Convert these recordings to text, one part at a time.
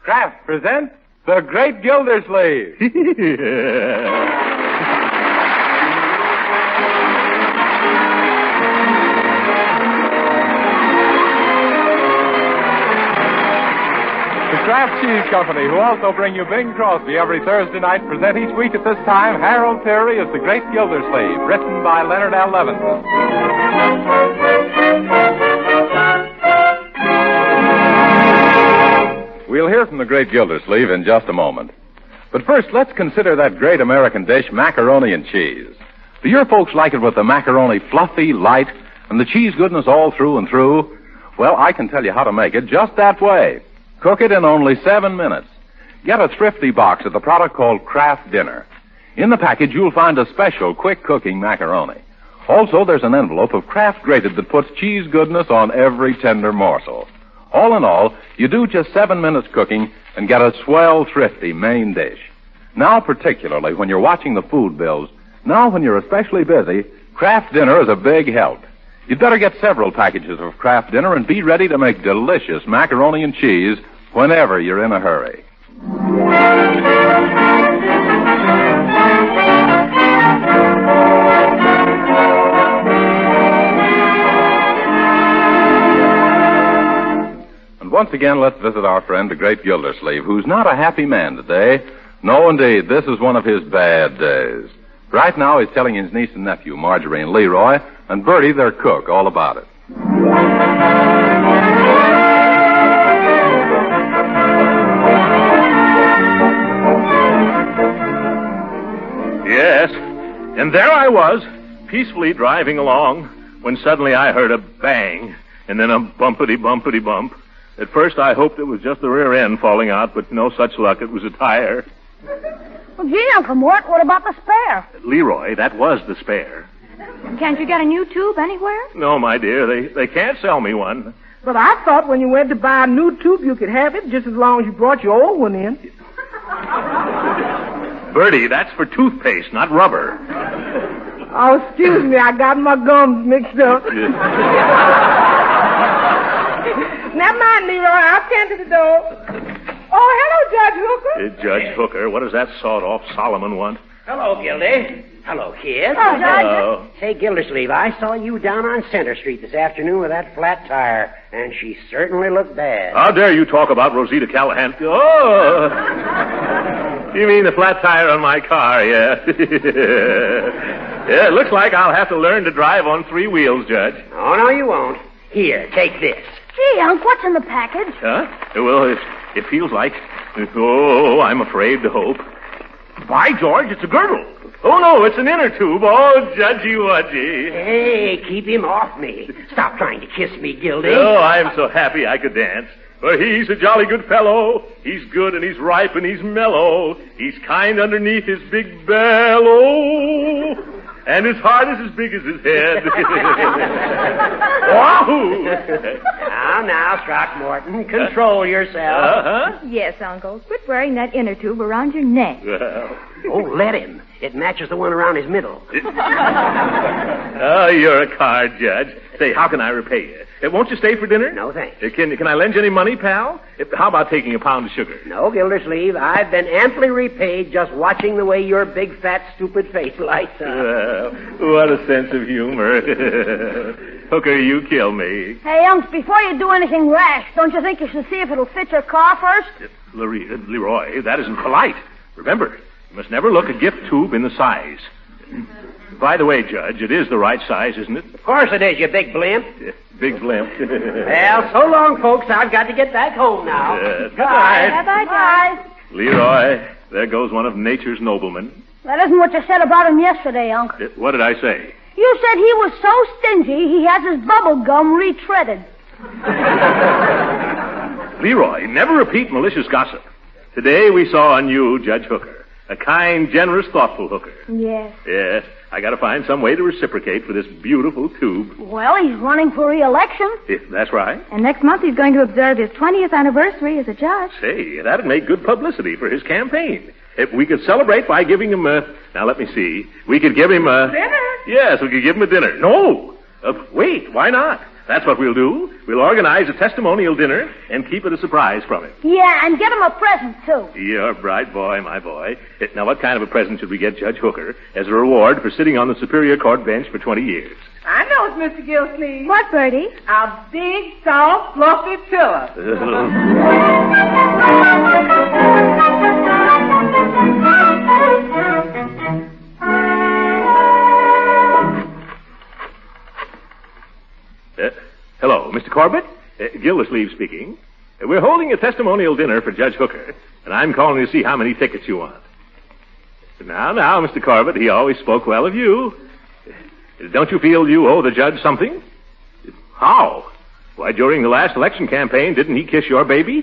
Kraft presents the Great Gildersleeve. The Kraft Cheese Company, who also bring you Bing Crosby every Thursday night, present each week at this time Harold Theory as the Great Gildersleeve, written by Leonard L. Levinson. We'll hear from the Great Gildersleeve in just a moment. But first, let's consider that great American dish, macaroni and cheese. Do your folks like it with the macaroni fluffy, light, and the cheese goodness all through and through? Well, I can tell you how to make it just that way. Cook it in only 7 minutes. Get a thrifty box of the product called Kraft Dinner. In the package, you'll find a special quick-cooking macaroni. Also, there's an envelope of Kraft Grated that puts cheese goodness on every tender morsel. All in all, you do just 7 minutes cooking and get a swell, thrifty main dish. Now, particularly when you're watching the food bills, now when you're especially busy, Kraft Dinner is a big help. You'd better get several packages of Kraft Dinner and be ready to make delicious macaroni and cheese whenever you're in a hurry. And once again, let's visit our friend, the Great Gildersleeve, who's not a happy man today. No, indeed, this is one of his bad days. Right now, he's telling his niece and nephew, Marjorie and Leroy, and Bertie, their cook, all about it. Yes, and there I was, peacefully driving along, when suddenly I heard a bang, and then a bumpity-bumpity bump. At first I hoped it was just the rear end falling out, but no such luck. It was a tire. Well, gee, Uncle Mort, what about the spare? Leroy, that was the spare. Can't you get a new tube anywhere? No, my dear, they can't sell me one. But I thought when you went to buy a new tube, you could have it just as long as you brought your old one in. Bertie, that's for toothpaste, not rubber. Oh, excuse me, I got my gums mixed up. Never mind, Leroy, I'll tend to the door. Oh, hello, Judge Hooker. Judge Hooker, what does that sawed-off Solomon want? Hello, Gildy. Hello, kid. Oh, Judge. Hello. Say, Gildersleeve, I saw you down on Center Street this afternoon with that flat tire, and she certainly looked bad. How dare you talk about Rosita Callahan? Oh! You mean the flat tire on my car, yeah. Yeah, it looks like I'll have to learn to drive on 3 wheels, Judge. Oh, no, you won't. Here, take this. Gee, Unc, what's in the package? Huh? Well, it feels like... Oh, I'm afraid to hope. By George, it's a girdle. Oh, no, it's an inner tube. Oh, Judgy-wudgy. Hey, keep him off me. Stop trying to kiss me, Gildy. Oh, I'm so happy I could dance. For he's a jolly good fellow. He's good and he's ripe and he's mellow. He's kind underneath his big bellow. And his heart is as big as his head. Wahoo! Now, Throckmorton, control yourself. Uh-huh. Yes, Uncle. Quit wearing that inner tube around your neck. Well. Oh, let him. It matches the one around his middle. Oh, you're a card, Judge. Say, how can I repay you? Won't you stay for dinner? No, thanks. Can I lend you any money, pal? How about taking a pound of sugar? No, Gildersleeve, I've been amply repaid just watching the way your big, fat, stupid face lights up. What a sense of humor. Hooker, you kill me. Hey, Unc, before you do anything rash, don't you think you should see if it'll fit your car first? Leroy, that isn't polite. Remember, you must never look a gift tube in the size. By the way, Judge, it is the right size, isn't it? Of course it is, you big blimp. Big blimp. Well, so long, folks. I've got to get back home now. Good night. Bye-bye, Judge. Leroy, there goes one of nature's noblemen. That isn't what you said about him yesterday, Unc. What did I say? You said he was so stingy he has his bubble gum retreaded. Leroy, never repeat malicious gossip. Today we saw on you, Judge Hooker. A kind, generous, thoughtful Hooker. Yes. Yes. I got to find some way to reciprocate for this beautiful tube. Well, he's running for re-election. That's right. And next month he's going to observe his 20th anniversary as a judge. Say, that'd make good publicity for his campaign. If we could celebrate by giving him a... Now, let me see. We could give him a... Dinner? Yes, we could give him a dinner. No. Wait, why not? That's what we'll do. We'll organize a testimonial dinner and keep it a surprise from him. Yeah, and get him a present, too. You're a bright boy, my boy. Now, what kind of a present should we get Judge Hooker as a reward for sitting on the Superior Court bench for 20 years? I know it's Mr. Gildersleeve. What, Bertie? A big, soft, fluffy pillow. Hello, Mr. Corbett? Gildersleeve speaking. We're holding a testimonial dinner for Judge Hooker, and I'm calling to see how many tickets you want. Now, Mr. Corbett, he always spoke well of you. Don't you feel you owe the judge something? How? Why, during the last election campaign, didn't he kiss your baby?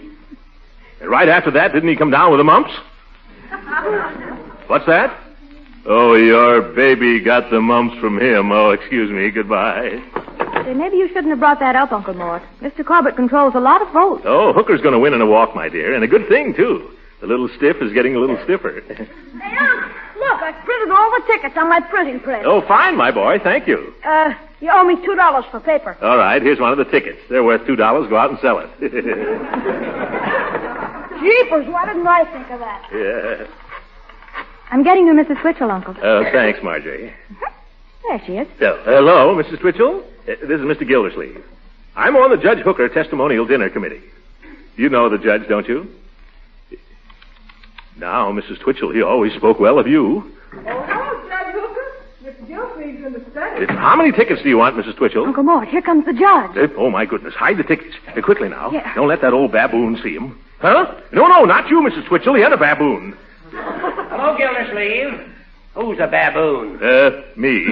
And right after that, didn't he come down with the mumps? What's that? Oh, your baby got the mumps from him. Oh, excuse me. Goodbye. Say, maybe you shouldn't have brought that up, Uncle Mort. Mr. Corbett controls a lot of votes. Oh, Hooker's going to win in a walk, my dear, and a good thing, too. The little stiff is getting a little stiffer. Hey, Unc, look, I printed all the tickets on my printing press. Oh, fine, my boy. Thank you. You owe me $2 for paper. All right, here's one of the tickets. They're worth $2. Go out and sell it. Jeepers, why didn't I think of that? Yeah. I'm getting you Mrs. Twitchell, Uncle. Oh, thanks, Marjorie. There she is. Hello, Mrs. Twitchell. This is Mr. Gildersleeve. I'm on the Judge Hooker Testimonial Dinner Committee. You know the judge, don't you? Now, Mrs. Twitchell, he always spoke well of you. Oh, hello, Judge Hooker. Mr. Gildersleeve's in the study. How many tickets do you want, Mrs. Twitchell? Uncle Mort, here comes the judge. Oh, my goodness. Hide the tickets. Quickly now. Yeah. Don't let that old baboon see him. Huh? No, not you, Mrs. Twitchell. The other baboon. Hello, Gildersleeve. Who's a baboon? Me.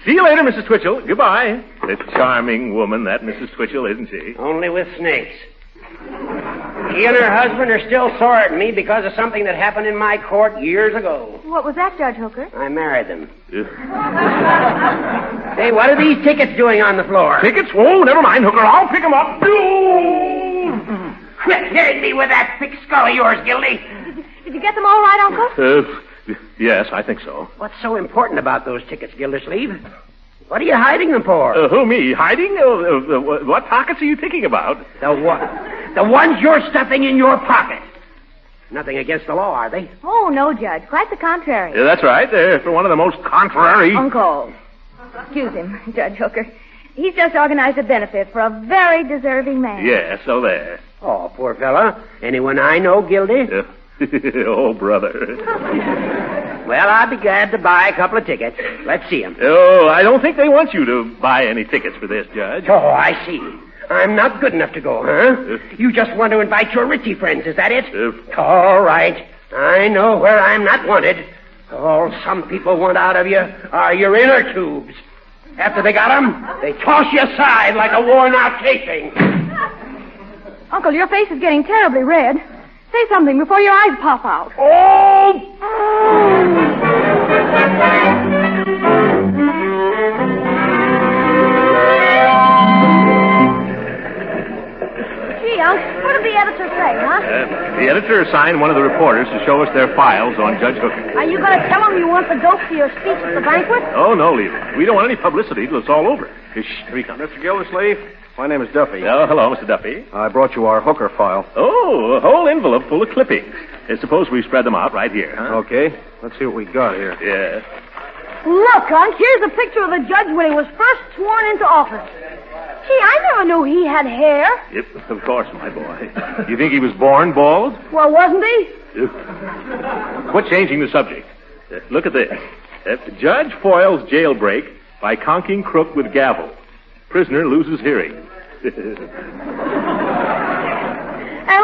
See you later, Mrs. Twitchell. Goodbye. A charming woman, that Mrs. Twitchell, isn't she? Only with snakes. She and her husband are still sore at me because of something that happened in my court years ago. What was that, Judge Hooker? I married them. Say, what are these tickets doing on the floor? Tickets? Oh, never mind, Hooker. I'll pick them up. Quit hitting me with that thick skull of yours, Gildy. Did you get them all right, Uncle? Yes, I think so. What's so important about those tickets, Gildersleeve? What are you hiding them for? Who, me? Hiding? What pockets are you thinking about? The ones you're stuffing in your pocket. Nothing against the law, are they? Oh, no, Judge. Quite the contrary. Yeah, that's right. They're for one of the most contrary... Uncle. Excuse him, Judge Hooker. He's just organized a benefit for a very deserving man. Yeah, so there. Oh, poor fella. Anyone I know, Gildy? Oh, brother. Well, I'd be glad to buy a couple of tickets. Let's see them. Oh, I don't think they want you to buy any tickets for this, Judge. Oh, I see. I'm not good enough to go, huh? You just want to invite your Ritchie friends, is that it? All right. I know where I'm not wanted. All some people want out of you are your inner tubes. After they got them, they toss you aside like a worn-out casing. Uncle, your face is getting terribly red. Say something before your eyes pop out. Oh! Gee, Unc, what did the editor say, huh? The editor assigned one of the reporters to show us their files on Judge Hooker. Are you going to tell him you want the dope for your speech at the banquet? Oh, no, Leela. We don't want any publicity till it's all over. Shh, here he comes. Mr. Gildersleeve, my name is Duffy. Oh, hello, Mr. Duffy. I brought you our Hooker file. Oh, a whole envelope full of clippings. Suppose we spread them out right here, huh? Okay. Let's see what we got here. Yeah. Look, Unc, here's a picture of the judge when he was first sworn into office. Gee, I never knew he had hair. Yep, of course, my boy. You think he was born bald? Well, wasn't he? Quit changing the subject. Look at this. Judge foils jailbreak by conking crook with gavel. Prisoner loses hearing. And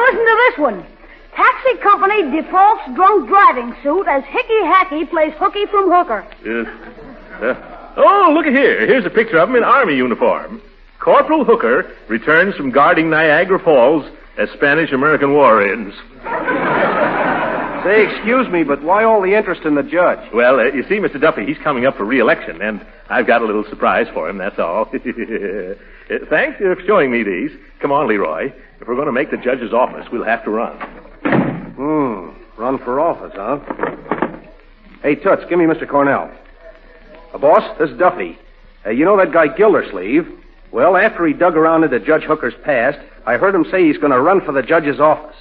listen to this one. Taxi company defaults drunk driving suit as Hickey Hackey plays hooky from Hooker. Oh, look at here. Here's a picture of him in Army uniform. Corporal Hooker returns from guarding Niagara Falls as Spanish-American war ends. Say, excuse me, but why all the interest in the judge? Well, you see, Mr. Duffy, he's coming up for re-election, and I've got a little surprise for him, that's all. Thanks for showing me these. Come on, Leroy. If we're going to make the judge's office, we'll have to run. Run for office, huh? Hey, Toots, give me Mr. Cornell. Boss, this is Duffy. You know that guy Gildersleeve? Well, after he dug around into Judge Hooker's past, I heard him say he's going to run for the judge's office.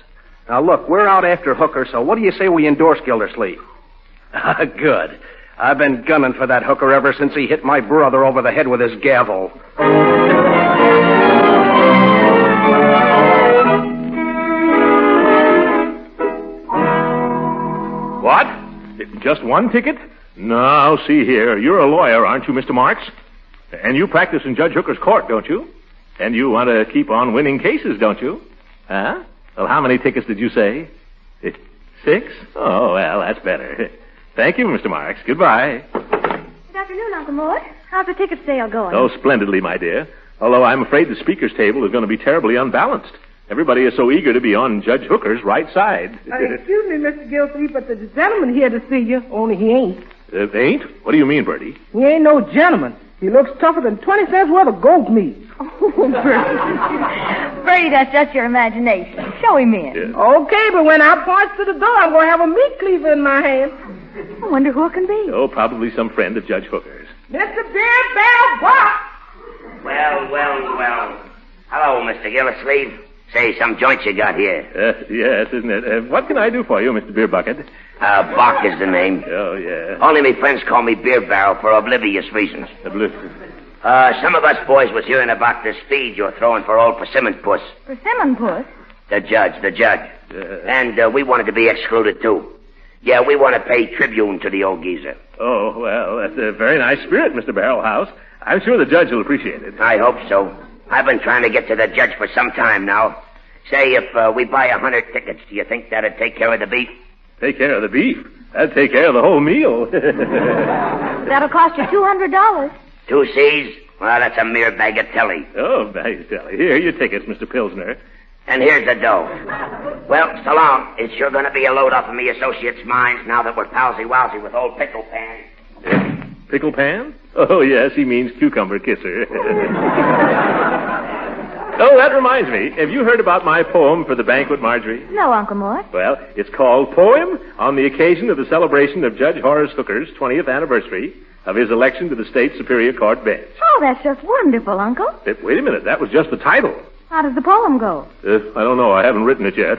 Now, look, we're out after Hooker, so what do you say we endorse Gildersleeve? Good. I've been gunning for that Hooker ever since he hit my brother over the head with his gavel. What? Just one ticket? Now, see here. You're a lawyer, aren't you, Mr. Marks? And you practice in Judge Hooker's court, don't you? And you want to keep on winning cases, don't you? Huh? Well, how many tickets did you say? 6? Oh, well, that's better. Thank you, Mr. Marks. Goodbye. Good afternoon, Uncle Mort. How's the ticket sale going? Oh, splendidly, my dear. Although I'm afraid the speaker's table is going to be terribly unbalanced. Everybody is so eager to be on Judge Hooker's right side. Excuse me, Mr. Gildersleeve, but there's a gentleman here to see you, only he ain't. Ain't? What do you mean, Bertie? He ain't no gentleman. He looks tougher than 20 cents worth of goat meat. Oh, Bertie. Bertie, that's just your imagination. Show him in. Yeah. Okay, but when I point to the door, I'm going to have a meat cleaver in my hand. I wonder who it can be. Oh, probably some friend of Judge Hooker's. Mr. Beer Barrel Buck! Well. Hello, Mr. Gildersleeve. Say, some joints you got here. Yes, isn't it? What can I do for you, Mr. Beer Bucket? Bach is the name. Oh, yeah. Only me friends call me Beer Barrel for oblivious reasons. Some of us boys was hearing about this feed you're throwing for old Persimmon Puss. Persimmon Puss? The judge. And we wanted to be excluded, too. Yeah, we want to pay tribute to the old geezer. Oh, well, that's a very nice spirit, Mr. Barrelhouse. I'm sure the judge will appreciate it. I hope so. I've been trying to get to the judge for some time now. Say, if we buy 100 tickets, do you think that'd take care of the beef? Take care of the beef? That'd take care of the whole meal. That'll cost you $200. 2 C's? Well, that's a mere bagatelle. Oh, bagatelle. Here, your tickets, Mr. Pilsner. And here's the dough. Well, so long. It's sure going to be a load off of me associates' minds now that we're palsy-walsy with old Pickle Pan. Pickle Pan? Oh, yes, he means cucumber kisser. Oh, that reminds me. Have you heard about my poem for the banquet, Marjorie? No, Uncle Mort. Well, it's called Poem on the occasion of the celebration of Judge Horace Hooker's 20th anniversary of his election to the State Superior Court bench. Oh, that's just wonderful, Uncle. Wait a minute. That was just the title. How does the poem go? I don't know. I haven't written it yet.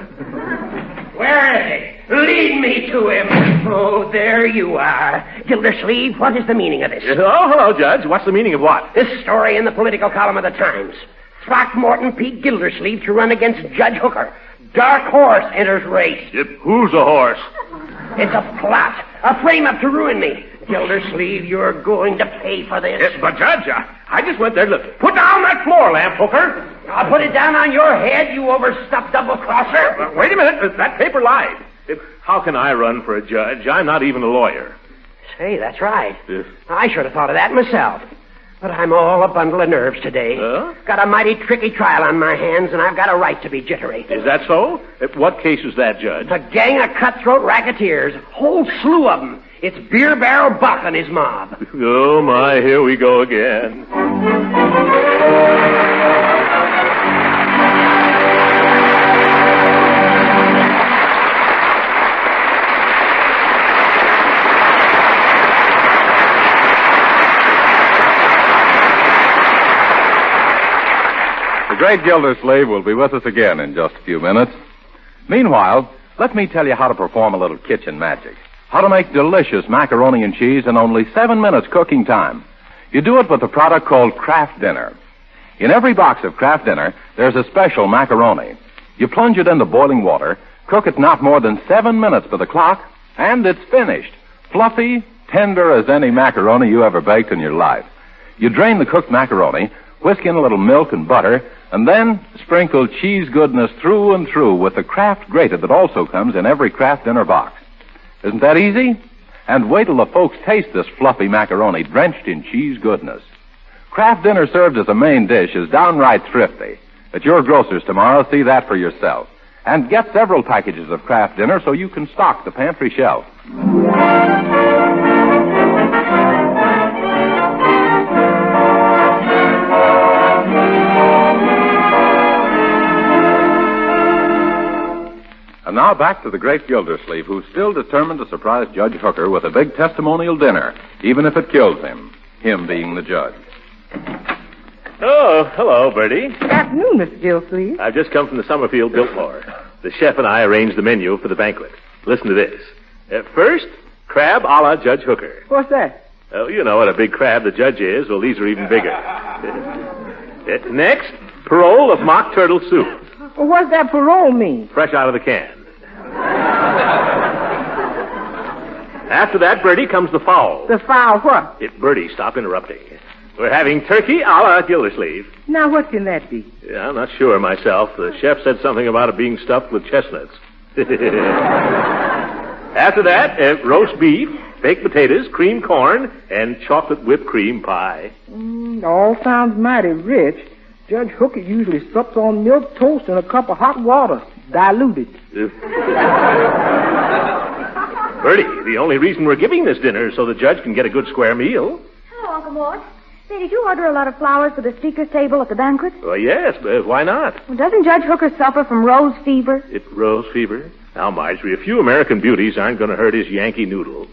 Where is it? Lead me to him. Oh, there you are. Gildersleeve, what is the meaning of this? Oh, hello, Judge. What's the meaning of what? This story in the political column of the Times. Throckmorton P. Gildersleeve to run against Judge Hooker. Dark horse enters race. Who's a horse? It's a plot. A frame-up to ruin me. Gildersleeve, you're going to pay for this. Yes, but, Judge, I just went there to look. Put down that floor lamp, Hooker. I'll put it down on your head, you overstuffed double-crosser. Wait a minute. That paper lied. How can I run for a judge? I'm not even a lawyer. Say, that's right. I should have thought of that myself. But I'm all a bundle of nerves today. Got a mighty tricky trial on my hands, and I've got a right to be jittery. Is that so? What case is that, Judge? A gang of cutthroat racketeers. Whole slew of them. It's Beer Barrel Buck and his mob. Oh, my, here we go again. The Great Gildersleeve will be with us again in just a few minutes. Meanwhile, let me tell you how to perform a little kitchen magic. How to make delicious macaroni and cheese in only 7 minutes cooking time. You do it with a product called Kraft Dinner. In every box of Kraft Dinner, there's a special macaroni. You plunge it into boiling water, cook it not more than 7 minutes by the clock, and it's finished. Fluffy, tender as any macaroni you ever baked in your life. You drain the cooked macaroni, whisk in a little milk and butter, and then sprinkle cheese goodness through and through with the Kraft grated that also comes in every Kraft Dinner box. Isn't that easy? And wait till the folks taste this fluffy macaroni drenched in cheese goodness. Kraft Dinner served as a main dish is downright thrifty. At your grocer's tomorrow, see that for yourself. And get several packages of Kraft Dinner so you can stock the pantry shelf. And now back to the Great Gildersleeve, who's still determined to surprise Judge Hooker with a big testimonial dinner, even if it kills him being the judge. Oh, hello, Bertie. Good afternoon, Mr. Gildersleeve. I've just come from the Summerfield Biltmore. The chef and I arranged the menu for the banquet. Listen to this. First, crab a la Judge Hooker. What's that? Oh, you know what a big crab the judge is. Well, these are even bigger. Next, parole of mock turtle soup. Well, what's that parole mean? Fresh out of the can. After that, Bertie, comes the fowl. The fowl what? Bertie, stop interrupting. We're having turkey a la Gildersleeve. Now, what can that be? Yeah, I'm not sure myself. The chef said something about it being stuffed with chestnuts. After that, roast beef, baked potatoes, creamed corn, and chocolate whipped cream pie. All sounds mighty rich. Judge Hooker usually sups on milk toast and a cup of hot water, diluted. Bertie, the only reason we're giving this dinner is so the judge can get a good square meal. Hello, Uncle Mort. Say, did you order a lot of flowers for the speaker's table at the banquet? Well, yes, but why not? Well, doesn't Judge Hooker suffer from rose fever? Rose fever? Now, Marjorie, a few American beauties aren't going to hurt his Yankee noodle.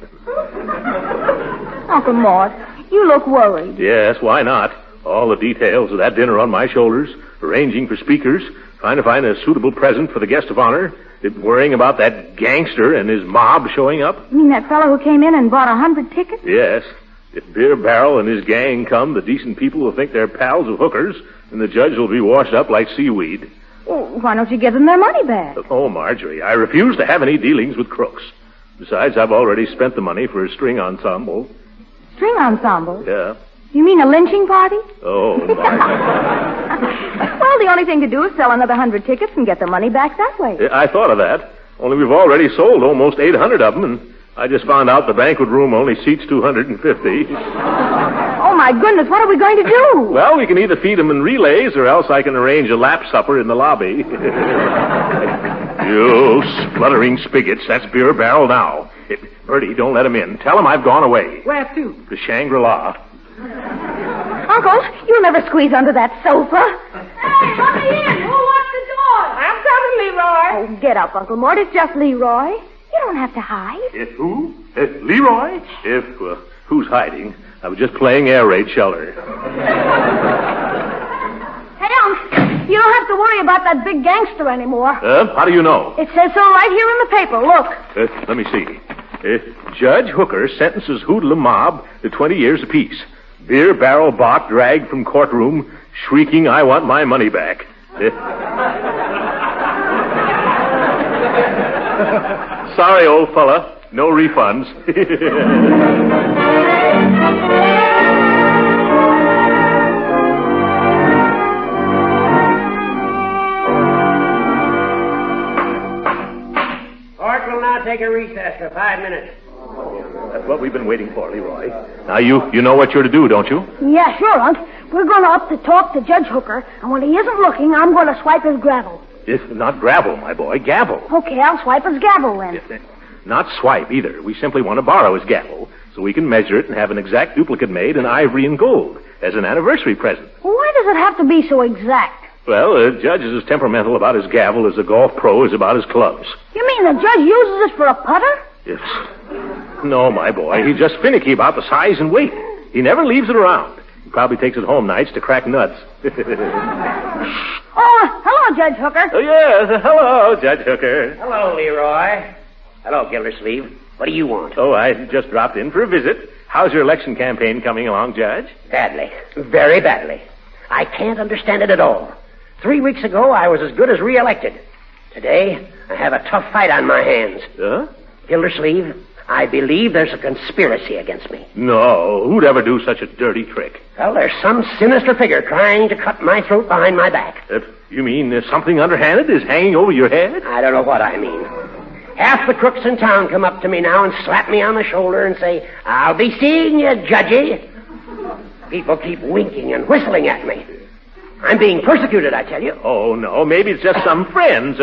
Uncle Mort, you look worried. Yes, why not? All the details of that dinner on my shoulders, arranging for speakers, trying to find a suitable present for the guest of honor, worrying about that gangster and his mob showing up. You mean that fellow who came in and bought 100 tickets? Yes. If Beer Barrel and his gang come, the decent people will think they're pals of hookers, and the judge will be washed up like seaweed. Well, why don't you give them their money back? Oh, Marjorie, I refuse to have any dealings with crooks. Besides, I've already spent the money for a string ensemble. String ensemble? Yeah. You mean a lynching party? Oh, Marjorie. Well, the only thing to do is sell another 100 tickets and get the money back that way. I thought of that. Only we've already sold almost 800 of them, and I just found out the banquet room only seats 250. Oh, my goodness, what are we going to do? Well, we can either feed them in relays, or else I can arrange a lap supper in the lobby. You spluttering spigots, that's Beer Barrel now. Bertie, don't let him in. Tell him I've gone away. Where to? To Shangri-La. Uncle, you'll never squeeze under that sofa. Hey, let me in. Who wants the door? I'm coming, Leroy. Oh, get up, Uncle Mort. It's just Leroy. You don't have to hide. Who? Leroy? Who's hiding? I was just playing air raid shelter. Hey, Unc, you don't have to worry about that big gangster anymore. How do you know? It says so right here in the paper. Look. Let me see. Judge Hooker sentences hoodlum mob to 20 years apiece. Beer Barrel bought dragged from courtroom, shrieking, "I want my money back." Sorry, old fella. No refunds. Court will now take a recess for 5 minutes. That's what we've been waiting for, Leroy. Now, you know what you're to do, don't you? Yeah, sure, Unc. We're going up to talk to Judge Hooker, and when he isn't looking, I'm going to swipe his gravel. It's not gravel, my boy. Gavel. Okay, I'll swipe his gavel then. Not swipe, either. We simply want to borrow his gavel so we can measure it and have an exact duplicate made in ivory and gold as an anniversary present. Well, why does it have to be so exact? Well, the judge is as temperamental about his gavel as a golf pro is about his clubs. You mean the judge uses it for a putter? Yes. No, my boy. He's just finicky about the size and weight. He never leaves it around. He probably takes it home nights to crack nuts. Oh, hello, Judge Hooker. Oh, yes. Hello, Judge Hooker. Hello, Leroy. Hello, Gildersleeve. What do you want? Oh, I just dropped in for a visit. How's your election campaign coming along, Judge? Badly. Very badly. I can't understand it at all. 3 weeks ago, I was as good as re-elected. Today, I have a tough fight on my hands. Gildersleeve, I believe there's a conspiracy against me. No, who'd ever do such a dirty trick? Well, there's some sinister figure trying to cut my throat behind my back. You mean something underhanded is hanging over your head? I don't know what I mean. Half the crooks in town come up to me now and slap me on the shoulder and say, "I'll be seeing you, Judgy." People keep winking and whistling at me. I'm being persecuted, I tell you. Oh, no, maybe it's just some friends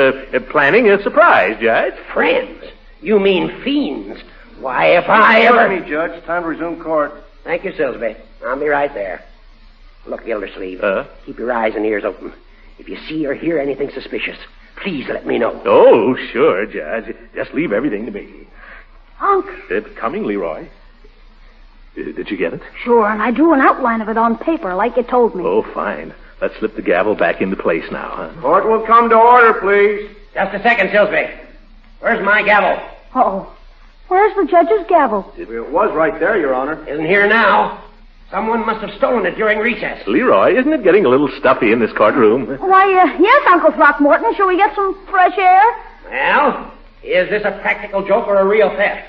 planning a surprise, Judge. Friends? You mean fiends? Why, if I ever... Excuse me, Judge. Time to resume court. Thank you, Silsby. I'll be right there. Look, Gildersleeve, keep your eyes and ears open. If you see or hear anything suspicious, please let me know. Oh, sure, Judge. Just leave everything to me. Unc. It's coming, Leroy. Did you get it? Sure, and I drew an outline of it on paper like you told me. Oh, fine. Let's slip the gavel back into place now, huh? Court will come to order, please. Just a second, Silsby. Where's my gavel? Uh-oh. Where's the judge's gavel? It was right there, Your Honor. Isn't here now. Someone must have stolen it during recess. Leroy, isn't it getting a little stuffy in this courtroom? Why, yes, Uncle Throckmorton. Shall we get some fresh air? Well, is this a practical joke or a real theft?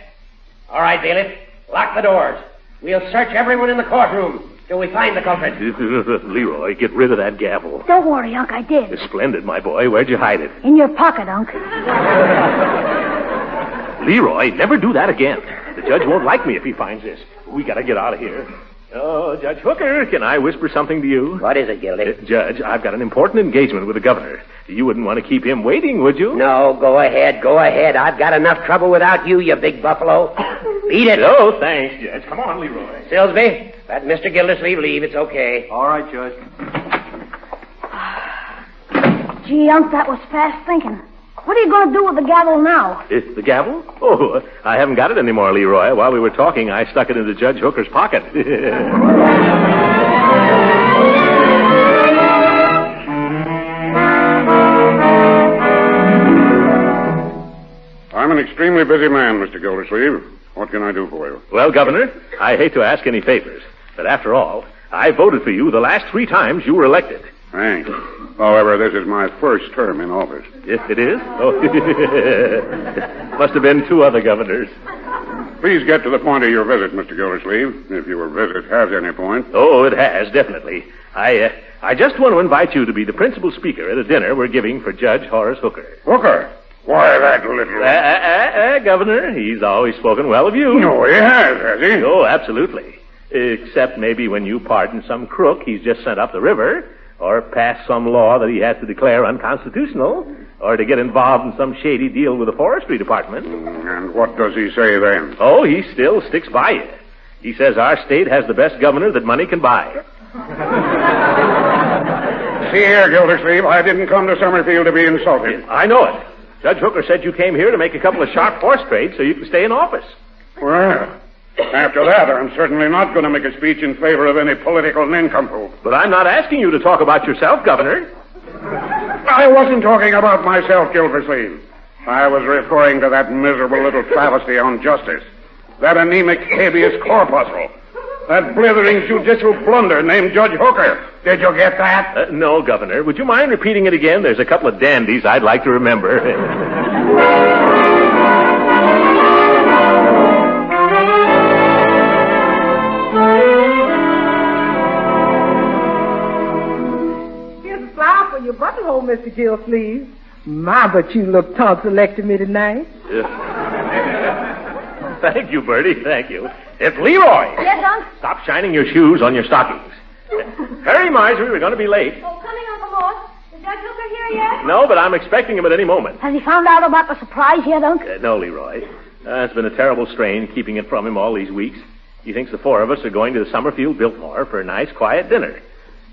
All right, bailiff. Lock the doors. We'll search everyone in the courtroom till we find the culprit. Leroy, get rid of that gavel. Don't worry, Unc, I did. Splendid, my boy. Where'd you hide it? In your pocket, Unc. Leroy, never do that again. The judge won't like me if he finds this. We gotta get out of here. Oh, Judge Hooker, can I whisper something to you? What is it, Gildy? Judge, I've got an important engagement with the governor. You wouldn't want to keep him waiting, would you? No, go ahead, go ahead. I've got enough trouble without you, you big buffalo. Beat it. Oh, thanks, Judge. Come on, Leroy. Silsby, let Mr. Gildersleeve leave. It's okay. All right, Judge. Gee, Unc, that was fast thinking. What are you going to do with the gavel now? The gavel? Oh, I haven't got it anymore, Leroy. While we were talking, I stuck it into Judge Hooker's pocket. I'm an extremely busy man, Mr. Gildersleeve. What can I do for you? Well, Governor, I hate to ask any favors, but after all, I voted for you the last 3 times you were elected. Thanks. However, this is my first term in office. Yes, it is? Oh, must have been 2 other governors. Please get to the point of your visit, Mr. Gildersleeve, if your visit has any point. Oh, it has, definitely. I just want to invite you to be the principal speaker at a dinner we're giving for Judge Horace Hooker. Hooker? Why, that little... Governor, he's always spoken well of you. No, he has he? Oh, absolutely. Except maybe when you pardon some crook he's just sent up the river, or pass some law that he has to declare unconstitutional, or to get involved in some shady deal with the forestry department. And what does he say then? Oh, he still sticks by you. He says our state has the best governor that money can buy. See here, Gildersleeve, I didn't come to Summerfield to be insulted. I know it. Judge Hooker said you came here to make a couple of sharp horse trades so you can stay in office. Well, after that, I'm certainly not going to make a speech in favor of any political nincompoop. But I'm not asking you to talk about yourself, Governor. I wasn't talking about myself, Gildersleeve. I was referring to that miserable little travesty on justice. That anemic habeas corpuscle. That blithering judicial blunder named Judge Hooker. Did you get that? No, Governor. Would you mind repeating it again? There's a couple of dandies I'd like to remember. Here's a flower for your buttonhole, Mr. Gildersleeve. My, but you look tonsillected me tonight. Thank you, Bertie. Thank you. It's Leroy. Yes, Unc? Stop shining your shoes on your stockings. Hurry, Marjorie. We're going to be late. Oh, coming, Uncle Mort. Is Judge Hooker here yet? No, but I'm expecting him at any moment. Has he found out about the surprise yet, Unc? No, Leroy. It's been a terrible strain keeping it from him all these weeks. He thinks the 4 of us are going to the Summerfield Biltmore for a nice, quiet dinner.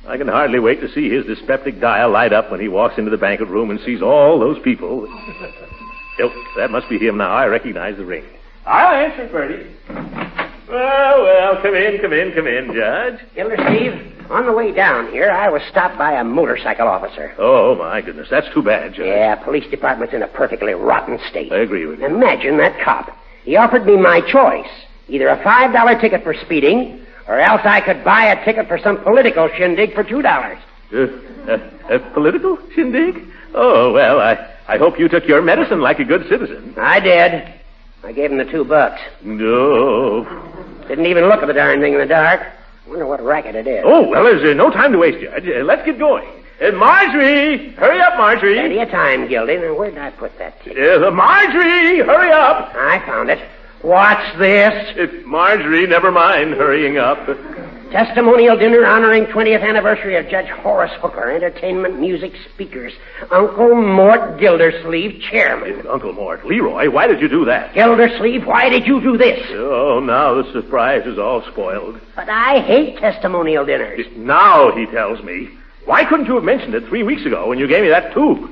I can hardly wait to see his dyspeptic dial light up when he walks into the banquet room and sees all those people. Oh, that must be him now. I recognize the ring. I'll answer, Bertie. Well, come in, Judge. Gildersleeve, on the way down here, I was stopped by a motorcycle officer. Oh, my goodness. That's too bad, Judge. Yeah, police department's in a perfectly rotten state. I agree with you. Imagine that cop. He offered me my choice. Either a $5 ticket for speeding, or else I could buy a ticket for some political shindig for $2. A political shindig? Oh, well, I hope you took your medicine like a good citizen. I did. I gave him the $2. No. Didn't even look at the darn thing in the dark. Wonder what racket it is. Oh, well, there's no time to waste, Judge. Let's get going. Marjorie! Hurry up, Marjorie! Plenty of time, Gildy. Now, where did I put that ticket? Marjorie! Hurry up! I found it. What's this? Marjorie, never mind hurrying up. Testimonial dinner honoring 20th anniversary of Judge Horace Hooker. Entertainment, music, speakers. Uncle Mort Gildersleeve, chairman. Uncle Mort. Leroy, why did you do that? Gildersleeve, why did you do this? Oh, now the surprise is all spoiled. But I hate testimonial dinners. Now, he tells me. Why couldn't you have mentioned it 3 weeks ago when you gave me that tube?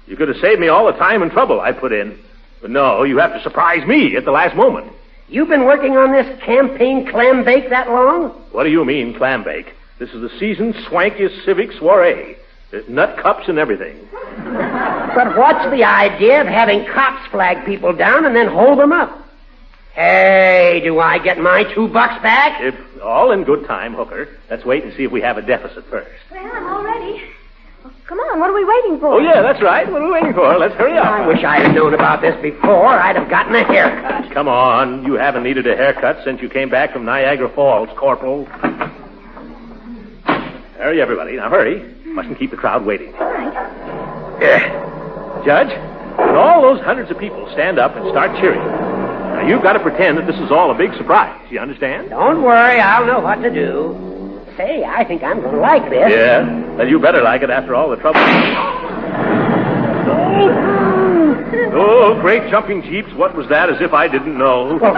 You could have saved me all the time and trouble I put in. But no, you have to surprise me at the last moment. You've been working on this campaign clam bake that long? What do you mean, clam bake? This is the season's swankiest civic soiree. There's nut cups and everything. But what's the idea of having cops flag people down and then hold them up? Hey, do I get my $2 back? All in good time, Hooker. Let's wait and see if we have a deficit first. Well, I'm all ready. Well, come on, what are we waiting for? Oh, yeah, that's right. What are we waiting for? Let's hurry up. I wish I'd have known about this before. I'd have gotten a haircut. Come on. You haven't needed a haircut since you came back from Niagara Falls, Corporal. Hurry, everybody. Now, hurry. Mustn't keep the crowd waiting. All right. Judge, when all those hundreds of people stand up and start cheering, now you've got to pretend that this is all a big surprise. You understand? Don't worry. I'll know what to do. Say, I think I'm going to like this. Yeah? Well, you better like it after all the trouble. Oh, great jumping jeeps. What was that? As if I didn't know. Well,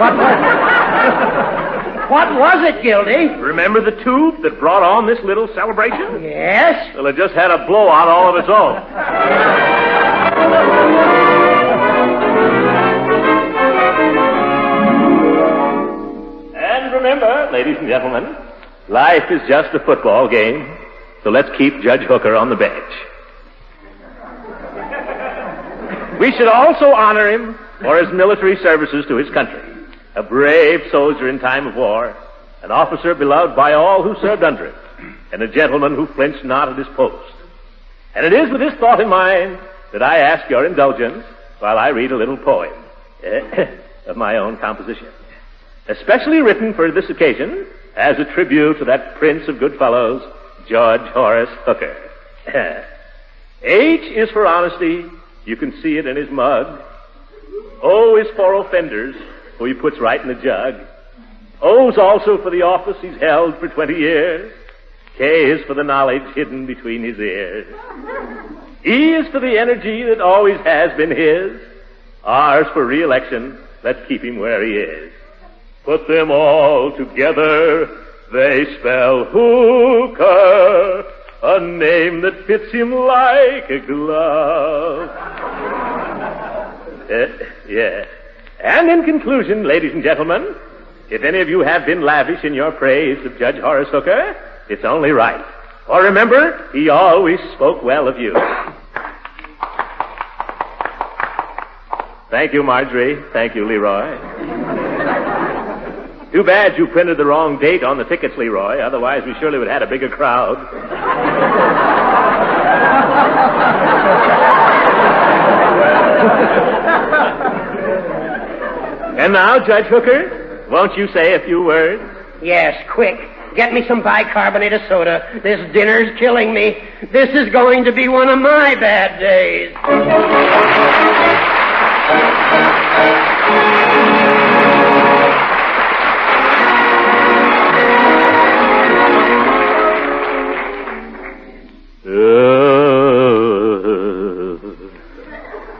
what was it, Gildy? Remember the tube that brought on this little celebration? Yes? Well, it just had a blowout all of its own. And remember, ladies and gentlemen, life is just a football game, so let's keep Judge Hooker on the bench. We should also honor him for his military services to his country. A brave soldier in time of war, an officer beloved by all who served under him, and a gentleman who flinched not at his post. And it is with this thought in mind that I ask your indulgence while I read a little poem of my own composition, especially written for this occasion as a tribute to that prince of good fellows, George Horace Hooker. H is for honesty. You can see it in his mug. O is for offenders, who he puts right in the jug. O's also for the office he's held for 20 years. K is for the knowledge hidden between his ears. E is for the energy that always has been his. R's for re-election. Let's keep him where he is. Put them all together, they spell Hooker, a name that fits him like a glove. Yeah. And in conclusion, ladies and gentlemen, if any of you have been lavish in your praise of Judge Horace Hooker, it's only right. For remember, he always spoke well of you. Thank you, Marjorie. Thank you, Leroy. Too bad you printed the wrong date on the tickets, Leroy. Otherwise, we surely would have had a bigger crowd. And now, Judge Hooker, won't you say a few words? Yes, quick. Get me some bicarbonate of soda. This dinner's killing me. This is going to be one of my bad days.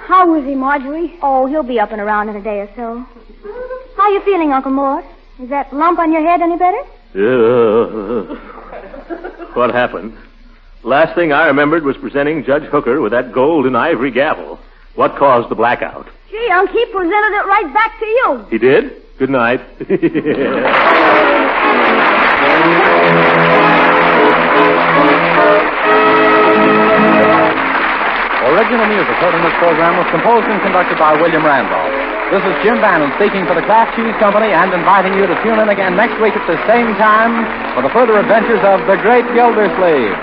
How is he, Marjorie? Oh, he'll be up and around in a day or so. How are you feeling, Uncle Mort? Is that lump on your head any better? What happened? Last thing I remembered was presenting Judge Hooker with that gold and ivory gavel. What caused the blackout? Gee, Unc, he presented it right back to you. He did? Good night. Original music heard in this program was composed and conducted by William Randolph. This is Jim Bannon speaking for the Kraft Cheese Company and inviting you to tune in again next week at the same time for the further adventures of the Great Gildersleeve.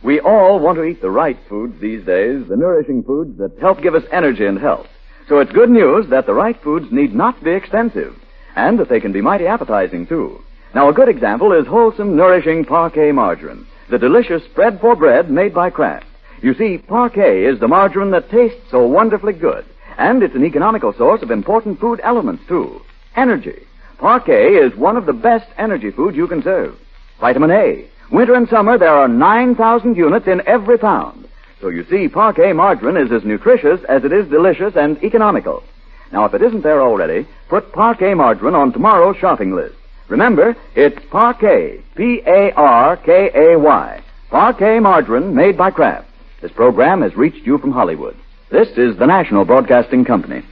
We all want to eat the right foods these days, the nourishing foods that help give us energy and health. So it's good news that the right foods need not be expensive, and that they can be mighty appetizing, too. Now, a good example is wholesome, nourishing Parquet margarine, the delicious spread for bread made by Kraft. You see, Parquet is the margarine that tastes so wonderfully good, and it's an economical source of important food elements, too. Energy. Parquet is one of the best energy foods you can serve. Vitamin A. Winter and summer, there are 9,000 units in every pound. So you see, Parquet margarine is as nutritious as it is delicious and economical. Now, if it isn't there already, put Parquet margarine on tomorrow's shopping list. Remember, it's Parquet, P-A-R-K-A-Y. Parquet margarine made by Kraft. This program has reached you from Hollywood. This is the National Broadcasting Company.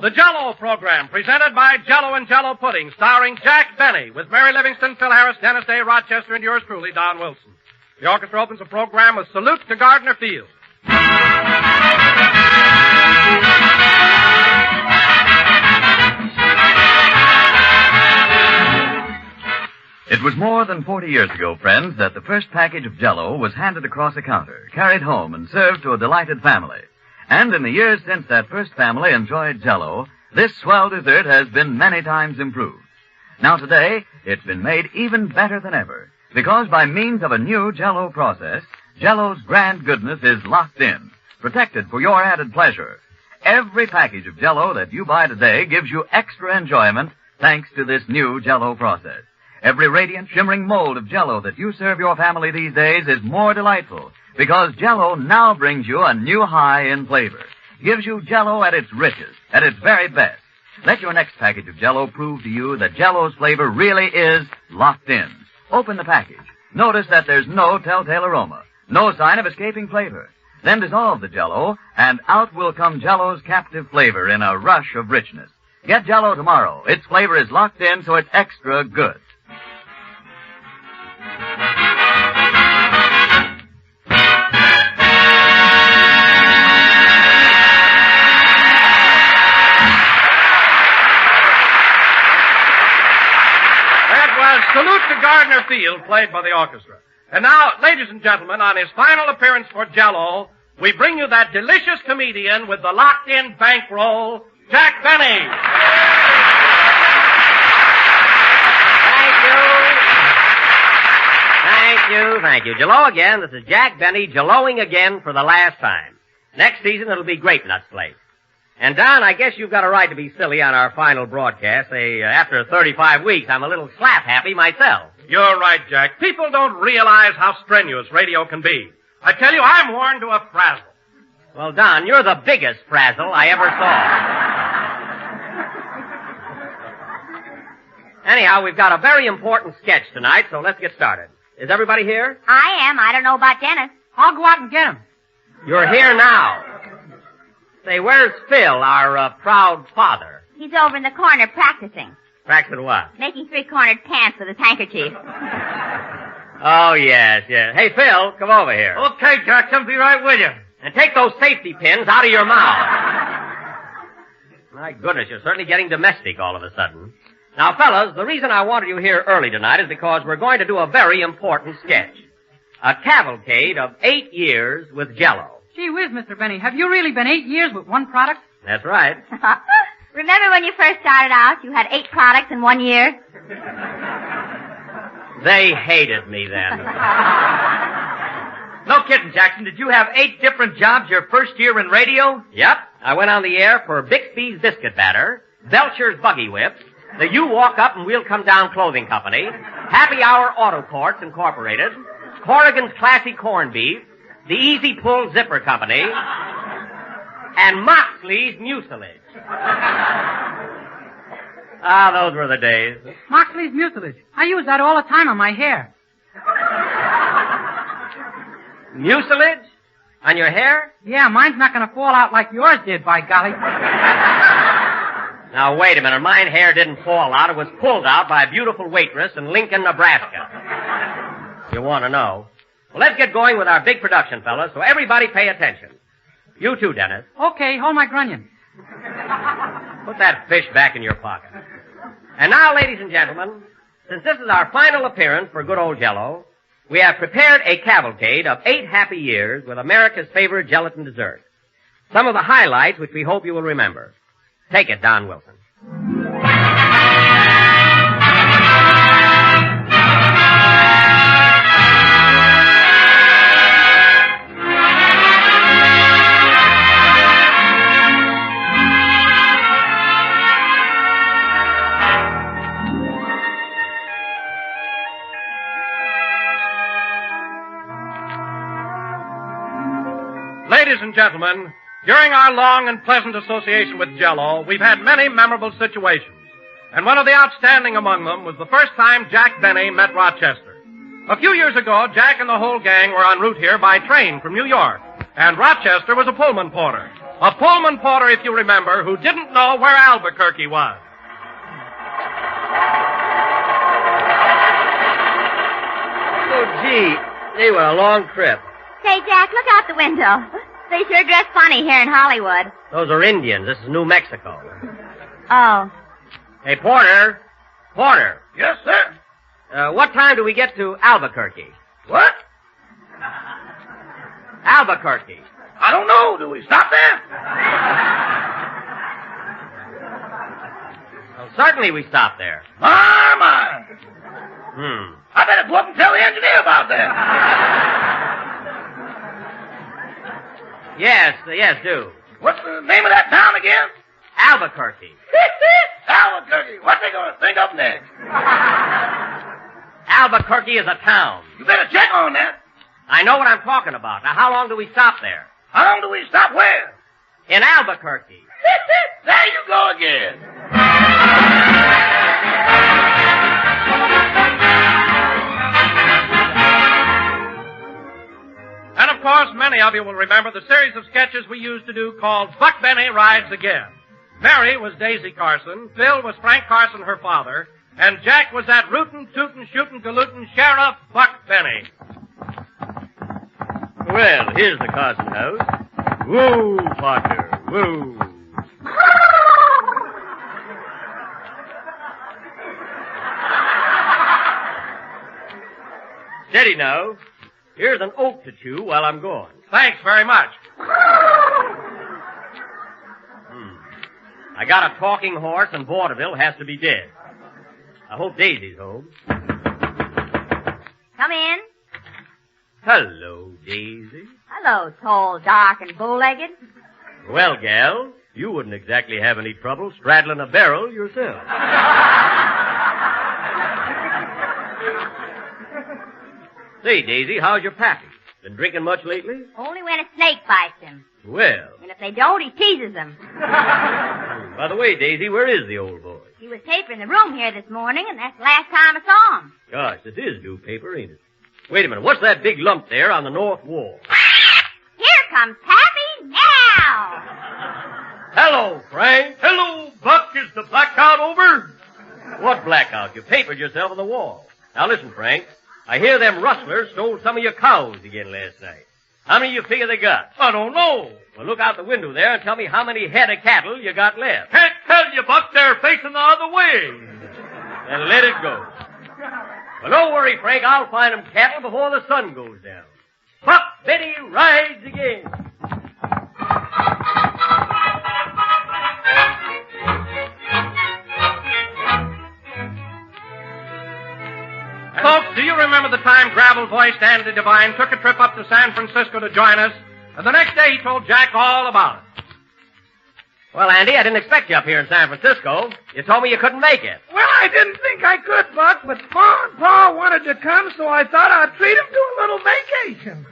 the Jell-O program, presented by Jell-O and Jell-O Pudding, starring Jack Benny, with Mary Livingston, Phil Harris, Dennis Day, Rochester, and yours truly, Don Wilson. The orchestra opens the program with Salute to Gardner Field. It was more than 40 years ago, friends, that the first package of Jell-O was handed across a counter, carried home, and served to a delighted family. And in the years since that first family enjoyed Jell-O, this swell dessert has been many times improved. Now today, it's been made even better than ever, because by means of a new Jell-O process, Jell-O's grand goodness is locked in, protected for your added pleasure. Every package of Jell-O that you buy today gives you extra enjoyment thanks to this new Jell-O process. Every radiant, shimmering mold of Jell-O that you serve your family these days is more delightful, because Jell-O now brings you a new high in flavor. Gives you Jell-O at its richest, at its very best. Let your next package of Jell-O prove to you that Jell-O's flavor really is locked in. Open the package. Notice that there's no telltale aroma, no sign of escaping flavor. Then dissolve the Jell-O, and out will come Jell-O's captive flavor in a rush of richness. Get Jell-O tomorrow. Its flavor is locked in, so it's extra good. Salute to Gardner Field, played by the orchestra. And now, ladies and gentlemen, on his final appearance for Jell-O, we bring you that delicious comedian with the locked-in bankroll, Jack Benny. Thank you. Jell-O again. This is Jack Benny, Jell-Oing again for the last time. Next season, it'll be Grape Nuts Flakes. And, Don, I guess you've got a right to be silly on our final broadcast. After 35 weeks, I'm a little slap-happy myself. You're right, Jack. People don't realize how strenuous radio can be. I tell you, I'm worn to a frazzle. Well, Don, you're the biggest frazzle I ever saw. Anyhow, we've got a very important sketch tonight, so let's get started. Is everybody here? I am. I don't know about Dennis. I'll go out and get him. You're here now. Say, where's Phil, our proud father? He's over in the corner practicing. Practicing what? Making three-cornered pants with his handkerchief. Oh, yes. Hey, Phil, come over here. Okay, Jack, I'll be right with you. And take those safety pins out of your mouth. My goodness, you're certainly getting domestic all of a sudden. Now, fellas, the reason I wanted you here early tonight is because we're going to do a very important sketch. A cavalcade of 8 years with Jell-O. Gee whiz, Mr. Benny, have you really been 8 years with one product? That's right. Remember when you first started out, you had 8 products in 1 year? They hated me then. No kidding, Jackson. Did you have 8 different jobs your first year in radio? Yep. I went on the air for Bixby's Biscuit Batter, Belcher's Buggy Whip, the You Walk Up and We'll Come Down Clothing Company, Happy Hour Auto Courts Incorporated, Corrigan's Classy Corned Beef, the Easy Pull Zipper Company, and Moxley's Mucilage. Those were the days. Moxley's Mucilage. I use that all the time on my hair. Mucilage? On your hair? Yeah, mine's not going to fall out like yours did, by golly. Now, wait a minute. Mine hair didn't fall out. It was pulled out by a beautiful waitress in Lincoln, Nebraska. You want to know. Well, let's get going with our big production, fellas, so everybody pay attention. You too, Dennis. Okay, hold my grunion. Put that fish back in your pocket. And now, ladies and gentlemen, since this is our final appearance for good old Jell-O, we have prepared a cavalcade of 8 happy years with America's favorite gelatin dessert. Some of the highlights which we hope you will remember. Take it, Don Wilson. Ladies and gentlemen, during our long and pleasant association with Jell-O, we've had many memorable situations. And one of the outstanding among them was the first time Jack Benny met Rochester. A few years ago, Jack and the whole gang were en route here by train from New York, and Rochester was a Pullman porter. A Pullman porter, if you remember, who didn't know where Albuquerque was. Oh, gee, they were a long trip. Say, Jack, look out the window. They sure dress funny here in Hollywood. Those are Indians. This is New Mexico. Oh. Hey, Porter. Porter. Yes, sir. What time do we get to Albuquerque? What? Albuquerque. I don't know. Do we stop there? Well, certainly we stop there. My. I better go up and tell the engineer about that. Yes, do. What's the name of that town again? Albuquerque. Albuquerque. What they going to think of next? Albuquerque is a town. You better check on that. I know what I'm talking about. Now, how long do we stop there? How long do we stop where? In Albuquerque. There you go again. And of course, many of you will remember the series of sketches we used to do called Buck Benny Rides Again. Mary was Daisy Carson, Phil was Frank Carson, her father, and Jack was that rootin', tootin', shootin', galootin' Sheriff Buck Benny. Well, here's the Carson house. Woo, partner, woo. Steady now. Here's an oak to chew while I'm gone. Thanks very much. I got a talking horse, and vaudeville has to be dead. I hope Daisy's home. Come in. Hello, Daisy. Hello, tall, dark, and bow-legged. Well, gal, you wouldn't exactly have any trouble straddling a barrel yourself. Say, Daisy, how's your pappy? Been drinking much lately? Only when a snake bites him. Well. And if they don't, he teases them. By the way, Daisy, where is the old boy? He was papering the room here this morning, and that's the last time I saw him. Gosh, this is new paper, ain't it? Wait a minute, what's that big lump there on the north wall? Here comes Pappy now! Hello, Frank. Hello, Buck. Is the blackout over? What blackout? You papered yourself on the wall. Now listen, Frank. I hear them rustlers stole some of your cows again last night. How many you figure they got? I don't know. Well, look out the window there and tell me how many head of cattle you got left. Can't tell you, Buck. They're facing the other way. Then let it go. Well, don't worry, Frank. I'll find them cattle before the sun goes down. Buck Benny rides again. Folks, do you remember the time gravel-voiced Andy Devine took a trip up to San Francisco to join us? And the next day he told Jack all about it. Well, Andy, I didn't expect you up here in San Francisco. You told me you couldn't make it. Well, I didn't think I could, Buck, but Ma and Pa wanted to come, so I thought I'd treat them to a little vacation.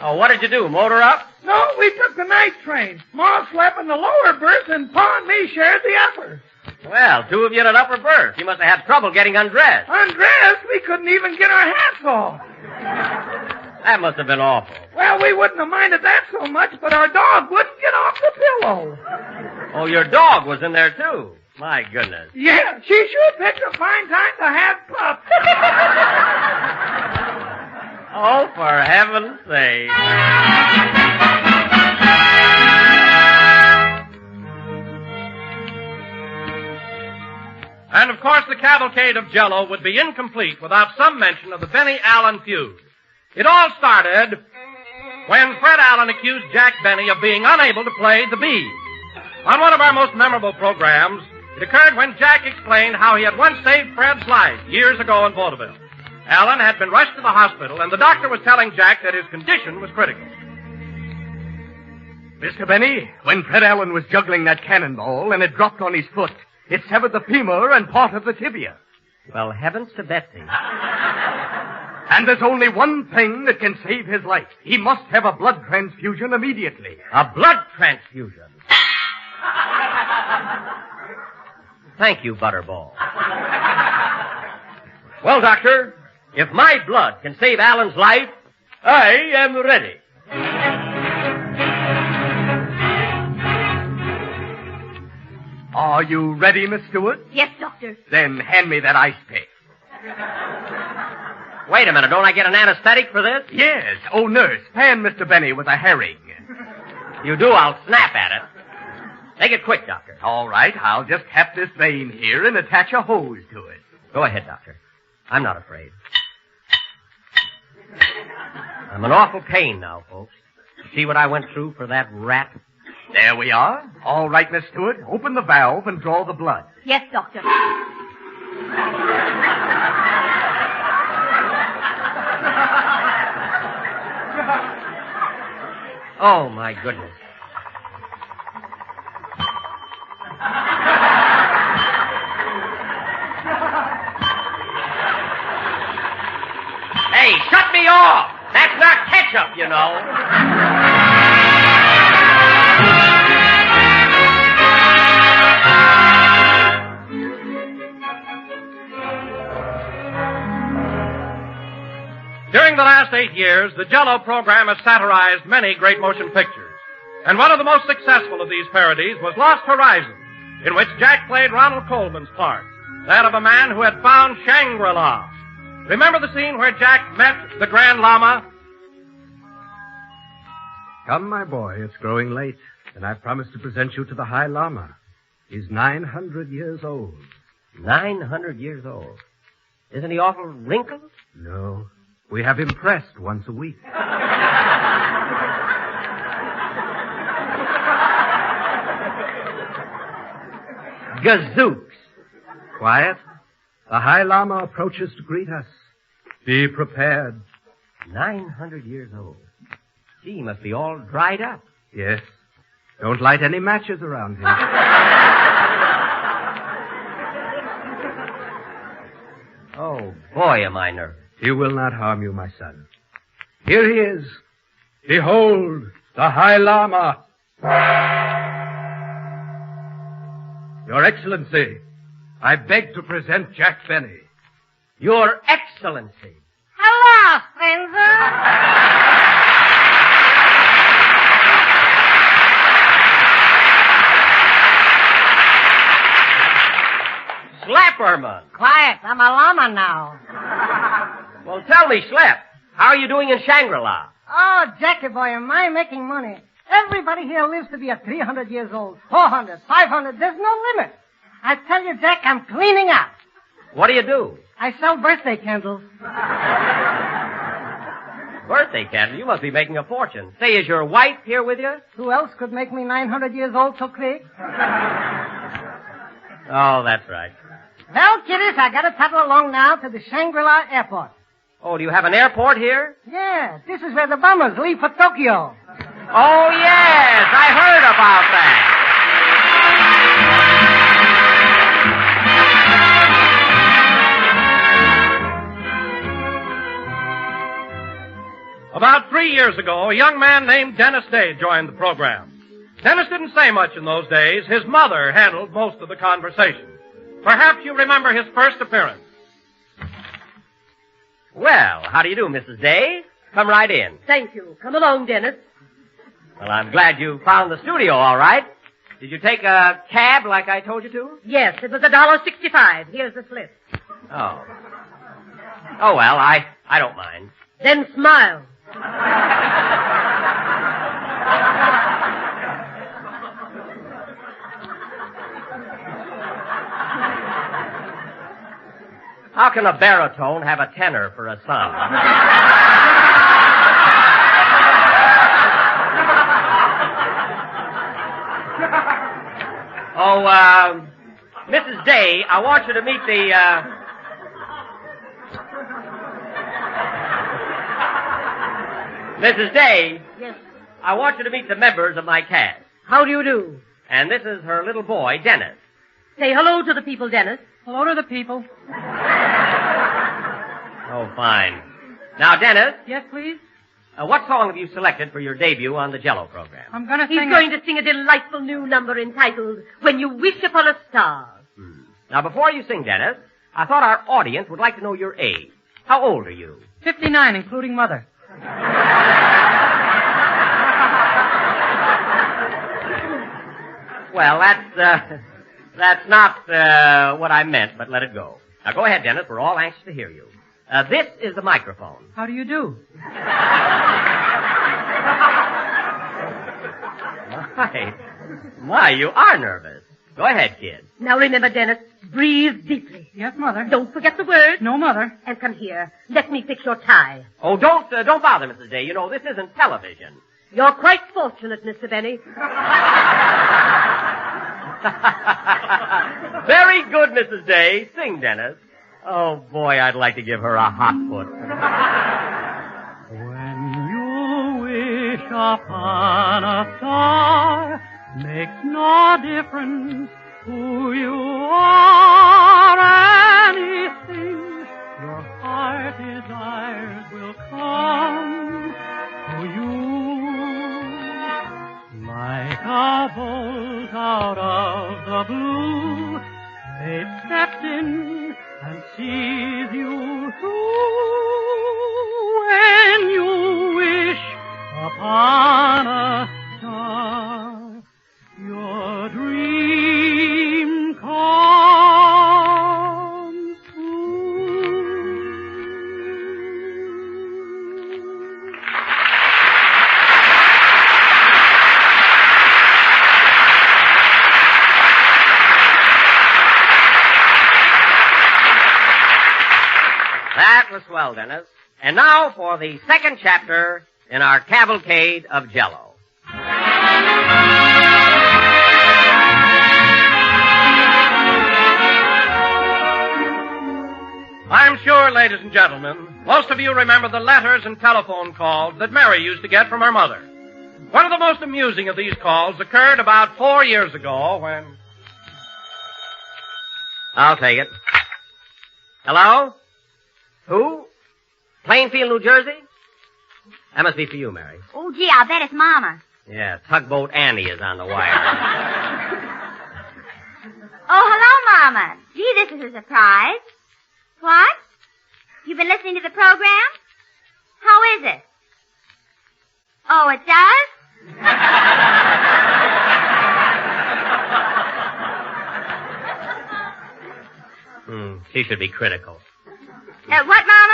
Oh, what did you do, motor up? No, we took the night train. Ma slept in the lower berth, and Pa and me shared the upper. Well, two of you in an upper berth. You must have had trouble getting undressed. Undressed? We couldn't even get our hats off. That must have been awful. Well, we wouldn't have minded that so much, but our dog wouldn't get off the pillow. Oh, your dog was in there, too. My goodness. Yeah, she sure picked a fine time to have pup. Oh, for heaven's sake. And, of course, the cavalcade of Jell-O would be incomplete without some mention of the Benny Allen feud. It all started when Fred Allen accused Jack Benny of being unable to play the bees. On one of our most memorable programs, it occurred when Jack explained how he had once saved Fred's life years ago in vaudeville. Allen had been rushed to the hospital, and the doctor was telling Jack that his condition was critical. Mr. Benny, when Fred Allen was juggling that cannonball and it dropped on his foot, it severed the femur and part of the tibia. Well, heavens to Betsy. And there's only one thing that can save his life. He must have a blood transfusion immediately. A blood transfusion? Thank you, Butterball. Well, Doctor, if my blood can save Allen's life, I am ready. Are you ready, Miss Stewart? Yes, Doctor. Then hand me that ice pick. Wait a minute. Don't I get an anesthetic for this? Yes. Oh, nurse, pan Mr. Benny with a herring. You do, I'll snap at it. Make it quick, Doctor. All right, I'll just tap this vein here and attach a hose to it. Go ahead, Doctor. I'm not afraid. I'm in awful pain now, folks. See what I went through for that rat? There we are. All right, Miss Stewart. Open the valve and draw the blood. Yes, Doctor. Oh, my goodness. Hey, shut me off! That's not ketchup, you know. During the last 8 years, the Jell-O program has satirized many great motion pictures. And one of the most successful of these parodies was Lost Horizon, in which Jack played Ronald Colman's part, that of a man who had found Shangri-La. Remember the scene where Jack met the Grand Lama? Come, my boy, it's growing late, and I promised to present you to the High Lama. He's 900 years old. 900 years old. Isn't he awful wrinkled? No. We have him pressed once a week. Gazooks. Quiet. The High Lama approaches to greet us. Be prepared. 900 years old. Gee, he must be all dried up. Yes. Don't light any matches around him. Oh, boy, am I nervous. He will not harm you, my son. Here he is. Behold, the High Lama. Your Excellency, I beg to present Jack Benny. Your Excellency. Hello, stranger. Slapperman. Quiet, I'm a llama now. Well, tell me, Slap, how are you doing in Shangri-La? Oh, Jackie boy, am I making money? Everybody here lives to be 300 years old, 400, 500. There's no limit. I tell you, Jack, I'm cleaning up. What do you do? I sell birthday candles. Birthday candle? You must be making a fortune. Say, is your wife here with you? Who else could make me 900 years old so quick? Oh, that's right. Well, kiddies, I gotta paddle along now to the Shangri-La airport. Oh, do you have an airport here? Yeah, this is where the bombers leave for Tokyo. Oh, yes, I heard about that. About 3 years ago, a young man named Dennis Day joined the program. Dennis didn't say much in those days. His mother handled most of the conversation. Perhaps you remember his first appearance. Well, how do you do, Mrs. Day? Come right in. Thank you. Come along, Dennis. Well, I'm glad you found the studio all right. Did you take a cab like I told you to? Yes, it was $1.65. Here's the slip. Oh. Oh, well, I don't mind. Then smile. How can a baritone have a tenor for a son? Oh, Mrs. Day, I want you to meet the, Mrs. Day. Yes. I want you to meet the members of my cast. How do you do? And this is her little boy, Dennis. Say hello to the people, Dennis. Hello to the people. Oh, fine. Now, Dennis. Yes, please? What song have you selected for your debut on the Jell-O program? I'm gonna He's going to sing a delightful new number entitled When You Wish Upon a Star. Now, before you sing, Dennis, I thought our audience would like to know your age. How old are you? 59, including mother. Well, That's not what I meant, but let it go. Now go ahead, Dennis. We're all anxious to hear you. This is the microphone. How do you do? My, you are nervous. Go ahead, kid. Now remember, Dennis, breathe deeply. Yes, Mother. Don't forget the words. No, Mother. And come here. Let me fix your tie. Oh, don't bother, Mrs. Day. You know, this isn't television. You're quite fortunate, Mr. Benny. Very good, Mrs. Day. Sing, Dennis. Oh, boy, I'd like to give her a hot foot. When you wish upon a star, makes no difference who you are. Anything your heart desires will come to you. Like a bolt out of the blue, fate steps in and sees you through. When you wish upon a star, your dream comes true. That was swell, Dennis. And now for the second chapter in our cavalcade of Jell-O. I'm sure, ladies and gentlemen, most of you remember the letters and telephone calls that Mary used to get from her mother. One of the most amusing of these calls occurred about 4 years ago when... I'll take it. Hello? Who? Plainfield, New Jersey? That must be for you, Mary. Oh, gee, I'll bet it's Mama. Yeah, Tugboat Annie is on the wire. Oh, hello, Mama. Gee, this is a surprise. What? You've been listening to the program? How is it? Oh, it does? She should be critical. What, Mama?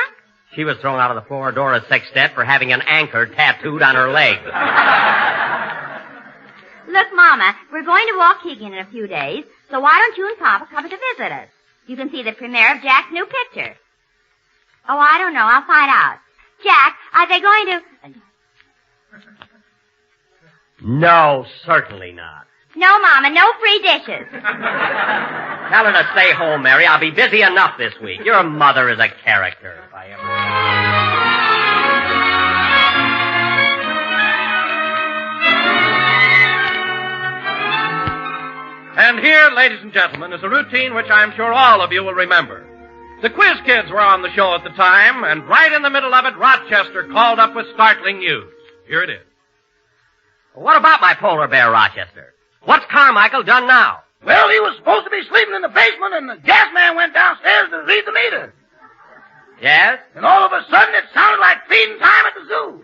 She was thrown out of the Floridora Sextet for having an anchor tattooed on her leg. Look, Mama, we're going to Waukegan in a few days, so why don't you and Papa come to visit us? You can see the premiere of Jack's new picture. Oh, I don't know. I'll find out. Jack, are they going to... No, certainly not. No, Mama, no free dishes. Tell her to stay home, Mary. I'll be busy enough this week. Your mother is a character, if I ever... And here, ladies and gentlemen, is a routine which I'm sure all of you will remember. The Quiz Kids were on the show at the time, and right in the middle of it, Rochester called up with startling news. Here it is. What about my polar bear, Rochester? What's Carmichael done now? Well, he was supposed to be sleeping in the basement, and the gas man went downstairs to read the meter. Yes? And all of a sudden, it sounded like feeding time at the zoo.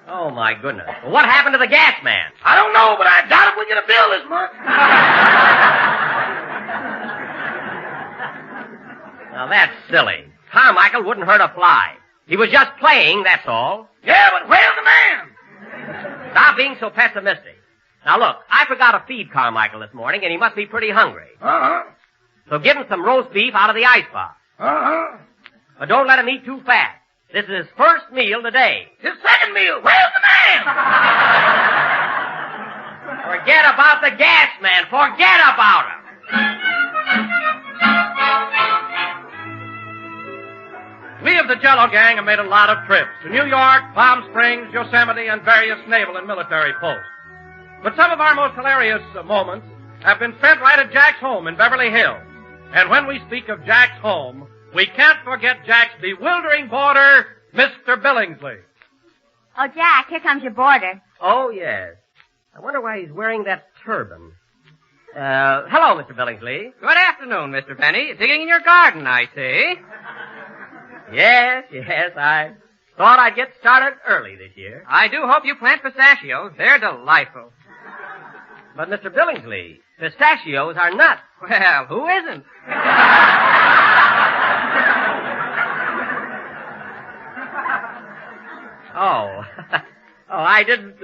Oh, my goodness. Well, what happened to the gas man? I don't know, but I doubt if we get a bill this month. Now, that's silly. Carmichael wouldn't hurt a fly. He was just playing, that's all. Yeah, but where's the man? Stop being so pessimistic. Now, look, I forgot to feed Carmichael this morning, and he must be pretty hungry. Uh-huh. So give him some roast beef out of the icebox. Uh-huh. But don't let him eat too fast. This is his first meal today. His second meal. Where's the man? Forget about the gas man. Forget about him. We of the Jell-O gang have made a lot of trips to New York, Palm Springs, Yosemite, and various naval and military posts. But some of our most hilarious moments have been spent right at Jack's home in Beverly Hills. And when we speak of Jack's home, we can't forget Jack's bewildering boarder, Mr. Billingsley. Oh, Jack, here comes your boarder. Oh, yes. I wonder why he's wearing that turban. Hello, Mr. Billingsley. Good afternoon, Mr. Penny. Digging in your garden, I see. Yes, I thought I'd get started early this year. I do hope you plant pistachios. They're delightful. But, Mr. Billingsley, pistachios are nuts. Well, who isn't? Oh. I didn't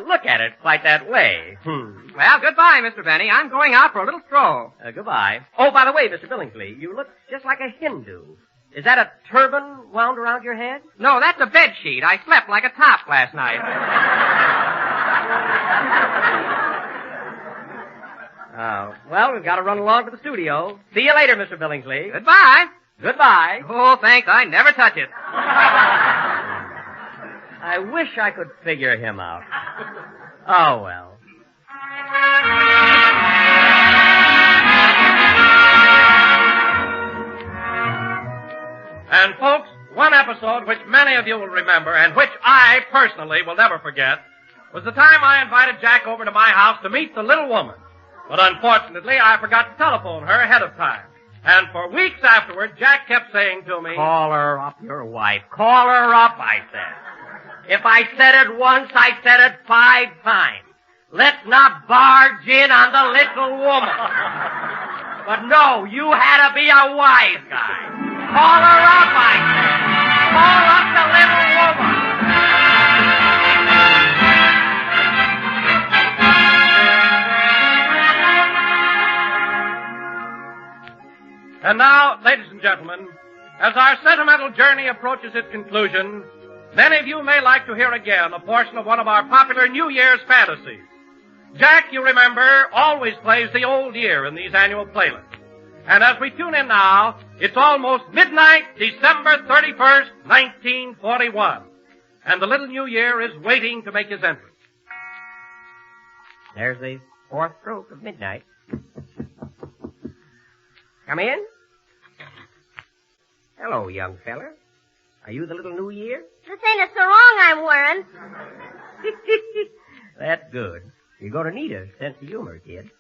look at it quite that way. Well, goodbye, Mr. Benny. I'm going out for a little stroll. Goodbye. Oh, by the way, Mr. Billingsley, you look just like a Hindu. Is that a turban wound around your head? No, that's a bed sheet. I slept like a top last night. Oh, well, we've got to run along to the studio. See you later, Mr. Billingsley. Goodbye. Goodbye. Oh, thanks. I never touch it. I wish I could figure him out. Oh, well. And, folks, one episode which many of you will remember and which I personally will never forget was the time I invited Jack over to my house to meet the little woman. But unfortunately, I forgot to telephone her ahead of time. And for weeks afterward, Jack kept saying to me, "Call her up, your wife. Call her up," I said. If I said it once, I said it 5 times. Let's not barge in on the little woman. But no, you had to be a wise guy. Call her up, I said. Call up the little woman. And now, ladies and gentlemen, as our sentimental journey approaches its conclusion, many of you may like to hear again a portion of one of our popular New Year's fantasies. Jack, you remember, always plays the old year in these annual playlists. And as we tune in now, it's almost midnight, December 31st, 1941. And the little New Year is waiting to make his entrance. There's the 4th stroke of midnight. Come in. Hello, young feller. Are you the little New Year? This ain't a sarong I'm wearing. That's good. You're going to need a sense of humor, kid.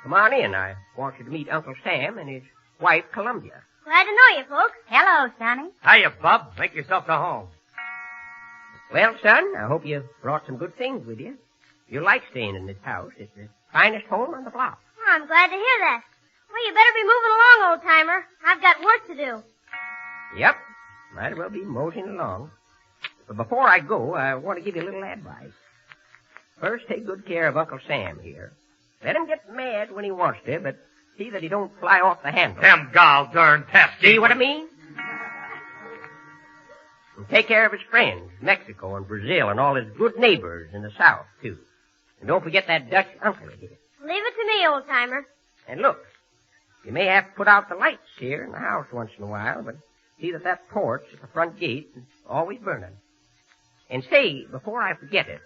Come on in. I want you to meet Uncle Sam and his wife, Columbia. Glad to know you, folks. Hello, Sonny. Hiya, Bub. Make yourself to home. Well, son, I hope you brought some good things with you. You'll like staying in this house. It's the finest home on the block. Oh, I'm glad to hear that. Well, you better be moving along, old-timer. I've got work to do. Yep. Might as well be moseying along. But before I go, I want to give you a little advice. First, take good care of Uncle Sam here. Let him get mad when he wants to, but see that he don't fly off the handle. Them gall-darn pesky. See what I mean? And take care of his friends, Mexico and Brazil, and all his good neighbors in the South, too. And don't forget that Dutch uncle of his. Leave it to me, old-timer. And look, you may have to put out the lights here in the house once in a while, but see that that porch at the front gate is always burning. And say, before I forget it,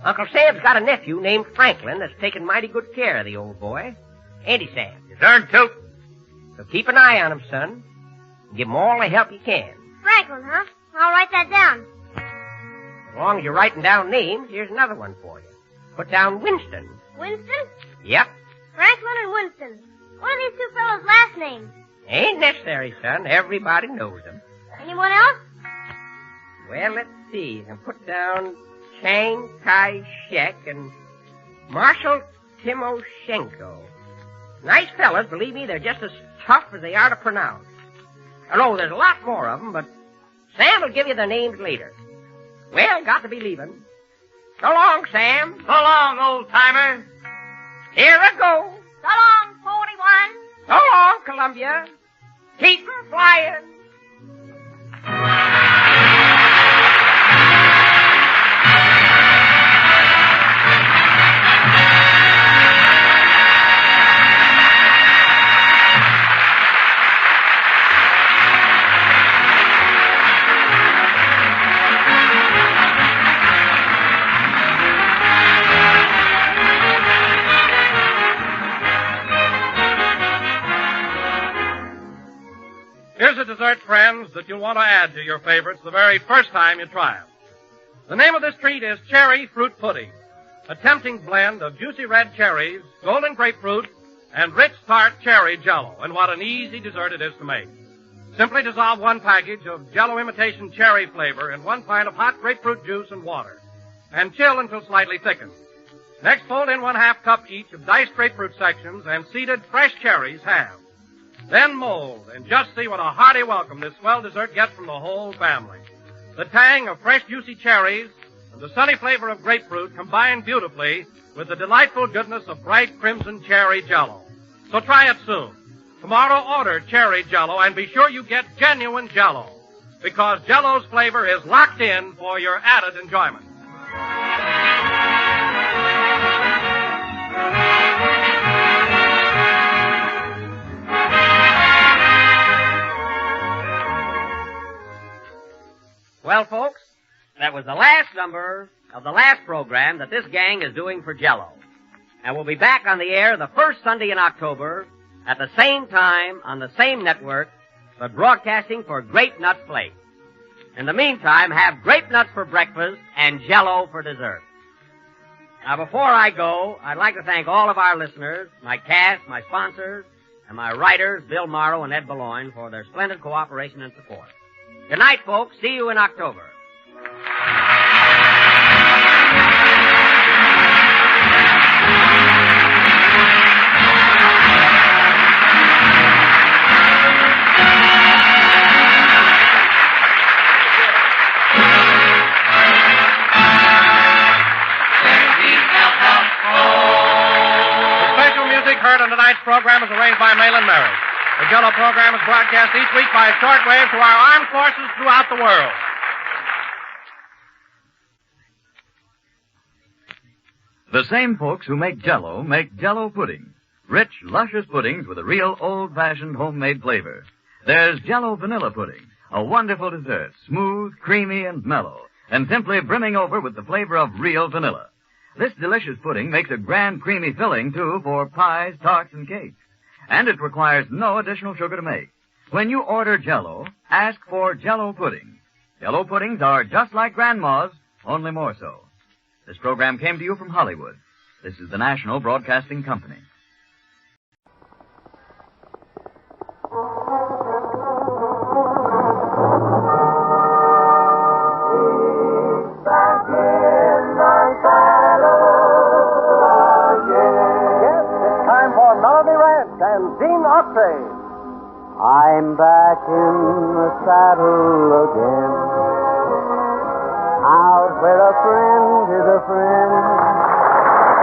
Uncle Sam's got a nephew named Franklin that's taking mighty good care of the old boy. Ain't he, Sam? Darn tootin'. So keep an eye on him, son. And give him all the help you can. Franklin, huh? I'll write that down. As long as you're writing down names, here's another one for you. Put down Winston. Winston? Yep. Franklin and Winston. What are these two fellows' last names? Ain't necessary, son. Everybody knows them. Anyone else? Well, let's see. You can put down Chiang Kai-shek and Marshal Timoshenko. Nice fellas, believe me, they're just as tough as they are to pronounce. Oh, no, there's a lot more of them, but Sam will give you their names later. Well, got to be leaving. So long, Sam. So long, old-timer. Here I go. So long, 41. So long, Columbia. Keep 'em flying. Here's a dessert, friends, that you'll want to add to your favorites the very first time you try it. The name of this treat is Cherry Fruit Pudding, a tempting blend of juicy red cherries, golden grapefruit, and rich tart cherry jello. And what an easy dessert it is to make. Simply dissolve 1 package of jello imitation cherry flavor in 1 pint of hot grapefruit juice and water, and chill until slightly thickened. Next, fold in 1/2 cup each of diced grapefruit sections and seeded fresh cherries halved. Then mold and just see what a hearty welcome this swell dessert gets from the whole family. The tang of fresh juicy cherries and the sunny flavor of grapefruit combine beautifully with the delightful goodness of bright crimson cherry Jell-O. So try it soon. Tomorrow order cherry Jell-O and be sure you get genuine Jell-O, because Jell-O's flavor is locked in for your added enjoyment. Well, folks, that was the last number of the last program that this gang is doing for Jell-O. And we'll be back on the air the first Sunday in October at the same time on the same network, but broadcasting for Grape Nut Flakes. In the meantime, have grape nuts for breakfast and Jell-O for dessert. Now, before I go, I'd like to thank all of our listeners, my cast, my sponsors, and my writers, Bill Morrow and Ed Boulogne, for their splendid cooperation and support. Good night, folks. See you in October. Heard on tonight's program is arranged by Malin Merritt. The Jell-O program is broadcast each week by shortwave to our armed forces throughout the world. The same folks who make Jell-O make Jell-O puddings. Rich, luscious puddings with a real old-fashioned homemade flavor. There's Jell-O vanilla pudding, a wonderful dessert, smooth, creamy, and mellow, and simply brimming over with the flavor of real vanilla. This delicious pudding makes a grand creamy filling, too, for pies, tarts, and cakes. And it requires no additional sugar to make. When you order Jell-O, ask for Jell-O pudding. Jell-O puddings are just like Grandma's, only more so. This program came to you from Hollywood. This is the National Broadcasting Company. Autry. I'm back in the saddle again, out where a friend is a friend,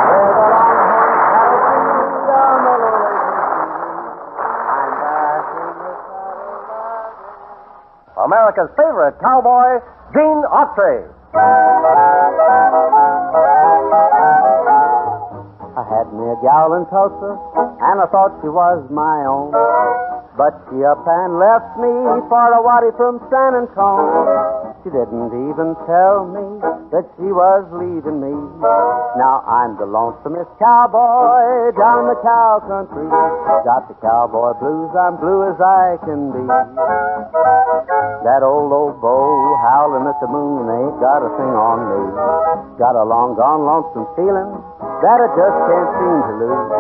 where the longhorn cattle feed down the lonely I'm back in the saddle again. America's favorite cowboy, Gene Autry. I had me a gal in Tulsa, and I thought she was my own. But she up and left me for a waddy from San Antone. She didn't even tell me that she was leaving me. Now I'm the lonesomest cowboy down the cow country. Got the cowboy blues, I'm blue as I can be. That old oboe howling at the moon ain't got a thing on me. Got a long gone lonesome feeling that I just can't seem to lose.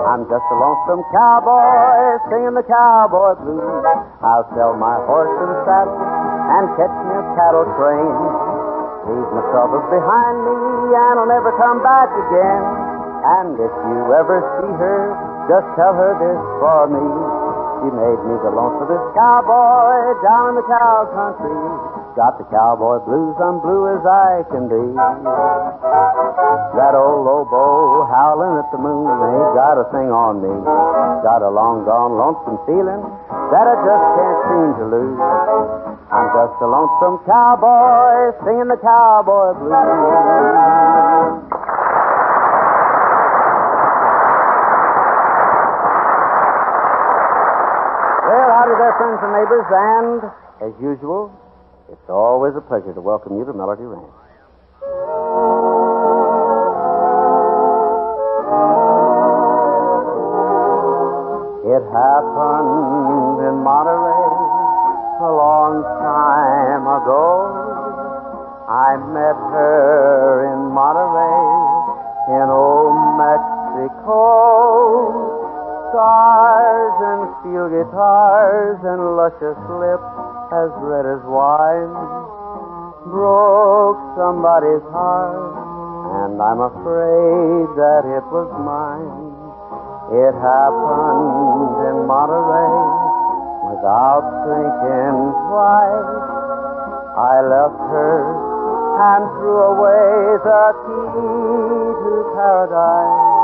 I'm just a lonesome cowboy singing the cowboy blues. I'll sell my horse and saddle and catch me a cattle train. Leave my troubles behind me and I'll never come back again. And if you ever see her, just tell her this for me. She made me the lonesomest cowboy down in the cow country. Got the cowboy blues, I'm blue as I can be. That old oboe howling at the moon ain't got a thing on me. Got a long gone lonesome feeling that I just can't seem to lose. I'm just a lonesome cowboy singing the cowboy blues. Well, howdy there, friends and neighbors, and as usual, it's always a pleasure to welcome you to Melody Ranch. It happened in Monterey a long time ago. I met her in Monterey in old Mexico. Stars and steel guitars and luscious lips as red as wine broke somebody's heart and I'm afraid that it was mine. It happened in Monterey without thinking twice. I left her and threw away the key to paradise.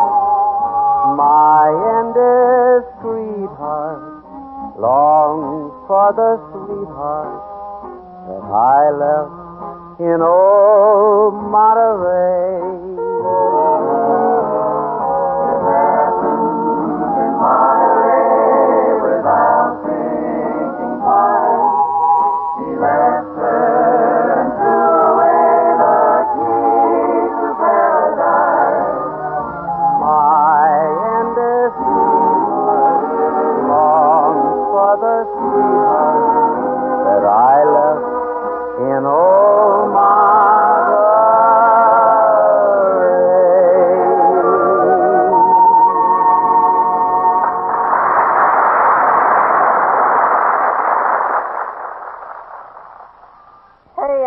My endless sweetheart longs for the sweetheart that I left in old Monterey.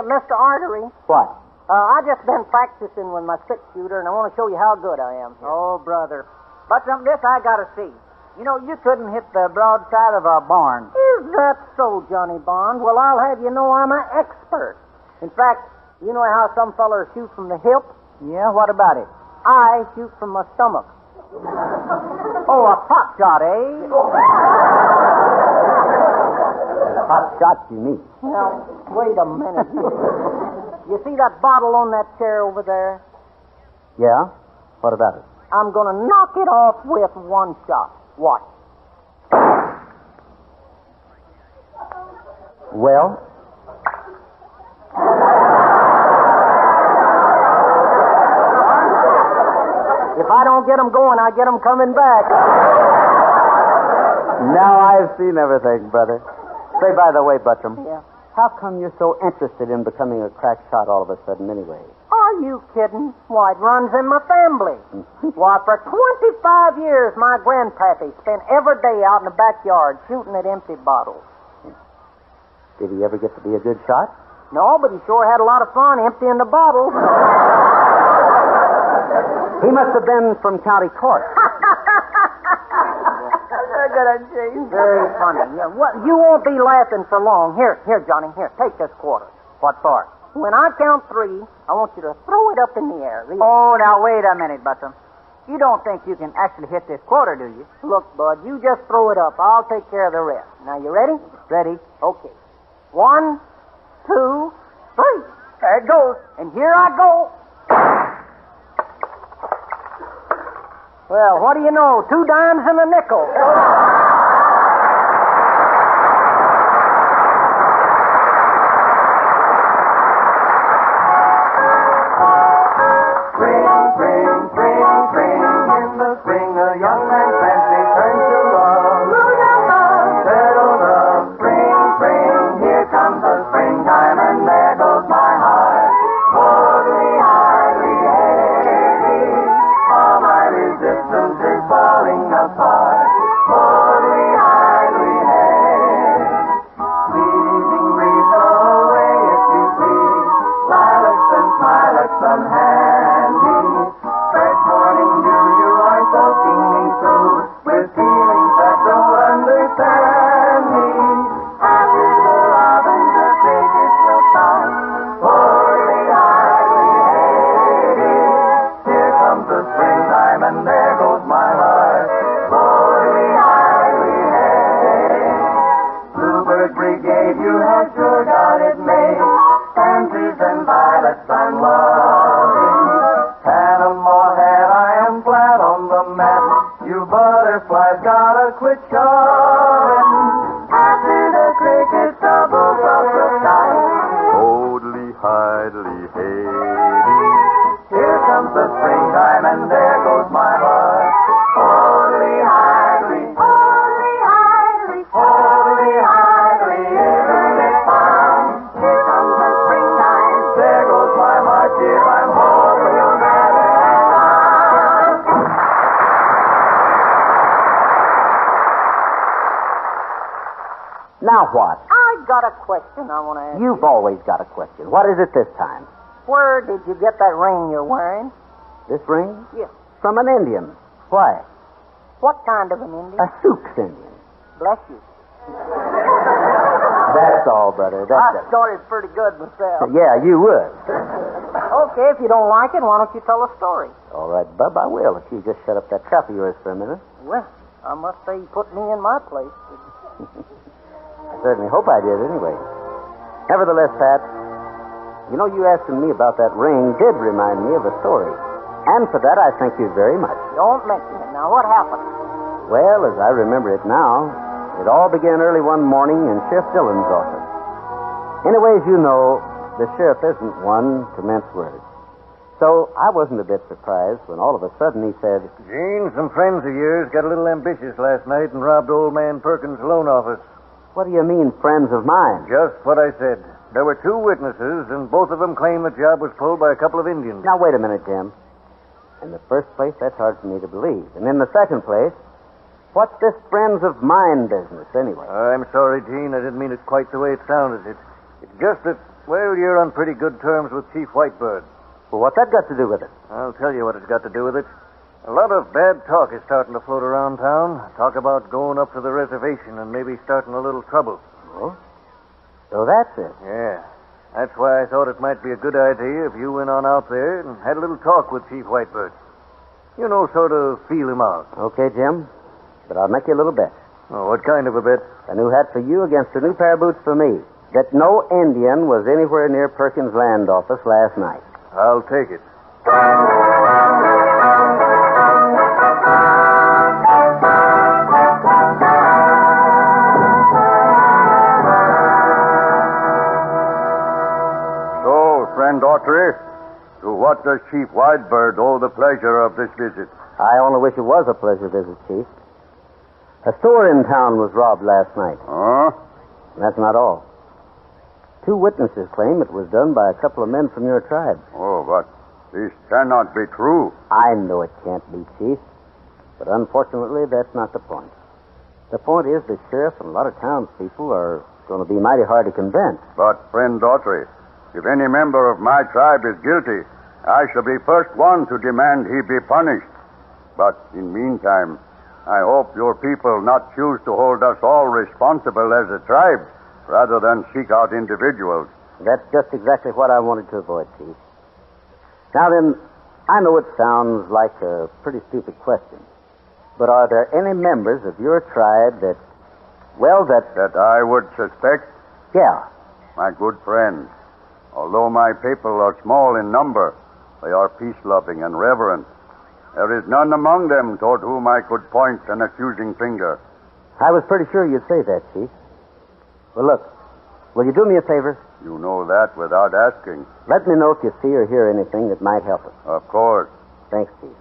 Mr. Autry. What? I just been practicing with my six-shooter, and I want to show you how good I am. Oh, brother. But this I gotta see. You know, you couldn't hit the broadside of a barn. Is that so, Johnny Bond? Well, I'll have you know I'm an expert. In fact, you know how some fellers shoot from the hip? Yeah, what about it? I shoot from my stomach. Oh, a pot shot, eh? Hot shot, you mean? Now, wait a minute. You see that bottle on that chair over there? Yeah? What about it? I'm going to knock it off with one shot. Watch. Well? If I don't get them going, I get them coming back. Now I've seen everything, brother. Say, by the way, Buttram. Yeah? How come you're so interested in becoming a crack shot all of a sudden anyway? Are you kidding? Why, it runs in my family. Why, for 25 years, my grandpappy spent every day out in the backyard shooting at empty bottles. Did he ever get to be a good shot? No, but he sure had a lot of fun emptying the bottles. He must have been from county court. Very funny. Yeah, you won't be laughing for long. Here, Johnny. Here, take this quarter. What for? When I count 3, I want you to throw it up in the air. Oh, now wait a minute, Buttram. You don't think you can actually hit this quarter, do you? Look, Bud, you just throw it up. I'll take care of the rest. Now, you ready? Ready. Okay. 1, 2, 3. There it goes. And here I go. Well, what do you know? 2 dimes and a nickel. Now what? I got a question I want to ask. You've always got a question. What is it this time? Where did you get that ring you're wearing? This ring? Yes. From an Indian. Why? What kind of an Indian? A Sioux Indian. Bless you. That's all, brother. I story's pretty good myself. Yeah, you would. Okay, if you don't like it, why don't you tell a story? All right, Bub, I will, if you just shut up that trap of yours for a minute. Well, I must say you put me in my place. I certainly hope I did, anyway. Nevertheless, Pat, you know, you asking me about that ring did remind me of a story. And for that, I thank you very much. Don't mention it. Now, what happened? Well, as I remember it now, it all began early one morning in Sheriff Dillon's office. Anyways, you know, the sheriff isn't one to mince words. So I wasn't a bit surprised when all of a sudden he said, Gene, some friends of yours got a little ambitious last night and robbed old man Perkins' loan office. What do you mean, friends of mine? Just what I said. There were 2 witnesses, and both of them claim the job was pulled by a couple of Indians. Now, wait a minute, Jim. In the first place, that's hard for me to believe. And in the second place, what's this friends of mine business, anyway? I'm sorry, Gene. I didn't mean it quite the way it sounded. It's just that, well, you're on pretty good terms with Chief Whitebird. Well, what's that got to do with it? I'll tell you what it's got to do with it. A lot of bad talk is starting to float around town. Talk about going up to the reservation and maybe starting a little trouble. Oh? So that's it? Yeah. That's why I thought it might be a good idea if you went on out there and had a little talk with Chief Whitebird. You know, sort of feel him out. Okay, Jim. But I'll make you a little bet. Oh, what kind of a bet? A new hat for you against a new pair of boots for me. That no Indian was anywhere near Perkins' land office last night. I'll take it. So, friend Autry, to what does Chief Whitebird owe the pleasure of this visit? I only wish it was a pleasure visit, Chief. A store in town was robbed last night. Huh? And that's not all. 2 witnesses claim it was done by a couple of men from your tribe. Oh, but this cannot be true. I know it can't be, Chief. But unfortunately, that's not the point. The point is the sheriff and a lot of townspeople are going to be mighty hard to convince. But, friend Autry, if any member of my tribe is guilty, I shall be first one to demand he be punished. But in meantime, I hope your people not choose to hold us all responsible as a tribe, rather than seek out individuals. That's just exactly what I wanted to avoid, Chief. Now then, I know it sounds like a pretty stupid question, but are there any members of your tribe that I would suspect? Yeah. My good friend, although my people are small in number, they are peace-loving and reverent. There is none among them toward whom I could point an accusing finger. I was pretty sure you'd say that, Chief. Well, look, will you do me a favor? You know that without asking. Let me know if you see or hear anything that might help us. Of course. Thanks, Chief.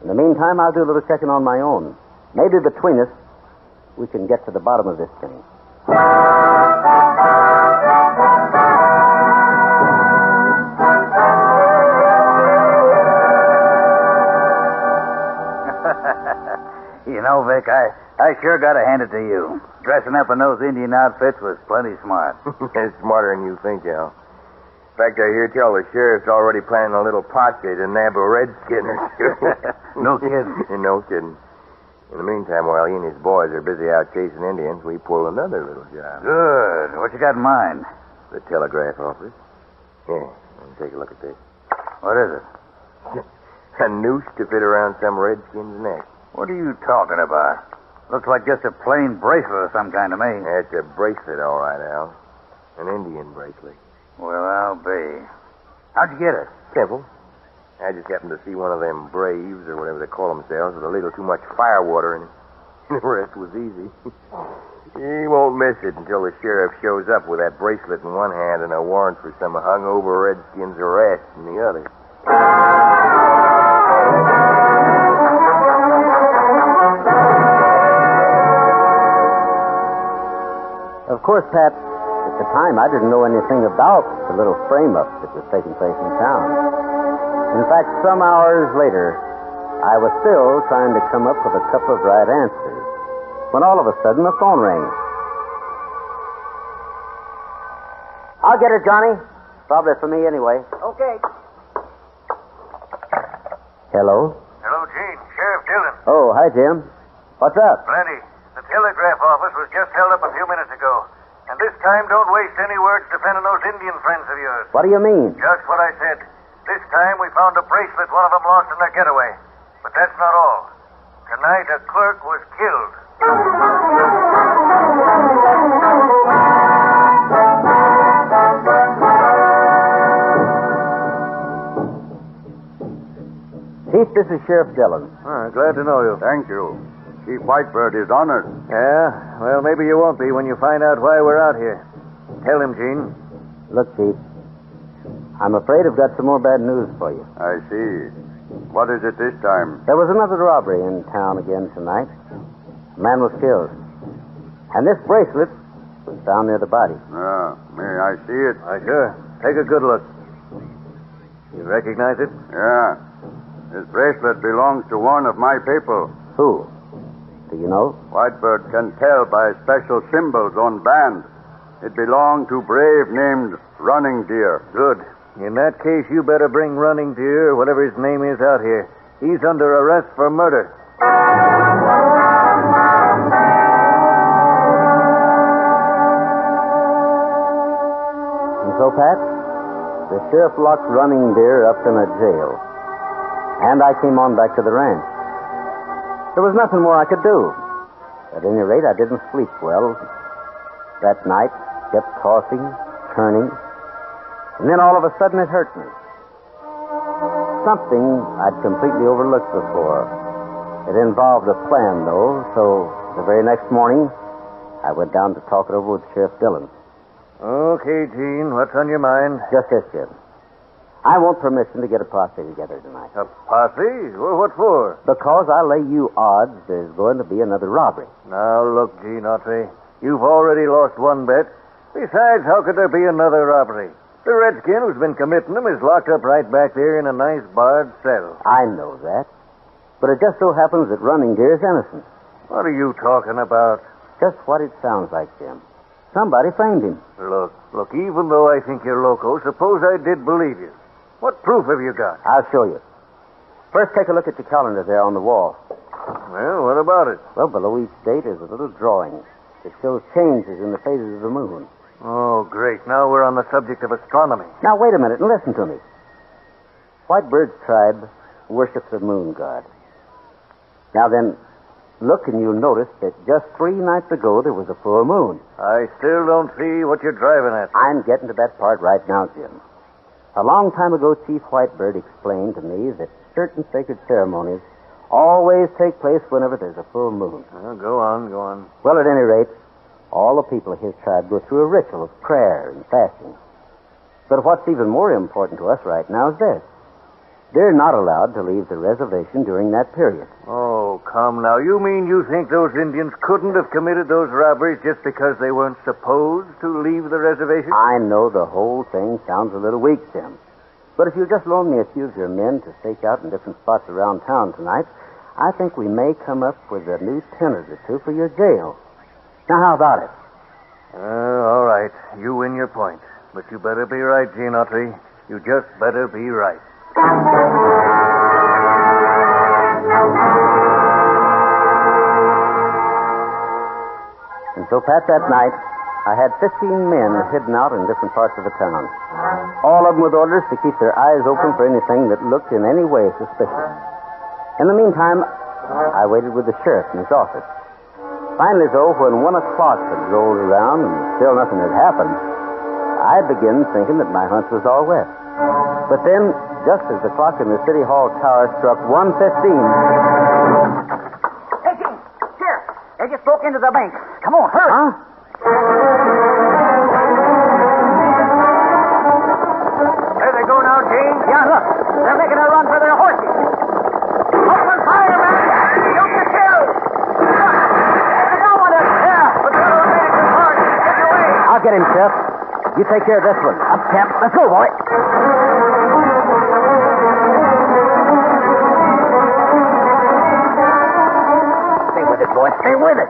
In the meantime, I'll do a little checking on my own. Maybe between us, we can get to the bottom of this thing. You know, Vic, I sure got to hand it to you. Dressing up in those Indian outfits was plenty smart. It's smarter than you think, Al. In fact, I hear tell the sheriff's already planning a little posse to nab a redskin or two. No kidding. No kidding. In the meantime, while he and his boys are busy out chasing Indians, we pull another little job. Good. What you got in mind? The telegraph office. Here, let me take a look at this. What is it? A noose to fit around some redskin's neck. What are you talking about? Looks like just a plain bracelet of some kind to me. It's a bracelet, all right, Al. An Indian bracelet. Well, I'll be. How'd you get it? Simple. I just happened to see one of them braves, or whatever they call themselves, with a little too much firewater in it. The rest was easy. He won't miss it until the sheriff shows up with that bracelet in one hand and a warrant for some hungover redskin's arrest in the other. Of course, Pat, at the time I didn't know anything about the little frame-up that was taking place in town. In fact, some hours later, I was still trying to come up with a couple of right answers when all of a sudden the phone rang. I'll get her, Johnny. Probably for me anyway. Okay. Hello? Hello, Gene. Sheriff Dillon. Oh, hi, Jim. What's up? Plenty. The telegraph office was just held up a few minutes ago. And this time, don't waste any words defending those Indian friends of yours. What do you mean? Just what I said. This time, we found a bracelet one of them lost in their getaway. But that's not all. Tonight, a clerk was killed. Chief, this is Sheriff Dillon. Glad to know you. Thank you. Chief Whitebird is honored. Yeah? Well, maybe you won't be when you find out why we're out here. Tell him, Gene. Look, Chief, I'm afraid I've got some more bad news for you. I see. What is it this time? There was another robbery in town again tonight. A man was killed. And this bracelet was found near the body. May I see it? Sure. Take a good look. You recognize it? Yeah. This bracelet belongs to one of my people. Who? Do you know? Whitebird can tell by special symbols on band. It belonged to a brave named Running Deer. Good. In that case, you better bring Running Deer, or whatever his name is, out here. He's under arrest for murder. And so, Pat, the sheriff locked Running Deer up in a jail. And I came on back to the ranch. There was nothing more I could do. At any rate, I didn't sleep well. That night, kept tossing, turning, and then all of a sudden it hurt me. Something I'd completely overlooked before. It involved a plan, though, so the very next morning, I went down to talk it over with Sheriff Dillon. Okay, Gene, what's on your mind? Just this, Jim. I want permission to get a posse together tonight. A posse? Well, what for? Because I lay you odds there's going to be another robbery. Now, look, Gene Autry, you've already lost one bet. Besides, how could there be another robbery? The redskin who's been committing them is locked up right back there in a nice barred cell. I know that. But it just so happens that Running Deer is innocent. What are you talking about? Just what it sounds like, Jim. Somebody framed him. Look, even though I think you're loco, suppose I did believe you. What proof have you got? I'll show you. First, take a look at your calendar there on the wall. Well, what about it? Well, below each date is a little drawing. It shows changes in the phases of the moon. Oh, great. Now we're on the subject of astronomy. Now, wait a minute and listen to me. Whitebird's tribe worships the moon god. Now then, look and you'll notice that just 3 nights ago there was a full moon. I still don't see what you're driving at. I'm getting to that part right now, Jim. A long time ago, Chief Whitebird explained to me that certain sacred ceremonies always take place whenever there's a full moon. Well, go on. Well, at any rate, all the people of his tribe go through a ritual of prayer and fasting. But what's even more important to us right now is this. They're not allowed to leave the reservation during that period. Oh, come now. You mean you think those Indians couldn't have committed those robberies just because they weren't supposed to leave the reservation? I know the whole thing sounds a little weak, Jim. But if you'll just loan me a few of your men to stake out in different spots around town tonight, I think we may come up with a new tenant or two for your jail. Now, how about it? All right. You win your point. But you better be right, Gene Autry. You just better be right. And so, Pat, that night, I had 15 men hidden out in different parts of the town. All of them with orders to keep their eyes open for anything that looked in any way suspicious. In the meantime, I waited with the sheriff in his office. Finally, though, when 1 o'clock had rolled around and still nothing had happened, I began thinking that my hunch was all wet. But then, just as the clock in the City Hall tower struck 1:15... Hey, Gene! Sheriff! They just broke into the bank. Come on, hurry! Huh? There they go now, Gene. Yeah, look. They're making a run for their horses. Open fire, man! Shoot the kill! They don't want us. Yeah, but they're already too hard. Get away! I'll get him, Sheriff. You take care of this one. Up, Cap. Let's go, boy. Stay with it, boy. Stay with it.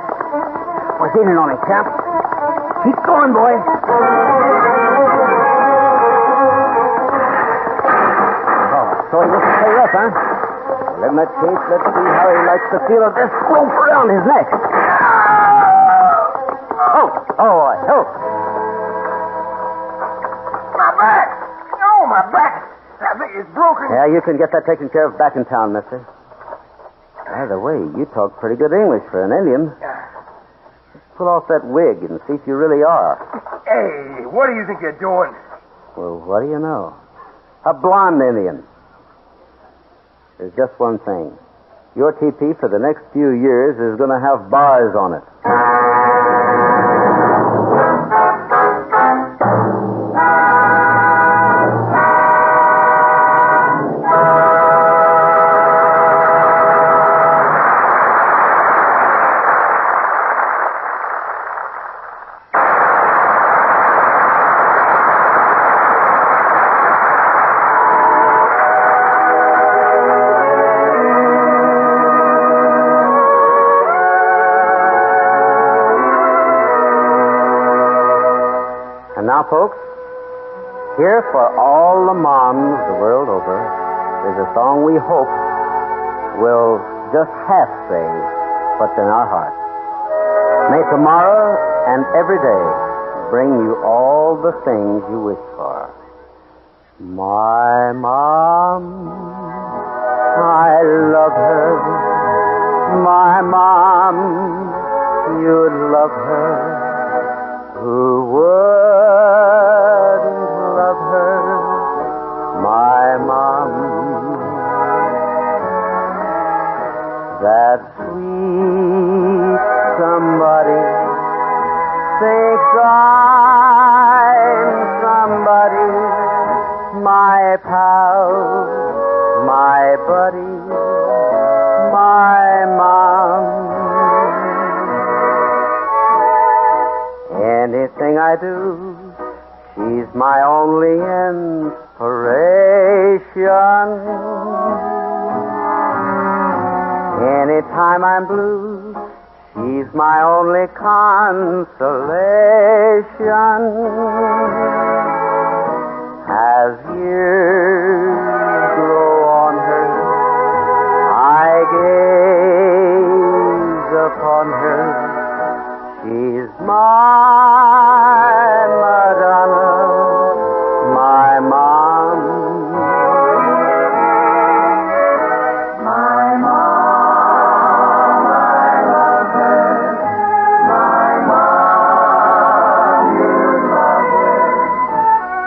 We're gaining on him, Cap. Keep going, boy. huh? Well, in that case, let's see how he likes the feel of this rope around his neck. Oh. My back! Oh, my back! I think it's broken. Yeah, you can get that taken care of back in town, mister. By the way, you talk pretty good English for an Indian. Pull off that wig and see if you really are. Hey, what do you think you're doing? Well, what do you know? A blonde Indian. There's just one thing. Your teepee for the next few years is going to have bars on it. Now, folks, here for all the moms the world over is a song we hope will just half say what's in our hearts. May tomorrow and every day bring you all the things you wish for. My mom, I love her. My mom, you'd love her. Who wouldn't love her? My mom. That sweet somebody thinks I'm somebody. My pal, my buddy, my mom. Anything I do, she's my only inspiration. Anytime I'm blue, she's my only consolation. As years grow on her, I gaze upon her. She's my Madonna, my mom. My mom, I love her. My mom, you love her.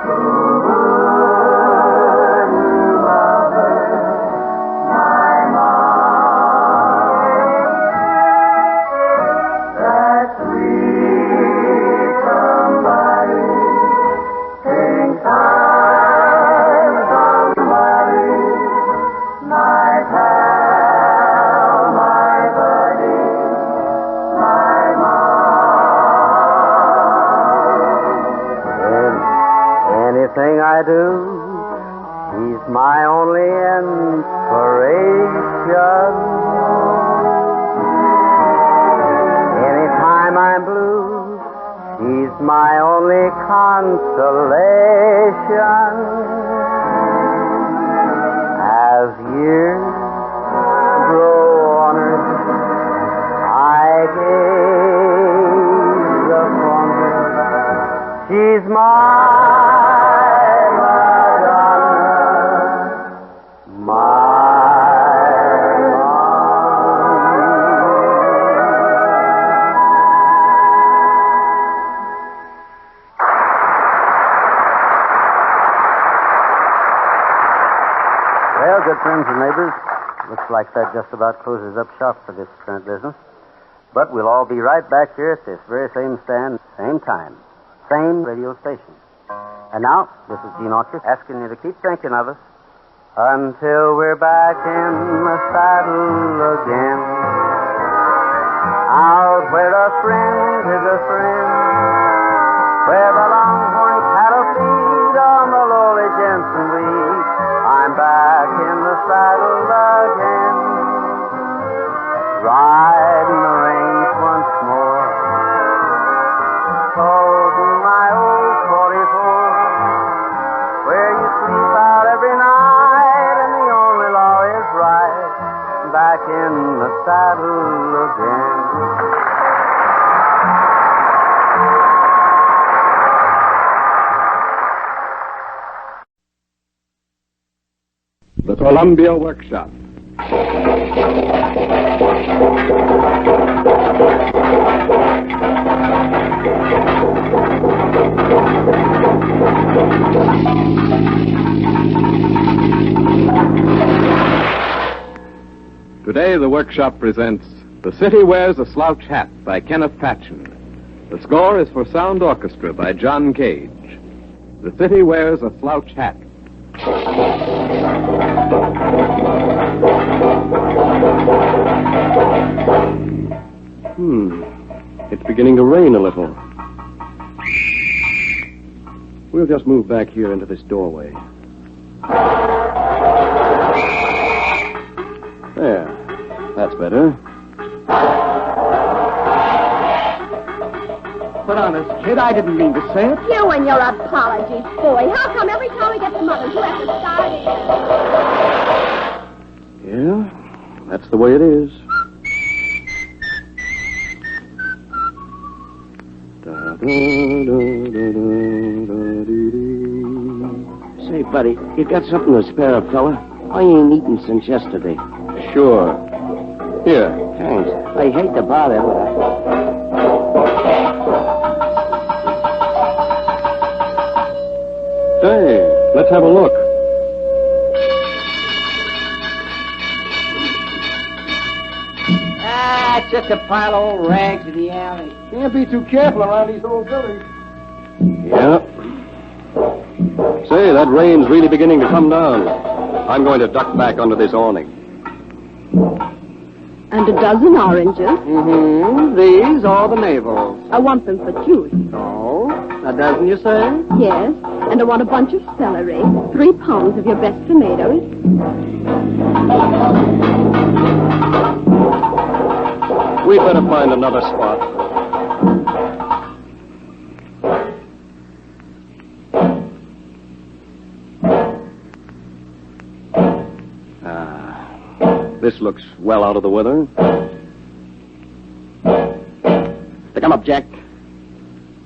Who wouldn't love her? My mom. That sweet somebody thinks I'm somebody. My pal, my buddy, my mom. Anything I do, she's my only inspiration. Anytime I'm blue, she's my only consolation. As years grow on her, I gaze upon her. She's my Madonna, my Well, good friends and neighbors, looks like that just about closes up shop for this current business. But we'll all be right back here at this very same stand, same time, same radio station. And now, this is Gene Autry asking you to keep thinking of us until we're back in the saddle again. Out where a friend is a friend, where the longhorn cattle feed on the lowly Jensen weed. I'm back in the saddle again, riding the range once more, holding my old 44, where you sleep out every night, and the only law Columbia Workshop. Today, the Workshop presents The City Wears a Slouch Hat by Kenneth Patchen. The score is for Sound Orchestra by John Cage. The City Wears a Slouch Hat. It's beginning to rain a little. We'll just move back here into this doorway. There. That's better. But honest, kid, I didn't mean to say it. You and your apologies, boy. How come every time we get to Mother's, you have to start again? Yeah, that's the way it is. Say, buddy, you got something to spare a fella? I ain't eaten since yesterday. Sure. Here. Thanks. I hate to bother, but Hey, let's have a look. it's just a pile of old rags in the alley. Can't be too careful around these old buildings. Yeah. Say, that rain's really beginning to come down. I'm going to duck back under this awning. And a dozen oranges. Mm-hmm. These are the navels. I want them for juice. Oh, a dozen, you say? Yes. And I want a bunch of celery. 3 pounds of your best tomatoes. We'd better find another spot. This looks well out of the weather. Stick 'em up, Jack.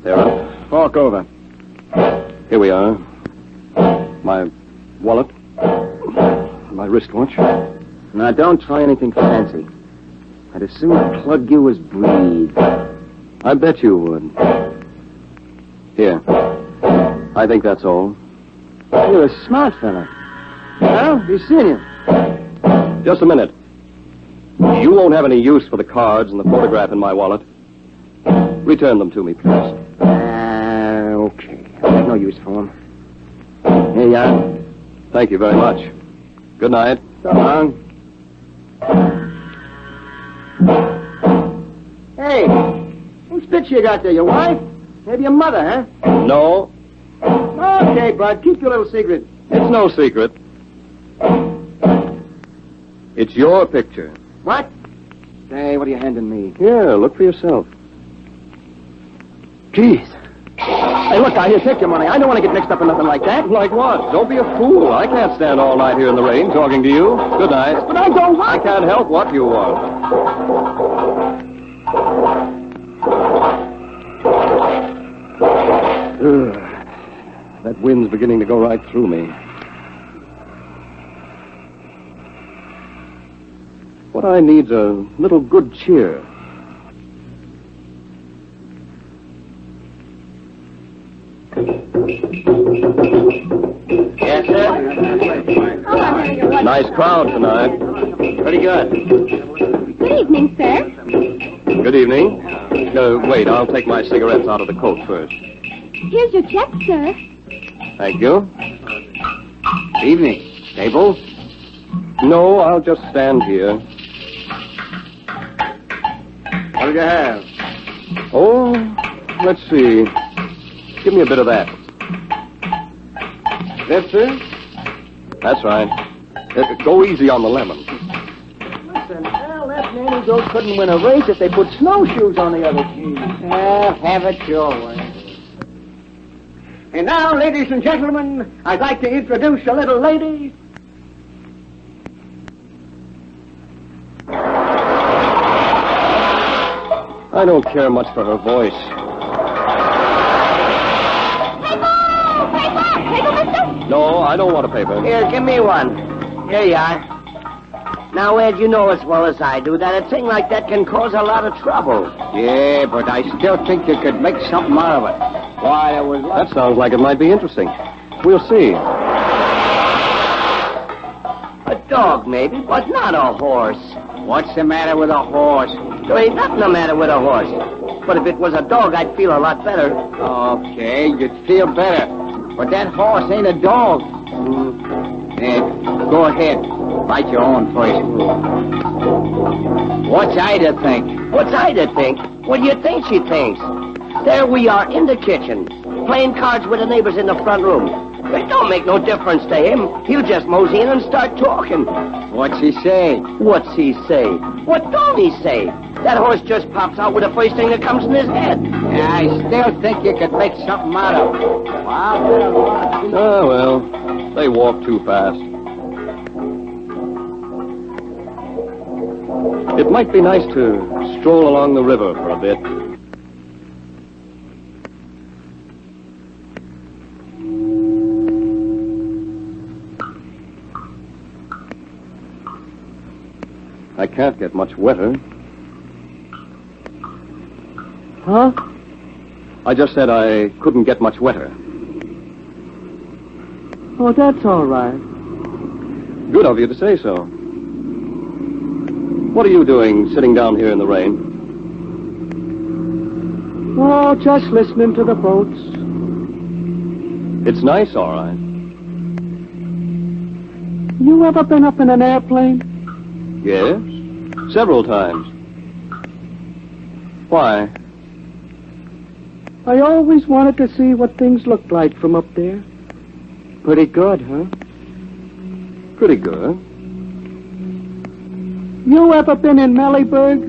They're up. Walk over. Here we are. My wallet. My wristwatch. Now, don't try anything fancy. I'd as soon plug you as breathe. I bet you would. Here. I think that's all. You're a smart fella. Well, be seeing you. Just a minute. You won't have any use for the cards and the photograph in my wallet. Return them to me, please. Okay. I have no use for them. Here you are. Thank you very much. Good night. So long. Hey, whose picture you got there? Your wife? Maybe your mother, huh? No. Okay, bud. Keep your little secret. It's no secret. It's your picture. What? Hey, what are you handing me? Here, look for yourself. Jeez. Hey, look, out here, take your money. I don't want to get mixed up in nothing like that. Like what? Don't be a fool. I can't stand all night here in the rain talking to you. Good night. But I don't want... I can't help what you want. That wind's beginning to go right through me. What I need's a little good cheer. Yes, sir. Nice crowd tonight. Pretty good. Good evening, sir. Good evening. Wait, I'll take my cigarettes out of the coat first. Here's your check, sir. Thank you. Evening. Table? No, I'll just stand here. What'll you have? Oh, let's see. Give me a bit of that. This, sir? That's right. Go easy on the lemon. Listen, well, that nanny goat couldn't win a race if they put snowshoes on the other team. Have it your way. And now, ladies and gentlemen, I'd like to introduce a little lady. I don't care much for her voice. Paper, mister? No, I don't want a paper. Here, give me one. Here you are. Now, Ed, you know as well as I do that a thing like that can cause a lot of trouble. Yeah, but I still think you could make something out of it. Why, it was like... That sounds like it might be interesting. We'll see. A dog, maybe, but not a horse. What's the matter with a horse? There ain't nothing the matter with a horse. But if it was a dog, I'd feel a lot better. Okay, you'd feel better. But that horse ain't a dog. Ed, go ahead. Bite your own first. What's I to think? What's I to think? What do you think she thinks? There we are in the kitchen, playing cards with the neighbors in the front room. It don't make no difference to him. He'll just mosey in and start talking. What's he say? What's he say? What don't he say? That horse just pops out with the first thing that comes in his head. Yeah, I still think you could make something out of it. Oh, well, they walk too fast. It might be nice to stroll along the river for a bit. I can't get much wetter. Huh? I just said I couldn't get much wetter. Oh, that's all right. Good of you to say so. What are you doing sitting down here in the rain? Oh, just listening to the boats. It's nice, all right. You ever been up in an airplane? Yes, several times. Why? I always wanted to see what things looked like from up there. Pretty good, huh? Pretty good. You ever been in Mellyburg?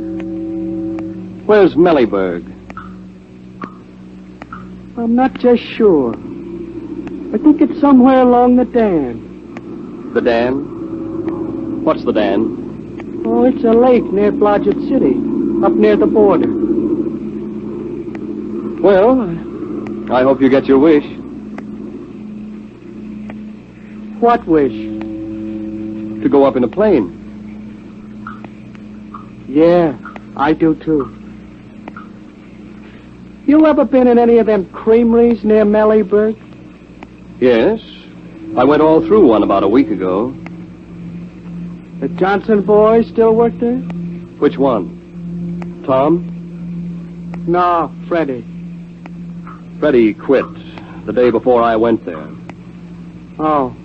Where's Mellyburg? I'm not just sure. I think it's somewhere along the dam. The dam? What's the dam? Oh, it's a lake near Blodgett City, up near the border. Well, I hope you get your wish. What wish? To go up in a plane. Yeah, I do too. You ever been in any of them creameries near Mellyburg? Yes. I went all through one about a week ago. The Johnson boys still work there? Which one? Tom? No, Freddie. Freddie quit the day before I went there. Oh.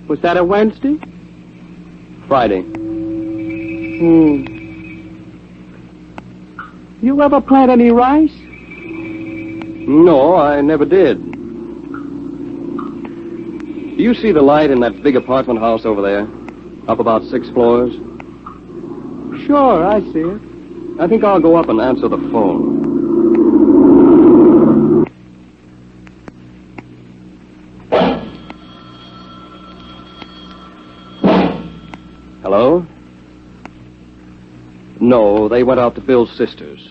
Was that a Wednesday? Friday. You ever plant any rice? No, I never did. Do you see the light in that big apartment house over there? Up about 6 floors? Sure, I see it. I think I'll go up and answer the phone. Hello? No, they went out to Bill's sister's.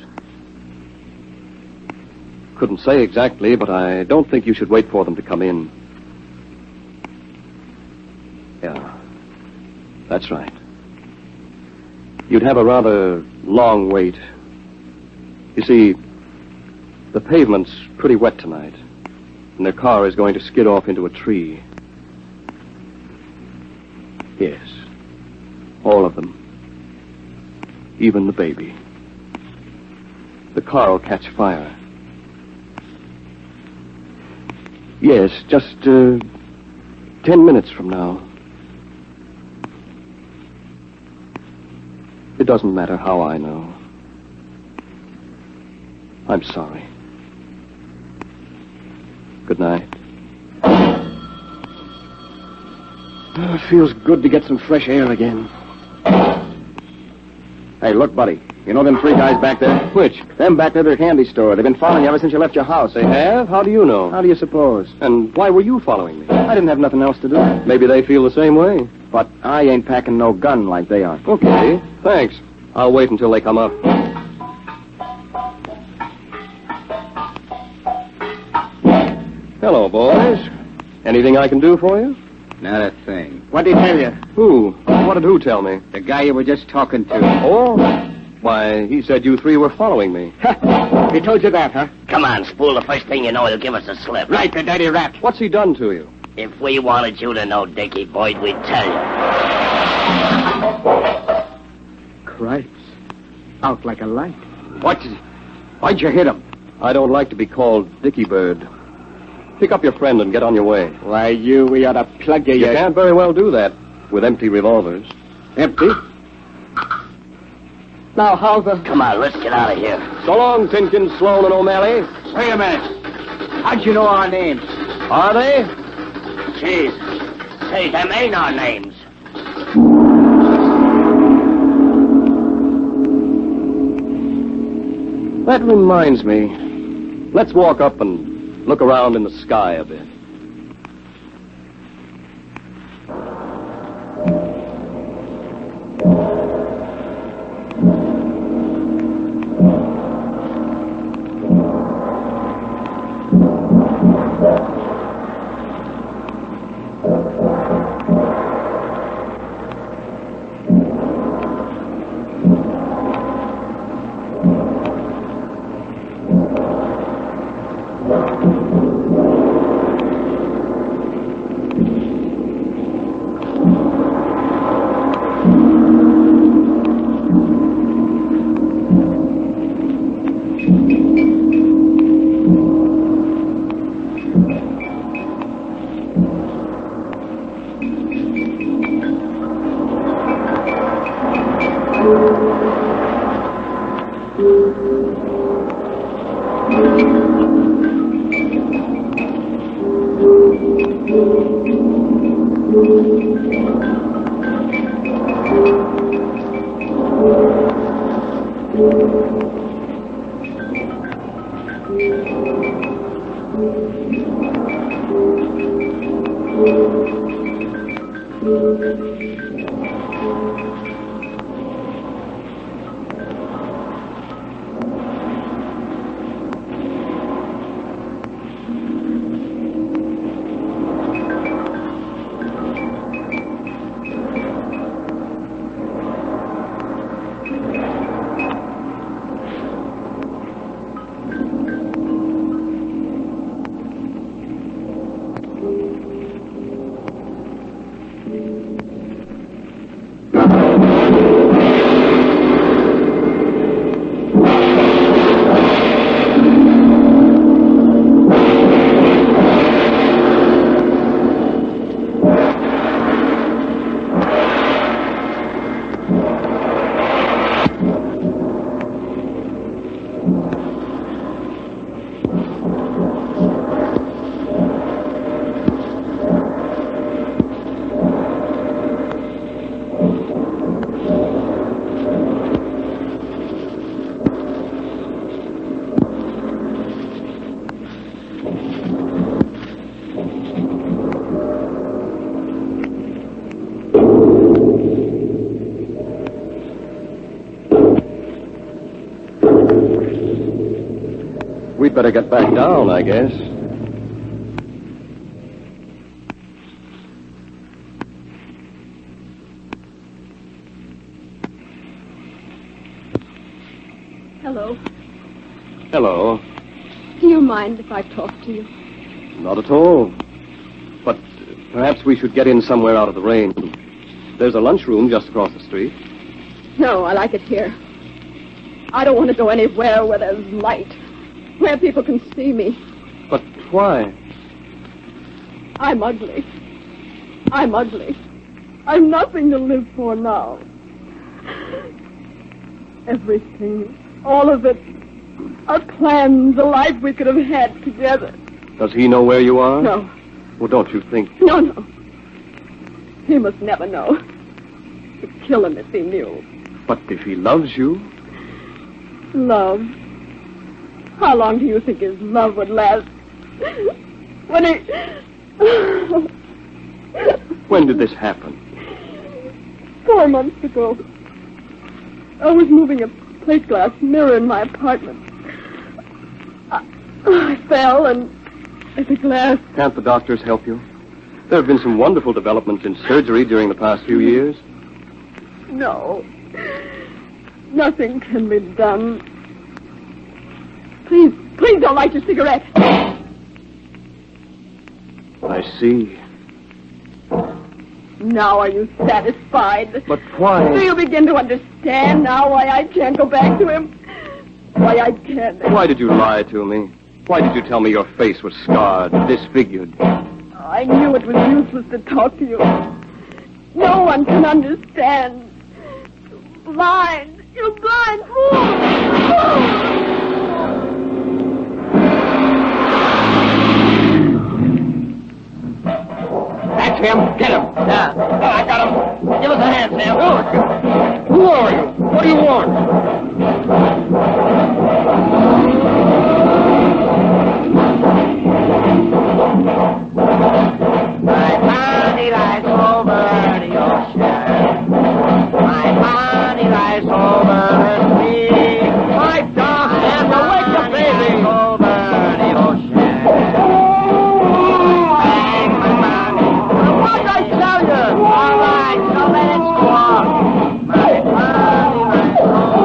Couldn't say exactly, but I don't think you should wait for them to come in. Yeah, that's right. You'd have a rather long wait. You see, the pavement's pretty wet tonight, and their car is going to skid off into a tree. Yes, all of them. Even the baby. The car will catch fire. Yes, just 10 minutes from now. It doesn't matter how I know. I'm sorry. Good night. Oh, it feels good to get some fresh air again. Hey, look, buddy. You know them 3 guys back there? Which? Them back there at their candy store. They've been following you ever since you left your house. They have? How do you know? How do you suppose? And why were you following me? I didn't have nothing else to do. Maybe they feel the same way. But I ain't packing no gun like they are. Okay, thanks. I'll wait until they come up. Hello, boys. Anything I can do for you? Not a thing. What did he tell you? Who? What did who tell me? The guy you were just talking to. Oh? Why, he said you three were following me. He told you that, huh? Come on, Spool. The first thing you know, he'll give us a slip. Right, the dirty rat. What's he done to you? If we wanted you to know, Dickie Boyd, we'd tell you. Cripes. Out like a light. Why'd you hit him? I don't like to be called Dickie Bird. Pick up your friend and get on your way. Why, we ought to plug you. You can't very well do that with empty revolvers. Empty? Now, how's the... Come on, let's get out of here. So long, Tinkins, Sloan, and O'Malley. Wait a minute. How'd you know our names? Are they? Jeez. Say, them ain't our names. That reminds me. Let's walk up and look around in the sky a bit. We'd better get back down, I guess. Hello. Hello. Do you mind if I talk to you? Not at all. But perhaps we should get in somewhere out of the rain. There's a lunchroom just across the street. No, I like it here. I don't want to go anywhere where there's light, where people can see me. But why? I'm ugly. I'm ugly. I've nothing to live for now. Everything, all of it, our plans, the life we could have had together. Does he know where you are? No. Well, don't you think... No. He must never know. It'd kill him if he knew. But if he loves you... Love? How long do you think his love would last? When he... When did this happen? 4 months ago. I was moving a plate glass mirror in my apartment. I fell and the glass... Can't the doctors help you? There have been some wonderful developments in surgery during the past few years. No. Nothing can be done. Please don't light your cigarette. I see. Now are you satisfied? But why? Do you begin to understand now why I can't go back to him? Why I can't? Why did you lie to me? Why did you tell me your face was scarred, disfigured? I knew it was useless to talk to you. No one can understand. Blind. You're blind fool. That's him. Get him. Yeah. I got him. Give us a hand, Sam. Who are you? What do you want? My body lies over the ocean. My body lies over the sea. My darling, awake the baby over the ocean. Bang, my body. What did I tell you? All right, so let it go on. My body lies over.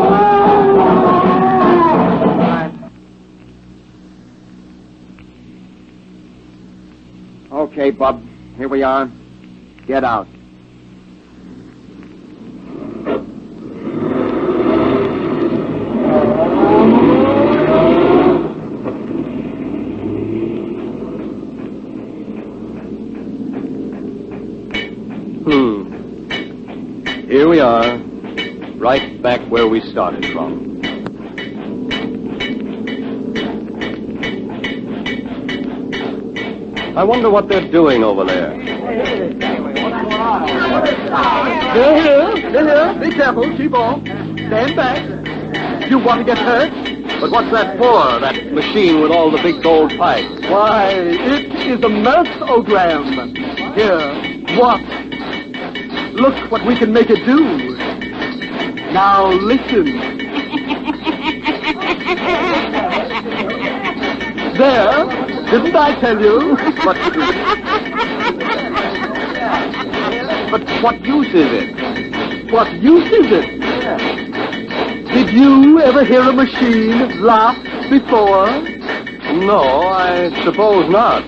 Okay, Bub. Here we are. Get out. Here we are, right back where we started from. I wonder what they're doing over there. They're here. Be careful. Keep on. Stand back. You want to get hurt? But what's that for, that machine with all the big gold pipes? Why, it is a mirthogram. Here, watch. Look what we can make it do. Now listen. There. Didn't I tell you? But what use is it? What use is it? Did you ever hear a machine laugh before? No, I suppose not.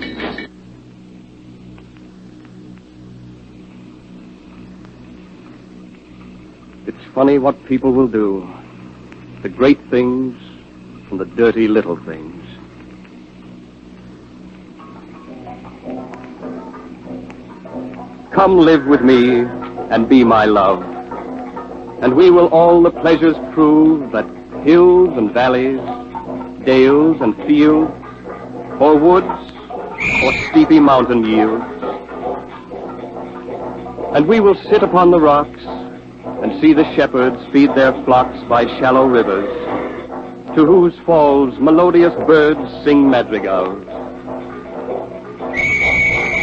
It's funny what people will do. The great things and the dirty little things. Come live with me and be my love, and we will all the pleasures prove that hills and valleys, dales and fields, or woods, or steepy mountain yields. And we will sit upon the rocks and see the shepherds feed their flocks by shallow rivers, to whose falls melodious birds sing madrigals.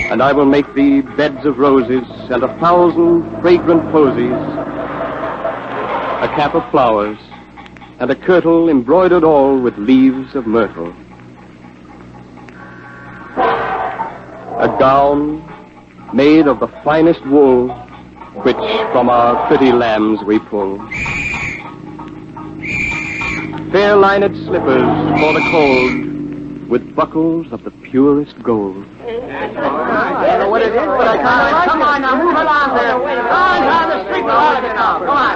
And I will make thee beds of roses and 1,000 fragrant posies, a cap of flowers, and a kirtle embroidered all with leaves of myrtle. A gown made of the finest wool, which from our pretty lambs we pull. Fair lined slippers for the cold, with buckles of the purest gold. I don't know what it is, but I kind of like it. Come on now, move along there. Go on down the street, we'll all get now. Come on.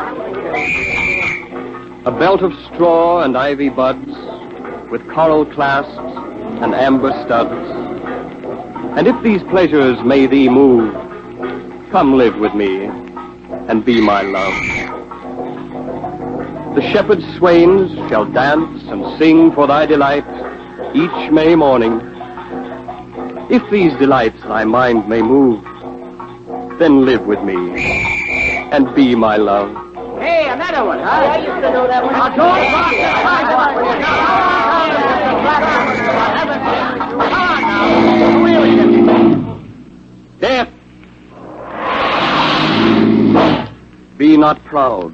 A belt of straw and ivy buds, with coral clasps and amber studs. And if these pleasures may thee move, come live with me and be my love. The shepherd swains shall dance and sing for thy delight each May morning. If these delights thy mind may move, then live with me and be my love. Hey, another one, huh? I used to know that one. Death! Be not proud,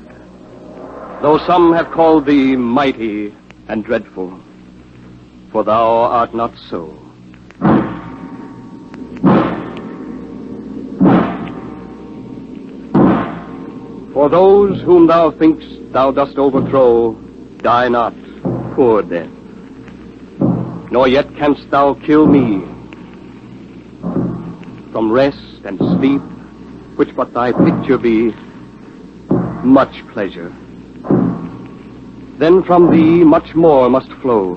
though some have called thee mighty and dreadful, for thou art not so. For those whom thou think'st thou dost overthrow, die not, poor death. Nor yet canst thou kill me. From rest and sleep, which but thy picture be, much pleasure. Then from thee much more must flow.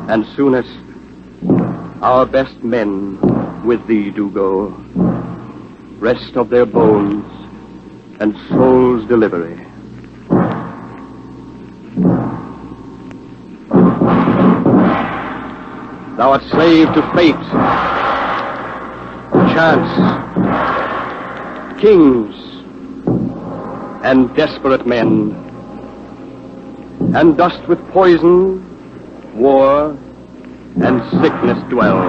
And soonest, our best men with thee do go, rest of their bones and soul's delivery. Thou art slave to fate, chance, kings, and desperate men, and dost with poison, war, and sickness dwell,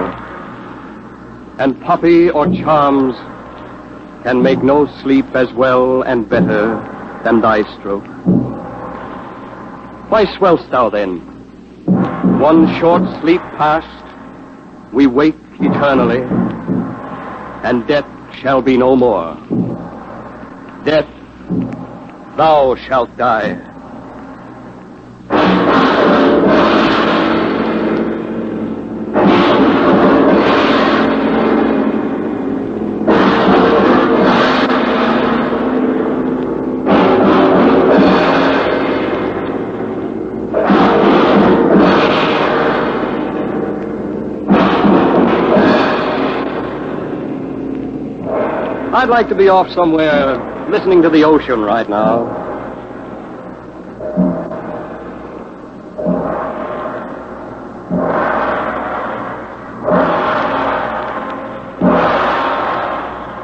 and poppy or charms can make no sleep as well and better than thy stroke. Why swell'st thou then? One short sleep past, we wake eternally, and death shall be no more. Death, thou shalt die. I'd like to be off somewhere listening to the ocean right now.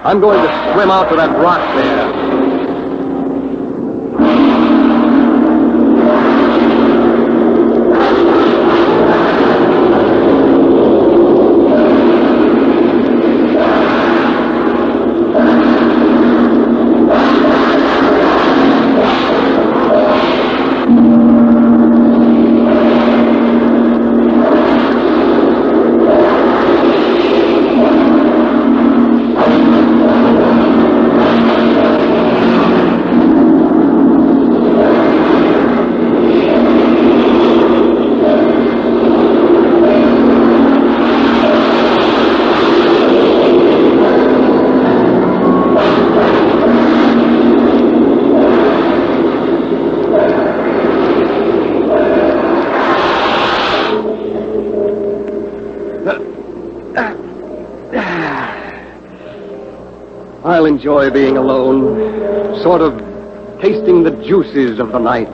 I'm going to swim out to that rock there. I'll enjoy being alone, sort of tasting the juices of the night.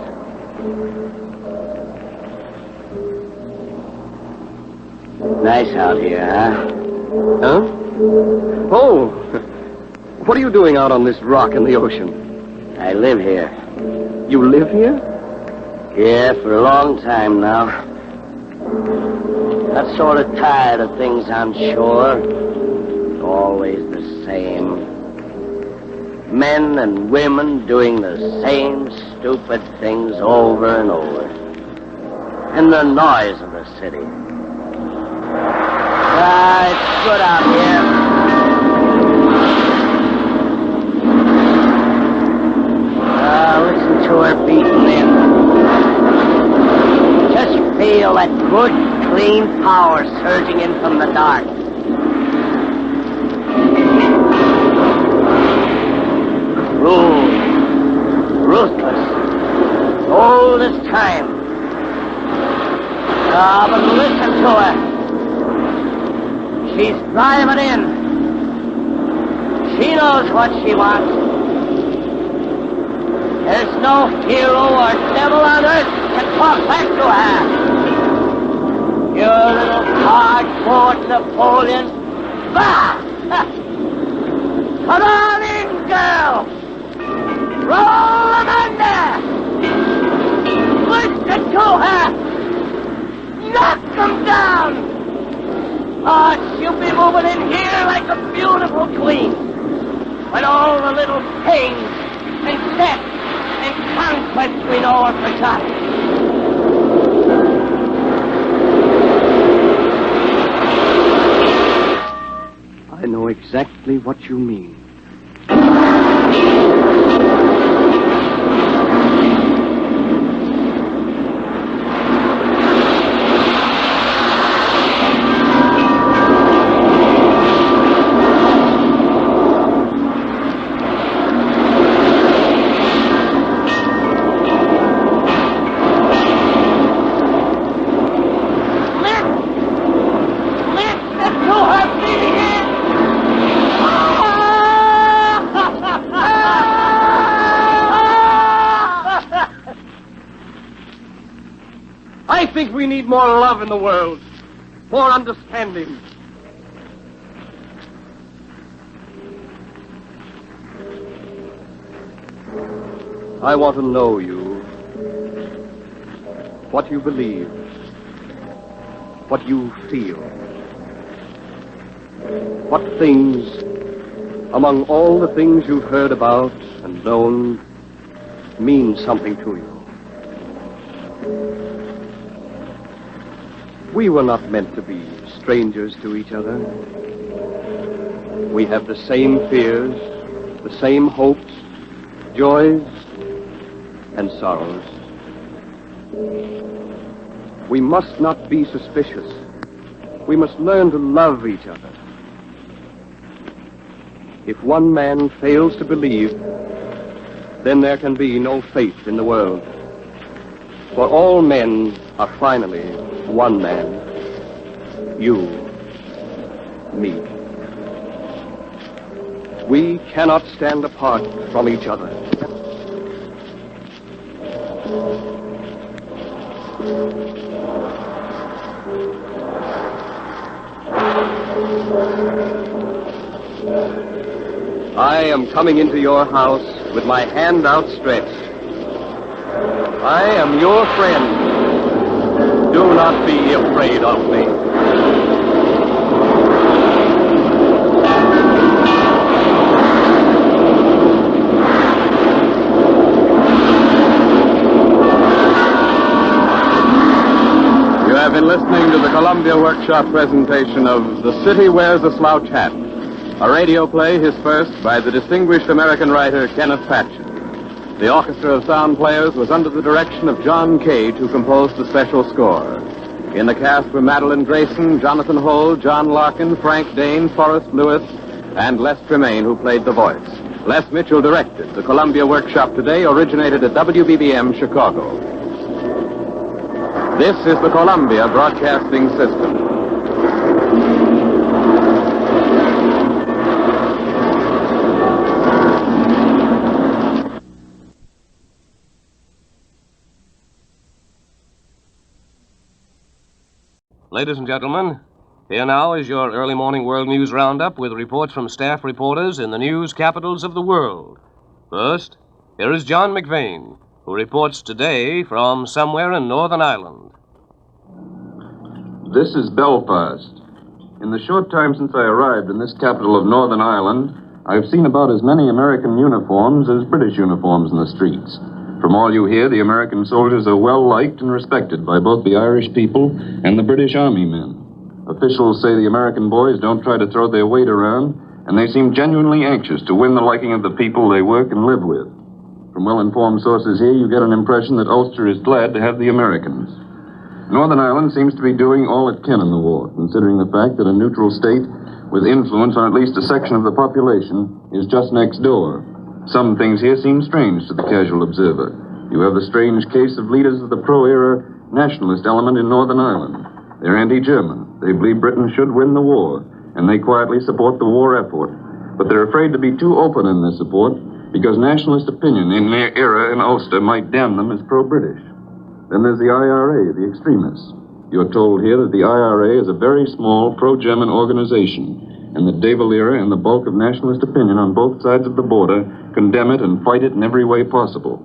Nice out here, huh? Huh? Oh, what are you doing out on this rock in the ocean? I live here. You live here? Yeah, for a long time now. Got sort of tired of things on shore. Always the same. Men and women doing the same stupid things over and over. And the noise of the city. It's good out here. Listen to her beating in. Just feel that good, clean power surging in from the dark. Cruel, ruthless, old as time. But listen to her. She's driving in. She knows what she wants. There's no hero or devil on earth can talk back to her. Your little cardboard Napoleon. Bah! Come on in, girl. Roll them under. Push it to her. Knock them down. Oh, she'll be moving in here like a beautiful queen. When all the little pains and death and conquest we know are forgotten. I know exactly what you mean. think we need more love in the world, more understanding. I want to know you, what you believe, what you feel, what things, among all the things you've heard about and known, mean something to you. We were not meant to be strangers to each other. We have the same fears, the same hopes, joys, and sorrows. We must not be suspicious. We must learn to love each other. If one man fails to believe, then there can be no faith in the world. For all men are finally one man. You, me. We cannot stand apart from each other. I am coming into your house with my hand outstretched. I am your friend. Do not be afraid of me. You have been listening to the Columbia Workshop presentation of The City Wears a Slouch Hat, a radio play, his first, by the distinguished American writer Kenneth Patchen. The orchestra of sound players was under the direction of John Cage, who composed the special score. In the cast were Madeline Grayson, Jonathan Hull, John Larkin, Frank Dane, Forrest Lewis, and Les Tremaine, who played the voice. Les Mitchell directed. The Columbia Workshop today originated at WBBM, Chicago. This is the Columbia Broadcasting System. Ladies and gentlemen, here now is your early morning world news roundup with reports from staff reporters in the news capitals of the world. First, here is John McVane, who reports today from somewhere in Northern Ireland. This is Belfast. In the short time since I arrived in this capital of Northern Ireland, I've seen about as many American uniforms as British uniforms in the streets. From all you hear, the American soldiers are well liked and respected by both the Irish people and the British Army men. Officials say the American boys don't try to throw their weight around, and they seem genuinely anxious to win the liking of the people they work and live with. From well-informed sources here, you get an impression that Ulster is glad to have the Americans. Northern Ireland seems to be doing all it can in the war, considering the fact that a neutral state with influence on at least a section of the population is just next door. Some things here seem strange to the casual observer. You have the strange case of leaders of the pro-era nationalist element in Northern Ireland. They're anti-German. They believe Britain should win the war, and they quietly support the war effort. But they're afraid to be too open in their support because nationalist opinion in their era in Ulster might damn them as pro-British. Then there's the IRA, the extremists. You're told here that the IRA is a very small pro-German organization, and that De Valera and the bulk of nationalist opinion on both sides of the border condemn it and fight it in every way possible.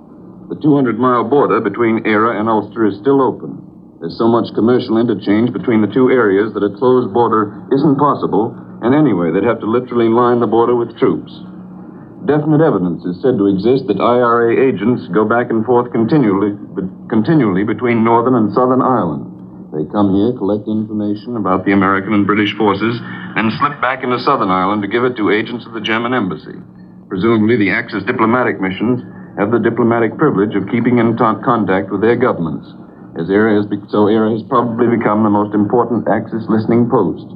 The 200-mile border between Eire and Ulster is still open. There's so much commercial interchange between the two areas that a closed border isn't possible, and anyway, they'd have to literally line the border with troops. Definite evidence is said to exist that IRA agents go back and forth continually between Northern and Southern Ireland. They come here, collect information about the American and British forces, then slip back into Southern Ireland to give it to agents of the German embassy. Presumably, the Axis diplomatic missions have the diplomatic privilege of keeping in contact with their governments, as Eire has probably become the most important Axis listening post.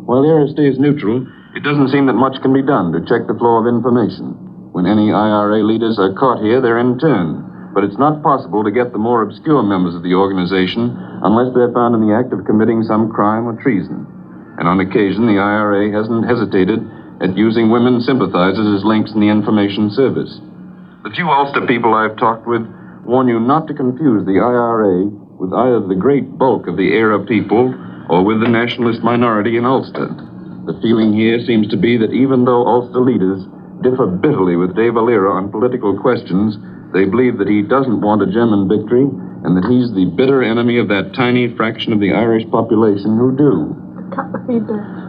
While Eire stays neutral, it doesn't seem that much can be done to check the flow of information. When any IRA leaders are caught here, they're interned. But it's not possible to get the more obscure members of the organization unless they're found in the act of committing some crime or treason. And on occasion, the IRA hasn't hesitated at using women sympathizers as links in the information service. The few Ulster people I've talked with warn you not to confuse the IRA with either the great bulk of the Arab people or with the nationalist minority in Ulster. The feeling here seems to be that even though Ulster leaders differ bitterly with De Valera on political questions, they believe that he doesn't want a German victory and that he's the bitter enemy of that tiny fraction of the Irish population who do.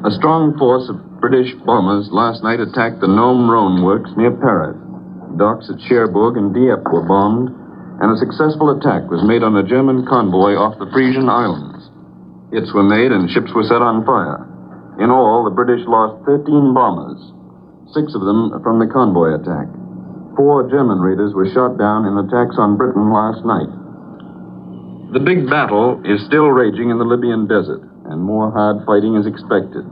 A strong force of British bombers last night attacked the Nome Rhone works near Paris. Docks at Cherbourg and Dieppe were bombed, and a successful attack was made on a German convoy off the Frisian Islands. Hits were made and ships were set on fire. In all, the British lost 13 bombers, 6 of them from the convoy attack. 4 German raiders were shot down in attacks on Britain last night. The big battle is still raging in the Libyan desert, and more hard fighting is expected.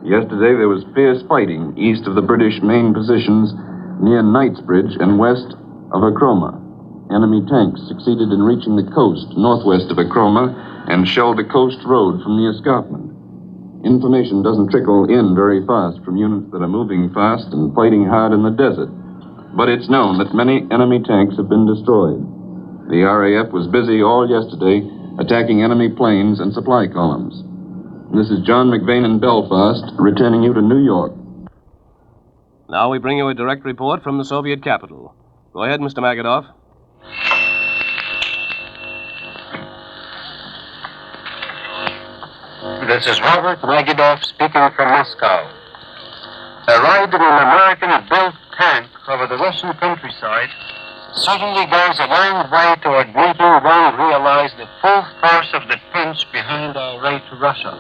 Yesterday, there was fierce fighting east of the British main positions near Knightsbridge and west of Acroma. Enemy tanks succeeded in reaching the coast northwest of Acroma and shelled a coast road from the escarpment. Information doesn't trickle in very fast from units that are moving fast and fighting hard in the desert, but it's known that many enemy tanks have been destroyed. The RAF was busy all yesterday attacking enemy planes and supply columns. This is John McVane in Belfast, returning you to New York. Now we bring you a direct report from the Soviet capital. Go ahead, Mr. Magadoff. This is Robert Magadoff speaking from Moscow. A ride in an American-built tank over the Russian countryside certainly goes a long way toward making one realize the full force of the punch behind our raid to Russia.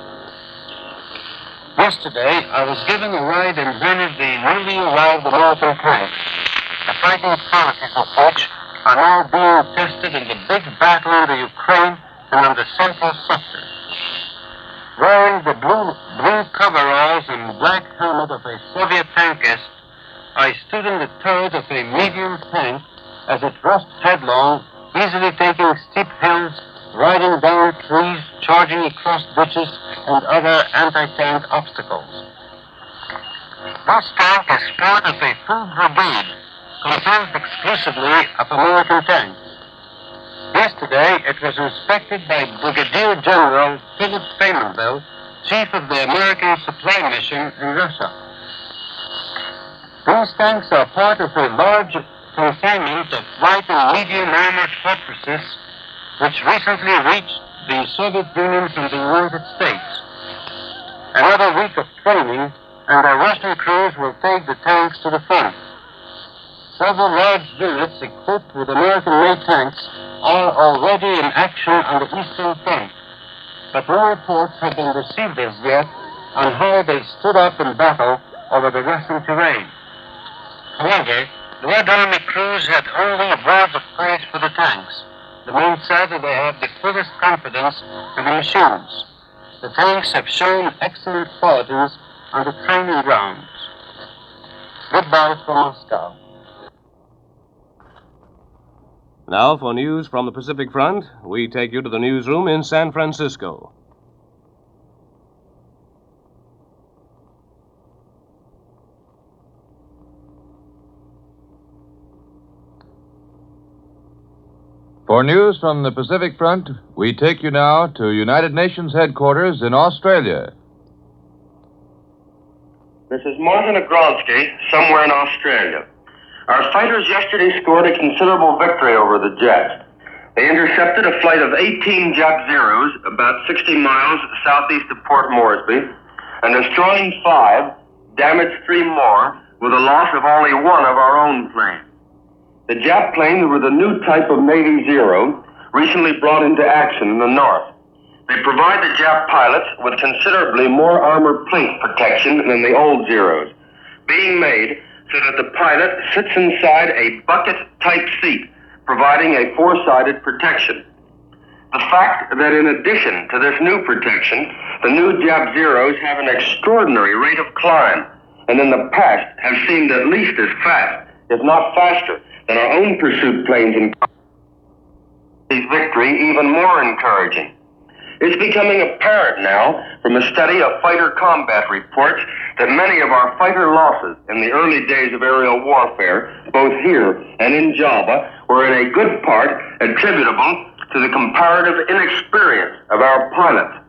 Yesterday, I was given a ride in one of the newly arrived American tanks, the fighting qualities of which are now being tested in the big battle in the Ukraine and on the central sector. Wearing the blue coveralls and black helmet of a Soviet tankist, I stood in the turret of a medium tank as it rushed headlong, easily taking steep hills, riding down trees, charging across ditches, and other anti-tank obstacles. This tank is part of a full brigade composed exclusively of American tanks. Yesterday, it was inspected by Brigadier General Philip Fehmarnbelt, chief of the American supply mission in Russia. These tanks are part of a large consignment of light and medium armored fortresses which recently reached the Soviet Union from the United States. Another week of training, and our Russian crews will take the tanks to the front. Several large units equipped with American-made tanks are already in action on the Eastern Front, but no reports have been received as yet on how they stood up in battle over the Russian terrain. However, the Red Army crews had only words of praise for the tanks. The men said that they have the fullest confidence in the machines. The tanks have shown excellent qualities on the training grounds. Goodbye from Moscow. Now, for news from the Pacific Front, we take you to the newsroom in San Francisco. For news from the Pacific Front, we take you now to United Nations headquarters in Australia. This is Martin Agronsky, somewhere in Australia. Our fighters yesterday scored a considerable victory over the Jets. They intercepted a flight of 18 Jap Zeros about 60 miles southeast of Port Moresby, and destroying 5, damaged 3 more, with a loss of only 1 of our own planes. The Jap planes were the new type of Navy Zero, recently brought into action in the north. They provide the Jap pilots with considerably more armor plate protection than the old Zeros, being made so that the pilot sits inside a bucket-type seat, providing a 4-sided protection. The fact that in addition to this new protection, the new Jap Zeros have an extraordinary rate of climb, and in the past have seemed at least as fast, if not faster, than our own pursuit planes in victory even more encouraging. It's becoming apparent now from a study of fighter combat reports that many of our fighter losses in the early days of aerial warfare, both here and in Java, were in a good part attributable to the comparative inexperience of our pilots.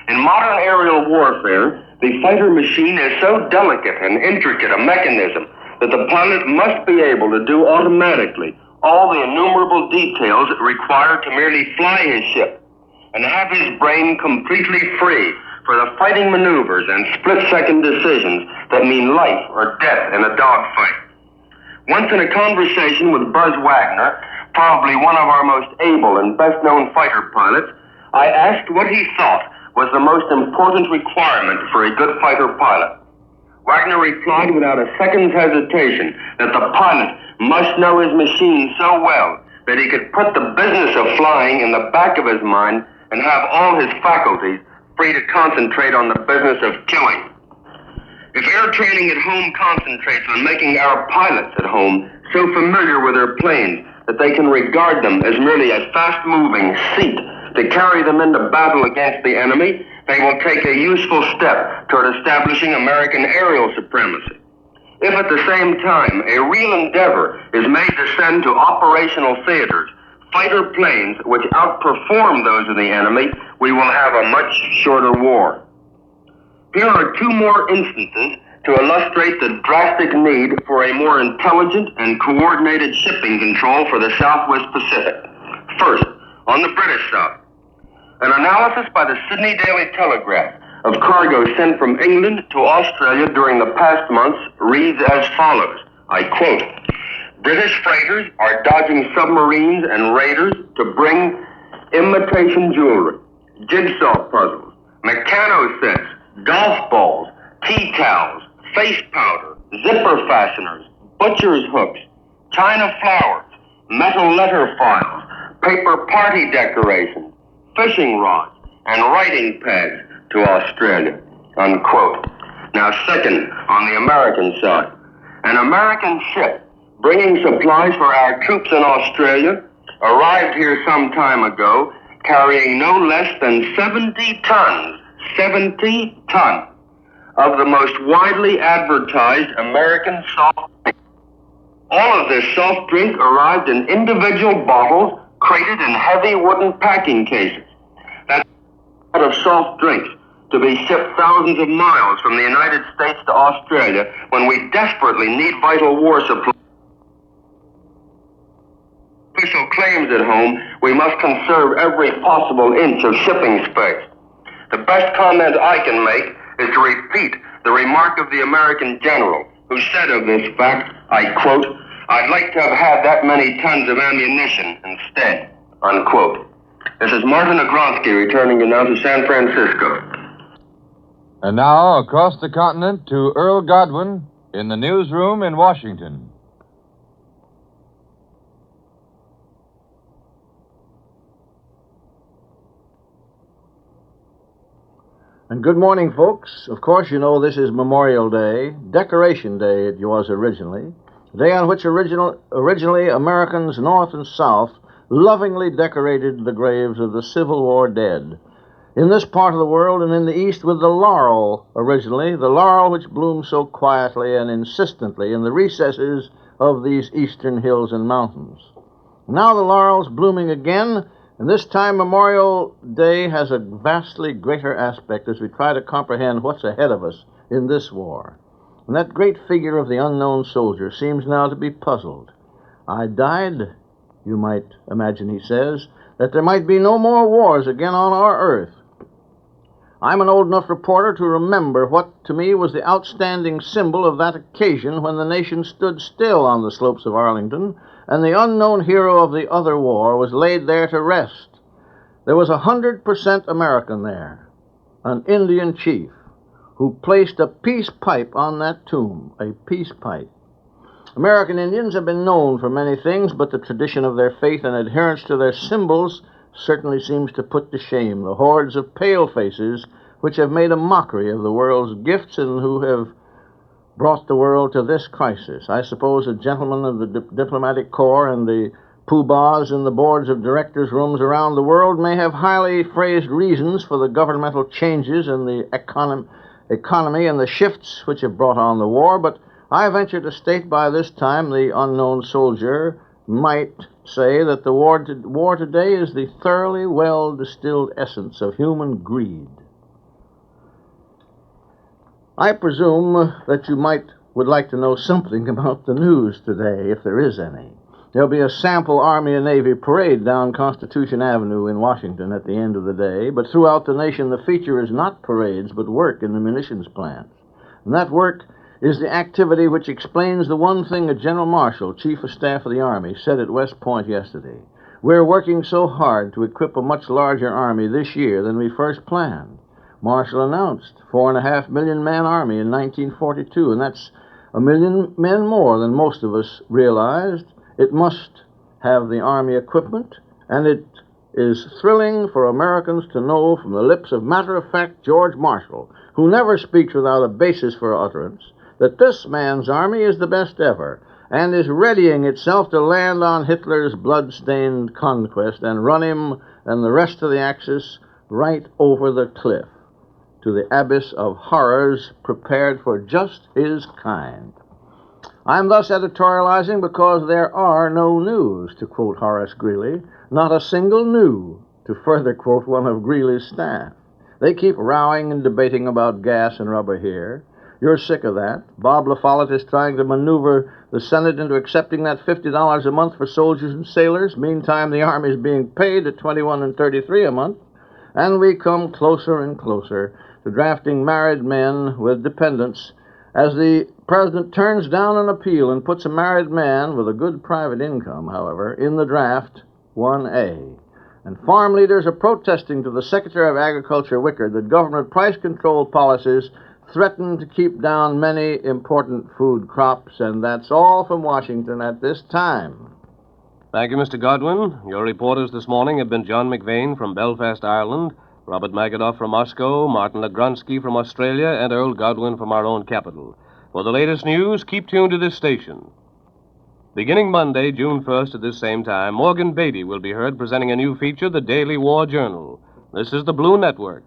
In modern aerial warfare, the fighter machine is so delicate and intricate a mechanism that the pilot must be able to do automatically all the innumerable details required to merely fly his ship, and have his brain completely free for the fighting maneuvers and split-second decisions that mean life or death in a dogfight. Once in a conversation with Buzz Wagner, probably one of our most able and best-known fighter pilots, I asked what he thought was the most important requirement for a good fighter pilot. Wagner replied without a second's hesitation that the pilot must know his machine so well that he could put the business of flying in the back of his mind and have all his faculties free to concentrate on the business of killing. If air training at home concentrates on making our pilots at home so familiar with their planes that they can regard them as merely a fast-moving seat to carry them into battle against the enemy, they will take a useful step toward establishing American aerial supremacy. If at the same time a real endeavor is made to send to operational theaters fighter planes which outperform those of the enemy, we will have a much shorter war. Here are two more instances to illustrate the drastic need for a more intelligent and coordinated shipping control for the Southwest Pacific. First, on the British side, an analysis by the Sydney Daily Telegraph of cargo sent from England to Australia during the past months reads as follows, I quote, "British freighters are dodging submarines and raiders to bring imitation jewelry, jigsaw puzzles, meccano sets, golf balls, tea towels, face powder, zipper fasteners, butcher's hooks, china flowers, metal letter files, paper party decorations, fishing rods, and writing pads to Australia," unquote. Now, second, on the American side, an American ship bringing supplies for our troops in Australia arrived here some time ago carrying no less than 70 tons of the most widely advertised American soft drink. All of this soft drink arrived in individual bottles crated in heavy wooden packing cases. That's a lot of soft drinks to be shipped thousands of miles from the United States to Australia when we desperately need vital war supplies. Official claims at home, we must conserve every possible inch of shipping space. The best comment I can make is to repeat the remark of the American general, who said of this fact, I quote, "I'd like to have had that many tons of ammunition instead," unquote. This is Martin Agronsky returning you now to San Francisco. And now, across the continent to Earl Godwin in the newsroom in Washington. And good morning, folks. Of course, you know this is Memorial Day, Decoration Day it was originally, a day on which originally Americans North and South lovingly decorated the graves of the Civil War dead. In this part of the world and in the East with the laurel originally, the laurel which blooms so quietly and insistently in the recesses of these eastern hills and mountains. Now the laurel's blooming again, and this time Memorial Day has a vastly greater aspect as we try to comprehend what's ahead of us in this war. And that great figure of the unknown soldier seems now to be puzzled. "I died," you might imagine he says, "that there might be no more wars again on our earth." I'm an old enough reporter to remember what to me was the outstanding symbol of that occasion when the nation stood still on the slopes of Arlington and the unknown hero of the other war was laid there to rest. There was 100% American there, an Indian chief, who placed a peace pipe on that tomb, a peace pipe. American Indians have been known for many things, but the tradition of their faith and adherence to their symbols certainly seems to put to shame the hordes of pale-faces which have made a mockery of the world's gifts and who have brought the world to this crisis. I suppose the gentlemen of the diplomatic corps and the poobahs in the boards of directors' rooms around the world may have highly phrased reasons for the governmental changes in the economy and the shifts which have brought on the war, but I venture to state by this time the unknown soldier might say that the war today is the thoroughly well-distilled essence of human greed. I presume that you would like to know something about the news today, if there is any. There'll be a sample Army and Navy parade down Constitution Avenue in Washington at the end of the day, but throughout the nation the feature is not parades, but work in the munitions plants. And that work is the activity which explains the one thing a General Marshall, Chief of Staff of the Army, said at West Point yesterday. We're working so hard to equip a much larger Army this year than we first planned. Marshall announced 4.5 million man Army in 1942, and that's 1 million men more than most of us realized. It must have the Army equipment, and it is thrilling for Americans to know from the lips of matter-of-fact George Marshall, who never speaks without a basis for utterance, that this man's Army is the best ever, and is readying itself to land on Hitler's blood-stained conquest and run him and the rest of the Axis right over the cliff to the abyss of horrors prepared for just his kind. I'm thus editorializing because there are no news, to quote Horace Greeley, not a single new, to further quote one of Greeley's staff. They keep rowing and debating about gas and rubber here. You're sick of that. Bob La Follette is trying to maneuver the Senate into accepting that $50 a month for soldiers and sailors. Meantime, the Army is being paid at $21 and $33 a month, and we come closer and closer to drafting married men with dependents as the president turns down an appeal and puts a married man with a good private income, however, in the draft 1A. And farm leaders are protesting to the Secretary of Agriculture, Wickard, that government price control policies threaten to keep down many important food crops, and that's all from Washington at this time. Thank you, Mr. Godwin. Your reporters this morning have been John McVane from Belfast, Ireland, Robert Magadoff from Moscow, Martin Legronsky from Australia, and Earl Godwin from our own capital. For the latest news, keep tuned to this station. Beginning Monday, June 1st at this same time, Morgan Beatty will be heard presenting a new feature, The Daily War Journal. This is the Blue Network.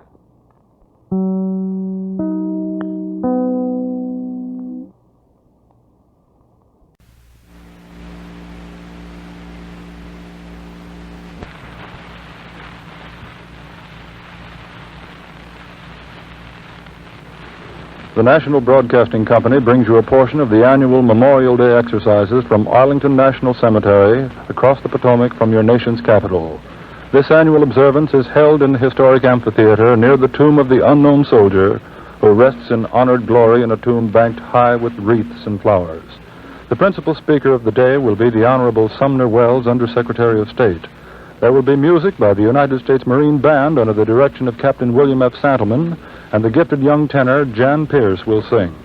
The National Broadcasting Company brings you a portion of the annual Memorial Day exercises from Arlington National Cemetery across the Potomac from your nation's capital. This annual observance is held in the historic amphitheater near the tomb of the unknown soldier who rests in honored glory in a tomb banked high with wreaths and flowers. The principal speaker of the day will be the Honorable Sumner Welles, Undersecretary of State. There will be music by the United States Marine Band under the direction of Captain William F. Santelman, and the gifted young tenor Jan Pierce will sing.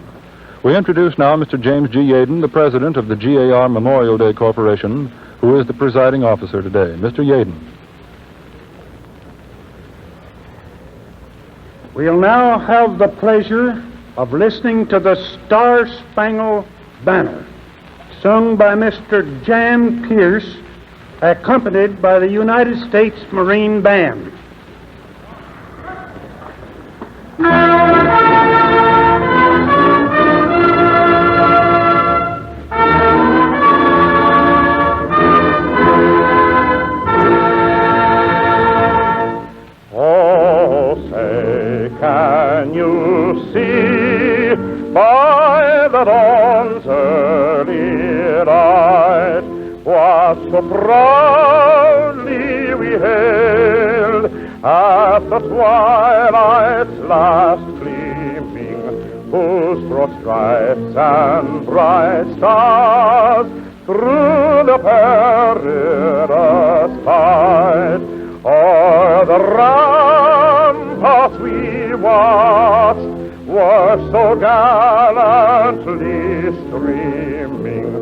We introduce now Mr. James G. Yaden, the president of the GAR Memorial Day Corporation, who is the presiding officer today. Mr. Yaden. We'll now have the pleasure of listening to the Star-Spangled Banner, sung by Mr. Jan Pierce, accompanied by the United States Marine Band. Oh, say, can you see by the dawn's early light what so proudly we hailed at the twilight's last gleaming, whose broad stripes and bright stars through the perilous fight o'er the ramparts we watched were so gallantly streaming,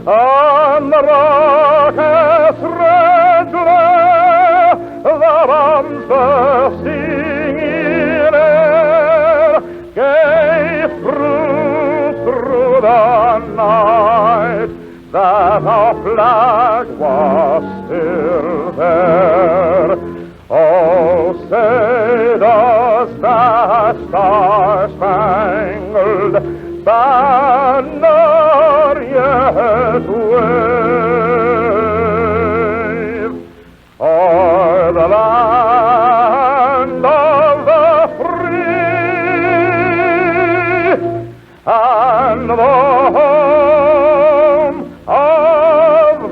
and the rocket's red glare, the bombs bursting in air, gave proof through the night that the flag was still there. Oh, say does that star-spangled banner yet wave o'er the land of the free and the home of the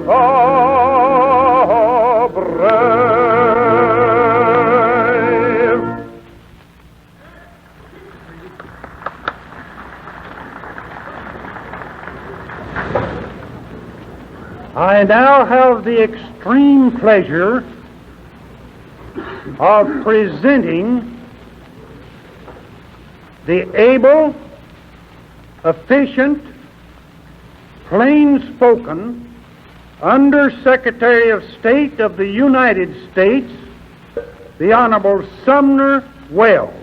brave. I now have the extreme pleasure of presenting the able, efficient, plain-spoken Undersecretary of State of the United States, the Honorable Sumner Welles.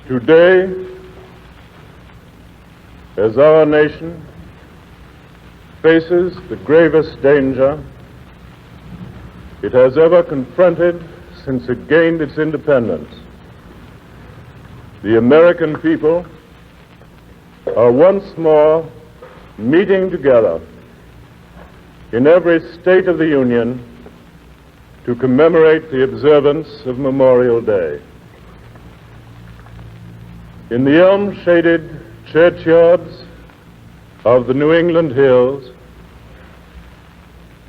Today, as our nation faces the gravest danger it has ever confronted since it gained its independence, the American people are once more meeting together in every state of the Union to commemorate the observance of Memorial Day. In the elm-shaded churchyards of the New England hills,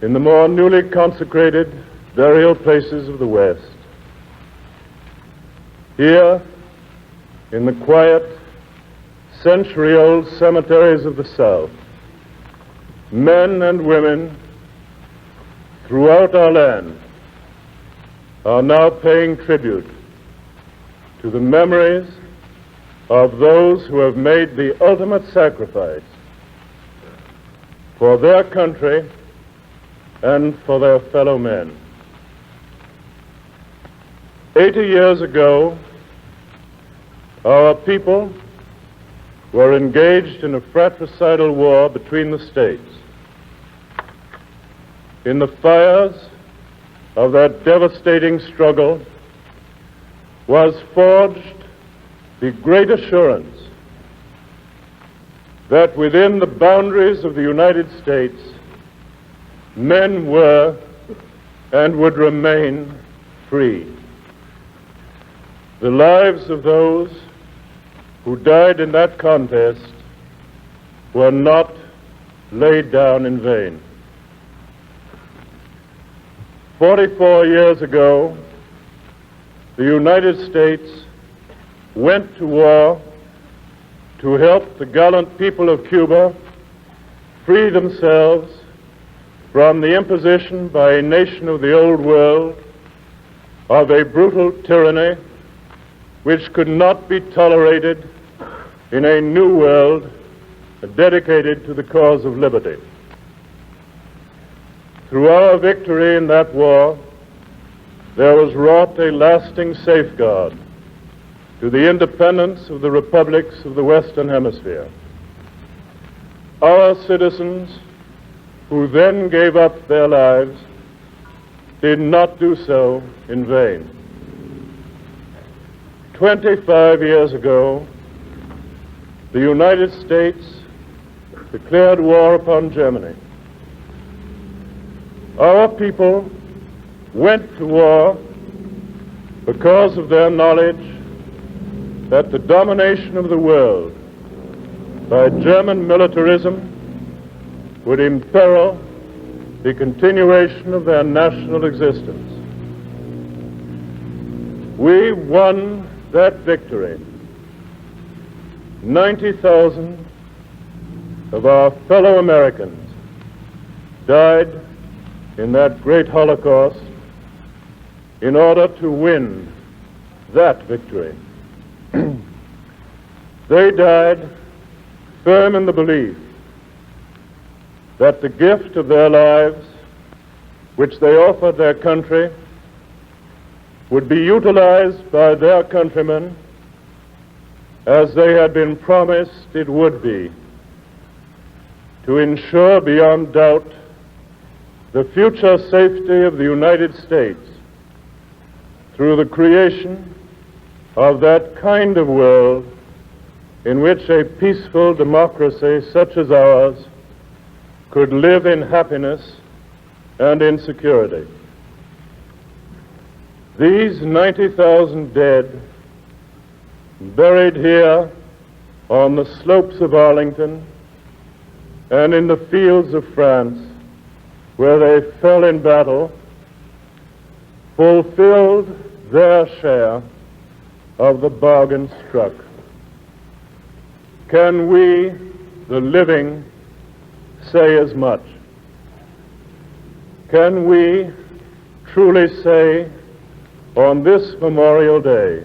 in the more newly consecrated burial places of the West, here in the quiet, century-old cemeteries of the South, men and women throughout our land are now paying tribute to the memories of those who have made the ultimate sacrifice for their country and for their fellow men. 80 years ago, our people were engaged in a fratricidal war between the states. In the fires of that devastating struggle was forged the great assurance that within the boundaries of the United States, men were and would remain free. The lives of those who died in that contest were not laid down in vain. 44 years ago, the United States went to war to help the gallant people of Cuba free themselves from the imposition by a nation of the old world of a brutal tyranny which could not be tolerated in a new world dedicated to the cause of liberty. Through our victory in that war, there was wrought a lasting safeguard to the independence of the republics of the Western Hemisphere. Our citizens, who then gave up their lives, did not do so in vain. 25 years ago, the United States declared war upon Germany. Our people went to war because of their knowledge that the domination of the world by German militarism would imperil the continuation of their national existence. We won that victory. 90,000 of our fellow Americans died in that great Holocaust in order to win that victory. They died firm in the belief that the gift of their lives, which they offered their country, would be utilized by their countrymen as they had been promised it would be, to ensure beyond doubt the future safety of the United States through the creation of that kind of world in which a peaceful democracy such as ours could live in happiness and in security. These 90,000 dead, buried here on the slopes of Arlington and in the fields of France, where they fell in battle, fulfilled their share of the bargain struck. Can we, the living, say as much? Can we truly say on this Memorial Day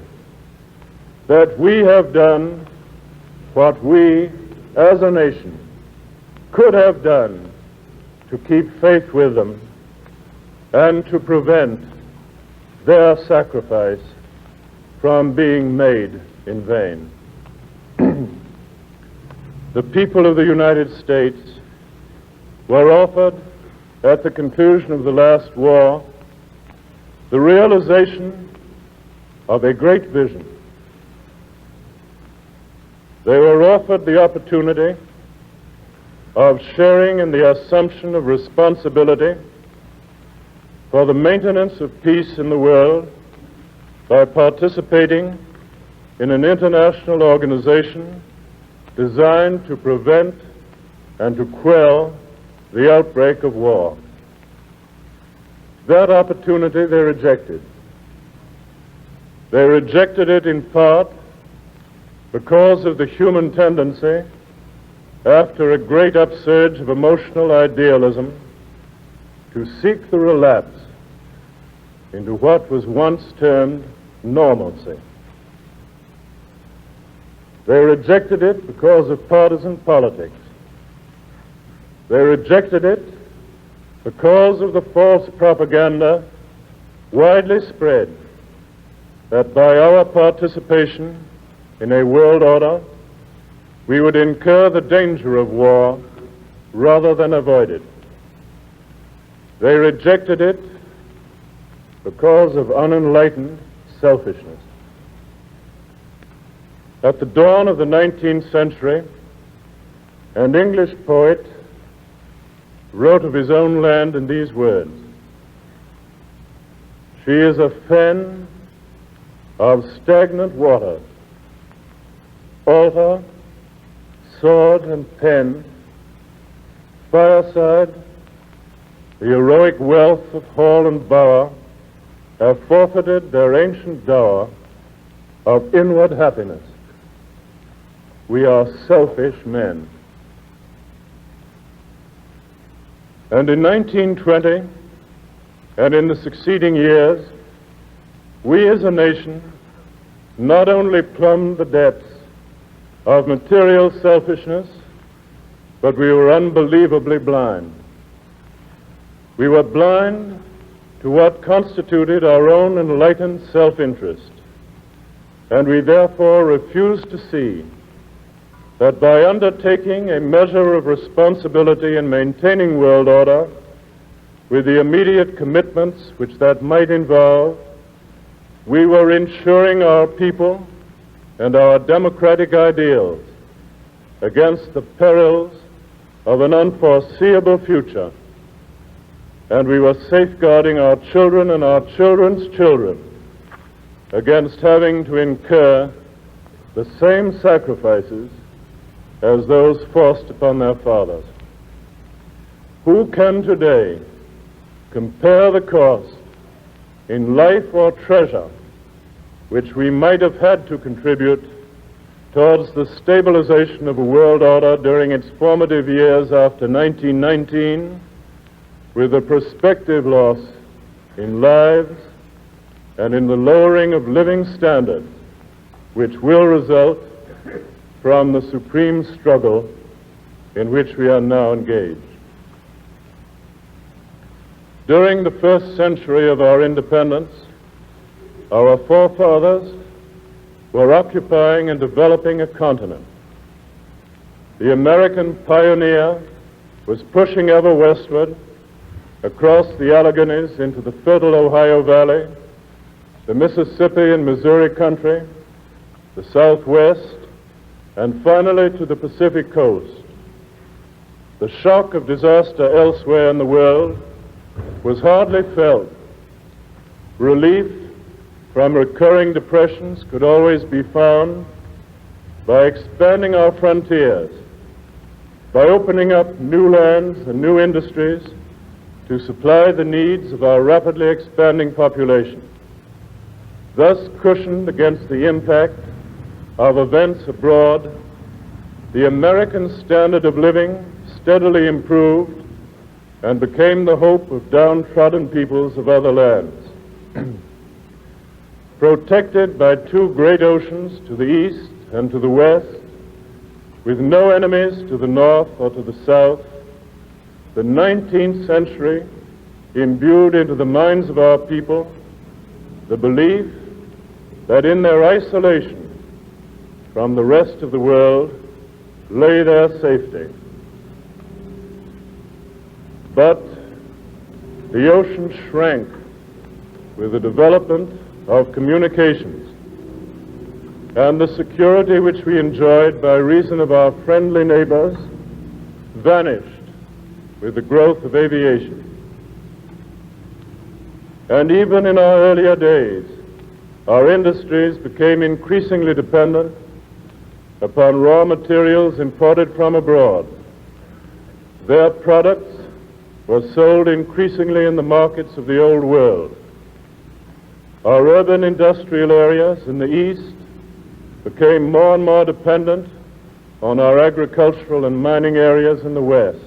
that we have done what we, as a nation, could have done to keep faith with them and to prevent their sacrifice from being made in vain? The people of the United States were offered, at the conclusion of the last war, the realization of a great vision. They were offered the opportunity of sharing in the assumption of responsibility for the maintenance of peace in the world by participating in an international organization designed to prevent and to quell the outbreak of war. That opportunity they rejected. They rejected it in part because of the human tendency, after a great upsurge of emotional idealism, to seek the relapse into what was once termed normalcy. They rejected it because of partisan politics. They rejected it because of the false propaganda widely spread that by our participation in a world order, we would incur the danger of war rather than avoid it. They rejected it because of unenlightened selfishness. At the dawn of the 19th century, an English poet wrote of his own land in these words: "She is a fen of stagnant water, altar, sword and pen, fireside, the heroic wealth of hall and bower have forfeited their ancient dower of inward happiness. We are selfish men." And in 1920 and in the succeeding years, we as a nation not only plumbed the depths of material selfishness, but we were unbelievably blind. We were blind to what constituted our own enlightened self-interest, and we therefore refused to see that by undertaking a measure of responsibility in maintaining world order, with the immediate commitments which that might involve, we were ensuring our people and our democratic ideals against the perils of an unforeseeable future, and we were safeguarding our children and our children's children against having to incur the same sacrifices as those forced upon their fathers. Who can today compare the cost in life or treasure which we might have had to contribute towards the stabilization of a world order during its formative years after 1919, with the prospective loss in lives and in the lowering of living standards which will result from the supreme struggle in which we are now engaged? During the first century of our independence, our forefathers were occupying and developing a continent. The American pioneer was pushing ever westward across the Alleghanies into the fertile Ohio Valley, the Mississippi and Missouri country, the Southwest, and finally to the Pacific coast. The shock of disaster elsewhere in the world was hardly felt. Relief from recurring depressions could always be found by expanding our frontiers, by opening up new lands and new industries to supply the needs of our rapidly expanding population. Thus cushioned against the impact of events abroad, the American standard of living steadily improved and became the hope of downtrodden peoples of other lands. Protected by two great oceans to the east and to the west, with no enemies to the north or to the south, the 19th century imbued into the minds of our people the belief that in their isolation from the rest of the world lay their safety. But the ocean shrank with the development of communications, and the security which we enjoyed by reason of our friendly neighbors vanished with the growth of aviation. And even in our earlier days, our industries became increasingly dependent upon raw materials imported from abroad. Their products were sold increasingly in the markets of the old world. Our urban industrial areas in the east became more and more dependent on our agricultural and mining areas in the west,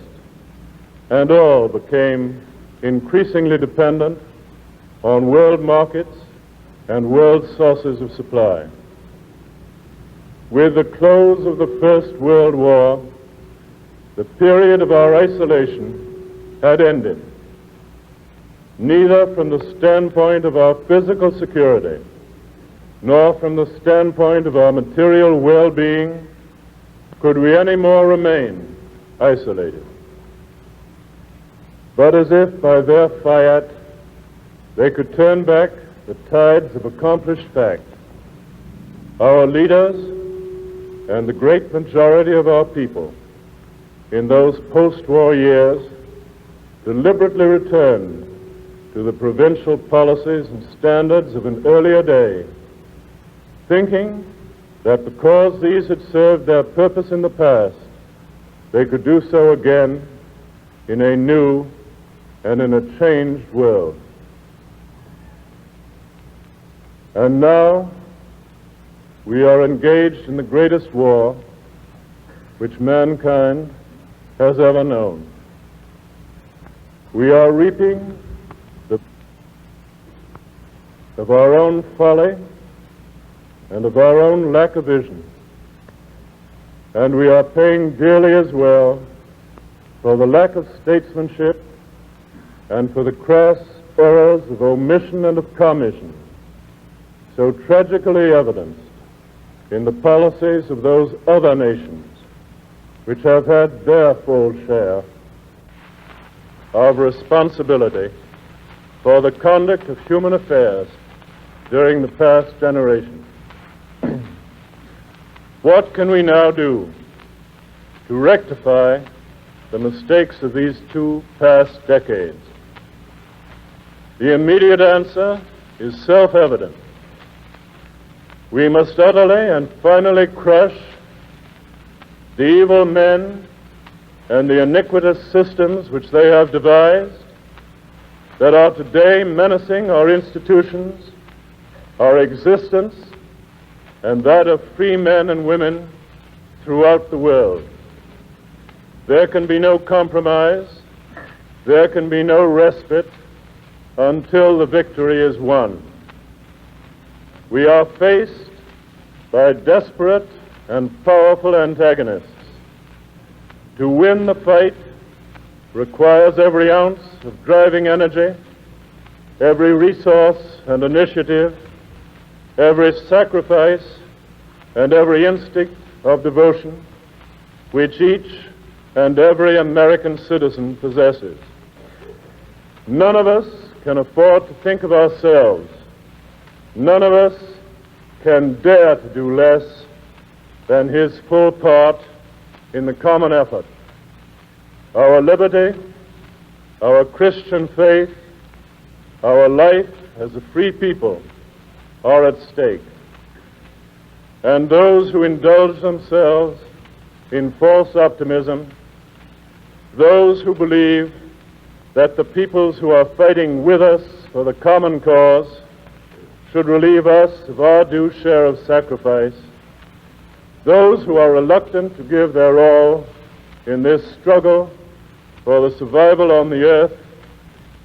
and all became increasingly dependent on world markets and world sources of supply. With the close of the First World War, the period of our isolation had ended, neither from the standpoint of our physical security, nor from the standpoint of our material well-being could we any more remain isolated. But as if by their fiat they could turn back the tides of accomplished fact, our leaders and the great majority of our people in those post-war years deliberately returned to the provincial policies and standards of an earlier day, thinking that because these had served their purpose in the past, they could do so again in a new and in a changed world. And now we are engaged in the greatest war which mankind has ever known. We are reaping of our own folly and of our own lack of vision. And we are paying dearly as well for the lack of statesmanship and for the crass errors of omission and of commission, so tragically evidenced in the policies of those other nations which have had their full share of responsibility for the conduct of human affairs during the past generation. What can we now do to rectify the mistakes of these two past decades? The immediate answer is self-evident. We must utterly and finally crush the evil men and the iniquitous systems which they have devised that are today menacing our institutions, our existence, and that of free men and women throughout the world. There can be no compromise, there can be no respite until the victory is won. We are faced by desperate and powerful antagonists. To win the fight requires every ounce of driving energy, every resource and initiative every sacrifice, and every instinct of devotion which each and every American citizen possesses. None of us can afford to think of ourselves. None of us can dare to do less than his full part in the common effort. Our liberty, our Christian faith, our life as a free people are at stake. And those who indulge themselves in false optimism, those who believe that the peoples who are fighting with us for the common cause should relieve us of our due share of sacrifice, those who are reluctant to give their all in this struggle for the survival on the earth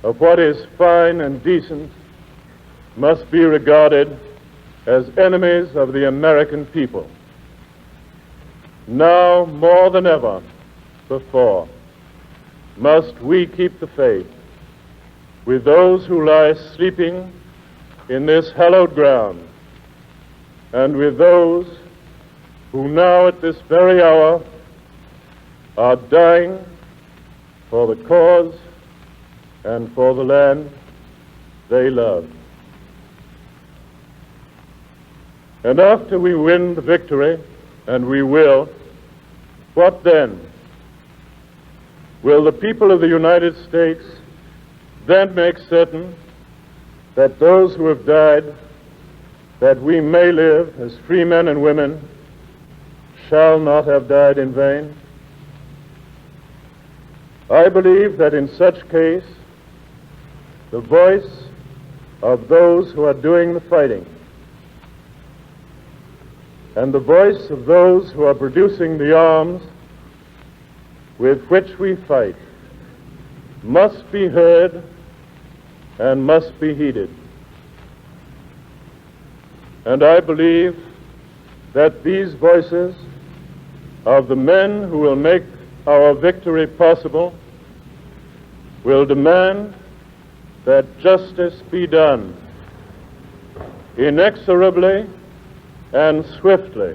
of what is fine and decent must be regarded as enemies of the American people. Now, more than ever before, must we keep the faith with those who lie sleeping in this hallowed ground, and with those who now at this very hour are dying for the cause and for the land they love. And after we win the victory, and we will, what then? Will the people of the United States then make certain that those who have died, that we may live as free men and women, shall not have died in vain? I believe that in such case, the voice of those who are doing the fighting and the voice of those who are producing the arms with which we fight must be heard and must be heeded. And I believe that these voices of the men who will make our victory possible will demand that justice be done inexorably and swiftly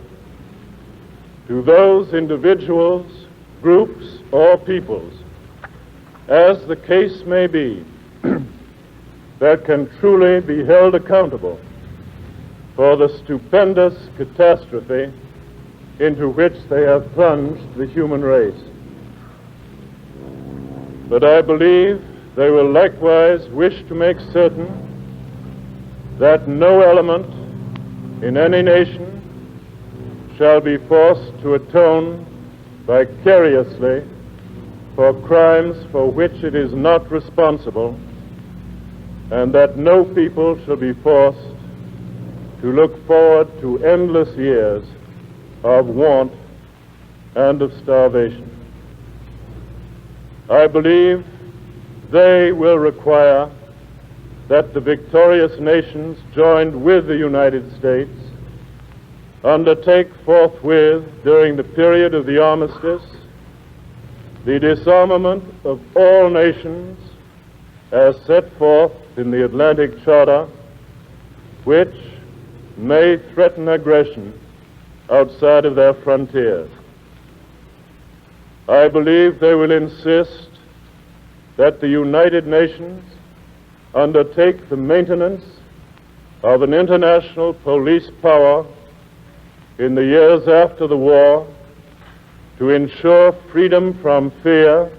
to those individuals, groups, or peoples, as the case may be, that can truly be held accountable for the stupendous catastrophe into which they have plunged the human race. But I believe they will likewise wish to make certain that no element in any nation shall be forced to atone vicariously for crimes for which it is not responsible, and that no people shall be forced to look forward to endless years of want and of starvation. I believe they will require that the victorious nations joined with the United States undertake forthwith during the period of the armistice the disarmament of all nations as set forth in the Atlantic Charter, which may threaten aggression outside of their frontiers. I believe they will insist that the United Nations undertake the maintenance of an international police power in the years after the war to ensure freedom from fear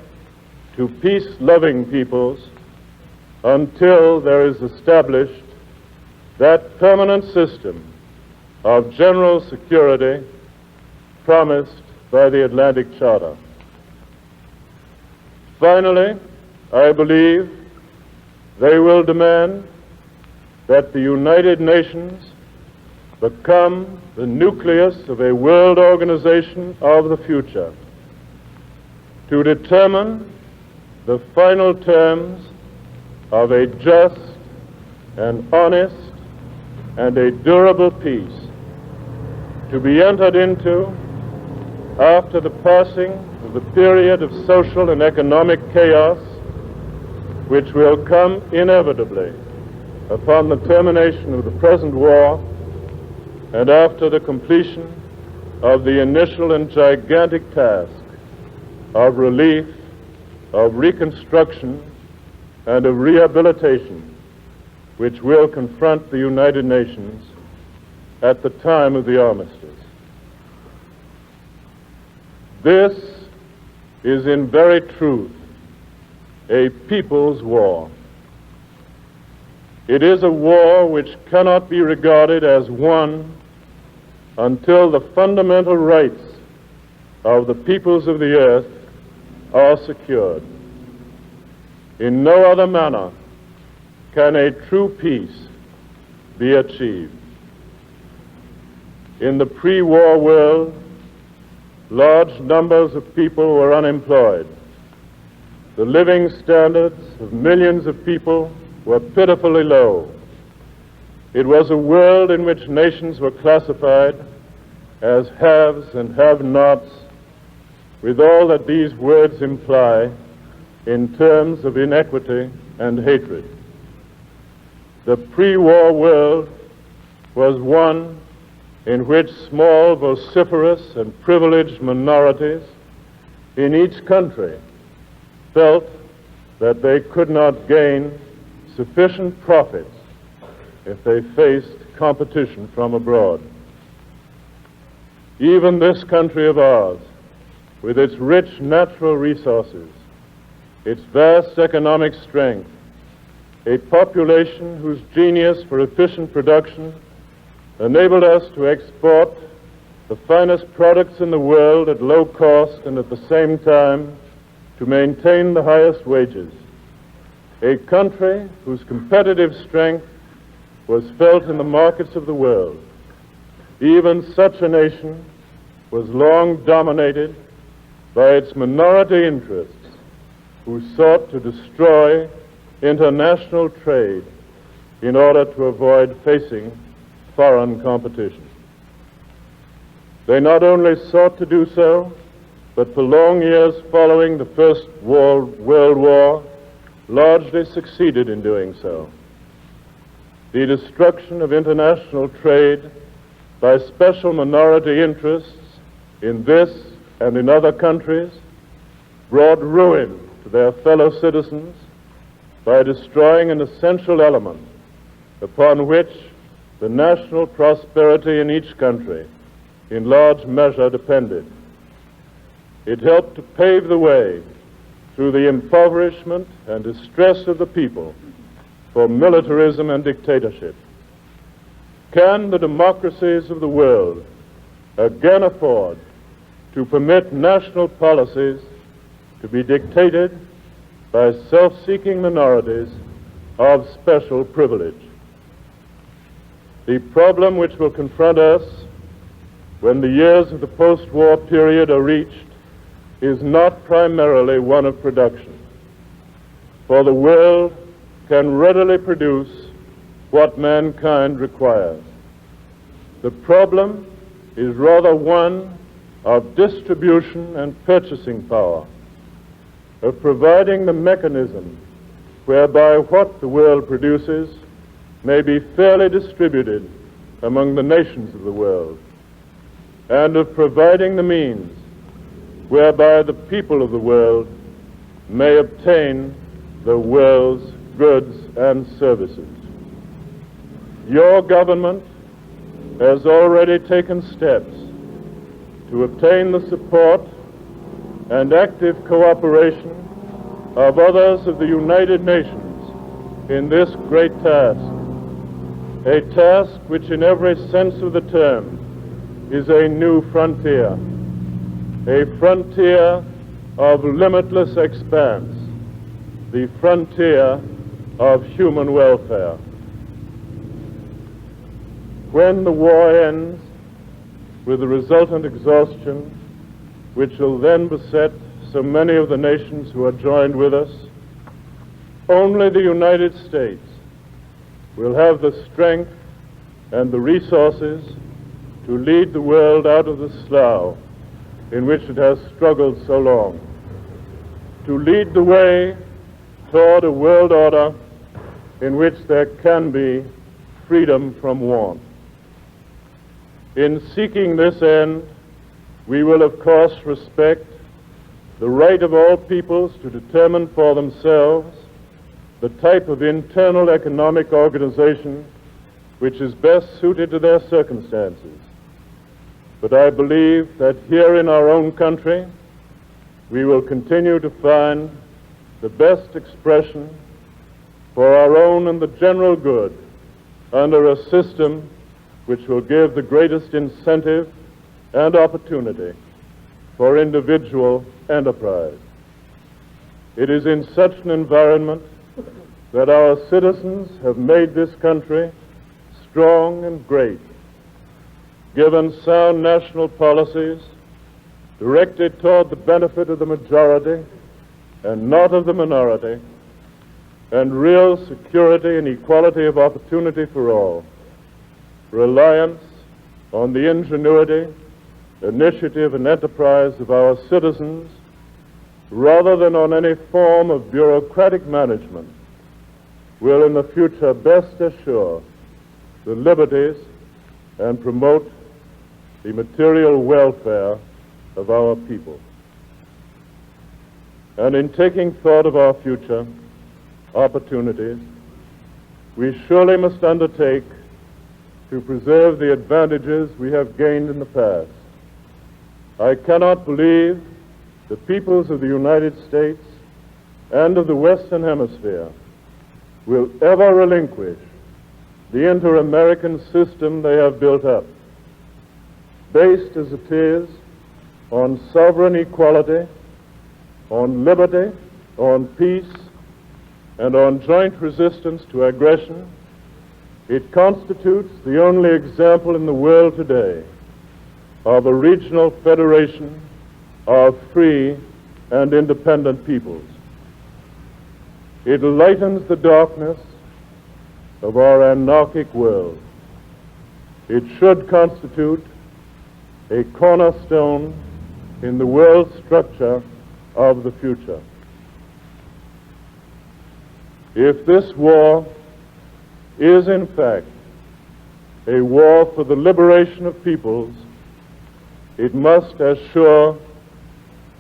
to peace-loving peoples until there is established that permanent system of general security promised by the Atlantic Charter. Finally, I believe they will demand that the United Nations become the nucleus of a world organization of the future to determine the final terms of a just and honest and a durable peace to be entered into after the passing of the period of social and economic chaos which will come inevitably upon the termination of the present war and after the completion of the initial and gigantic task of relief, of reconstruction, and of rehabilitation, which will confront the United Nations at the time of the armistice. This is in very truth a people's war. It is a war which cannot be regarded as won until the fundamental rights of the peoples of the earth are secured. In no other manner can a true peace be achieved. In the pre-war world, large numbers of people were unemployed. The living standards of millions of people were pitifully low. It was a world in which nations were classified as haves and have-nots, with all that these words imply in terms of inequity and hatred. The pre-war world was one in which small, vociferous, and privileged minorities in each country felt that they could not gain sufficient profits if they faced competition from abroad. Even this country of ours, with its rich natural resources, its vast economic strength, a population whose genius for efficient production enabled us to export the finest products in the world at low cost and at the same time to maintain the highest wages. A country whose competitive strength was felt in the markets of the world. Even such a nation was long dominated by its minority interests, who sought to destroy international trade in order to avoid facing foreign competition. They not only sought to do so, but for long years following the First World War, largely succeeded in doing so. The destruction of international trade by special minority interests in this and in other countries brought ruin to their fellow citizens by destroying an essential element upon which the national prosperity in each country in large measure depended. It helped to pave the way through the impoverishment and distress of the people for militarism and dictatorship. Can the democracies of the world again afford to permit national policies to be dictated by self-seeking minorities of special privilege? The problem which will confront us when the years of the post-war period are reached is not primarily one of production, for the world can readily produce what mankind requires. The problem is rather one of distribution and purchasing power, of providing the mechanism whereby what the world produces may be fairly distributed among the nations of the world, and of providing the means whereby the people of the world may obtain the world's goods and services. Your government has already taken steps to obtain the support and active cooperation of others of the United Nations in this great task, a task which in every sense of the term is a new frontier, a frontier of limitless expanse, the frontier of human welfare. When the war ends, with the resultant exhaustion which will then beset so many of the nations who are joined with us, only the United States will have the strength and the resources to lead the world out of the slough in which it has struggled so long, to lead the way toward a world order in which there can be freedom from want. In seeking this end, we will of course respect the right of all peoples to determine for themselves the type of internal economic organization which is best suited to their circumstances. But I believe that here in our own country, we will continue to find the best expression for our own and the general good under a system which will give the greatest incentive and opportunity for individual enterprise. It is in such an environment that our citizens have made this country strong and great, given sound national policies directed toward the benefit of the majority and not of the minority, and real security and equality of opportunity for all, reliance on the ingenuity, initiative, and enterprise of our citizens rather than on any form of bureaucratic management will in the future best assure the liberties and promote the material welfare of our people. And in taking thought of our future opportunities, we surely must undertake to preserve the advantages we have gained in the past. I cannot believe the peoples of the United States and of the Western Hemisphere will ever relinquish the inter-American system they have built up, based as it is on sovereign equality, on liberty, on peace, and on joint resistance to aggression. It constitutes the only example in the world today of a regional federation of free and independent peoples. It lightens the darkness of our anarchic world. It should constitute a cornerstone in the world structure of the future. If this war is in fact a war for the liberation of peoples, it must assure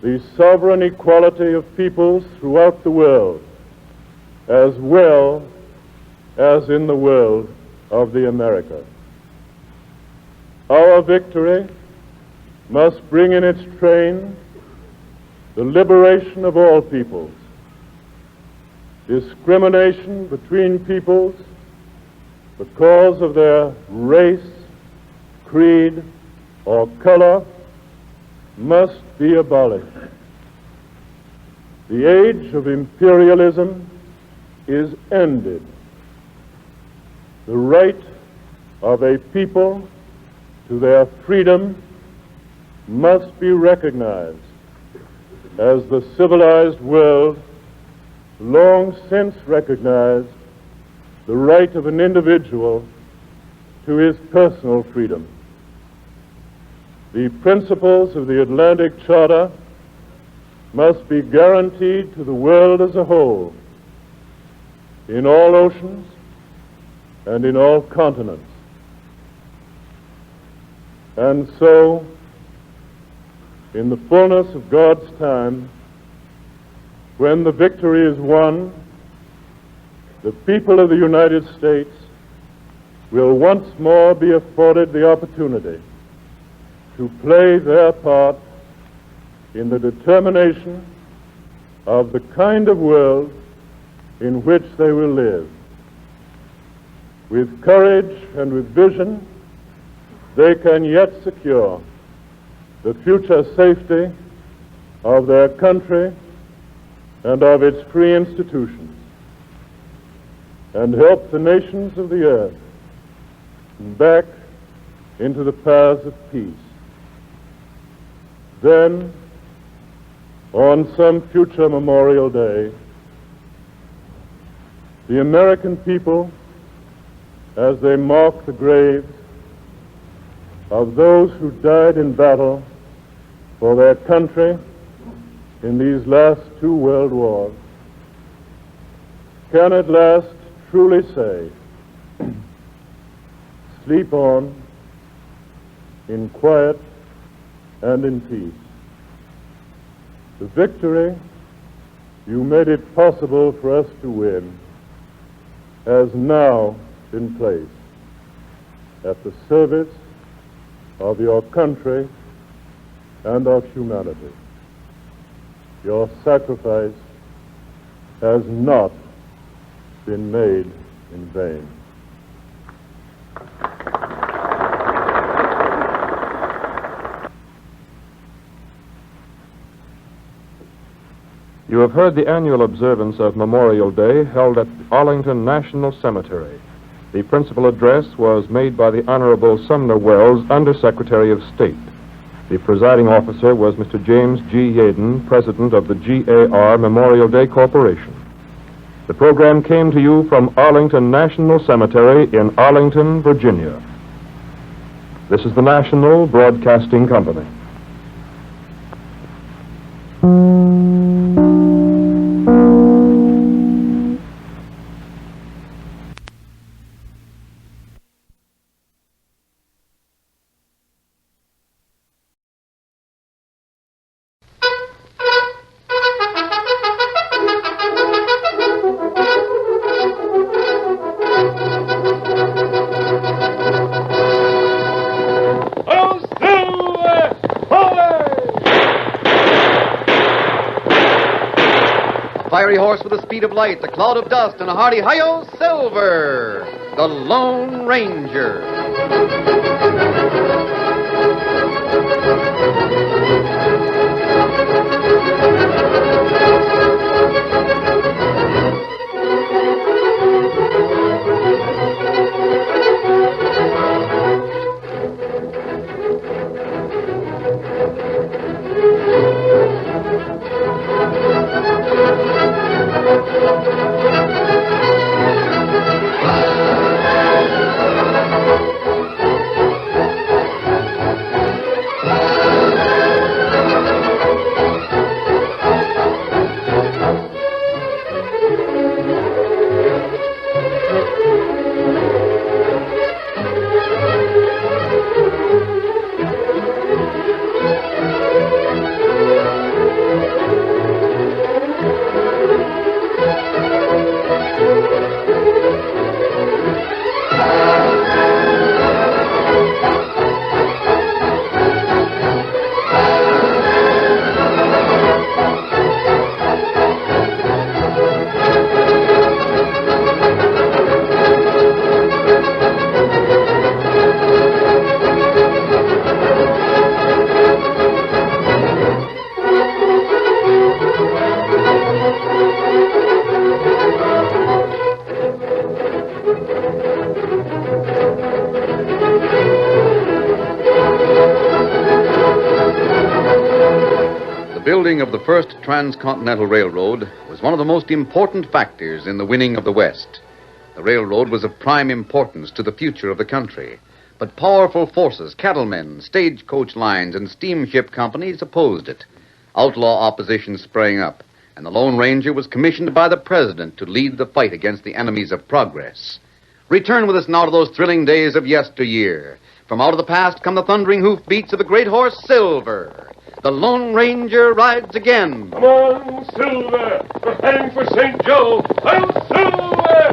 the sovereign equality of peoples throughout the world, as well as in the world of the Americas. Our victory must bring in its train the liberation of all peoples. Discrimination between peoples because of their race, creed, or color must be abolished. The age of imperialism is ended. The right of a people to their freedom must be recognized as the civilized world long since recognized the right of an individual to his personal freedom. The principles of the Atlantic Charter must be guaranteed to the world as a whole, in all oceans and in all continents. And so, in the fullness of God's time, when the victory is won, the people of the United States will once more be afforded the opportunity to play their part in the determination of the kind of world in which they will live. With courage and with vision, they can yet secure the future safety of their country and of its free institutions, and help the nations of the earth back into the paths of peace. Then, on some future Memorial Day, the American people, as they mark the graves of those who died in battle for their country in these last two world wars, can at last truly say, sleep on, in quiet and in peace. The victory you made it possible for us to win has now been placed at the service of your country and of humanity. Your sacrifice has not been made in vain. You have heard the annual observance of Memorial Day held at Arlington National Cemetery. The principal address was made by the Honorable Sumner Welles, Undersecretary of State. The presiding officer was Mr. James G. Yaden, President of the GAR Memorial Day Corporation. The program came to you from Arlington National Cemetery in Arlington, Virginia. This is the National Broadcasting Company. Fiery horse with the speed of light, the cloud of dust, and a hearty hi-yo, Silver, the Lone Ranger. The building of the first transcontinental railroad was one of the most important factors in the winning of the West. The railroad was of prime importance to the future of the country. But powerful forces, cattlemen, stagecoach lines, and steamship companies opposed it. Outlaw opposition sprang up, and the Lone Ranger was commissioned by the President to lead the fight against the enemies of progress. Return with us now to those thrilling days of yesteryear. From out of the past come the thundering hoofbeats of the great horse Silver. The Lone Ranger rides again. Come on, Silver! We're heading for St. Joe. I'm Silver!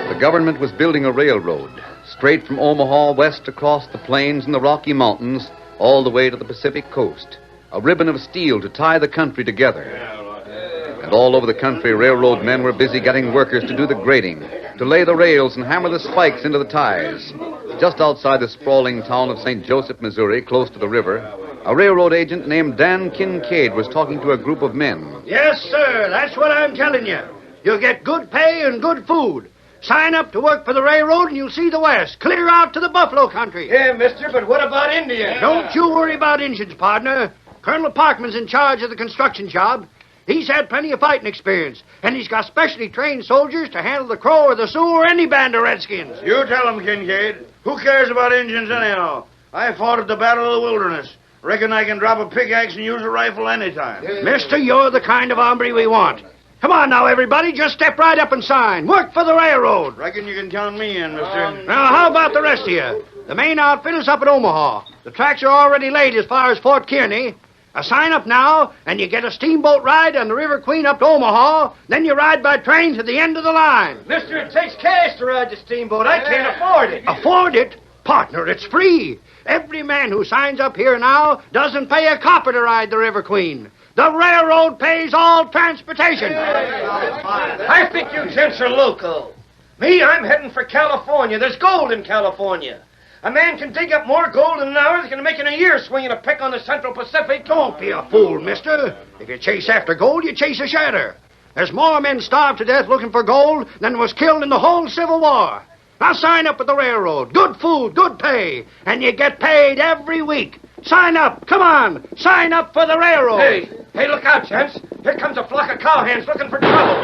The government was building a railroad straight from Omaha west across the plains and the Rocky Mountains all the way to the Pacific coast. A ribbon of steel to tie the country together. And all over the country, railroad men were busy getting workers to do the grading, to lay the rails and hammer the spikes into the ties. Just outside the sprawling town of St. Joseph, Missouri, close to the river, a railroad agent named Dan Kincaid was talking to a group of men. Yes, sir, that's what I'm telling you. You'll get good pay and good food. Sign up to work for the railroad and you'll see the West, clear out to the Buffalo country. Yeah, mister, but what about Indians? Don't you worry about Indians, partner. Colonel Parkman's in charge of the construction job. He's had plenty of fighting experience, and he's got specially trained soldiers to handle the Crow or the Sioux or any band of redskins. You tell him, Kincaid. Who cares about Indians anyhow? I fought at the Battle of the Wilderness. Reckon I can drop a pickaxe and use a rifle anytime. Mister, you're the kind of hombre we want. Come on now, everybody. Just step right up and sign. Work for the railroad. Reckon you can count me in, mister. Now, how about the rest of you? The main outfit is up at Omaha. The tracks are already laid as far as Fort Kearney. Sign up now, and you get a steamboat ride on the River Queen up to Omaha. Then you ride by train to the end of the line. Mister, it takes cash to ride the steamboat. I can't afford it. Afford it? Partner, it's free. Every man who signs up here now doesn't pay a copper to ride the River Queen. The railroad pays all transportation. I think you gents are local. Me, I'm heading for California. There's gold in California. A man can dig up more gold in an hour than he can make in a year swinging a pick on the Central Pacific. Don't be a fool, mister. If you chase after gold, you chase a shadow. There's more men starved to death looking for gold than was killed in the whole Civil War. Now sign up with the railroad. Good food, good pay, and you get paid every week. Sign up. Come on. Sign up for the railroad. Hey, look out, gents. Here comes a flock of cowhands looking for trouble.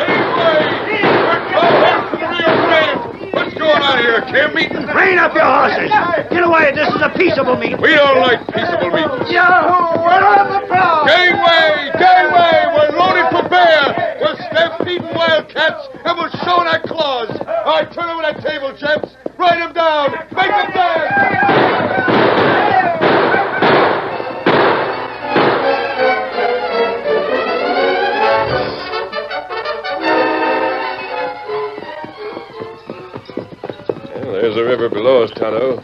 What's going on here, camp meeting? Rein up your horses. Get away. This is a peaceable meeting. We don't like peaceable meetings. Yahoo! We're on the prowl. Gangway! Gangway! We're loaded for bear. We're stampeding wildcats, and we're showing our claws. All right, turn over that table, gents. Write them down. Make them dance. There's the river below us, Tonto.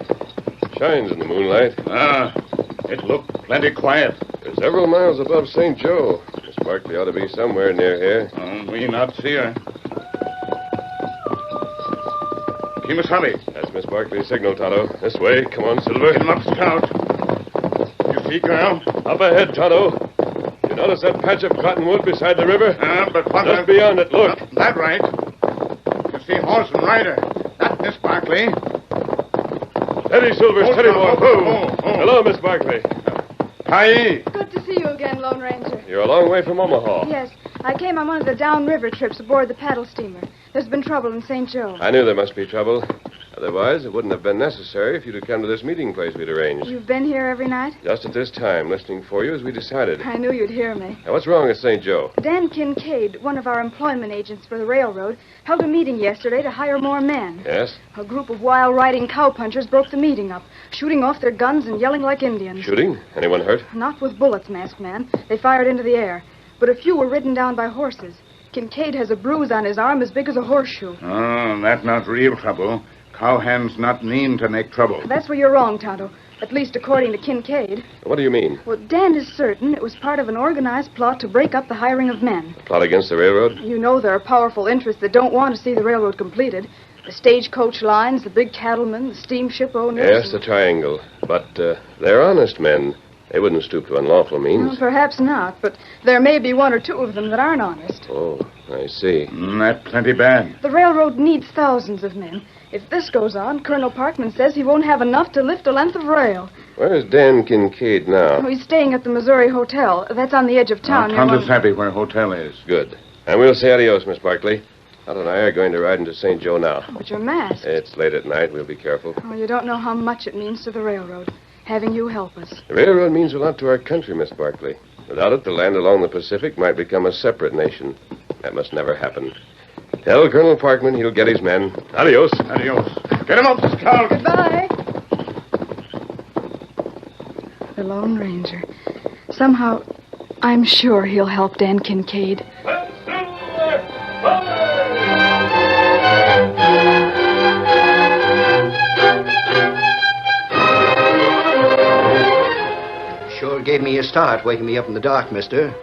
Shines in the moonlight. It looked plenty quiet. We're several miles above St. Joe. Miss Barkley ought to be somewhere near here. We not see her. Kimasabi. That's Miss Barkley's signal, Tonto. This way. Come on, Silver. Get him up, Scout. You see, girl? Up ahead, Tonto. You notice that patch of cottonwood beside the river? But what? Just beyond it, look. That right. You see horse and rider. That Miss Barkley. Steady, Silver, steady, boy. Hello, Miss Barkley. Hi. Good to see you again, Lone Ranger. You're a long way from Omaha. Yes, I came on one of the downriver trips aboard the paddle steamer. There's been trouble in St. Joe. I knew there must be trouble. Otherwise, it wouldn't have been necessary if you'd have come to this meeting place we'd arranged. You've been here every night? Just at this time, listening for you as we decided. I knew you'd hear me. Now, what's wrong at St. Joe? Dan Kincaid, one of our employment agents for the railroad, held a meeting yesterday to hire more men. Yes? A group of wild-riding cowpunchers broke the meeting up, shooting off their guns and yelling like Indians. Shooting? Anyone hurt? Not with bullets, masked man. They fired into the air. But a few were ridden down by horses. Kincaid has a bruise on his arm as big as a horseshoe. Oh, that's not real trouble. Cowhands not mean to make trouble. That's where you're wrong, Tonto. At least according to Kincaid. What do you mean? Well, Dan is certain it was part of an organized plot to break up the hiring of men. Plot against the railroad? You know there are powerful interests that don't want to see the railroad completed. The stagecoach lines, the big cattlemen, the steamship owners. Yes, the triangle. But they're honest men. They wouldn't stoop to unlawful means. Well, perhaps not, but there may be one or two of them that aren't honest. Oh, I see. That's plenty bad. The railroad needs thousands of men. If this goes on, Colonel Parkman says he won't have enough to lift a length of rail. Where's Dan Kincaid now? Oh, he's staying at the Missouri Hotel. That's on the edge of town. Tonto's happy where hotel is. Good. And we'll say adios, Miss Barkley. Tonto and I are going to ride into St. Joe now. But you're masked. It's late at night. We'll be careful. Oh, you don't know how much it means to the railroad, having you help us. The railroad means a lot to our country, Miss Barkley. Without it, the land along the Pacific might become a separate nation. That must never happen. Tell Colonel Parkman he'll get his men. Adios. Adios. Get him up, Scout. Goodbye. The Lone Ranger. Somehow, I'm sure he'll help Dan Kincaid. Sure gave me a start waking me up in the dark, mister.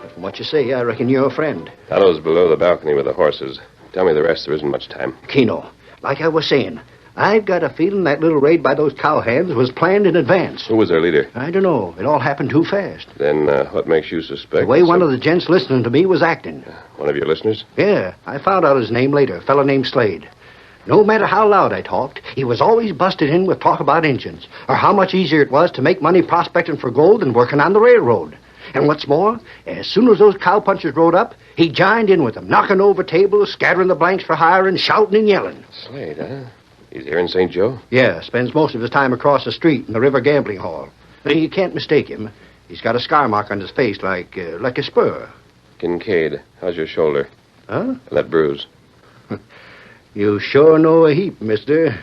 But from what you say, I reckon you're a friend. Tonto's below the balcony with the horses. Tell me the rest. There isn't much time. Keno, like I was saying, I've got a feeling that little raid by those cowhands was planned in advance. Who was their leader? I don't know. It all happened too fast. Then what makes you suspect? The way one of the gents listening to me was acting. One of your listeners? Yeah, I found out his name later, a fellow named Slade. No matter how loud I talked, he was always busted in with talk about engines, or how much easier it was to make money prospecting for gold than working on the railroad. And what's more, as soon as those cowpunchers rode up, he joined in with them, knocking over tables, scattering the blanks for hire, and shouting and yelling. Slade, huh? He's here in St. Joe? Yeah, spends most of his time across the street in the river gambling hall. You can't mistake him. He's got a scar mark on his face like a spur. Kincaid, how's your shoulder? Huh? That bruise. You sure know a heap, mister.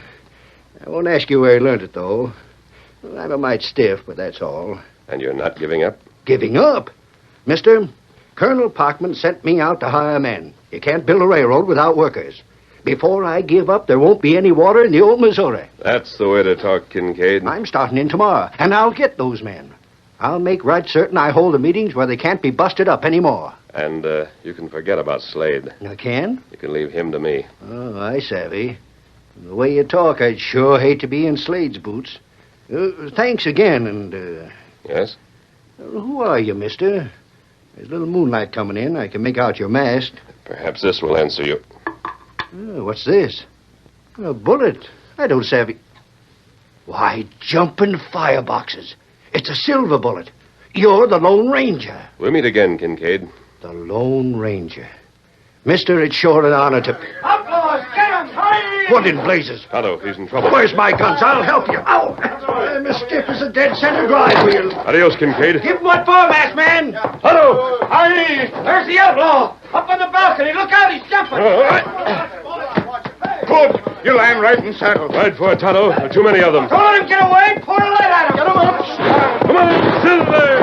I won't ask you where you learned it, though. Well, I'm a mite stiff, but that's all. And you're not giving up? Giving up? Mister, Colonel Parkman sent me out to hire men. You can't build a railroad without workers. Before I give up, there won't be any water in the old Missouri. That's the way to talk, Kincaid. I'm starting in tomorrow, and I'll get those men. I'll make right certain I hold the meetings where they can't be busted up anymore. And you can forget about Slade. I can? You can leave him to me. Oh, I savvy. The way you talk, I'd sure hate to be in Slade's boots. Thanks again, and... Yes? Who are you, mister? There's a little moonlight coming in. I can make out your mast. Perhaps this will answer you. Oh, what's this? A bullet. I don't savvy. Why, jumping fireboxes. It's a silver bullet. You're the Lone Ranger. We'll meet again, Kincaid. The Lone Ranger. Mister, it's sure an honor to... Outlaws, get him! Hurry! What in blazes? Tonto, he's in trouble. Where's my guns? I'll help you. Ow! I'm as stiff as a dead center drive wheel. Adios, Kincaid. Give him what for, masked man! Tonto! Hurry! There's the outlaw! Up on the balcony! Look out, he's jumping! Good. You land right in saddle. Right for it, Tonto. There are too many of them. Don't let him get away! Pour a light at him! Get him up! Come on, Silver!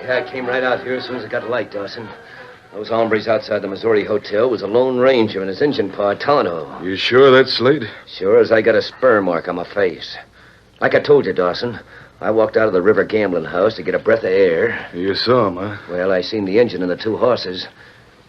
Yeah, I came right out here as soon as I got a light, Dawson. Those hombres outside the Missouri Hotel was a Lone Ranger and his engine pa, Tonto. You sure that's Slade? Sure as I got a spur mark on my face. Like I told you, Dawson, I walked out of the river gambling house to get a breath of air. You saw him, huh? Well, I seen the engine and the two horses.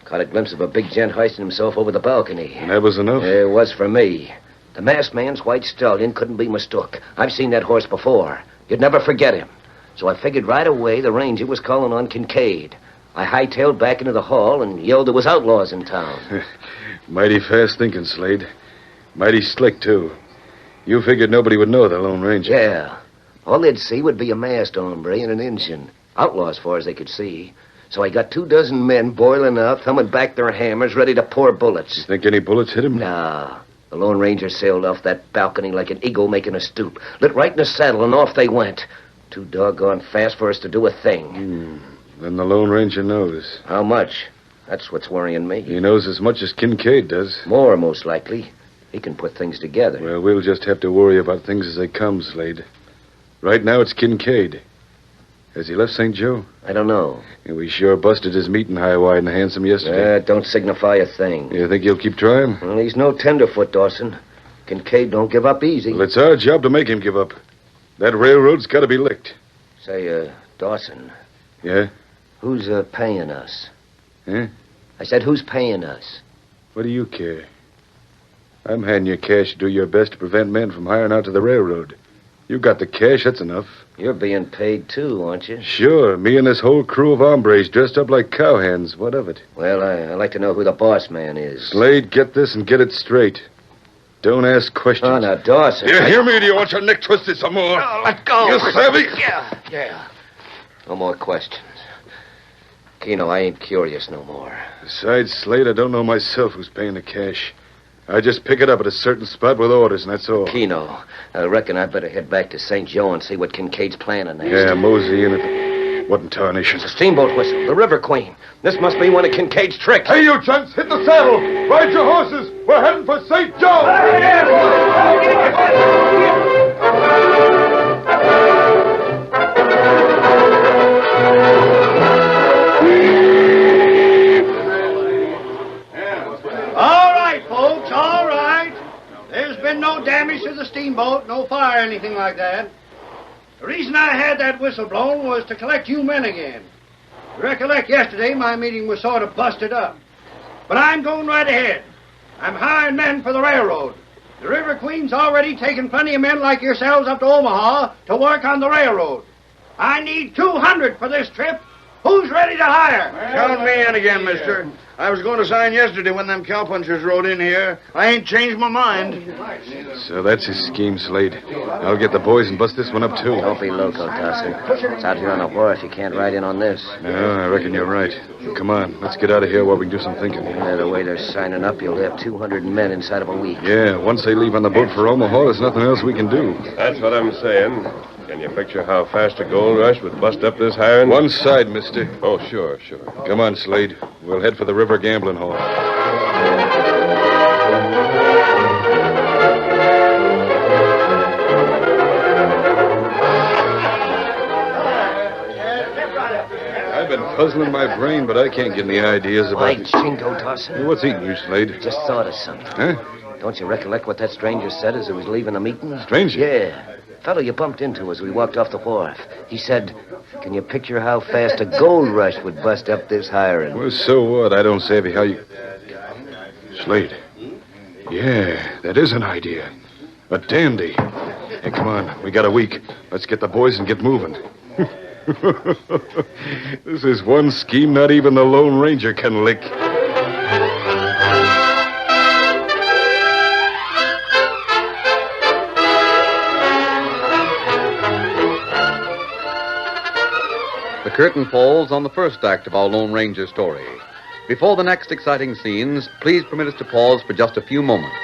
Caught a glimpse of a big gent hoisting himself over the balcony. And that was enough? It was for me. The masked man's white stallion couldn't be mistook. I've seen that horse before. You'd never forget him. So I figured right away the ranger was calling on Kincaid. I hightailed back into the hall and yelled there was outlaws in town. Mighty fast thinking, Slade. Mighty slick, too. You figured nobody would know the Lone Ranger. Yeah. All they'd see would be a masked hombre and an engine. Outlaws, as far as they could see. So I got 24 men boiling up, thumbing back their hammers, ready to pour bullets. You think any bullets hit him? No. The Lone Ranger sailed off that balcony like an eagle making a stoop. Lit right in the saddle, and off they went. Too doggone fast for us to do a thing. Then the Lone Ranger knows. How much? That's what's worrying me. He knows as much as Kincaid does. More, most likely. He can put things together. Well, we'll just have to worry about things as they come, Slade. Right now, it's Kincaid. Has he left St. Joe? I don't know. Yeah, we sure busted his meeting high, wide, and handsome yesterday. That don't signify a thing. You think he'll keep trying? Well, he's no tenderfoot, Dawson. Kincaid don't give up easy. Well, it's our job to make him give up. That railroad's got to be licked. Say, Dawson. Yeah? Who's paying us? Huh? I said, who's paying us? What do you care? I'm handing you cash to do your best to prevent men from hiring out to the railroad. You got the cash, that's enough. You're being paid, too, aren't you? Sure. Me and this whole crew of hombres dressed up like cowhands. What of it? Well, I'd like to know who the boss man is. Slade, get this and get it straight. Don't ask questions. Oh, now, Dawson. You hear me, or do you want your neck twisted some more? Oh, let go. You savvy? Yeah. No more questions. Keno, I ain't curious no more. Besides, Slade, I don't know myself who's paying the cash. I just pick it up at a certain spot with orders, and that's all. Keno, I reckon I better head back to St. Joe and see what Kincaid's planning next. Yeah, mosey in it. What in tarnation? It's a steamboat whistle, the River Queen. This must be one of Kincaid's tricks. Hey, you gents, hit the saddle. Ride your horses. We're heading for St. Joe. All right, folks, all right. There's been no damage to the steamboat, no fire, anything like that. The reason I had that whistle blown was to collect you men again. You recollect yesterday my meeting was sort of busted up. But I'm going right ahead. I'm hiring men for the railroad. The River Queen's already taken plenty of men like yourselves up to Omaha to work on the railroad. I need 200 for this trip, Who's ready to hire? Count me in again, mister. I was going to sign yesterday when them cowpunchers rode in here. I ain't changed my mind. So that's his scheme, Slade. I'll get the boys and bust this one up, too. Don't be loco, Dawson. It's out here on the wharf. You can't ride in on this. No, I reckon you're right. Come on, let's get out of here while we can do some thinking. Yeah, the way they're signing up, you'll have 200 men inside of a week. Yeah, once they leave on the boat for Omaha, there's nothing else we can do. That's what I'm saying. Can you picture how fast a gold rush would bust up this hiring? One side, mister. Oh, sure. Come on, Slade. We'll head for the river gambling hall. I've been puzzling my brain, but I can't get any ideas about... Why, Jingo, Dawson. What's eating you, Slade? Just thought of something. Huh? Don't you recollect what that stranger said as he was leaving the meeting? Stranger? Yeah. Fellow you bumped into as we walked off the wharf. He said, can you picture how fast a gold rush would bust up this hiring? Well, so what? I don't savvy how you... Slade. Yeah, that is an idea. A dandy. Hey, come on. We got a week. Let's get the boys and get moving. This is one scheme not even the Lone Ranger can lick. The curtain falls on the first act of our Lone Ranger story. Before the next exciting scenes, please permit us to pause for just a few moments.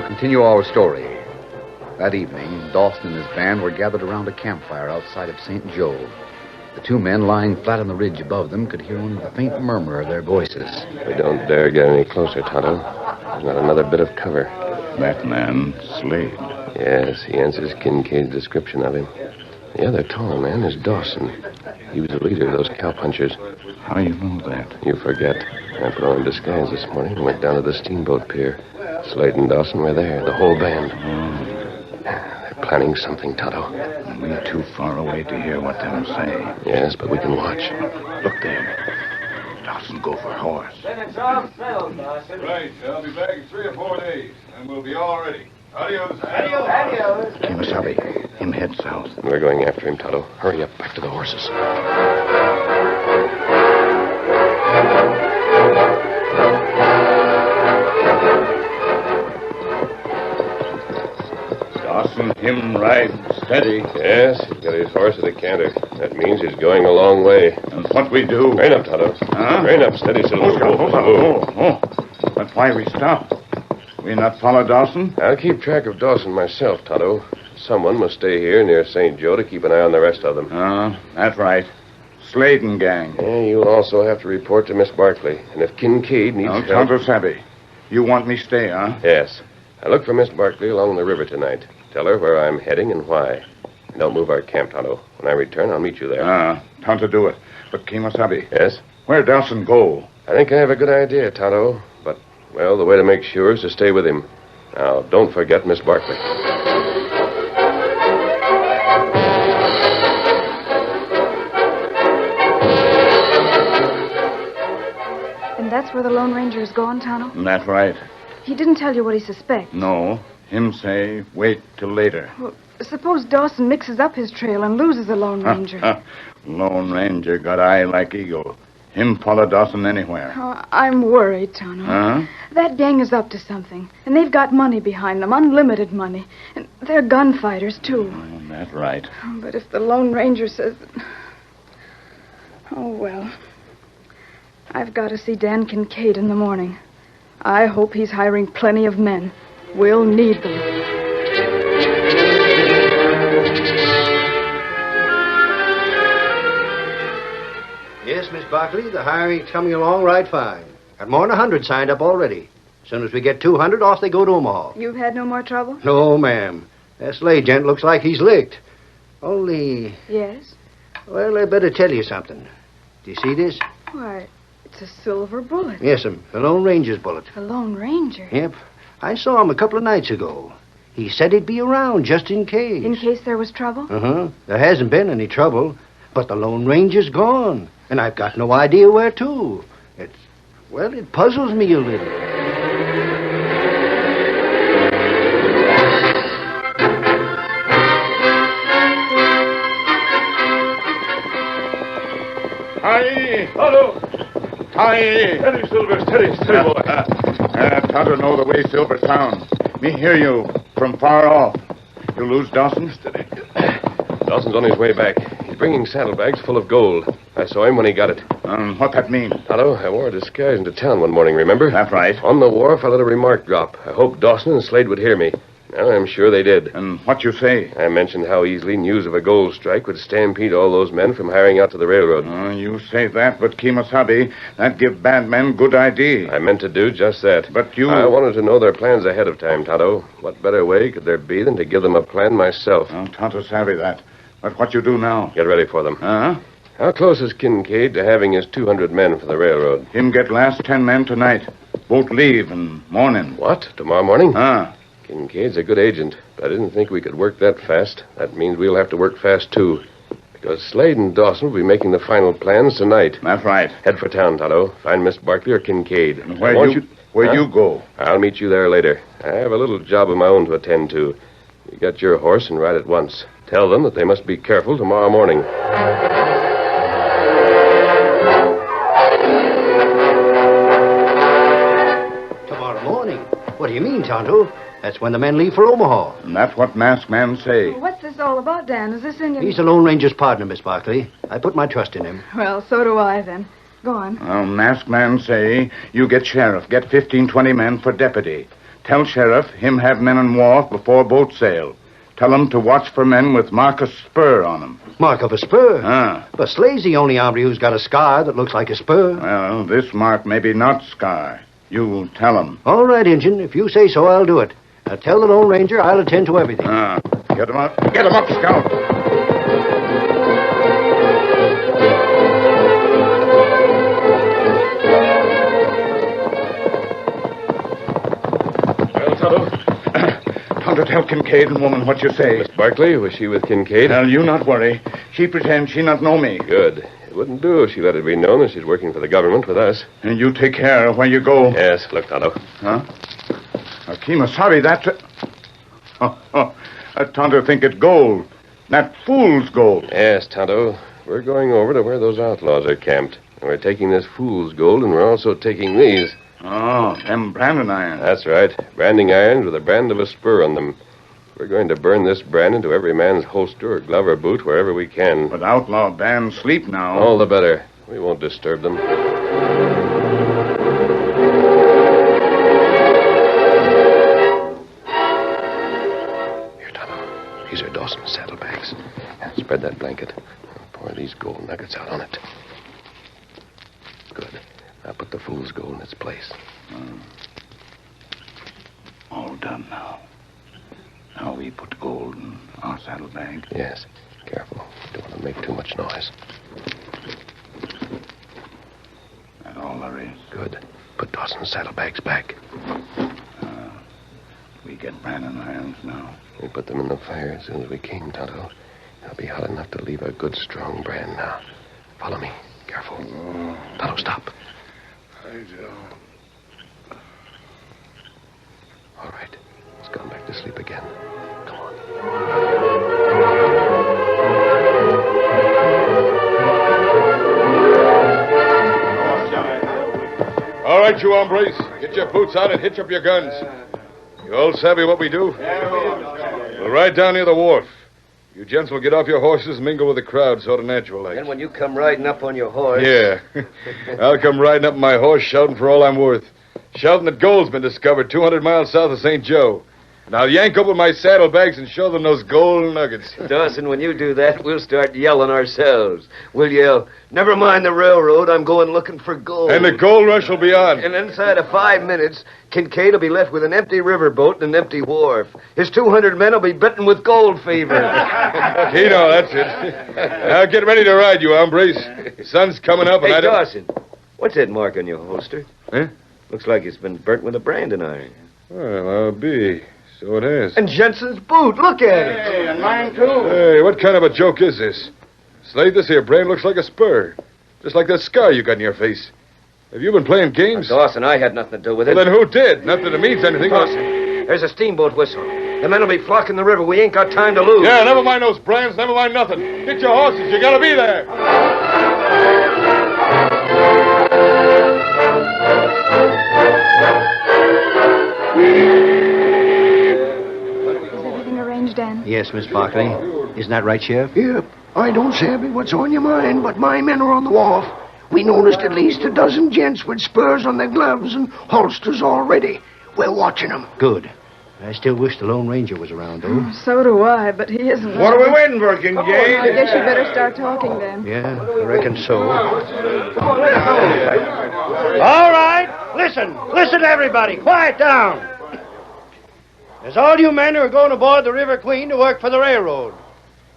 Continue our story. That evening, Dawson and his band were gathered around a campfire outside of St. Joe. The two men lying flat on the ridge above them could hear only the faint murmur of their voices. We don't dare get any closer, Tonto. There's not another bit of cover. That man, Slade. Yes, he answers Kincaid's description of him. The other tall man is Dawson. He was the leader of those cowpunchers. How do you know that? You forget. I put on a disguise this morning and went down to the steamboat pier. Slade and Dawson were there, the whole band. They're planning something, Tonto. We're too far away to hear what they'll say. Yes, but we can watch. Look there. Dawson go for a horse. Then it's all settled, Dawson. Right. I'll be back in 3 or 4 days, and we'll be all ready. Adios. Adios. Kimasabi, him head south. We're going after him, Tonto. Hurry up, back to the horses. Dawson, him ride steady. Yes, he's got his horse at a canter. That means he's going a long way. And what we do? Rein up, Tonto. Huh? Rein up, steady, Silver. But why we stop? We not follow Dawson? I'll keep track of Dawson myself, Tonto. Someone must stay here near St. Joe to keep an eye on the rest of them. That's right. Slade and gang. Yeah, you'll also have to report to Miss Barkley. And if Kincaid needs help... Tonto Savvy, you want me stay, huh? Yes. I look for Miss Barkley along the river tonight. Tell her where I'm heading and why. And don't move our camp, Tonto. When I return, I'll meet you there. Tonto do it. But Kimasabi. Yes? Where Dawson go? I think I have a good idea, Tonto. But, well, the way to make sure is to stay with him. Now, don't forget Miss Barkley. And that's where the Lone Ranger is going, Tonto? That's right. He didn't tell you what he suspects. No. Him say, wait till later. Well, suppose Dawson mixes up his trail and loses the Lone Ranger. Lone Ranger got eye like eagle. Him follow Dawson anywhere. Oh, I'm worried, Tonto. Huh? That gang is up to something. And they've got money behind them, unlimited money. And they're gunfighters, too. That's right. But if the Lone Ranger says... Oh, well. I've got to see Dan Kincaid in the morning. I hope he's hiring plenty of men. We'll need them. Yes, Miss Barkley, the hiring's coming along right fine. Got more than 100 signed up already. As soon as we get 200, off they go to Omaha. You've had no more trouble? No, ma'am. That Slade gent looks like he's licked. Only... Yes? Well, I better tell you something. Do you see this? Why, it's a silver bullet. Yes, ma'am. The Lone Ranger's bullet. A Lone Ranger? Yep. I saw him a couple of nights ago. He said he'd be around just in case. In case there was trouble? Uh-huh. There hasn't been any trouble. But the Lone Ranger's gone. And I've got no idea where to. It puzzles me a little. Hi! Hello! Hi! Steady, Silver, steady, boy. Tonto know the way Silver town. Me hear you from far off. You lose Dawson? Steady. Dawson's on his way back. He's bringing saddlebags full of gold. I saw him when he got it. What that mean? Tonto, I wore a disguise into town one morning, remember? That's right. On the wharf, I let a remark drop. I hoped Dawson and Slade would hear me. Now, I'm sure they did. And what you say? I mentioned how easily news of a gold strike would stampede all those men from hiring out to the railroad. You say that, but Kemosabe, that give bad men good idea. I meant to do just that. But you... I wanted to know their plans ahead of time, Tonto. What better way could there be than to give them a plan myself? Tonto savvy that. But what you do now? Get ready for them. Huh? How close is Kincaid to having his 200 men for the railroad? Him get last 10 men tonight. Boat leave in morning. What? Tomorrow morning? Kincaid's a good agent, but I didn't think we could work that fast. That means we'll have to work fast, too. Because Slade and Dawson will be making the final plans tonight. That's right. Head for town, Tonto. Find Miss Barkley or Kincaid. And where you go? I'll meet you there later. I have a little job of my own to attend to. You get your horse and ride at once. Tell them that they must be careful tomorrow morning. Tomorrow morning? What do you mean, Tonto? That's when the men leave for Omaha. And that's what masked men say. Well, what's this all about, Dan? Is this Indian... He's the Lone Ranger's partner, Miss Barkley. I put my trust in him. Well, so do I, then. Go on. Masked men say you get sheriff. Get 15, 20 men for deputy. Tell sheriff him have men on wharf before boat sail. Tell him to watch for men with mark of spur on them. Mark of a spur? But Slade's the only hombre who's got a scar that looks like a spur. Well, this mark may be not scar. You tell him. All right, Injun. If you say so, I'll do it. Now tell the Lone Ranger I'll attend to everything. Get him up. Get him up, Scout. Tonto, tell Kincaid and woman what you say. Miss Barkley, was she with Kincaid? Well, you not worry. She pretends she not know me. Good. It wouldn't do if she let it be known that she's working for the government with us. And you take care of where you go. Yes, look, Tonto. Kemosabe, that... Tonto think it gold. That fool's gold. Yes, Tonto. We're going over to where those outlaws are camped. And we're taking this fool's gold, and we're also taking these. Them branding irons. That's right. Branding irons with a brand of a spur on them. We're going to burn this brand into every man's holster or glove or boot wherever we can. But outlaw bands sleep now. All the better. We won't disturb them. Here, Tonto. These are Dawson's saddlebags. Spread that blanket. Pour these gold nuggets out on it. Good. Now put the fool's gold in its place. All done now. Now we put gold in our saddlebag. Yes. Careful. Don't want to make too much noise. That's all there is. Good. Put Dawson's saddlebags back. We get branding irons now. We put them in the fire as soon as we came, Tonto. They'll be hot enough to leave a good, strong brand now. Follow me. Careful. Tonto, stop. I do. All right. He's gone back to sleep again. Come on. All right, you hombres. Get your boots on and hitch up your guns. You all savvy what we do? We'll ride down near the wharf. You gents will get off your horses and mingle with the crowd, sort of natural like. Then when you come riding up on your horse... Yeah. I'll come riding up on my horse shouting for all I'm worth. Shouting that gold's been discovered 200 miles south of St. Joe. And I'll yank open my saddlebags and show them those gold nuggets. Dawson, when you do that, we'll start yelling ourselves. We'll yell, never mind the railroad, I'm going looking for gold. And the gold rush will be on. And inside of 5 minutes, Kincaid will be left with an empty riverboat and an empty wharf. His 200 men will be bitten with gold fever. Keno, that's it. Now get ready to ride, you hombres. The sun's coming up and Hey, I don't... Dawson, what's that mark on your holster? Huh? Looks like it's been burnt with a branding iron. Well, I'll be. So it is. And Jensen's boot, look at it. Hey, and mine too. Hey, what kind of a joke is this? Slade, this here brand looks like a spur. Just like that scar you got in your face. Have you been playing games? Dawson, I had nothing to do with it. Well, then who did? Not that it means anything. Dawson, there's a steamboat whistle. The men will be flocking the river. We ain't got time to lose. Yeah, never mind those brands. Never mind nothing. Get your horses. You gotta be there. Dan? Yes, Miss Barkley. Isn't that right, Sheriff? Yep. I don't savvy what's on your mind, but my men are on the wharf. We noticed at least a dozen gents with spurs on their gloves and holsters already. We're watching them. Good. I still wish the Lone Ranger was around, though. So do I, but he isn't. What are we waiting for, Kincaid? I guess you better start talking then. Yeah, I reckon so. All right. Listen, everybody. Quiet down. There's all you men who are going aboard the River Queen to work for the railroad.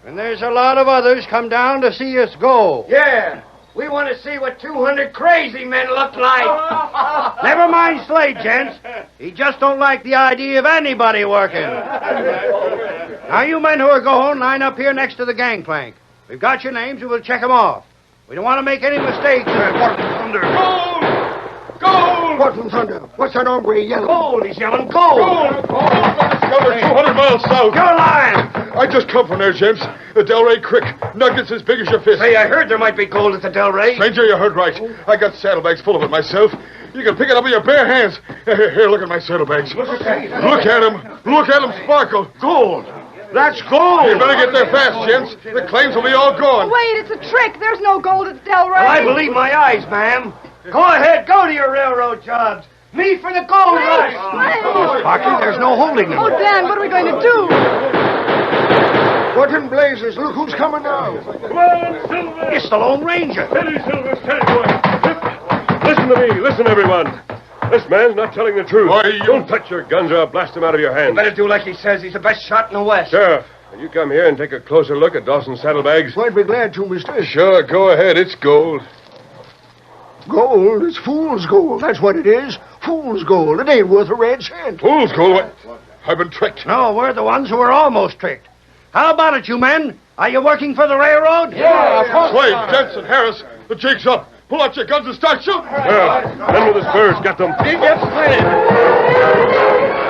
And there's a lot of others come down to see us go. Yeah. We want to see what 200 crazy men look like. Never mind Slade, gents. He just don't like the idea of anybody working. Now, you men who are going, line up here next to the gangplank. We've got your names and we'll check them off. We don't want to make any mistakes. What in thunder? Gold! What in thunder? What's that hombre yelling? Gold, he's yelling gold. Discovered 200 miles south. You're lying. I just come from there, gents. The Delray Creek. Nuggets as big as your fist. Hey, I heard there might be gold at the Delray. Stranger, you heard right. I got saddlebags full of it myself. You can pick it up with your bare hands. Here, look at my saddlebags. Look at them. Look at them sparkle. Gold. That's gold. You better get there fast, gents. The claims will be all gone. Wait, it's a trick. There's no gold at the Delray. Well, I believe my eyes, ma'am. Go ahead, go to your railroad jobs. Me for the gold rush. Barkley, there's no holding them. Oh, Dan, what are we going to do? What in blazes? Look who's coming now. Come on, Silver! It's the Lone Ranger. Steady, Silver, steady, boy. Listen to me. Listen, everyone. This man's not telling the truth. Don't touch your guns or I'll blast them out of your hands. You better do like he says. He's the best shot in the West. Sheriff, will you come here and take a closer look at Dawson's saddlebags? I'd be glad to, mister. Sure, go ahead. It's gold. Gold? It's fool's gold. That's what it is. Fool's gold. It ain't worth a red cent. Fool's gold? What? I've been tricked. No, we're the ones who were almost tricked. How about it, you men? Are you working for the railroad? Yeah, of course. Slade, Jensen, Harris, the jig's up. Pull out your guns and start shooting. Men with the spurs, got them. He gets plenty.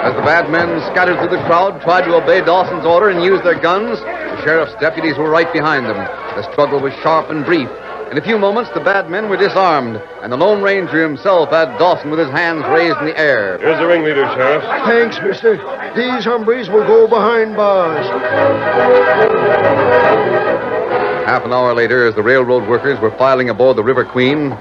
As the bad men scattered through the crowd, tried to obey Dawson's order and use their guns, the sheriff's deputies were right behind them. The struggle was sharp and brief. In a few moments, the bad men were disarmed, and the Lone Ranger himself had Dawson with his hands raised in the air. Here's the ringleader, Sheriff. Thanks, mister. These hombres will go behind bars. Half an hour later, as the railroad workers were filing aboard the River Queen...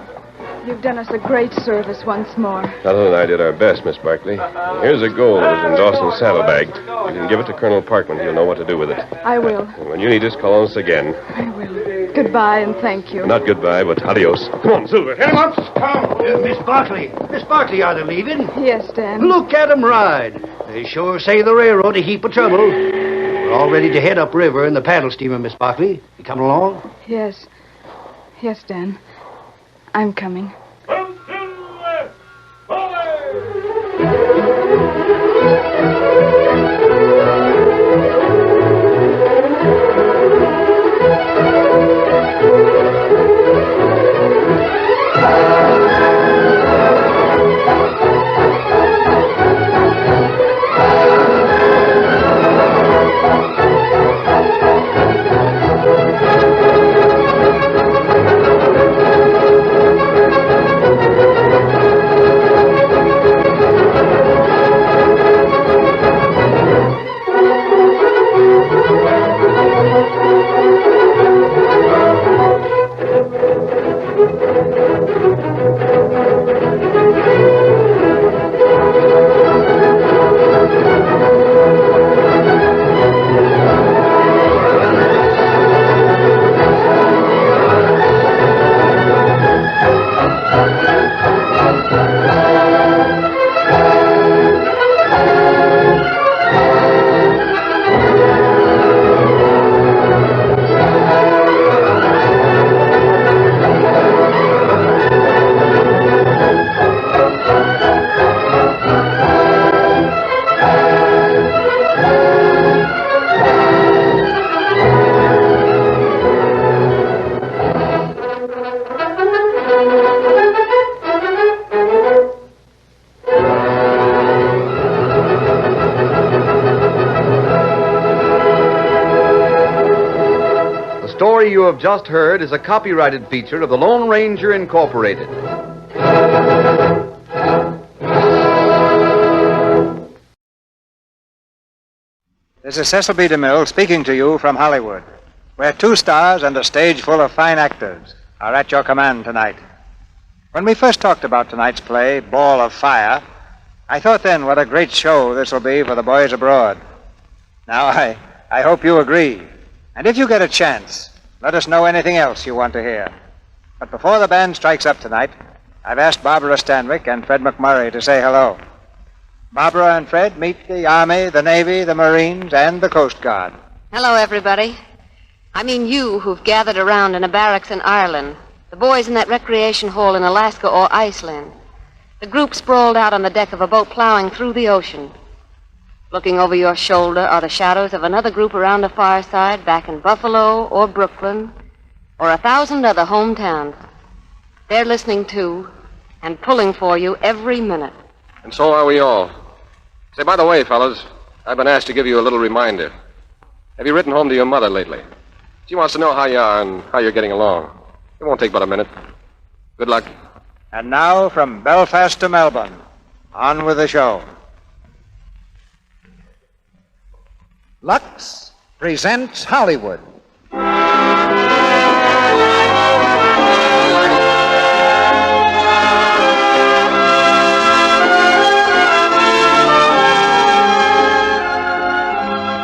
You've done us a great service once more. Tonto and I did our best, Miss Barkley. Here's the gold that was in Dawson's saddlebag. You can give it to Colonel Parkman. He'll know what to do with it. I will. And when you need us, call on us again. I will. Goodbye and thank you. Not goodbye, but adios. Come on, Silver. Hit him up. Come. Miss Barkley, are they leaving? Yes, Dan. Look at them ride. They sure save the railroad a heap of trouble. We're all ready to head upriver in the paddle steamer, Miss Barkley. You coming along? Yes. Yes, Dan. I'm coming. story you have just heard is a copyrighted feature of the Lone Ranger Incorporated. This is Cecil B. DeMille speaking to you from Hollywood, where 2 stars and a stage full of fine actors are at your command tonight. When we first talked about tonight's play, Ball of Fire, I thought then what a great show this will be for the boys abroad. Now, I hope you agree. And if you get a chance, let us know anything else you want to hear. But before the band strikes up tonight, I've asked Barbara Stanwyck and Fred McMurray to say hello. Barbara and Fred, meet the Army, the Navy, the Marines, and the Coast Guard. Hello, everybody. I mean you who've gathered around in a barracks in Ireland, the boys in that recreation hall in Alaska or Iceland, the group sprawled out on the deck of a boat plowing through the ocean. Looking over your shoulder are the shadows of another group around a fireside back in Buffalo or Brooklyn or 1,000 other hometowns. They're listening to and pulling for you every minute. And so are we all. Say, by the way, fellas, I've been asked to give you a little reminder. Have you written home to your mother lately? She wants to know how you are and how you're getting along. It won't take but a minute. Good luck. And now, from Belfast to Melbourne, on with the show. Lux presents Hollywood.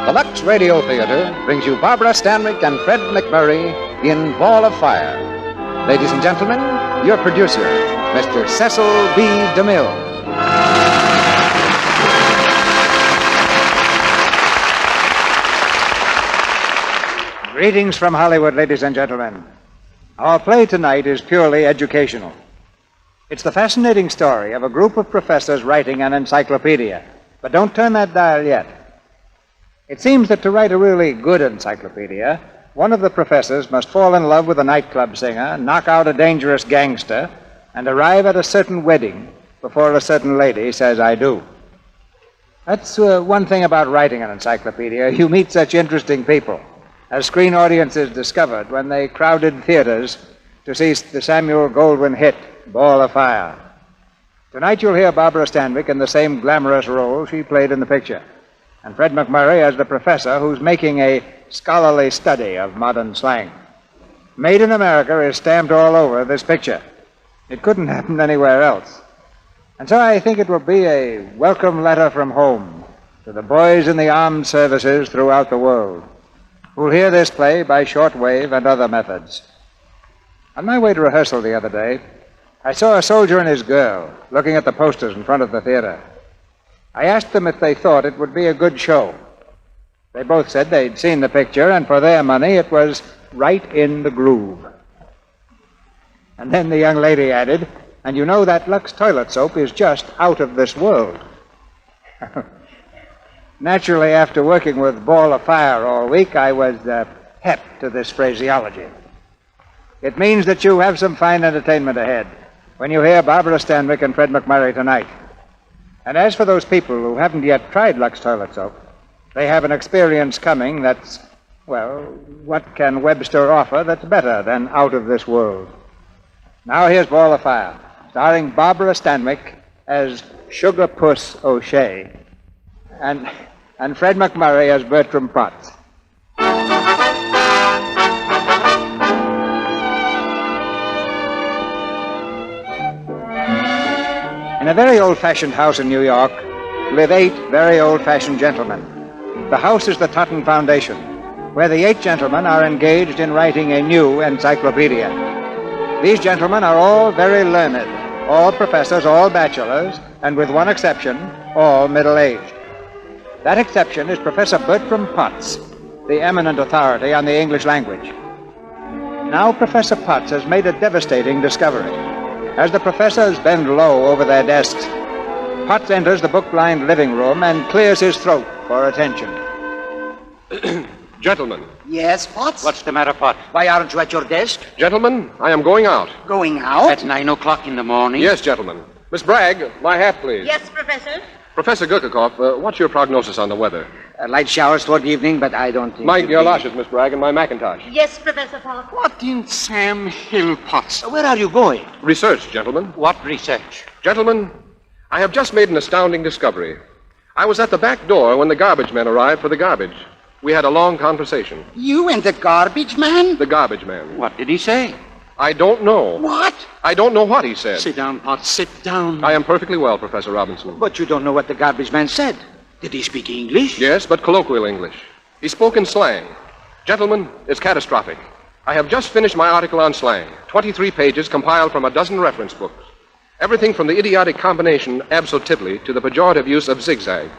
The Lux Radio Theater brings you Barbara Stanwyck and Fred McMurray in Ball of Fire. Ladies and gentlemen, your producer, Mr. Cecil B. DeMille. Greetings from Hollywood, ladies and gentlemen. Our play tonight is purely educational. It's the fascinating story of a group of professors writing an encyclopedia. But don't turn that dial yet. It seems that to write a really good encyclopedia, one of the professors must fall in love with a nightclub singer, knock out a dangerous gangster, and arrive at a certain wedding before a certain lady says, I do. That's one thing about writing an encyclopedia. You meet such interesting people, as screen audiences discovered when they crowded theaters to see the Samuel Goldwyn hit, Ball of Fire. Tonight you'll hear Barbara Stanwyck in the same glamorous role she played in the picture, and Fred McMurray as the professor who's making a scholarly study of modern slang. Made in America is stamped all over this picture. It couldn't happen anywhere else. And so I think it will be a welcome letter from home to the boys in the armed services throughout the world, who'll hear this play by shortwave and other methods. On my way to rehearsal the other day, I saw a soldier and his girl looking at the posters in front of the theater. I asked them if they thought it would be a good show. They both said they'd seen the picture, and for their money, it was right in the groove. And then the young lady added, and you know that Lux toilet soap is just out of this world. Naturally, after working with Ball of Fire all week, I was hep to this phraseology. It means that you have some fine entertainment ahead when you hear Barbara Stanwyck and Fred McMurray tonight. And as for those people who haven't yet tried Lux toilet soap, they have an experience coming that's, well, what can Webster offer that's better than out of this world? Now here's Ball of Fire, starring Barbara Stanwyck as Sugar Puss O'Shea, and Fred McMurray as Bertram Potts. In a very old-fashioned house in New York live 8 very old-fashioned gentlemen. The house is the Totten Foundation, where the 8 gentlemen are engaged in writing a new encyclopedia. These gentlemen are all very learned, all professors, all bachelors, and with one exception, all middle-aged. That exception is Professor Bertram Potts, the eminent authority on the English language. Now Professor Potts has made a devastating discovery. As the professors bend low over their desks, Potts enters the book-lined living room and clears his throat for attention. Gentlemen. Yes, Potts? What's the matter, Potts? Why aren't you at your desk? Gentlemen, I am going out. Going out? At 9 o'clock in the morning? Yes, gentlemen. Miss Bragg, my hat, please. Yes, Professor? Professor Gurkakov, what's your prognosis on the weather? Light showers toward evening, but I don't think... My galoshes, Miss Bragg, and my Macintosh. Yes, Professor Pollock. What in Sam Hill Potts? Where are you going? Research, gentlemen. What research? Gentlemen, I have just made an astounding discovery. I was at the back door when the garbage men arrived for the garbage. We had a long conversation. You and the garbage man? The garbage man. What did he say? I don't know. What? I don't know what he said. Sit down, Potts. Sit down. I am perfectly well, Professor Robinson. But you don't know what the garbage man said. Did he speak English? Yes, but colloquial English. He spoke in slang. Gentlemen, it's catastrophic. I have just finished my article on slang. 23 pages compiled from a dozen reference books. Everything from the idiotic combination abso-tiddly to the pejorative use of zigzag.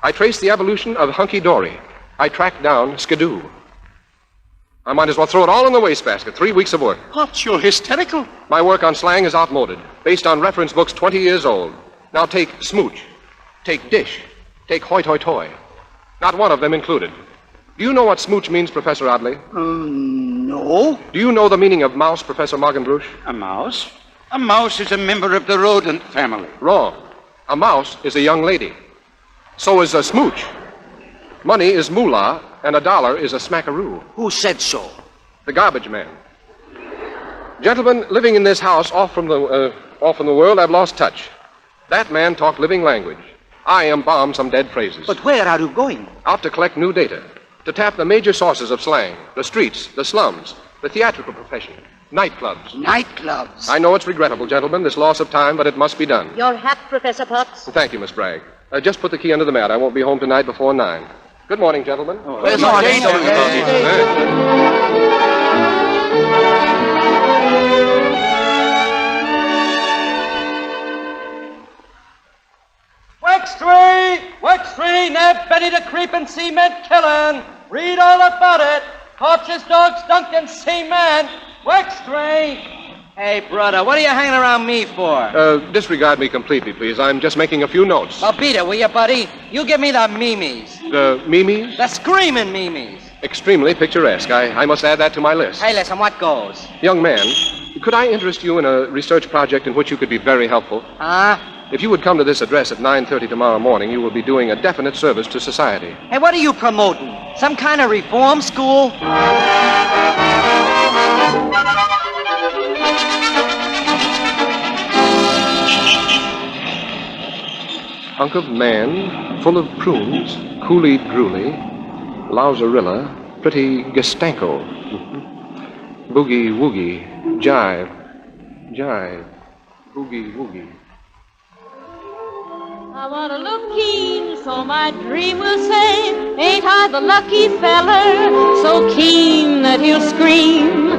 I traced the evolution of hunky-dory. I tracked down skidoo. I might as well throw it all in the wastebasket. 3 weeks of work. Potts, you're hysterical. My work on slang is outmoded, based on reference books 20 years old. Now take smooch, take dish, take hoy-toy-toy. Not one of them included. Do you know what smooch means, Professor Odley? No. Do you know the meaning of mouse, Professor Morgenbruch? A mouse? A mouse is a member of the rodent family. Wrong. A mouse is a young lady. So is a smooch. Money is moolah, and a dollar is a smackaroo. Who said so? The garbage man. Gentlemen, living in this house off from the world, I've lost touch. That man talked living language. I embalmed some dead phrases. But where are you going? Out to collect new data. To tap the major sources of slang. The streets, the slums, the theatrical profession, nightclubs. Nightclubs? I know it's regrettable, gentlemen, this loss of time, but it must be done. Your hat, Professor Potts. Thank you, Miss Bragg. Just put the key under the mat. I won't be home tonight before 9. Good morning, gentlemen. Good morning. Wextree, Neb, Benny the Creep, and Cement Killing. Read all about it. Corpses, dogs, Duncan, Cement. Wextree. Hey, brother, what are you hanging around me for? Disregard me completely, please. I'm just making a few notes. Well, beat it, will you, buddy? You give me the memes. The memes? The screaming memes. Extremely picturesque. I must add that to my list. Hey, listen, what goes? Young man, could I interest you in a research project in which you could be very helpful? If you would come to this address at 9:30 tomorrow morning, you will be doing a definite service to society. Hey, what are you promoting? Some kind of reform school? Hunk of man, full of prunes, coolie drooly, lousarilla, pretty gestanko. Boogie woogie, jive, boogie woogie. I want to look keen so my dream will say, ain't I the lucky feller, so keen that he'll scream.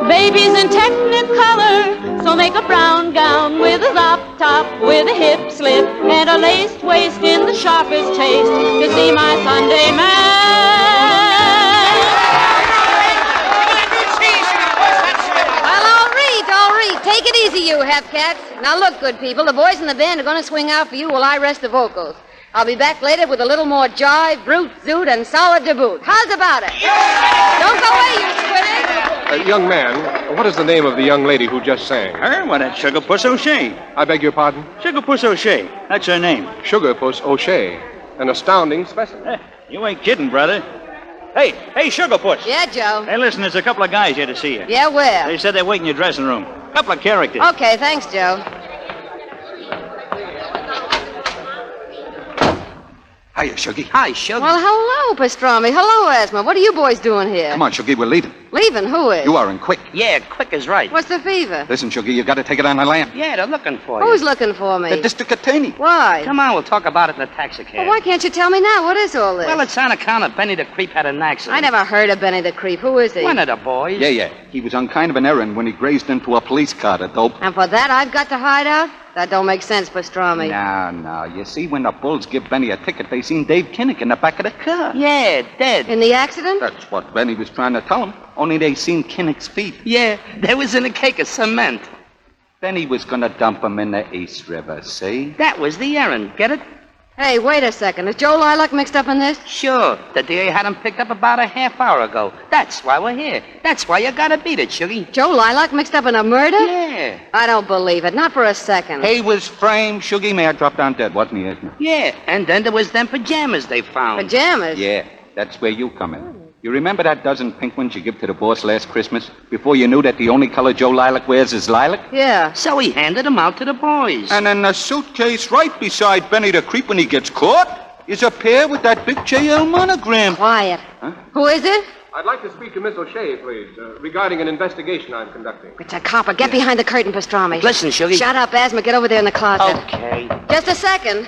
Baby's in technicolor, so make a brown gown with a top, with a hip slip, and a laced waist in the sharpest taste to see my Sunday man. Well, all right. Take it easy, you hepcats. Now, look, good people, the boys in the band are going to swing out for you while I rest the vocals. I'll be back later with a little more jive, brute, zoot, and solid debut. How's about it? Don't go away, you squitters. Young man, what is the name of the young lady who just sang? Her? Well, that's Sugar Puss O'Shea. I beg your pardon? Sugar Puss O'Shea. That's her name. Sugar Puss O'Shea. An astounding specimen. You ain't kidding, brother. Hey, Sugar Puss. Yeah, Joe. Hey, listen, there's a couple of guys here to see you. Yeah, where? They said they're waiting in your dressing room. Couple of characters. Okay, thanks, Joe. Hiya, Shuggy. Hi, Shug. Well, hello, Pastrami. Hello, Asma. What are you boys doing here? Come on, Shuggy, we're leaving. Leaving? Who is? You are, and quick. Yeah, quick is right. What's the fever? Listen, Shuggy, you've got to take it on the lamp. Yeah, they're looking for you. Who's looking for me? The district attorney. Why? Come on, we'll talk about it in the taxicab. Well, why can't you tell me now? What is all this? Well, it's on account of Benny the Creep had an accident. I never heard of Benny the Creep. Who is he? One of the boys. Yeah. He was on kind of an errand when he grazed into a police car, the dope. And for that, I've got to hide out? That don't make sense, Pastrami. No. You see, when the bulls give Benny a ticket, they seen Dave Kinnick in the back of the car. Yeah, dead. In the accident? That's what Benny was trying to tell him. Only they seen Kinnick's feet. Yeah, they was in a cake of cement. Benny was gonna dump him in the East River, see? That was the errand, get it? Hey, wait a second. Is Joe Lilac mixed up in this? Sure. The DA had him picked up about a half hour ago. That's why we're here. That's why you gotta beat it, Sugie. Joe Lilac mixed up in a murder? Yeah. I don't believe it. Not for a second. He was framed. Sugie may have dropped down dead, wasn't he, Esma? Yeah, and then there was them pajamas they found. Pajamas? Yeah, that's where you come in. You remember that dozen pink ones you gave to the boss last Christmas? Before you knew that the only color Joe Lilac wears is lilac? Yeah. So he handed them out to the boys. And in the suitcase right beside Benny the Creep when he gets caught is a pair with that big JL monogram. Quiet. Huh? Who is it? I'd like to speak to Miss O'Shea, please, regarding an investigation I'm conducting. It's a copper. Get behind the curtain, Pastrami. Listen, Sugie. Shut up, Asma. Get over there in the closet. Okay. Just a second.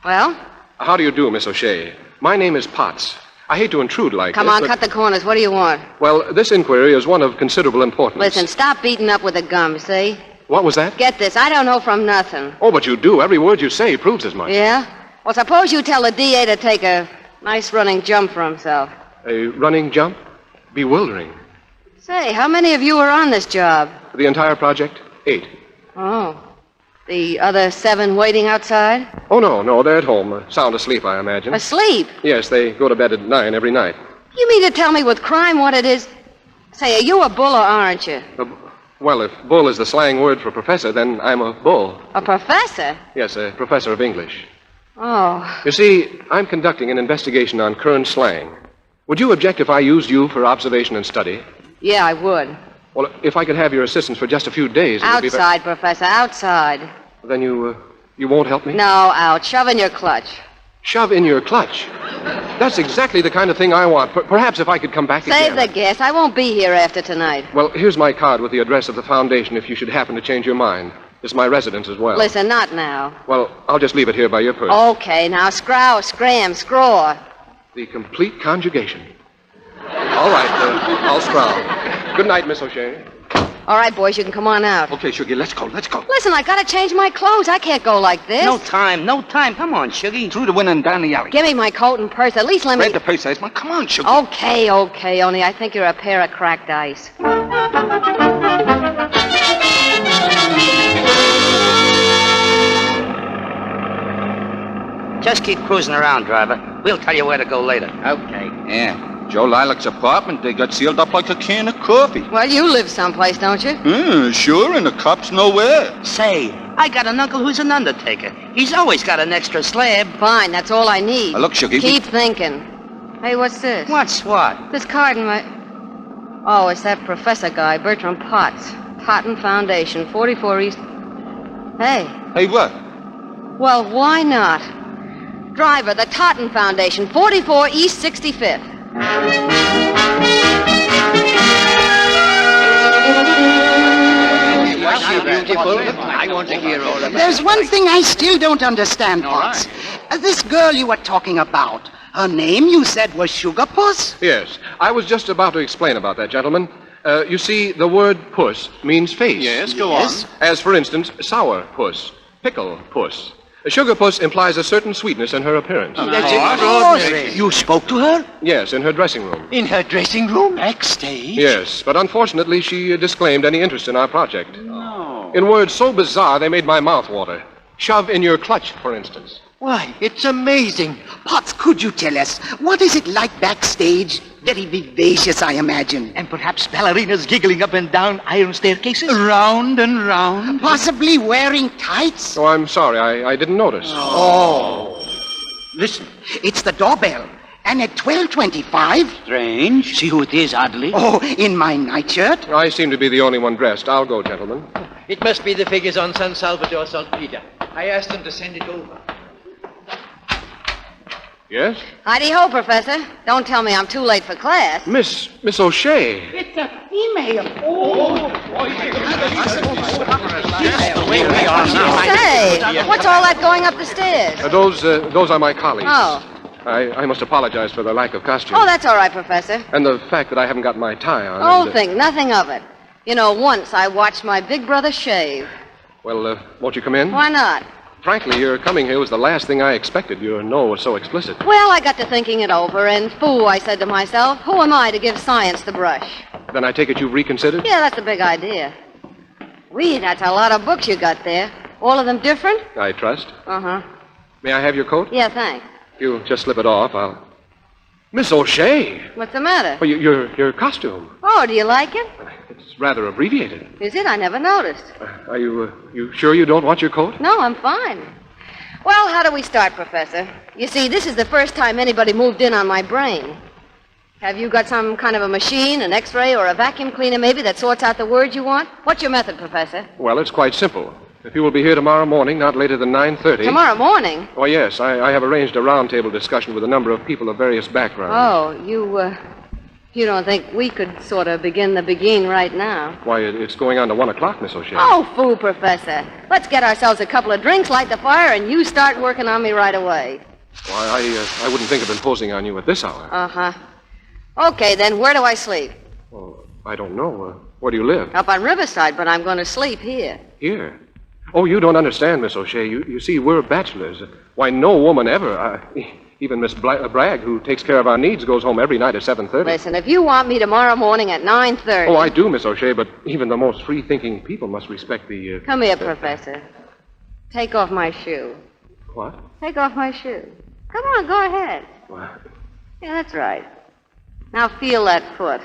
Well? How do you do, Miss O'Shea? My name is Potts. I hate to intrude like Come this, on, but... cut the corners. What do you want? Well, this inquiry is one of considerable importance. Listen, stop beating up with a gum, see? What was that? Get this. I don't know from nothing. Oh, but you do. Every word you say proves as much. Yeah? Well, suppose you tell the DA to take a nice running jump for himself. A running jump? Bewildering. Say, how many of you are on this job? The entire project? 8. Oh. The other 7 waiting outside? Oh, no, they're at home. Sound asleep, I imagine. Asleep? Yes, they go to bed at 9 every night. You mean to tell me with crime what it is? Say, are you a bull or aren't you? Well, if bull is the slang word for professor, then I'm a bull. A professor? Yes, a professor of English. Oh. You see, I'm conducting an investigation on current slang. Would you object if I used you for observation and study? Yeah, I would. Well, if I could have your assistance for just a few days... Outside, Professor, outside. Then you won't help me? No, out. Shove in your clutch. Shove in your clutch? That's exactly the kind of thing I want. Perhaps if I could come back Save again. the guess. I won't be here after tonight. Well, here's my card with the address of the foundation if you should happen to change your mind. It's my residence as well. Listen, not now. Well, I'll just leave it here by your person. Okay, now scrow, scram, scraw. The complete conjugation. All right, I'll scrowl. Good night, Miss O'Shea. All right, boys, you can come on out. Okay, Sugie, let's go. Listen, I gotta change my clothes. I can't go like this. No time. Come on, Sugie. Through the window and down the alley. Give me my coat and purse. At least let me... Read the purse, Esma. Come on, Sugie. Okay, only I think you're a pair of cracked ice. Just keep cruising around, driver. We'll tell you where to go later. Okay. Yeah. Joe Lilac's apartment, they got sealed up like a can of coffee. Well, you live someplace, don't you? Sure, and the cops nowhere. Say, I got an uncle who's an undertaker. He's always got an extra slab. Fine, that's all I need. Look, Sugie. Keep thinking. Hey, what's this? What's what? This card in my... Oh, it's that professor guy, Bertram Potts. Totten Foundation, 44 East... Hey. Hey, what? Well, why not? Driver, the Totten Foundation, 44 East 65th. I want to hear all of it. There's one thing I still don't understand, Potts. This girl you were talking about, her name you said was Sugar Puss? Yes, I was just about to explain about that, gentlemen. You see, the word puss means face. Yes, go on. As, for instance, sour puss, pickle puss. Sugar puss implies a certain sweetness in her appearance. That's extraordinary. You spoke to her? Yes, in her dressing room. In her dressing room? Backstage? Yes, but unfortunately she disclaimed any interest in our project. No. In words so bizarre they made my mouth water. Shove in your clutch, for instance. Why, it's amazing. Potts, could you tell us, what is it like backstage? Very vivacious, I imagine. And perhaps ballerinas giggling up and down iron staircases? Round and round. Possibly wearing tights? Oh, I'm sorry, I didn't notice. Oh. Listen, it's the doorbell. And at 12:25... Strange. See who it is, oddly. Oh, in my nightshirt? I seem to be the only one dressed. I'll go, gentlemen. It must be the figures on San Salvador, Saltpeter. I asked them to send it over. Yes? Heidi-ho, Professor. Don't tell me I'm too late for class. Miss O'Shea. It's a female. Oh. Say, what's all that going up the stairs? Those are my colleagues. Oh. I must apologize for the lack of costume. Oh, that's all right, Professor. And the fact that I haven't got my tie on. Oh, think nothing of it. You know, once I watched my big brother shave. Well, won't you come in? Why not? Frankly, your coming here was the last thing I expected. Your no was so explicit. Well, I got to thinking it over, and fool, I said to myself, who am I to give science the brush? Then I take it you've reconsidered? Yeah, that's a big idea. That's a lot of books you got there. All of them different? I trust. Uh-huh. May I have your coat? Yeah, thanks. If you'll just slip it off, I'll... Miss O'Shea! What's the matter? Well, your costume. Oh, do you like it? It's rather abbreviated. Is it? I never noticed. Are you sure you don't want your coat? No, I'm fine. Well, how do we start, Professor? You see, this is the first time anybody moved in on my brain. Have you got some kind of a machine, an X-ray, or a vacuum cleaner, maybe, that sorts out the words you want? What's your method, Professor? Well, it's quite simple. If you will be here tomorrow morning, not later than 9:30... Tomorrow morning? Oh, yes. I have arranged a roundtable discussion with a number of people of various backgrounds. Oh, you don't think we could sort of begin the begin right now? Why, it's going on to 1 o'clock, Miss O'Shea. Oh, fool, Professor. Let's get ourselves a couple of drinks, light the fire, and you start working on me right away. Why, I wouldn't think of imposing on you at this hour. Uh-huh. Okay, then, where do I sleep? Well, I don't know. Where do you live? Up on Riverside, but I'm going to sleep here. Here? Oh, you don't understand, Miss O'Shea. You see, we're bachelors. Why, no woman ever, even Miss Bragg, who takes care of our needs, goes home every night at 7:30. Listen, if you want me tomorrow morning at 9:30... Oh, I do, Miss O'Shea, but even the most free-thinking people must respect the... Come here, Professor. Take off my shoe. What? Take off my shoe. Come on, go ahead. What? Yeah, that's right. Now feel that foot.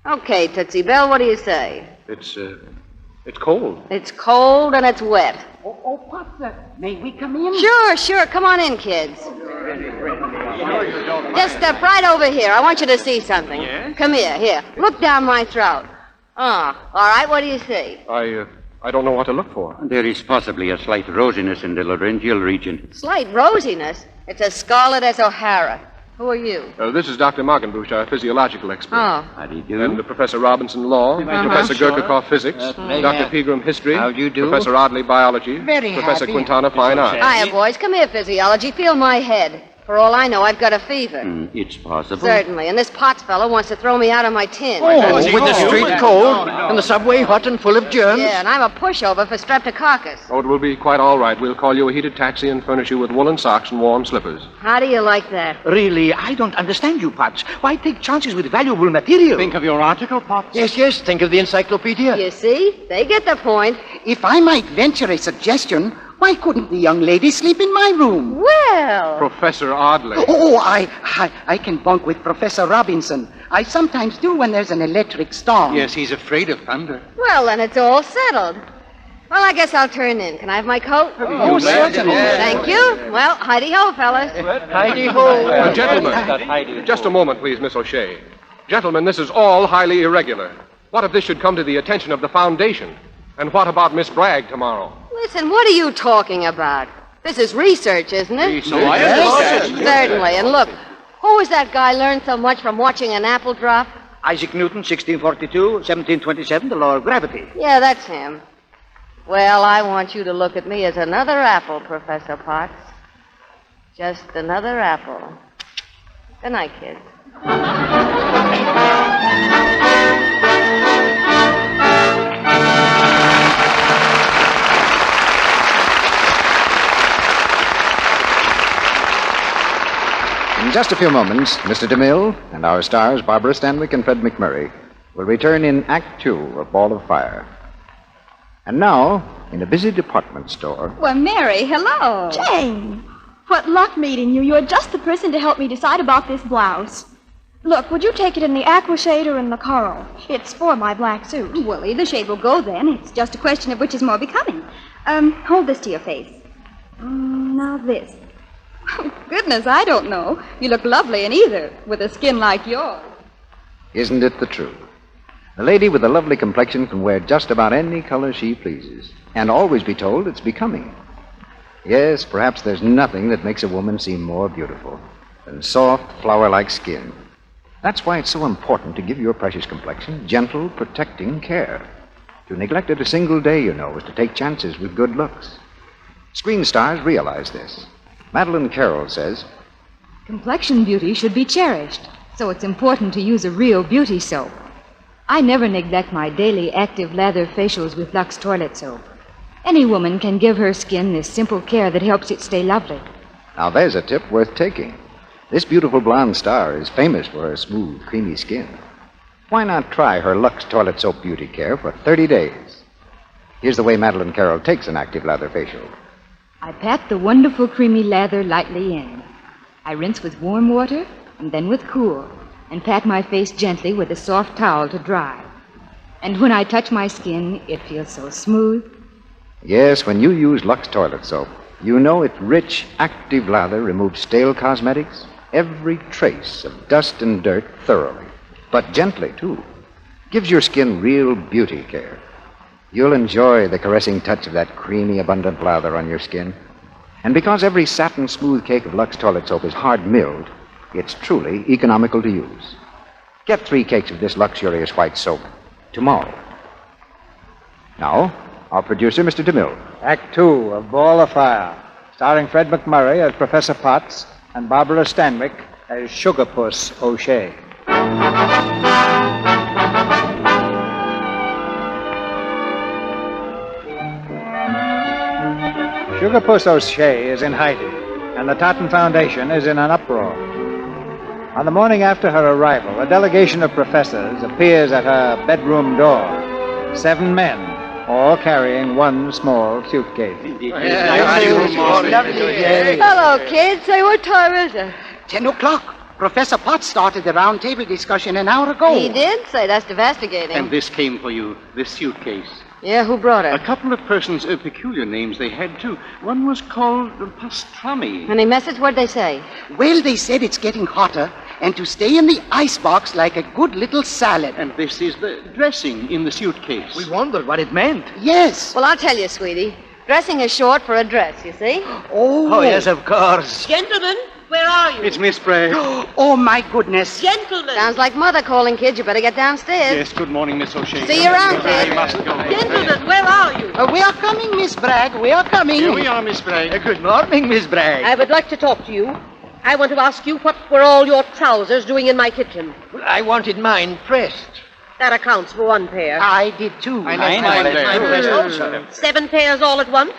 Okay, Tootsie Bell, what do you say? It's cold. It's cold and it's wet. Oh, Potter, may we come in? Sure. Come on in, kids. Just step right over here. I want you to see something. Yes? Come here. Look down my throat. All right, what do you see? I don't know what to look for. There is possibly a slight rosiness in the laryngeal region. Slight rosiness? It's as scarlet as O'Hara. Who are you? This is Dr. Magenbusch, our physiological expert. Oh. How do you do? And Professor Robinson, Law. Professor Gurkakov, Physics. Dr. Pegram, History. How do you do? Professor Audley, Biology. Very Professor happy. Quintana, Fine Arts. Hiya, boys. Come here, physiology. Feel my head. For all I know, I've got a fever. It's possible. Certainly. And this Potts fellow wants to throw me out of my tin. With the street cold and the subway hot and full of germs. Yeah, and I'm a pushover for streptococcus. Oh, it will be quite all right. We'll call you a heated taxi and furnish you with woolen socks and warm slippers. How do you like that? Really, I don't understand you, Potts. Why take chances with valuable material? Think of your article, Potts. Yes. Think of the encyclopedia. You see? They get the point. If I might venture a suggestion, why couldn't the young lady sleep in my room? Well. Professor Audley. Oh, I can bunk with Professor Robinson. I sometimes do when there's an electric storm. Yes, he's afraid of thunder. Well, then it's all settled. Well, I guess I'll turn in. Can I have my coat? Oh, certainly. Thank you. Well, hidey-ho, fellas. Hidey-ho. Gentlemen, just a moment, please, Miss O'Shea. Gentlemen, this is all highly irregular. What if this should come to the attention of the Foundation? And what about Miss Bragg tomorrow? Listen, what are you talking about? This is research, isn't it? So I understand. Certainly. And look, who was that guy learned so much from watching an apple drop? Isaac Newton, 1642, 1727, the law of gravity. Yeah, that's him. Well, I want you to look at me as another apple, Professor Potts. Just another apple. Good night, kids. In just a few moments, Mr. DeMille and our stars, Barbara Stanwyck and Fred McMurray, will return in Act Two of Ball of Fire. And now, in a busy department store... Well, Mary, hello. Jane, what luck meeting you. You're just the person to help me decide about this blouse. Look, would you take it in the aqua shade or in the coral? It's for my black suit. Well, either shade will go then. It's just a question of which is more becoming. Hold this to your face. Now this. Oh, goodness, I don't know. You look lovely in either, with a skin like yours. Isn't it the truth? The lady with a lovely complexion can wear just about any color she pleases, and always be told it's becoming. Yes, perhaps there's nothing that makes a woman seem more beautiful than soft, flower-like skin. That's why it's so important to give your precious complexion gentle, protecting care. To neglect it a single day, you know, is to take chances with good looks. Screen stars realize this. Madeline Carroll says, complexion beauty should be cherished, so it's important to use a real beauty soap. I never neglect my daily active lather facials with Lux toilet soap. Any woman can give her skin this simple care that helps it stay lovely. now there's a tip worth taking. This beautiful blonde star is famous for her smooth, creamy skin. Why not try her Lux toilet soap beauty care for 30 days? Here's the way Madeline Carroll takes an active lather facial. I pat the wonderful creamy lather lightly in. I rinse with warm water and then with cool, and pat my face gently with a soft towel to dry. And when I touch my skin, it feels so smooth. Yes, when you use Lux toilet soap, you know its rich, active lather removes stale cosmetics, every trace of dust and dirt thoroughly, but gently, too. Gives your skin real beauty care. You'll enjoy the caressing touch of that creamy, abundant lather on your skin. And because every satin smooth cake of Lux toilet soap is hard milled, it's truly economical to use. Get 3 cakes of this luxurious white soap tomorrow. Now, our producer, Mr. DeMille. Act 2 of Ball of Fire, starring Fred McMurray as Professor Potts and Barbara Stanwyck as Sugarpuss O'Shea. Sugarpuss O'Shea is in hiding, and the Totten Foundation is in an uproar. On the morning after her arrival, a delegation of professors appears at her bedroom door. 7 men, all carrying one small suitcase. Hello, kids. Say, what time is it? 10 o'clock. Professor Potts started the round table discussion an hour ago. He did? Say, that's devastating. And this came for you, this suitcase. Yeah, who brought it? A couple of persons, peculiar names they had, too. One was called Pastrami. Any message? What'd they say? Well, they said it's getting hotter and to stay in the icebox like a good little salad. And this is the dressing in the suitcase. We wondered what it meant. Yes. Well, I'll tell you, sweetie. Dressing is short for a dress, you see? Oh, yes, of course. Gentlemen, where are you? It's Miss Bragg. Oh, my goodness. Gentlemen. Sounds like Mother calling, kid. You better get downstairs. Yes, good morning, Miss O'Shea. See you around, kid. I must go. Gentlemen, where are you? We are coming, Miss Bragg. We are coming. Here we are, Miss Bragg. Good morning, Miss Bragg. I would like to talk to you. I want to ask you what were all your trousers doing in my kitchen? I wanted mine pressed. That accounts for 1 pair. I did, too. I left mine pressed also. 7 pairs all at once?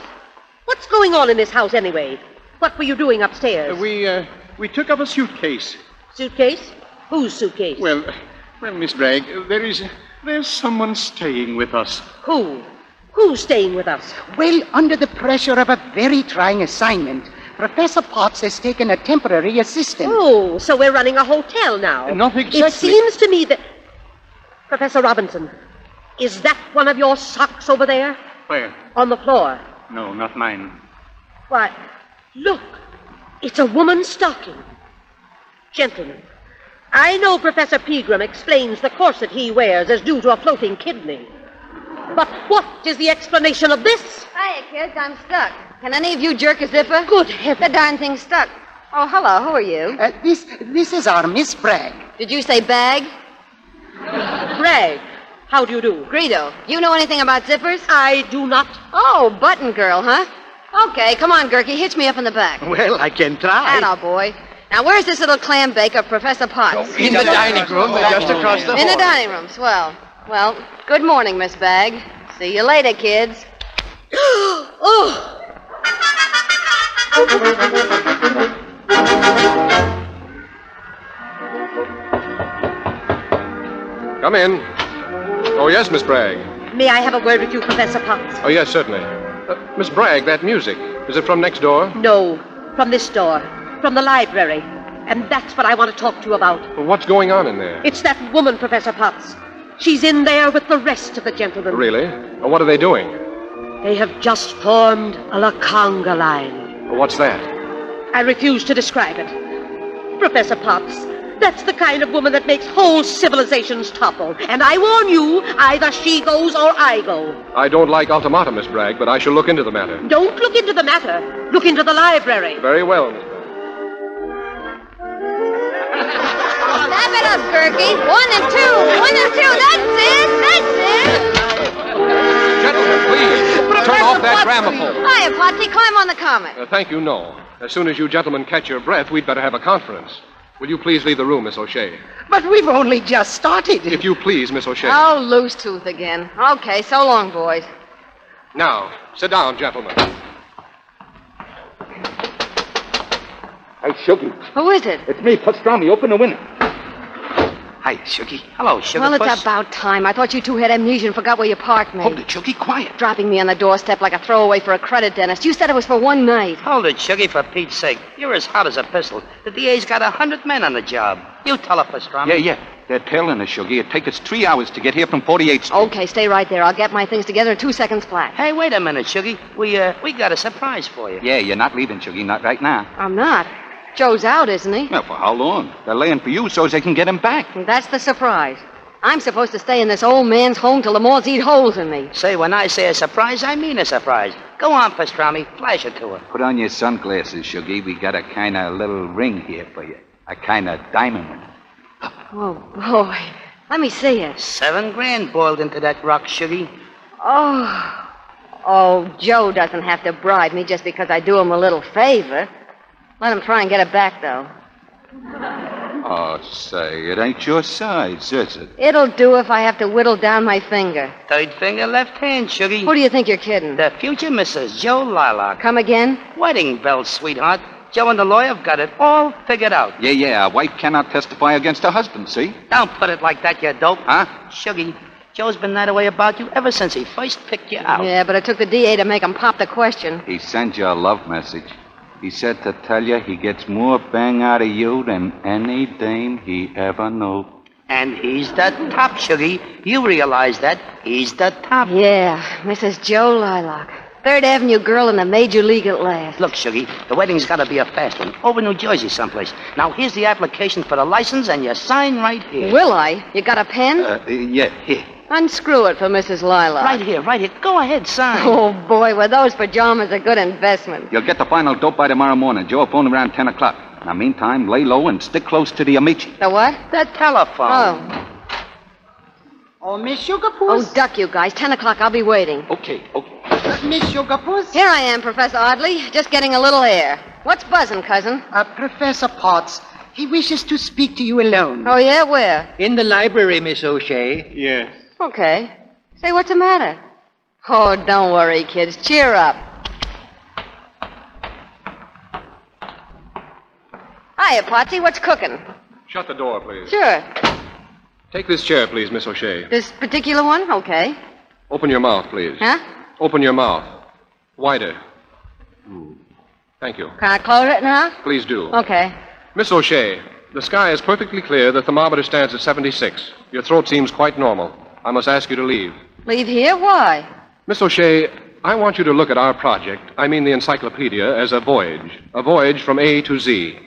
What's going on in this house anyway? What were you doing upstairs? We took up a suitcase. Suitcase? Whose suitcase? Well, Miss Bragg, there's someone staying with us. Who? Who's staying with us? Well, under the pressure of a very trying assignment, Professor Potts has taken a temporary assistant. Oh, so we're running a hotel now. Not exactly. It seems to me that... Professor Robinson, is that one of your socks over there? Where? On the floor. No, not mine. Why, look. It's a woman's stocking. Gentlemen, I know Professor Pegram explains the corset he wears as due to a floating kidney. But what is the explanation of this? Hiya, kids. I'm stuck. Can any of you jerk a zipper? Good heavens. The darn thing's stuck. Oh, hello. Who are you? This is our Miss Bragg. Did you say bag? Bragg, how do you do? Greedo, you know anything about zippers? I do not. Oh, button girl, huh? Okay, come on, Gerke. Hitch me up in the back. Well, I can try. Atta boy. Now, where's this little clam bake of Professor Potts? In the dining room, just across the hall. In the dining room, swell. Well, good morning, Miss Bag. See you later, kids. Oh! Come in. Oh, yes, Miss Bragg. May I have a word with you, Professor Potts? Oh, yes, certainly. Miss Bragg, that music, is it from next door? No, from this door. From the library. And that's what I want to talk to you about. Well, what's going on in there? It's that woman, Professor Potts. She's in there with the rest of the gentlemen. Really? Well, what are they doing? They have just formed a La Conga line. Well, what's that? I refuse to describe it. Professor Potts, that's the kind of woman that makes whole civilizations topple. And I warn you, either she goes or I go. I don't like ultimatum, Miss Bragg, but I shall look into the matter. Don't look into the matter. Look into the library. Very well, Miss Bragg. Snap it up, Gerke. 1 and 2. 1 and 2. That's it. That's it. Gentlemen, please, turn off that gramophone. Hiya, Potsy. Climb on the comet. Thank you, no. As soon as you gentlemen catch your breath, we'd better have a conference. Will you please leave the room, Miss O'Shea? But we've only just started. If you please, Miss O'Shea. Oh, loose tooth again. Okay, so long, boys. Now, sit down, gentlemen. Hey, Shuggy. Who is it? It's me, Pastrami. Open the window. Hi, Shuggy. Hello, Sugar Well, Puss. it's about time. I thought you two had amnesia and forgot where you parked me. Hold it, Shuggy. Quiet. Dropping me on the doorstep like a throwaway for a credit dentist. You said it was for one night. Hold it, Shuggy, for Pete's sake. You're as hot as a pistol. The DA's got 100 men on the job. You tell her, Pastrami. Yeah. They're tailing us, Shuggy. It'd take us 3 hours to get here from 48th Street. Okay, stay right there. I'll get my things together in 2 seconds flat. Hey, wait a minute, Shuggy. We got a surprise for you. Yeah, you're not leaving, Shuggy. Not right now. I'm not. Joe's out, isn't he? Well, for how long? They're laying for you so as they can get him back. That's the surprise. I'm supposed to stay in this old man's home till the moths eat holes in me. Say, when I say a surprise, I mean a surprise. Go on, Pastrami. Flash it to her. Put on your sunglasses, Shuggy. We got a kind of little ring here for you. A kind of diamond ring. Oh, boy. Let me see it. $7 grand boiled into that rock, Shuggy. Oh, Joe doesn't have to bribe me just because I do him a little favor. Let him try and get it back, though. Oh, say, it ain't your size, is it? It'll do if I have to whittle down my finger. Third finger, left hand, Shuggy. Who do you think you're kidding? The future Mrs. Joe Lilac. Come again? Wedding bells, sweetheart. Joe and the lawyer have got it all figured out. Yeah. A wife cannot testify against her husband, see? Don't put it like that, you dope. Huh? Shuggy, Joe's been that way about you ever since he first picked you out. Yeah, but it took the DA to make him pop the question. He sent you a love message. He said to tell you he gets more bang out of you than any dame he ever knew. And he's the top, Shuggy. You realize that. He's the top. Yeah, Mrs. Joe Lilac. 3rd Avenue girl in the major league at last. Look, Shuggy, the wedding's got to be a fast one. Over New Jersey someplace. Now, here's the application for the license, and you sign right here. Will I? You got a pen? Yeah, here. Unscrew it for Mrs. Lilac. Right here. Go ahead, sign. Oh, boy, were those pajamas a good investment. You'll get the final dope by tomorrow morning. Joe will phone around 10 o'clock. Now, meantime, lay low and stick close to the Amici. The what? The telephone. Oh, Miss Sugar Puss. Oh, duck, you guys. 10 o'clock. I'll be waiting. Okay. Miss Sugar Puss. Here I am, Professor Audley. Just getting a little air. What's buzzing, cousin? Professor Potts. He wishes to speak to you alone. Oh, yeah? Where? In the library, Miss O'Shea. Yes. Okay. Say, what's the matter? Oh, don't worry, kids. Cheer up. Hiya, Potsy. What's cooking? Shut the door, please. Sure. Take this chair, please, Miss O'Shea. This particular one? Okay. Open your mouth, please. Huh? Open your mouth. Wider. Thank you. Can I close it now? Please do. Okay. Miss O'Shea, the sky is perfectly clear. The thermometer stands at 76. Your throat seems quite normal. I must ask you to leave. Leave here? Why? Miss O'Shea, I want you to look at our project, I mean the encyclopedia, as a voyage from A to Z.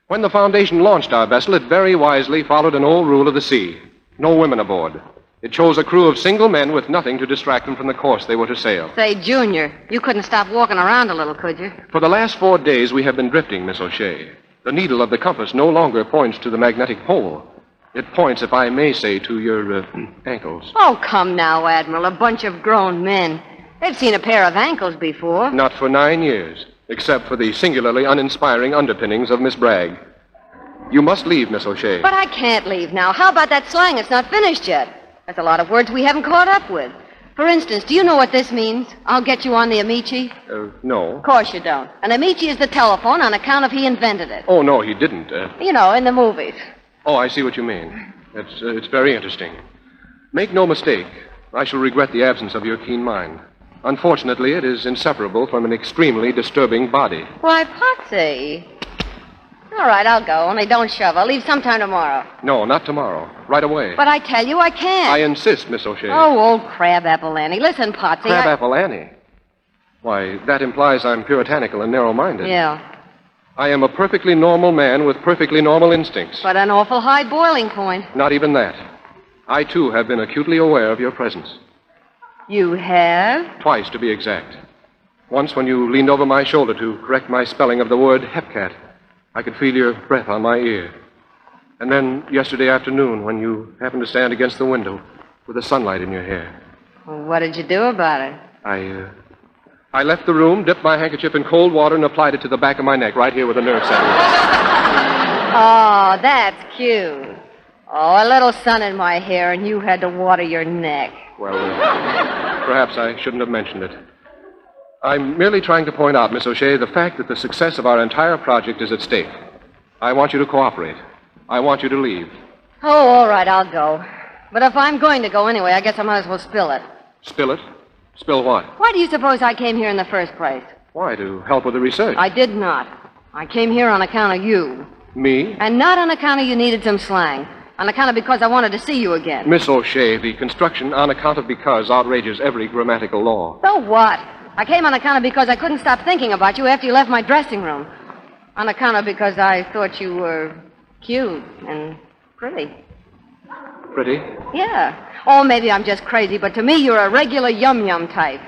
When the Foundation launched our vessel, it very wisely followed an old rule of the sea. No women aboard. It chose a crew of single men with nothing to distract them from the course they were to sail. Say, Junior, you couldn't stop walking around a little, could you? For the last 4 days, we have been drifting, Miss O'Shea. The needle of the compass no longer points to the magnetic pole. It points, if I may say, to your ankles. Oh, come now, Admiral. A bunch of grown men. They've seen a pair of ankles before. Not for 9 years, except for the singularly uninspiring underpinnings of Miss Bragg. You must leave, Miss O'Shea. But I can't leave now. How about that slang? It's not finished yet. There's a lot of words we haven't caught up with. For instance, do you know what this means? I'll get you on the Amici. No. Of course you don't. An Amici is the telephone on account of he invented it. Oh, no, he didn't. You know, in the movies. Oh, I see what you mean. It's very interesting. Make no mistake, I shall regret the absence of your keen mind. Unfortunately, it is inseparable from an extremely disturbing body. Why, Potsy. All right, I'll go, only don't shove. I'll leave sometime tomorrow. No, not tomorrow. Right away. But I tell you, I can't. I insist, Miss O'Shea. Oh, old Crabapple Annie. Listen, Potsy. Crabapple Annie? Why, that implies I'm puritanical and narrow-minded. Yeah. I am a perfectly normal man with perfectly normal instincts. But an awful high boiling point. Not even that. I, too, have been acutely aware of your presence. You have? Twice, to be exact. Once when you leaned over my shoulder to correct my spelling of the word hepcat. I could feel your breath on my ear. And then yesterday afternoon when you happened to stand against the window with the sunlight in your hair. Well, what did you do about it? I left the room, dipped my handkerchief in cold water, and applied it to the back of my neck, right here where the nerve center is. Oh, that's cute. Oh, a little sun in my hair, and you had to water your neck. Well, perhaps I shouldn't have mentioned it. I'm merely trying to point out, Miss O'Shea, the fact that the success of our entire project is at stake. I want you to cooperate. I want you to leave. Oh, all right, I'll go. But if I'm going to go anyway, I guess I might as well spill it. Spill it? Spill what? Why do you suppose I came here in the first place? Why, to help with the research? I did not. I came here on account of you. Me? And not on account of you needed some slang. On account of because I wanted to see you again. Miss O'Shea, the construction on account of because outrages every grammatical law. So what? I came on account of because I couldn't stop thinking about you after you left my dressing room. On account of because I thought you were cute and pretty. Pretty? Yeah. Oh, maybe I'm just crazy, but to me you're a regular yum-yum type.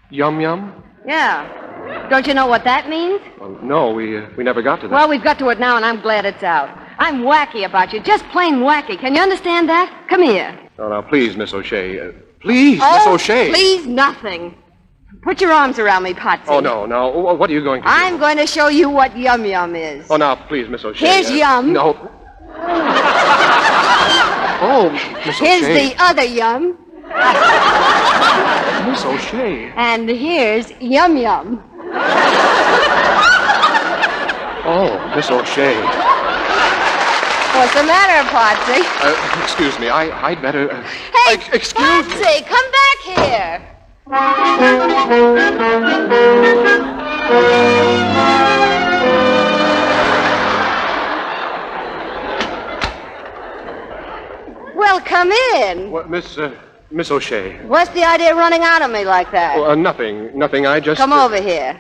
Yum-yum? Yeah. Don't you know what that means? Well, no, we never got to that. Well, we've got to it now, and I'm glad it's out. I'm wacky about you, just plain wacky. Can you understand that? Come here. Oh, now, please, Miss O'Shea. Please, Oh, Miss O'Shea. please nothing. Put your arms around me, Patsy. Oh, no. What are you going to do? I'm going to show you what yum-yum is. Oh, now, please, Miss O'Shea. Here's yum. No. Oh, Miss Here's O'Shea. the other yum. Miss O'Shea. And here's yum-yum. Oh, Miss O'Shea. What's the matter, Patsy? Excuse me. I'd better... Hey, excuse Patsy, come back here. Well, come in. What, Miss O'Shea. What's the idea of running out on me like that? Oh, nothing. I just... Come over here.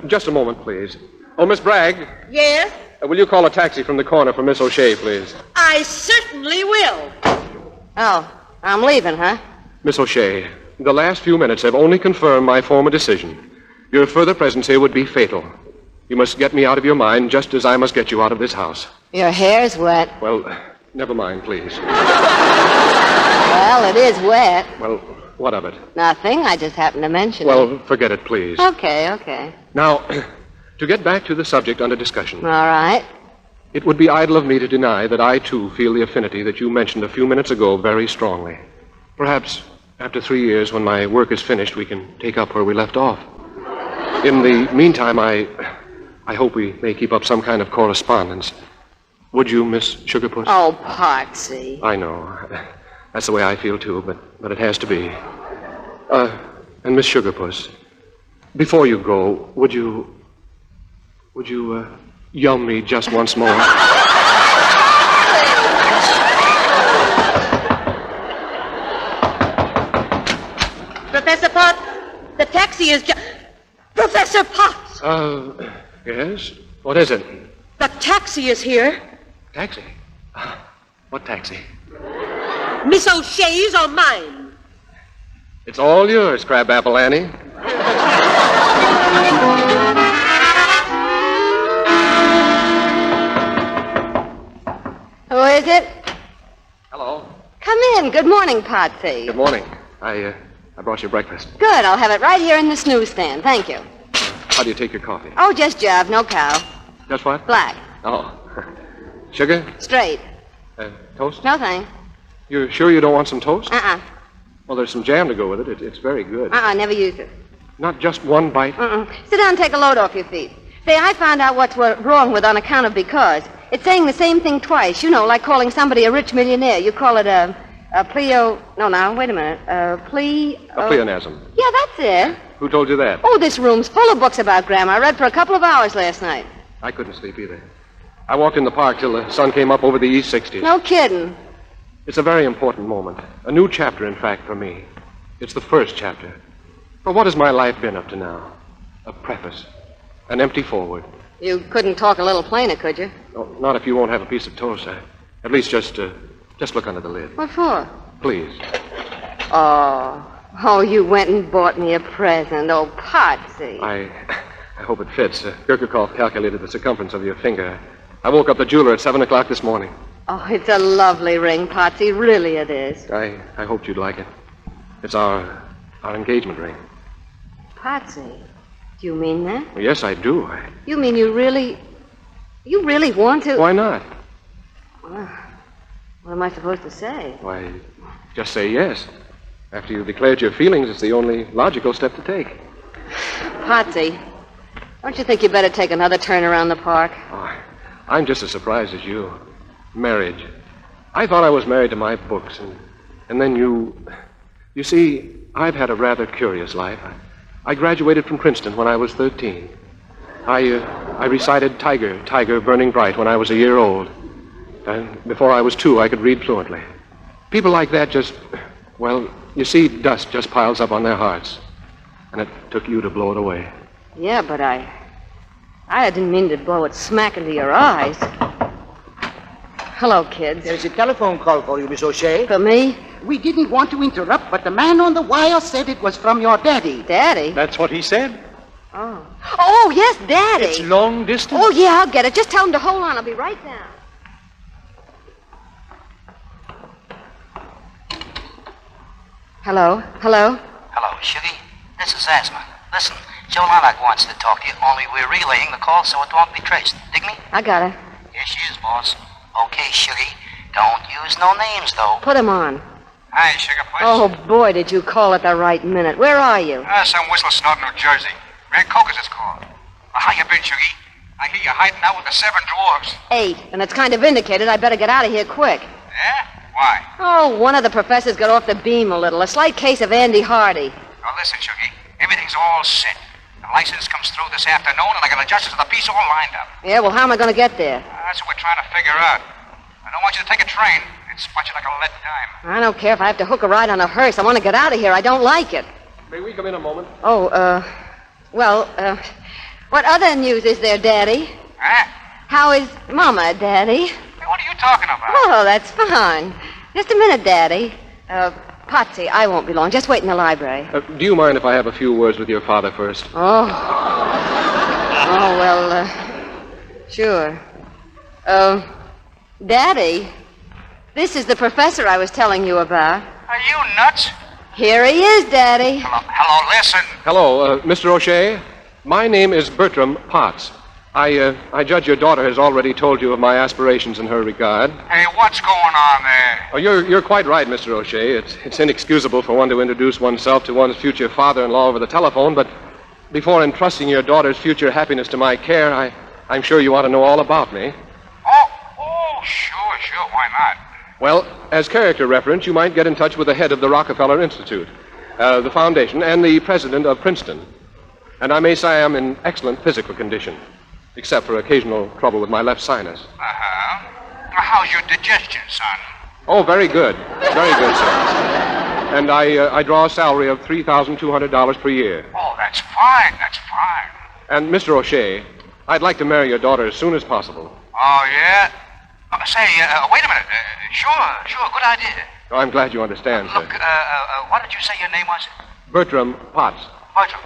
Just a moment, please. Oh, Miss Bragg, Yes? will you call a taxi from the corner for Miss O'Shea, please? I certainly will. Oh, I'm leaving, huh? Miss O'Shea, the last few minutes have only confirmed my former decision. Your further presence here would be fatal. You must get me out of your mind just as I must get you out of this house. Your hair's wet. Well, never mind, please. Well, it is wet. Well, what of it? Nothing. I just happened to mention it. Well, forget it, please. Okay. Now, to get back to the subject under discussion. All right. It would be idle of me to deny that I, too, feel the affinity that you mentioned a few minutes ago very strongly. Perhaps after 3 years, when my work is finished, we can take up where we left off. In the meantime, I hope we may keep up some kind of correspondence. Would you, Miss Sugarpuss? Oh, Patsy. I know. That's the way I feel, too, but it has to be. And Miss Sugarpuss, before you go, would you yum me just once more? Professor Potts, the taxi is just... Professor Potts! Yes? What is it? The taxi is here. Taxi? What taxi? Miss O'Shea's or mine? It's all yours, Crabapple Annie. Who is it? Hello. Come in. Good morning, Patsy. Good morning. I brought you breakfast. Good. I'll have it right here in the snooze stand. Thank you. How do you take your coffee? Oh, just Jav. No cow. Just what? Black. Oh. Sugar? Straight. Toast? No thanks. You're sure you don't want some toast? Uh-uh. Well, there's some jam to go with it. It's very good. Never used it. Not just one bite? Sit down and take a load off your feet. Say, I found out what's wrong with on account of because. It's saying the same thing twice. You know, like calling somebody a rich millionaire. You call it a pleo... No, now, wait a minute. A pleonasm. Yeah, that's it. Who told you that? Oh, this room's full of books about grammar. I read for a couple of hours last night. I couldn't sleep either. I walked in the park till the sun came up over the East 60s. No kidding. It's a very important moment. A new chapter, in fact, for me. It's the first chapter. For what has my life been up to now? A preface. An empty forward. You couldn't talk a little plainer, could you? No, not if you won't have a piece of toast. At least just look under the lid. What for? Please. Oh, you went and bought me a present. Oh, Patsy. I hope it fits. Kirkikoff calculated the circumference of your finger. I woke up the jeweler at 7 o'clock this morning. Oh, it's a lovely ring, Patsy. Really it is. I hoped you'd like it. It's our engagement ring. Patsy, do you mean that? Well, yes, I do. You mean you really want to... Why not? Well, what am I supposed to say? Why, just say yes. After you've declared your feelings, it's the only logical step to take. Patsy, don't you think you better take another turn around the park? Oh, I'm just as surprised as you. Marriage. I thought I was married to my books, and then you... You see, I've had a rather curious life. I graduated from Princeton when I was 13. I recited Tiger, Tiger, Burning Bright when I was a year old. And before I was 2, I could read fluently. People like that just... Well, you see, dust just piles up on their hearts. And it took you to blow it away. Yeah, but I didn't mean to blow it smack into your eyes. Hello, kids. There's a telephone call for you, Miss O'Shea. For me? We didn't want to interrupt, but the man on the wire said it was from your daddy. Daddy? That's what he said. Oh. Oh, yes, Daddy. It's long distance. Oh, yeah, I'll get it. Just tell him to hold on. I'll be right down. Hello? Hello? Hello, Shuggy. This is Asma. Listen, Joe Lilac wants to talk to you, only we're relaying the call so it won't be traced. Dig me? I got it. Here she is, boss. Okay, Shuggy. Don't use no names, though. Put him on. Hi, Sugar Puss. Oh, boy, did you call at the right minute. Where are you? Some whistle snort, New Jersey. Red Cocos it's called. How you been, Shuggy? I hear you're hiding out with the 7 dwarves. 8, and it's kind of indicated I better get out of here quick. Yeah? Why? Oh, one of the professors got off the beam a little. A slight case of Andy Hardy. Oh, listen, Shuggy. Everything's all set. The license comes through this afternoon, and I got the justice of the peace all lined up. Yeah, well, how am I going to get there? That's what we're trying to figure out. I don't want you to take a train. It's spot you like a lead dime. I don't care if I have to hook a ride on a hearse. I want to get out of here. I don't like it. May we come in a moment? Oh, what other news is there, Daddy? Huh? How is Mama, Daddy? Hey, what are you talking about? Oh, that's fine. Just a minute, Daddy. Potsy, I won't be long. Just wait in the library. Do you mind if I have a few words with your father first? Oh. Oh, well, sure. Daddy, this is the professor I was telling you about. Are you nuts? Here he is, Daddy. Hello, listen. Hello, Mr. O'Shea. My name is Bertram Potts. I judge your daughter has already told you of my aspirations in her regard. Hey, what's going on there? Oh, you're quite right, Mr. O'Shea. It's inexcusable for one to introduce oneself to one's future father-in-law over the telephone, but before entrusting your daughter's future happiness to my care, I'm sure you want to know all about me. Oh, sure, why not? Well, as character reference, you might get in touch with the head of the Rockefeller Institute, the foundation, and the president of Princeton. And I may say I am in excellent physical condition, except for occasional trouble with my left sinus. Uh-huh. How's your digestion, son? Oh, very good. Very good, sir. And I draw a salary of $3,200 per year. Oh, that's fine. And, Mr. O'Shea, I'd like to marry your daughter as soon as possible. Oh, yeah? Say, wait a minute. Sure, good idea. Oh, I'm glad you understand, sir. Look, what did you say your name was? Bertram Potts. Bertram.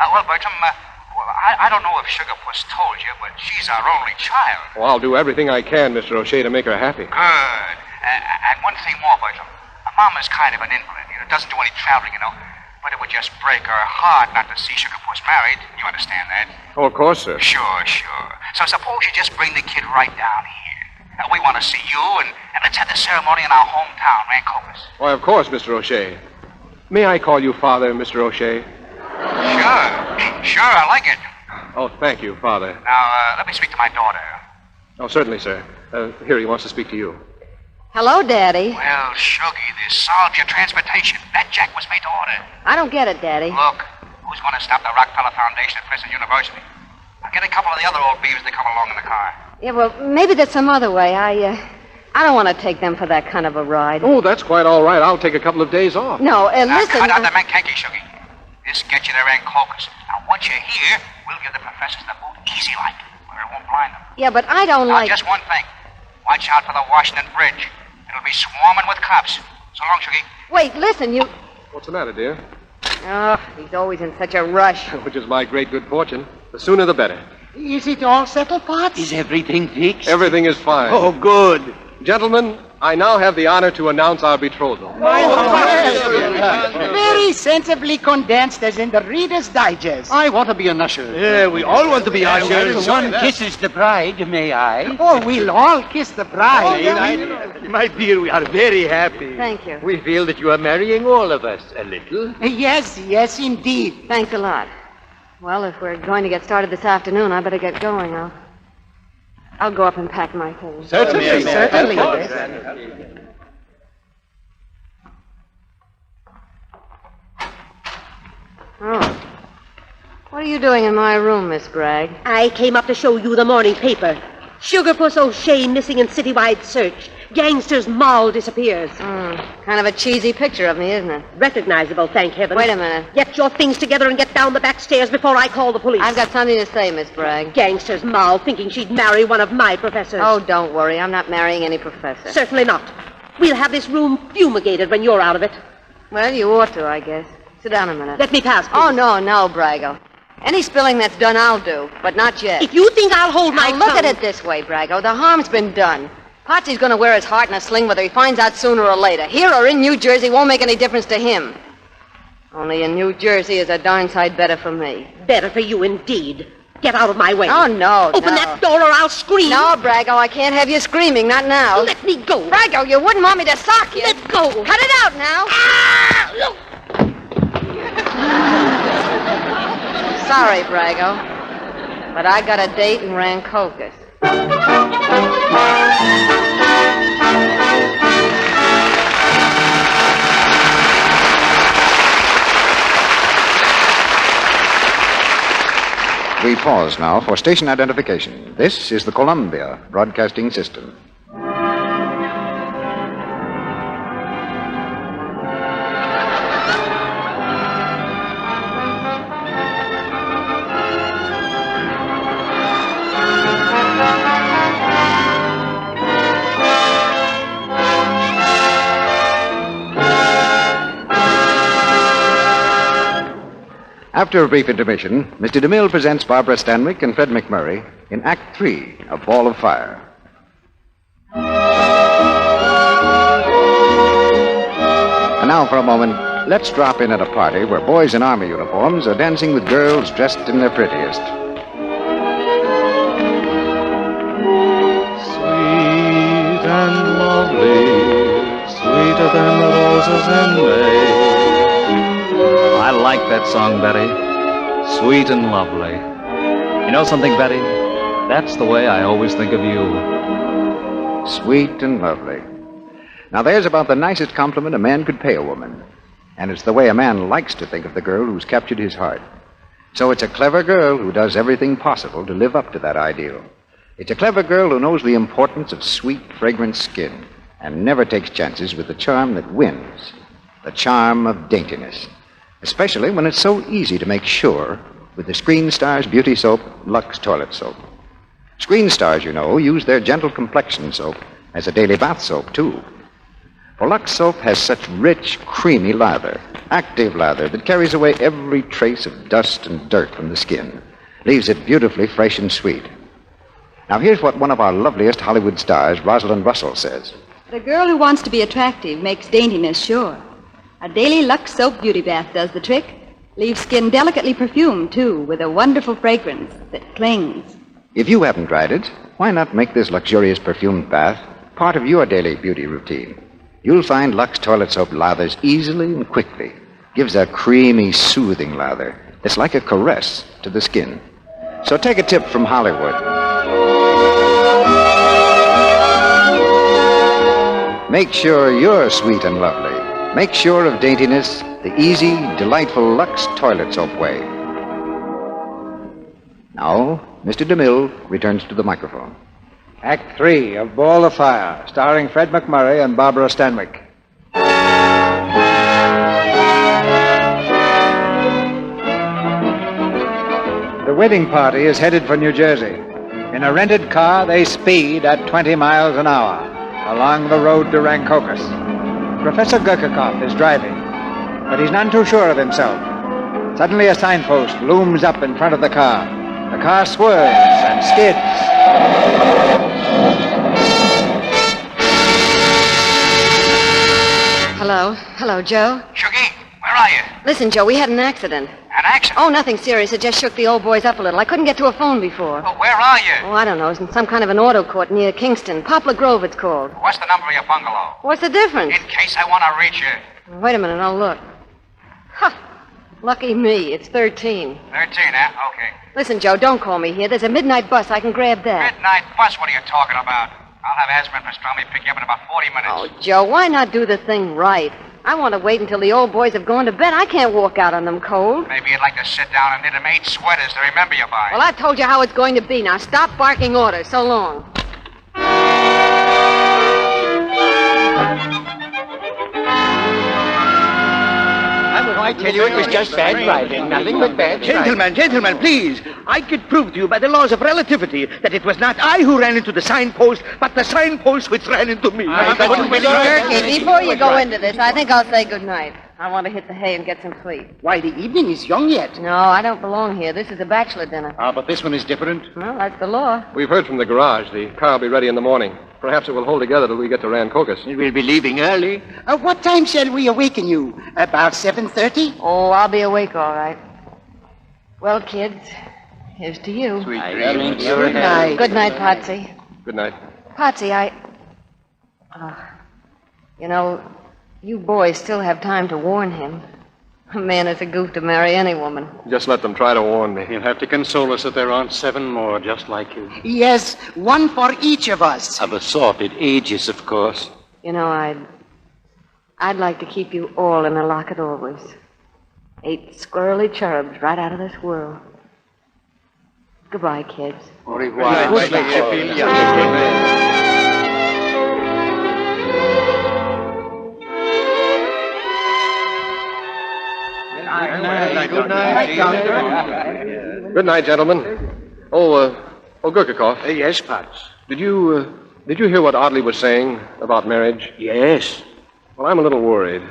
Well, Bertram, I don't know if Sugar Puss told you, but she's our only child. Oh, I'll do everything I can, Mr. O'Shea, to make her happy. Good. And one thing more, Bertram. Mama's kind of an invalid. Doesn't do any traveling, But it would just break her heart not to see Sugar Puss married. You understand that? Oh, of course, sir. Sure. So suppose you just bring the kid right down here. We want to see you, and let's have the ceremony in our hometown, Rancocas. Why, of course, Mr. O'Shea. May I call you Father, Mr. O'Shea? Sure, I like it. Oh, thank you, Father. Now, let me speak to my daughter. Oh, certainly, sir. Here, he wants to speak to you. Hello, Daddy. Well, Shuggy, this solves your transportation. That jack was made to order. I don't get it, Daddy. Look, who's going to stop the Rockefeller Foundation at Princeton University? I'll get a couple of the other old beavers to come along in the car. Yeah, well, maybe there's some other way. I don't want to take them for that kind of a ride. Oh, that's quite all right. I'll take a couple of days off. No, listen... Cut out the mankanky, Shuggy. This gets you there in Caucus. Now, once you're here, we'll give the professors the boot easy like, where it won't blind them. Yeah, but I don't like... Just one thing. Watch out for the Washington Bridge. It'll be swarming with cops. So long, Shuggy. Wait, listen, you... What's the matter, dear? Oh, he's always in such a rush. Which is my great good fortune. The sooner the better. Is it all settled, Potts? Is everything fixed? Everything is fine. Oh, good. Gentlemen, I now have the honor to announce our betrothal. Very sensibly condensed as in the Reader's Digest. I want to be an usher. Yeah, we all want to be ushers. One kisses the bride, may I? Oh, we'll all kiss the bride. My dear, we are very happy. Thank you. We feel that you are marrying all of us a little. Yes, indeed. Thanks a lot. Well, if we're going to get started this afternoon, I better get going. I'll go up and pack my things. Certainly. Certainly. Oh. What are you doing in my room, Miss Bragg? I came up to show you the morning paper. Sugarpuss O'Shea missing in citywide search. Gangster's Moll disappears. Kind of a cheesy picture of me, isn't it? Recognizable, thank heaven. Wait a minute. Get your things together and get down the back stairs before I call the police. I've got something to say, Miss Bragg. Gangster's Moll thinking she'd marry one of my professors. Oh, don't worry. I'm not marrying any professor. Certainly not. We'll have this room fumigated when you're out of it. Well, you ought to, I guess. Sit down a minute. Let me pass, please. Oh, no, Braggo. Any spilling that's done, I'll do, but not yet. If you think I'll hold my Now, look tongue... at it this way, Braggo. The harm's been done. Potsy's going to wear his heart in a sling whether he finds out sooner or later. Here or in New Jersey won't make any difference to him. Only in New Jersey is a darn sight better for me. Better for you, indeed. Get out of my way. Oh, no, Open that door or I'll scream. No, Braggo, I can't have you screaming, not now. Let me go. Braggo, you wouldn't want me to sock you. Let go. Cut it out now. Ah! Sorry, Braggo, but I got a date in Rancocas. We pause now for station identification. This is the Columbia Broadcasting System. After a brief intermission, Mr. DeMille presents Barbara Stanwyck and Fred McMurray in Act 3 of Ball of Fire. And now for a moment, let's drop in at a party where boys in army uniforms are dancing with girls dressed in their prettiest. Sweet and lovely, sweeter than the roses in May. I like that song, Betty. Sweet and lovely. You know something, Betty? That's the way I always think of you. Sweet and lovely. Now, there's about the nicest compliment a man could pay a woman. And it's the way a man likes to think of the girl who's captured his heart. So it's a clever girl who does everything possible to live up to that ideal. It's a clever girl who knows the importance of sweet, fragrant skin and never takes chances with the charm that wins, the charm of daintiness. Especially when it's so easy to make sure with the Screen Stars Beauty Soap, Lux Toilet Soap. Screen Stars, you know, use their gentle complexion soap as a daily bath soap, too. For Lux Soap has such rich, creamy lather, active lather that carries away every trace of dust and dirt from the skin, leaves it beautifully fresh and sweet. Now, here's what one of our loveliest Hollywood stars, Rosalind Russell, says. The girl who wants to be attractive makes daintiness sure. A daily Lux soap beauty bath does the trick. Leaves skin delicately perfumed, too, with a wonderful fragrance that clings. If you haven't tried it, why not make this luxurious perfumed bath part of your daily beauty routine? You'll find Lux Toilet Soap lathers easily and quickly. Gives a creamy, soothing lather that's like a caress to the skin. So take a tip from Hollywood. Make sure you're sweet and lovely. Make sure of daintiness the easy, delightful Lux Toilet Soap way. Now, Mr. DeMille returns to the microphone. Act 3 of Ball of Fire, starring Fred McMurray and Barbara Stanwyck. The wedding party is headed for New Jersey. In a rented car, they speed at 20 miles an hour along the road to Rancocas. Professor Gurkakov is driving, but he's none too sure of himself. Suddenly a signpost looms up in front of the car. The car swerves and skids. Hello, Joe. Shuggy, where are you? Listen, Joe, we had an accident. An accident? Oh, nothing serious. It just shook the old boys up a little. I couldn't get to a phone before. Well, where are you? Oh, I don't know. It's in some kind of an auto court near Kingston. Poplar Grove, it's called. What's the number of your bungalow? What's the difference? In case I want to reach you. Wait a minute, I'll look. Huh. Lucky me. It's 13. 13, huh? Okay. Listen, Joe, don't call me here. There's a midnight bus. I can grab that. Midnight bus, what are you talking about? I'll have Esmond Pastrami pick you up in about 40 minutes. Oh, Joe, why not do the thing right? I want to wait until the old boys have gone to bed. I can't walk out on them cold. Maybe you'd like to sit down and knit them 8 sweaters to remember you by. Well, I've told you how it's going to be. Now stop barking orders. So long. I tell you, it was just bad driving. Nothing but bad driving. Gentlemen, please. I could prove to you by the laws of relativity that it was not I who ran into the signpost, but the signpost which ran into me. Turkey, before you go into this, I think I'll say good night. I want to hit the hay and get some sleep. Why, the evening is young yet. No, I don't belong here. This is a bachelor dinner. But this one is different. Well, that's the law. We've heard from the garage. The car will be ready in the morning. Perhaps it will hold together till we get to Rancocas. We'll be leaving early. What time shall we awaken you? About 7:30? Oh, I'll be awake, all right. Well, kids, here's to you. Sweet dreams. Good night. Good night, Potsy. Good night. Potsy, you know, you boys still have time to warn him. A man is a goof to marry any woman. Just let them try to warn me. He'll have to console us that there aren't 7 more just like you. Yes, one for each of us. Of assorted ages, of course. You know, I'd like to keep you all in a locket always. 8 squirrely cherubs right out of this world. Goodbye, kids. Au revoir. Good night, Doctor. Good night, gentlemen. Gurkakov. Yes, Potts. Did you hear what Audley was saying about marriage? Yes. Well, I'm a little worried.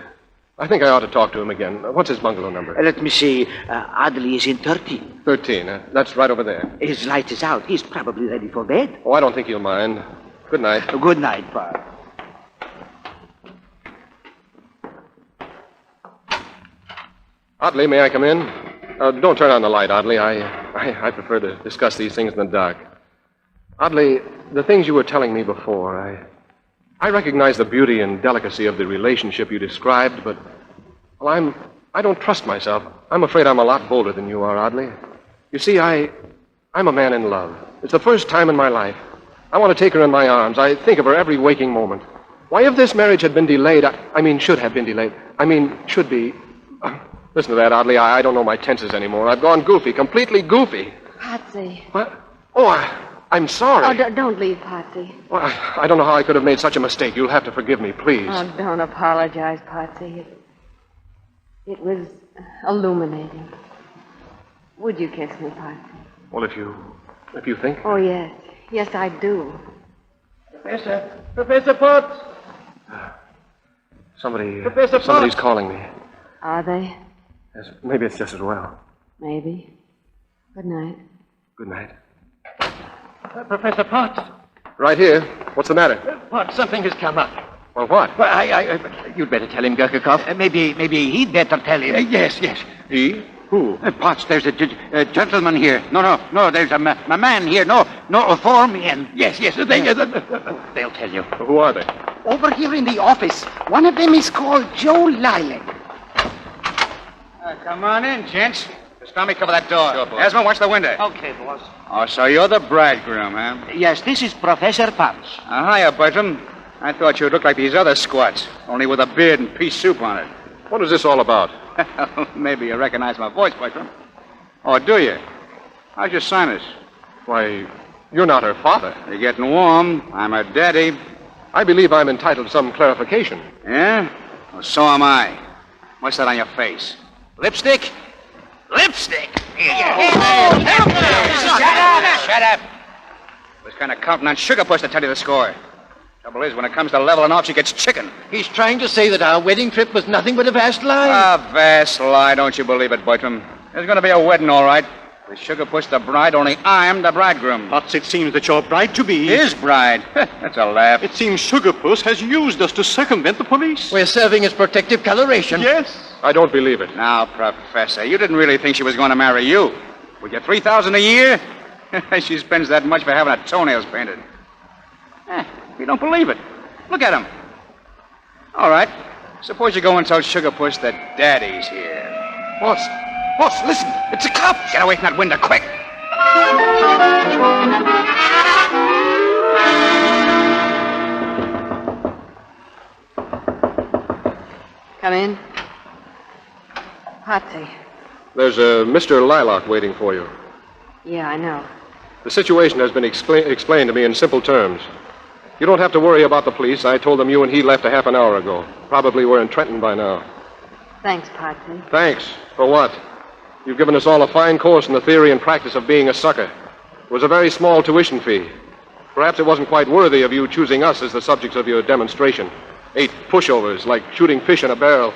I think I ought to talk to him again. What's his bungalow number? Let me see. Audley is in 13. 13. That's right over there. His light is out. He's probably ready for bed. Oh, I don't think he'll mind. Good night. Good night, Potts. Audley, may I come in? Don't turn on the light, Audley. I prefer to discuss these things in the dark. Audley, the things you were telling me before, I recognize the beauty and delicacy of the relationship you described, but, well, I don't trust myself. I'm afraid I'm a lot bolder than you are, Audley. You see, I'm a man in love. It's the first time in my life. I want to take her in my arms. I think of her every waking moment. Why, if this marriage had been delayed, should have been delayed. Should be. Listen to that, Audley. I don't know my tenses anymore. I've gone goofy, completely goofy. Potsy. What? Oh, I'm sorry. Oh, don't leave, Potsy. Well, I don't know how I could have made such a mistake. You'll have to forgive me, please. Oh, don't apologize, Potsy. It was illuminating. Would you kiss me, Potsy? Well, if you think. Oh, yes. Yes, I do. Professor Potts. Somebody's calling me. Are they? Yes, maybe it's just as well. Maybe. Good night. Good night. Professor Potts. Right here. What's the matter? Potts, something has come up. Well, what? Well, you'd better tell him, Gurkakov. Maybe he'd better tell him. Yes. He? Who? Potts, there's a gentleman here. No, there's a man here. No, 4 men. Yes, they'll tell you. Who are they? Over here in the office. One of them is called Joe Lilac. Come on in, gents. Pastrami, cover that door. Sure, boss. Esmond, watch the window. Okay, boss. Oh, so you're the bridegroom, huh? Yes, this is Professor Potts. Hiya, Bertram. I thought you'd look like these other squats, only with a beard and pea soup on it. What is this all about? Maybe you recognize my voice, Bertram. Oh, do you? How's your sinus? Why, you're not her father. You're getting warm. I'm her daddy. I believe I'm entitled to some clarification. Yeah? Well, so am I. What's that on your face? Lipstick? Lipstick? Shut up! I was kind of counting on Sugar Puss to tell you the score. Trouble is, when it comes to leveling off, she gets chicken. He's trying to say that our wedding trip was nothing but a vast lie. A vast lie. Don't you believe it, Bertram? There's going to be a wedding, all right. With Sugar Puss the bride, only I'm the bridegroom. Potts, it seems that your bride to be. His bride? That's a laugh. It seems Sugar Puss has used us to circumvent the police. We're serving as protective coloration. Yes. I don't believe it. Now, Professor, you didn't really think she was going to marry you. With your $3,000 a year? She spends that much for having her toenails painted. You don't believe it. Look at him. All right. Suppose you go and tell Sugar Puss that Daddy's here. Boss, listen. It's a cop. Get away from that window, quick. Come in. Patsy. There's a Mr. Lilac waiting for you. Yeah, I know. The situation has been explained to me in simple terms. You don't have to worry about the police. I told them you and he left a half an hour ago. Probably we're in Trenton by now. Thanks, Patsy. Thanks. For what? You've given us all a fine course in the theory and practice of being a sucker. It was a very small tuition fee. Perhaps it wasn't quite worthy of you choosing us as the subjects of your demonstration. 8 pushovers, like shooting fish in a barrel.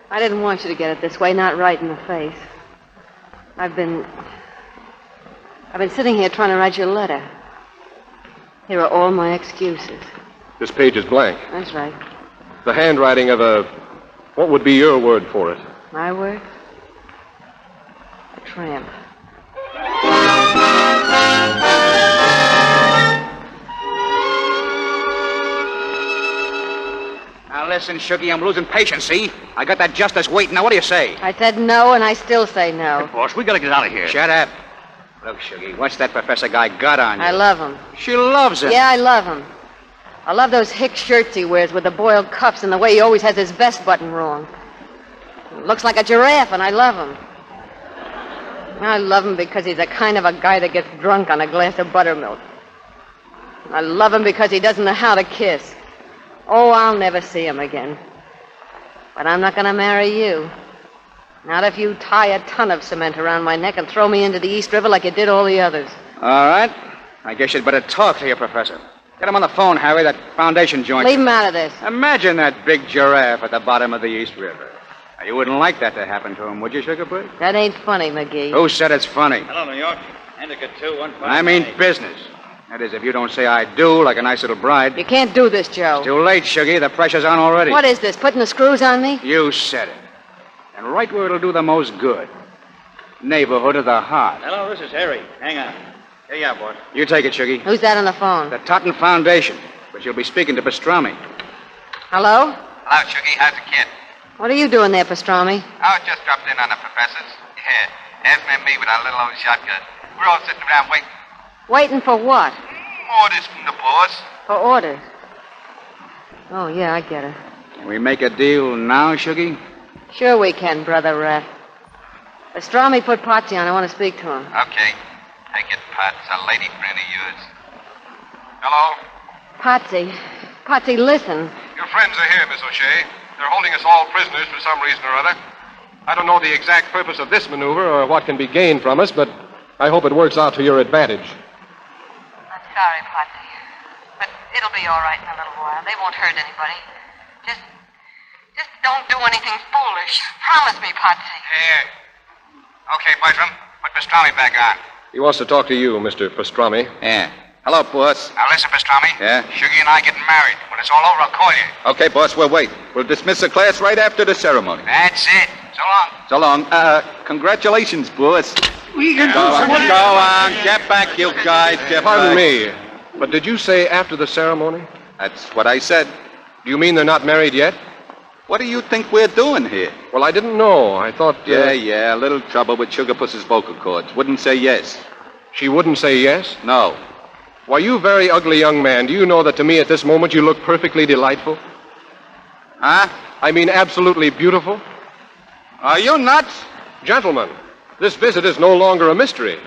I didn't want you to get it this way, not right in the face. I've been sitting here trying to write you a letter. Here are all my excuses. This page is blank. That's right. The handwriting of a... What would be your word for it? My word? A tramp. Now listen, Shuggy, I'm losing patience, see? I got that justice waiting. Now, what do you say? I said no, and I still say no. Boss, we gotta get out of here. Shut up. Look, Shuggy, what's that professor guy got on you? I love him. She loves him. Yeah, I love him. I love those hick shirts he wears with the boiled cuffs and the way he always has his vest button wrong. He looks like a giraffe, and I love him. I love him because he's the kind of a guy that gets drunk on a glass of buttermilk. I love him because he doesn't know how to kiss. Oh, I'll never see him again. But I'm not going to marry you. Not if you tie a ton of cement around my neck and throw me into the East River like you did all the others. All right. I guess you'd better talk to your professor. Get him on the phone, Harry, that foundation joint. Leave him out of this. Imagine that big giraffe at the bottom of the East River. Now, you wouldn't like that to happen to him, would you, Sugarbush? That ain't funny, McGee. Who said it's funny? Hello, New York. Endicott 215. I mean business. That is, if you don't say I do, like a nice little bride. You can't do this, Joe. It's too late, Shuggy. The pressure's on already. What is this, putting the screws on me? You said it. And right where it'll do the most good. Neighborhood of the heart. Hello, this is Harry. Hang on. Here you are, boss. You take it, Shuggy. Who's that on the phone? The Totten Foundation. But you'll be speaking to Pastrami. Hello? Hello, Shuggy. How's the kid? What are you doing there, Pastrami? I was just dropped in on the professors. Yeah, Esme and me with our little old shotgun. We're all sitting around waiting. Waiting for what? Orders from the boss. For orders. Oh, yeah, I get it. Can we make a deal now, Shuggy? Sure we can, Brother Rat. Pastrami put Patsy on. I want to speak to him. Okay. Take it, Pat. It's a lady friend of yours. Hello? Patsy, listen. Your friends are here, Miss O'Shea. They're holding us all prisoners for some reason or other. I don't know the exact purpose of this maneuver or what can be gained from us, but I hope it works out to your advantage. I'm sorry, Patsy. But it'll be all right in a little while. They won't hurt anybody. Just don't do anything foolish. Promise me, Patsy. Yeah. Okay, Bertram. Put Pastrami back on. He wants to talk to you, Mr. Pastrami. Yeah. Hello, boss. Now listen, Pastrami. Yeah? Shuggy and I getting married. When it's all over, I'll call you. Okay, boss, we'll wait. We'll dismiss the class right after the ceremony. That's it. So long. So long. Congratulations, boss. We can Go on. Get back, you guys. Get Pardon back. me, but did you say after the ceremony? That's what I said. Do you mean they're not married yet? What do you think we're doing here? Well, I didn't know. I thought... Yeah, a little trouble with Sugarpuss's vocal cords. Wouldn't say yes. She wouldn't say yes? No. Why, you very ugly young man, do you know that to me at this moment you look perfectly delightful? Huh? I mean absolutely beautiful? Are you nuts? Gentlemen, this visit is no longer a mystery.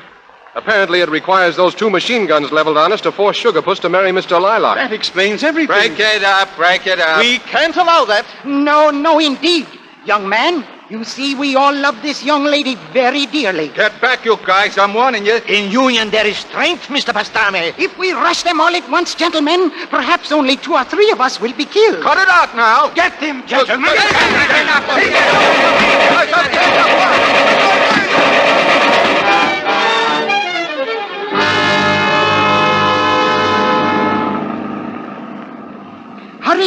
Apparently it requires those 2 machine guns leveled on us to force Sugarpuss to marry Mr. Lilac. That explains everything. Break it up. We can't allow that. No, indeed. Young man, you see, we all love this young lady very dearly. Get back, you guys. I'm warning you. In union, there is strength, Mr. Pastrami. If we rush them all at once, gentlemen, perhaps only 2 or 3 of us will be killed. Cut it out now. Get them, gentlemen.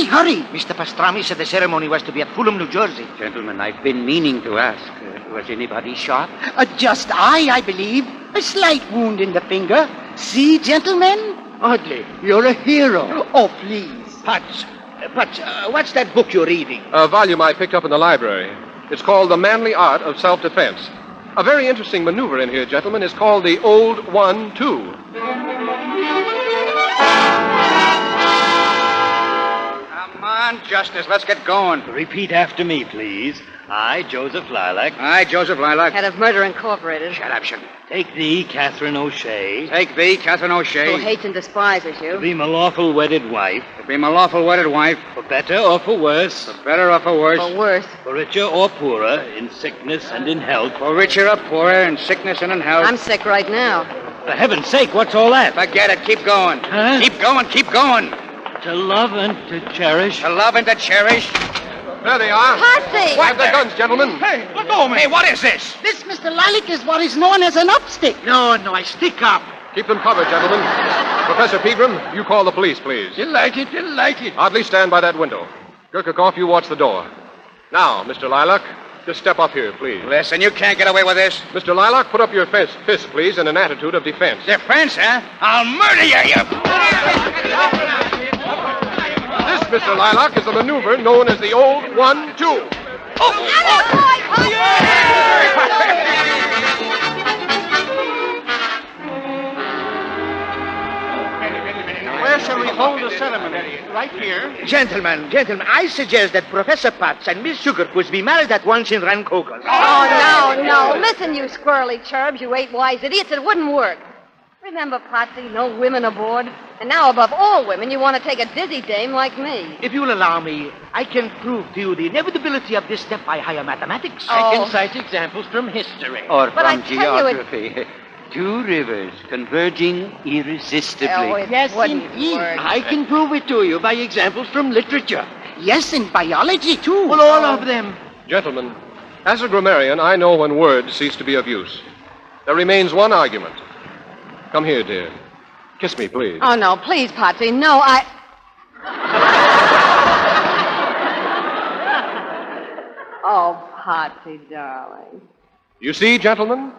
Hurry. Mr. Pastrami said the ceremony was to be at Fulham, New Jersey. Gentlemen, I've been meaning to ask. Was anybody shot? Just I believe. A slight wound in the finger. See, gentlemen? Oddly, you're a hero. Oh, please. Patch, what's that book you're reading? A volume I picked up in the library. It's called The Manly Art of Self-Defense. A very interesting maneuver in here, gentlemen, is called the Old 1-2. Come on, Justice, let's get going. Repeat after me, please. I, Joseph Lilac. I, Joseph Lilac. Head of Murder Incorporated. Shut up, Sugar. Take thee, Catherine O'Shea. Take thee, Catherine O'Shea. Who hates and despises you. To be my lawful wedded wife. To be my lawful wedded wife. For better or for worse. For better or for worse. For worse. For richer or poorer, in sickness and in health. For richer or poorer, in sickness and in health. I'm sick right now. For heaven's sake, what's all that? Forget it. Keep going. Huh? Keep going. Keep going. To love and to cherish. To love and to cherish. There they are. Patsy! Grab their guns, gentlemen. Hey, let go of me. Hey, what is this? This, Mr. Lilac, is what is known as an upstick. No, I stick up. Keep them covered, gentlemen. Professor Pegram, you call the police, please. Delighted. Oddly, stand by that window. Gurkakoff, you watch the door. Now, Mr. Lilac, just step up here, please. Listen, you can't get away with this. Mr. Lilac, put up your fist, please, in an attitude of defense. Defense, huh? I'll murder you, This, Mr. Lilac, is a maneuver known as the Old 1-2. Where shall we hold the ceremony? Right here? Gentlemen, I suggest that Professor Potts and Miss Sugarpuss be married at once in Rancocas. Oh, no. Listen, you squirrely cherubs, you eight-wise idiots. It wouldn't work. Remember, Potsy, no women aboard. And now, above all women, you want to take a dizzy dame like me. If you'll allow me, I can prove to you the inevitability of this step by higher mathematics. I can cite examples from history. Or But I from tell you geography. Two rivers converging irresistibly. Oh, it wouldn't work. I can prove it to you by examples from literature. Yes, in biology, too. Well, all of them. Gentlemen, as a grammarian, I know when words cease to be of use. There remains one argument. Come here, dear. Kiss me, please. Oh, no, please, Potsy. No, Oh, Potsy, darling. You see, gentlemen?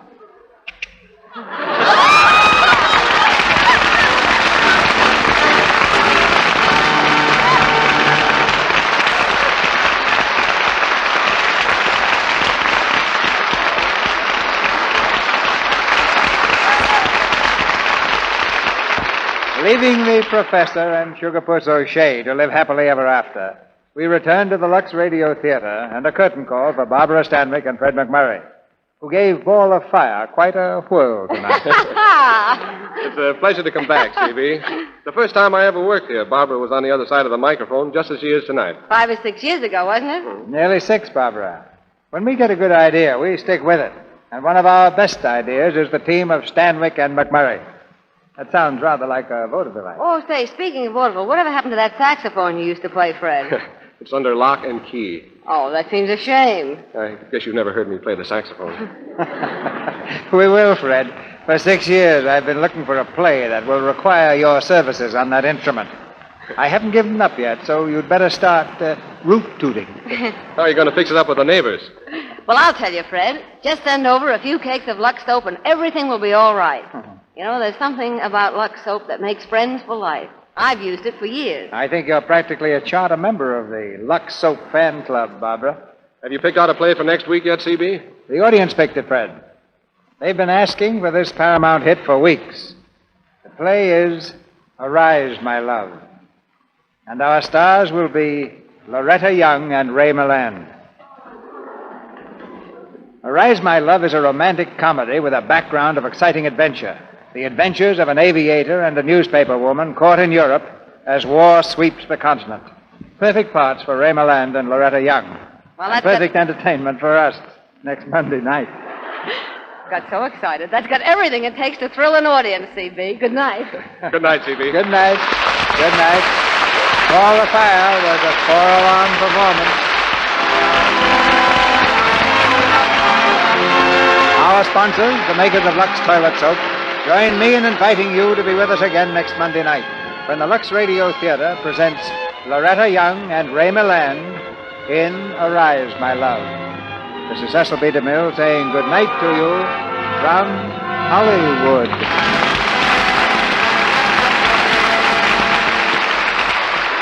Leaving the professor and Sugarpuss O'Shea to live happily ever after, we return to the Lux Radio Theater and a curtain call for Barbara Stanwyck and Fred McMurray, who gave Ball of Fire quite a whirl tonight. It's a pleasure to come back, C.B. The first time I ever worked here, Barbara was on the other side of the microphone, just as she is tonight. 5 or 6 years ago, wasn't it? Nearly 6, Barbara. When we get a good idea, we stick with it. And one of our best ideas is the team of Stanwyck and McMurray. That sounds rather like a vaudeville act. Oh, say, speaking of vaudeville, whatever happened to that saxophone you used to play, Fred? It's under lock and key. Oh, that seems a shame. I guess you've never heard me play the saxophone. We will, Fred. For 6 years, I've been looking for a play that will require your services on that instrument. I haven't given up yet, so you'd better start root tooting. How are you going to fix it up with the neighbors? Well, I'll tell you, Fred. Just send over a few cakes of Lux soap and everything will be all right. You know, there's something about Lux soap that makes friends for life. I've used it for years. I think you're practically a charter member of the Lux Soap Fan Club, Barbara. Have you picked out a play for next week yet, C.B.? The audience picked it, Fred. They've been asking for this Paramount hit for weeks. The play is Arise, My Love. And our stars will be Loretta Young and Ray Milland. Arise, My Love is a romantic comedy with a background of exciting adventure. The adventures of an aviator and a newspaper woman caught in Europe as war sweeps the continent. Perfect parts for Ray Milland and Loretta Young. Well, that's perfect entertainment for us next Monday night. Got so excited. That's got everything it takes to thrill an audience, C.B. Good night. Good night, C.B. Good night. Good night. Ball of Fire was a four-alarm performance. Our sponsors, the makers of Lux Toilet Soap, join me in inviting you to be with us again next Monday night when the Lux Radio Theater presents Loretta Young and Ray Milland in Arise, My Love. This is Cecil B. DeMille saying good night to you from Hollywood.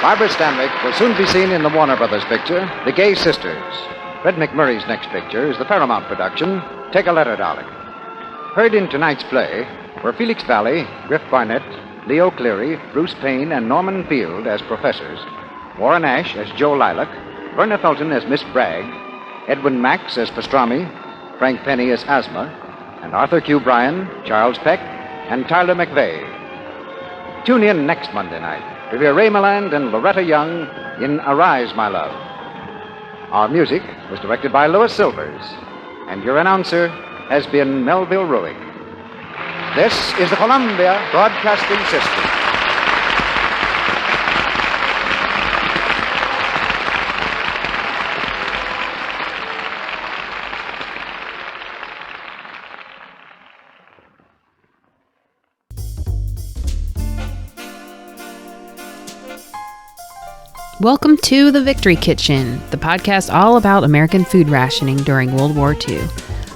Barbara Stanwyck will soon be seen in the Warner Brothers picture, The Gay Sisters. Fred McMurray's next picture is the Paramount production, Take a Letter, Darling. Heard in tonight's play were Felix Valley, Griff Barnett, Leo Cleary, Bruce Payne, and Norman Field as professors, Warren Ash as Joe Lilac, Verna Felton as Miss Bragg, Edwin Max as Pastrami, Frank Penny as Asma, and Arthur Q. Bryan, Charles Peck, and Tyler McVeigh. Tune in next Monday night to hear Ray Milland and Loretta Young in Arise, My Love. Our music was directed by Louis Silvers, and your announcer has been Melville Ruick. This is the Columbia Broadcasting System. Welcome to The Victory Kitchen, the podcast all about American food rationing during World War II.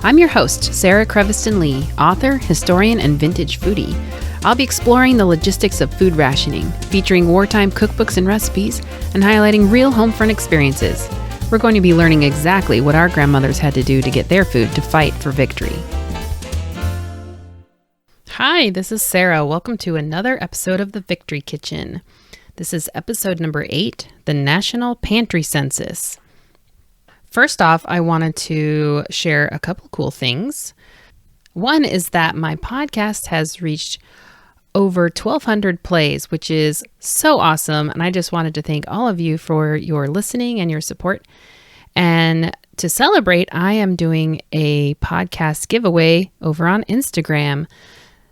I'm your host, Sarah Creviston Lee, author, historian, and vintage foodie. I'll be exploring the logistics of food rationing, featuring wartime cookbooks and recipes, and highlighting real home front experiences. We're going to be learning exactly what our grandmothers had to do to get their food to fight for victory. Hi, this is Sarah. Welcome to another episode of The Victory Kitchen. This is episode number 8, the National Pantry Census. First off, I wanted to share a couple cool things. One is that my podcast has reached over 1,200 plays, which is so awesome. And I just wanted to thank all of you for your listening and your support. And to celebrate, I am doing a podcast giveaway over on Instagram.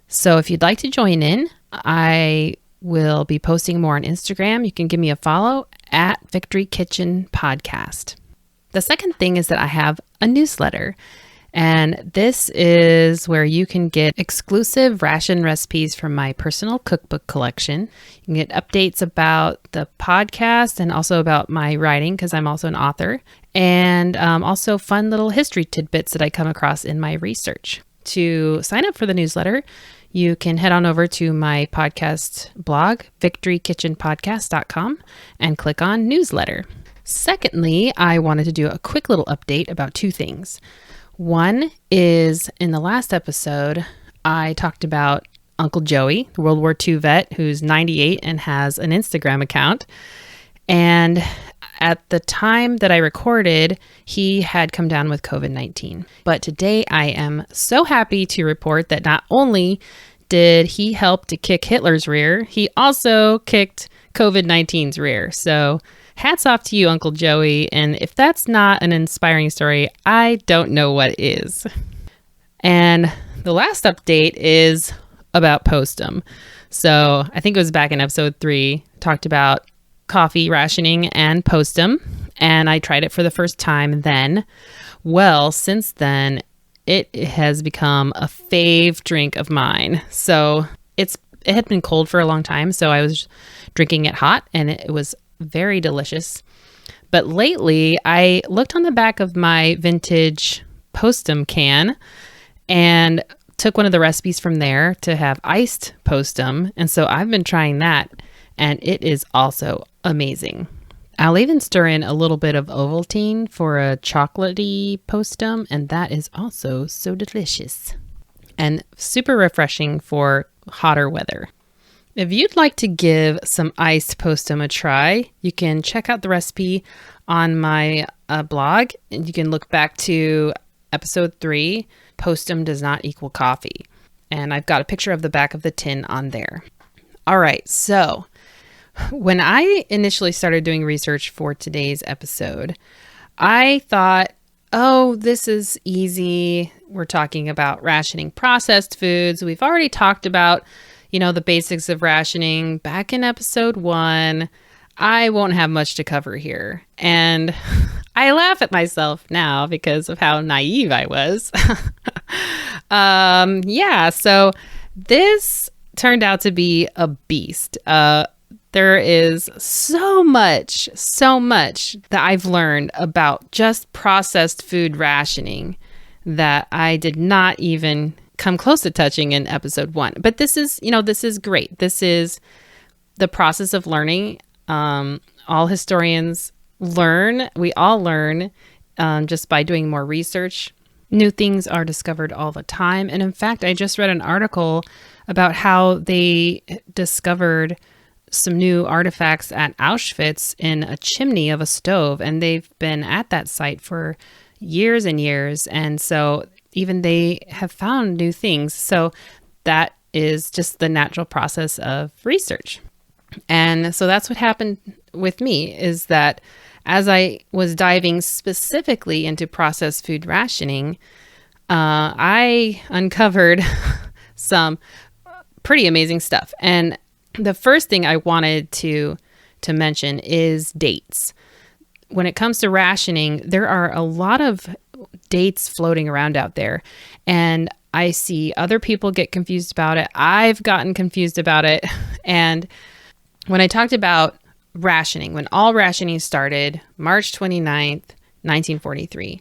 So if you'd like to join in, I will be posting more on Instagram. You can give me a follow at Victory Kitchen Podcast. The second thing is that I have a newsletter, and this is where you can get exclusive ration recipes from my personal cookbook collection. You can get updates about the podcast and also about my writing, because I'm also an author, and also fun little history tidbits that I come across in my research. To sign up for the newsletter, you can head on over to my podcast blog, victorykitchenpodcast.com, and click on newsletter. Secondly, I wanted to do a quick little update about two things. One is, in the last episode, I talked about Uncle Joey, the World War II vet who's 98 and has an Instagram account. And at the time that I recorded, he had come down with COVID-19. But today I am so happy to report that not only did he help to kick Hitler's rear, he also kicked COVID-19's rear. So hats off to you, Uncle Joey. And if that's not an inspiring story, I don't know what is. And the last update is about Postum. So I think it was back in episode 3, talked about coffee rationing and Postum. And I tried it for the first time then. Well, since then, it has become a fave drink of mine. So it had been cold for a long time, so I was drinking it hot, and it was very delicious. But lately, I looked on the back of my vintage Postum can and took one of the recipes from there to have iced Postum. And so I've been trying that, and it is also amazing. I'll even stir in a little bit of Ovaltine for a chocolatey Postum, and that is also so delicious and super refreshing for hotter weather. If you'd like to give some iced Postum a try, you can check out the recipe on my blog, and you can look back to episode 3, Postum Does Not Equal Coffee. And I've got a picture of the back of the tin on there. All right, so when I initially started doing research for today's episode, I thought, oh, this is easy. We're talking about rationing processed foods. We've already talked about the basics of rationing back in episode 1. I won't have much to cover here. And I laugh at myself now because of how naive I was. So this turned out to be a beast. There is so much that I've learned about just processed food rationing that I did not even come close to touching in episode 1. But this is great. This is the process of learning. All historians learn. We all learn just by doing more research. New things are discovered all the time. And in fact, I just read an article about how they discovered some new artifacts at Auschwitz in a chimney of a stove. And they've been at that site for years and years. And so even they have found new things. So that is just the natural process of research. And so that's what happened with me, is that as I was diving specifically into processed food rationing, I uncovered some pretty amazing stuff. And the first thing I wanted to mention is dates. When it comes to rationing, there are a lot of dates floating around out there. And I see other people get confused about it. I've gotten confused about it. And when I talked about rationing, when all rationing started, March 29th, 1943.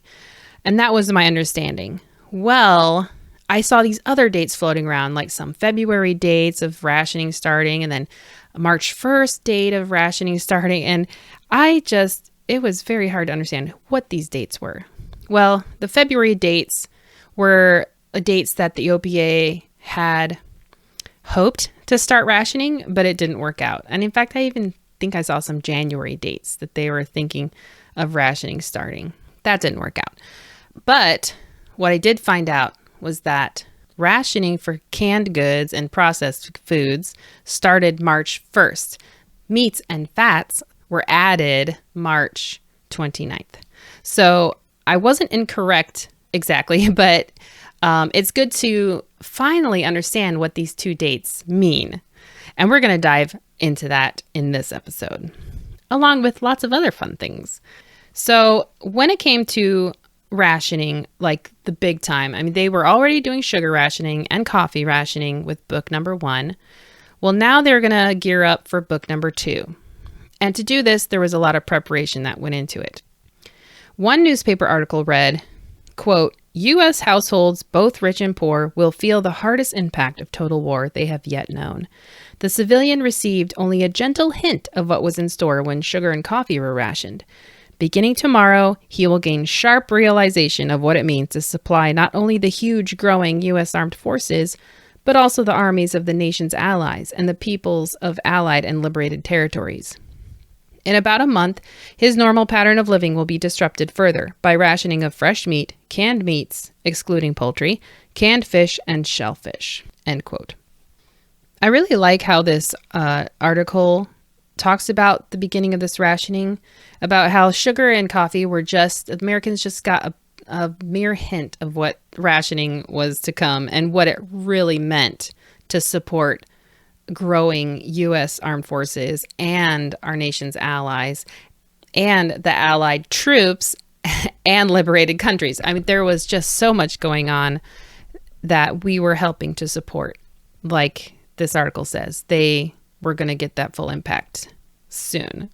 And that was my understanding. Well, I saw these other dates floating around, like some February dates of rationing starting, and then a March 1st date of rationing starting. And it was very hard to understand what these dates were. Well, the February dates were dates that the OPA had hoped to start rationing, but it didn't work out. And in fact, I even think I saw some January dates that they were thinking of rationing starting. That didn't work out. But what I did find out was that rationing for canned goods and processed foods started March 1st. Meats and fats were added March 29th. So I wasn't incorrect exactly, but it's good to finally understand what these two dates mean. And we're going to dive into that in this episode, along with lots of other fun things. So when it came to rationing, like the big time, I mean, they were already doing sugar rationing and coffee rationing with book number 1. Well, now they're going to gear up for book number 2. And to do this, there was a lot of preparation that went into it. One newspaper article read, quote, U.S. households, both rich and poor, will feel the hardest impact of total war they have yet known. The civilian received only a gentle hint of what was in store when sugar and coffee were rationed. Beginning tomorrow, he will gain sharp realization of what it means to supply not only the huge growing U.S. armed forces, but also the armies of the nation's allies and the peoples of allied and liberated territories. In about a month, his normal pattern of living will be disrupted further by rationing of fresh meat, canned meats, excluding poultry, canned fish, and shellfish, end quote. I really like how this article talks about the beginning of this rationing, about how sugar and coffee were Americans just got a mere hint of what rationing was to come and what it really meant to support growing U.S. armed forces and our nation's allies and the allied troops and liberated countries. I mean, there was just so much going on that we were helping to support. Like this article says, they were going to get that full impact soon.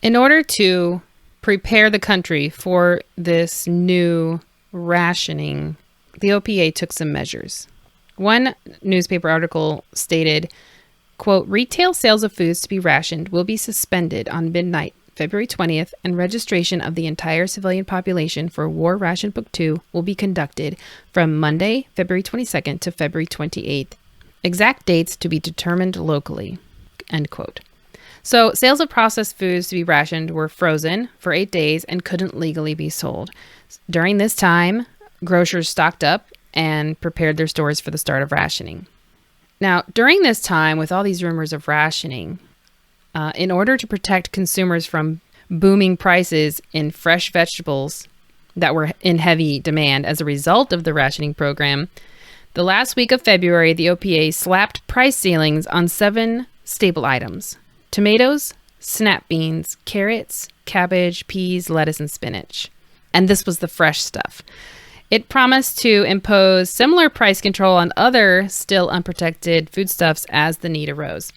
In order to prepare the country for this new rationing, the OPA took some measures. One newspaper article stated, quote, retail sales of foods to be rationed will be suspended on midnight, February 20th, and registration of the entire civilian population for War Ration Book 2 will be conducted from Monday, February 22nd to February 28th. Exact dates to be determined locally, end quote. So sales of processed foods to be rationed were frozen for 8 days and couldn't legally be sold. During this time, grocers stocked up and prepared their stores for the start of rationing. Now, during this time, with all these rumors of rationing, in order to protect consumers from booming prices in fresh vegetables that were in heavy demand as a result of the rationing program, the last week of February, the OPA slapped price ceilings on 7 staple items: tomatoes, snap beans, carrots, cabbage, peas, lettuce, and spinach. And this was the fresh stuff. It promised to impose similar price control on other still unprotected foodstuffs as the need arose.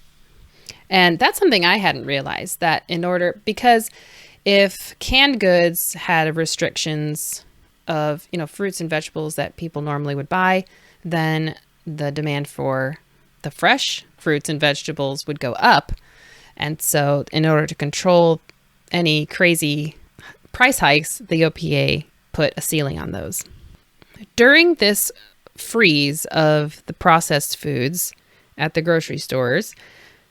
And that's something I hadn't realized, that because if canned goods had restrictions of, fruits and vegetables that people normally would buy, then the demand for the fresh fruits and vegetables would go up. And so in order to control any crazy price hikes, the OPA put a ceiling on those. During this freeze of the processed foods at the grocery stores,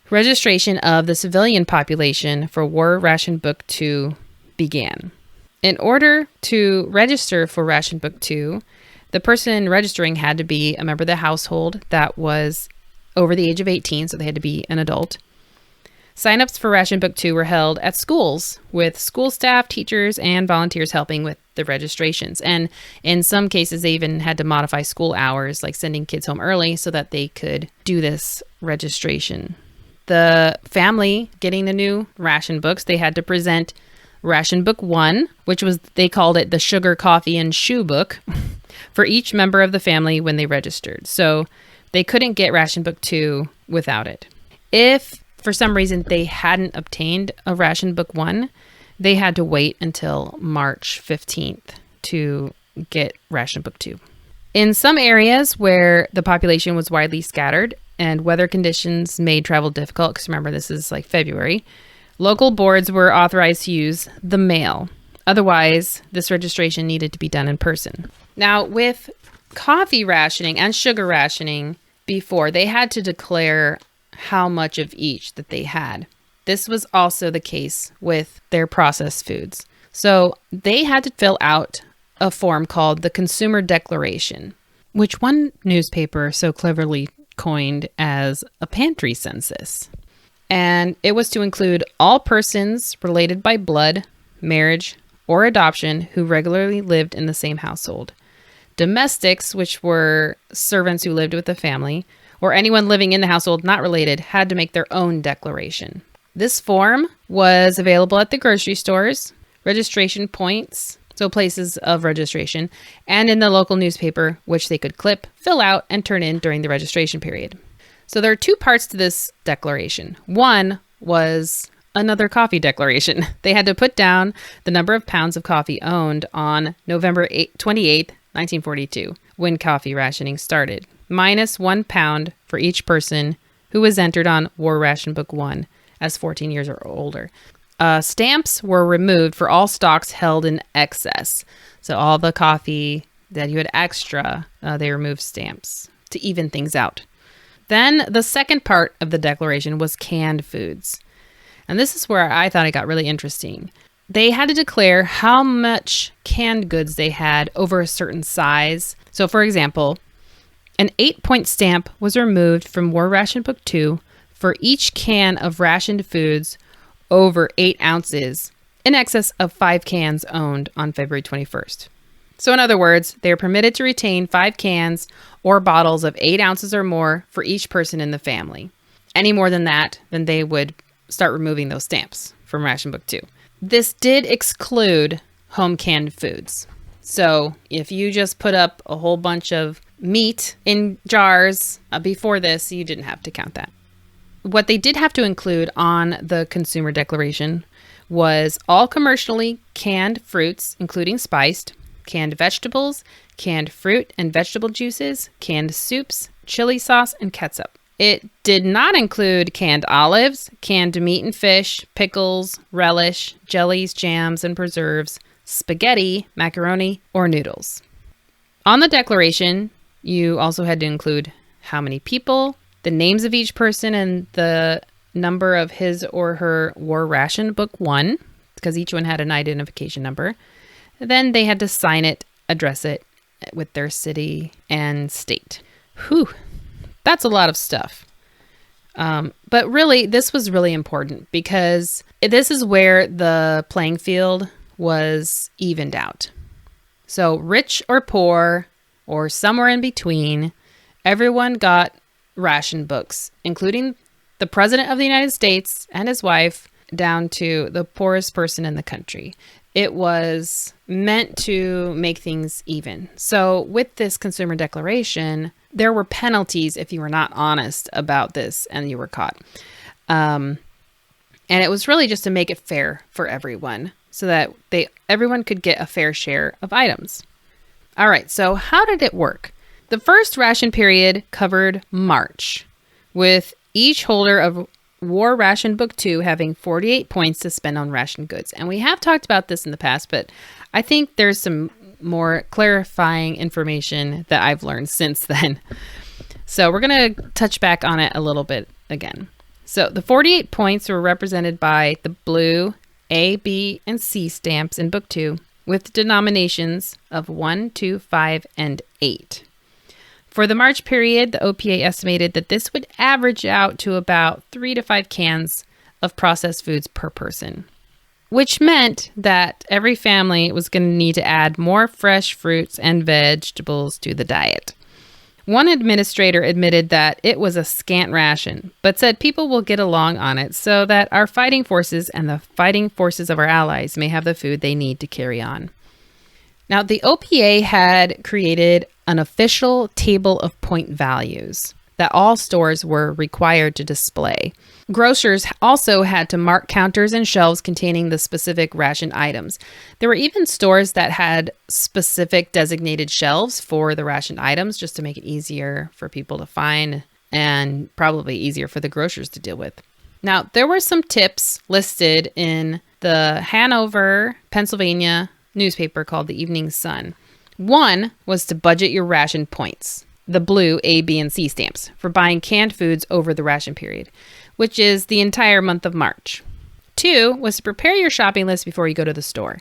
registration of the civilian population for War Ration Book 2 began. In order to register for Ration Book 2, the person registering had to be a member of the household that was over the age of 18, so they had to be an adult. Sign-ups for Ration Book 2 were held at schools, with school staff, teachers, and volunteers helping with the registrations. And in some cases, they even had to modify school hours, like sending kids home early so that they could do this registration. The family getting the new ration books, they had to present Ration Book 1, which was, they called it the Sugar, Coffee, and Shoe Book, for each member of the family when they registered. So they couldn't get Ration Book 2 without it. If for some reason they hadn't obtained a Ration Book 1, they had to wait until March 15th to get Ration Book 2. In some areas where the population was widely scattered and weather conditions made travel difficult, because remember, this is like February, local boards were authorized to use the mail. Otherwise, this registration needed to be done in person. Now, with coffee rationing and sugar rationing before, they had to declare how much of each that they had. This was also the case with their processed foods. So they had to fill out a form called the Consumer Declaration, which one newspaper so cleverly coined as a pantry census. And it was to include all persons related by blood, marriage, or adoption who regularly lived in the same household. Domestics, which were servants who lived with the family, or anyone living in the household not related, had to make their own declaration. This form was available at the grocery stores, registration points, so places of registration, and in the local newspaper, which they could clip, fill out, and turn in during the registration period. So there are two parts to this declaration. One was another coffee declaration. They had to put down the number of pounds of coffee owned on November 28th, 1942, when coffee rationing started, minus 1 pound for each person who was entered on War Ration Book 1 as 14 years or older. Stamps were removed for all stocks held in excess. So all the coffee that you had extra, they removed stamps to even things out. Then the second part of the declaration was canned foods. And this is where I thought it got really interesting. They had to declare how much canned goods they had over a certain size. So for example, an 8-point stamp was removed from War Ration Book 2 for each can of rationed foods over 8 ounces, in excess of 5 cans owned on February 21st. So in other words, they are permitted to retain 5 cans or bottles of 8 ounces or more for each person in the family. Any more than that, then they would start removing those stamps from Ration Book 2. This did exclude home canned foods. So if you just put up a whole bunch of meat in jars before this, you didn't have to count that. What they did have to include on the Consumer Declaration was all commercially canned fruits, including spiced, canned vegetables, canned fruit and vegetable juices, canned soups, chili sauce, and ketchup. It did not include canned olives, canned meat and fish, pickles, relish, jellies, jams, and preserves, spaghetti, macaroni, or noodles. On the declaration, you also had to include how many people, the names of each person, and the number of his or her War Ration Book 1, because each one had an identification number. Then they had to sign it, address it with their city and state. Whew, that's a lot of stuff. But really, this was really important because this is where the playing field was evened out. So rich or poor, or somewhere in between, everyone got ration books, including the President of the United States and his wife, down to the poorest person in the country. It was meant to make things even. So with this Consumer Declaration, there were penalties if you were not honest about this and you were caught. And it was really just to make it fair for everyone so that everyone could get a fair share of items. All right, so how did it work? The first ration period covered March, with each holder of War Ration Book 2 having 48 points to spend on ration goods. And we have talked about this in the past, but I think there's some more clarifying information that I've learned since then. So we're going to touch back on it a little bit again. So the 48 points were represented by the blue A, B, and C stamps in Book 2 with denominations of 1, 2, 5, and 8. For the March period, the OPA estimated that this would average out to about 3 to 5 cans of processed foods per person, which meant that every family was going to need to add more fresh fruits and vegetables to the diet. One administrator admitted that it was a scant ration, but said people will get along on it so that our fighting forces and the fighting forces of our allies may have the food they need to carry on. Now, the OPA had created an official table of point values that all stores were required to display. Grocers also had to mark counters and shelves containing the specific ration items. There were even stores that had specific designated shelves for the ration items just to make it easier for people to find and probably easier for the grocers to deal with. Now, there were some tips listed in the Hanover, Pennsylvania newspaper called the Evening Sun. One was to budget your ration points, the blue A, B, and C stamps, for buying canned foods over the ration period, which is the entire month of March. 2 was to prepare your shopping list before you go to the store.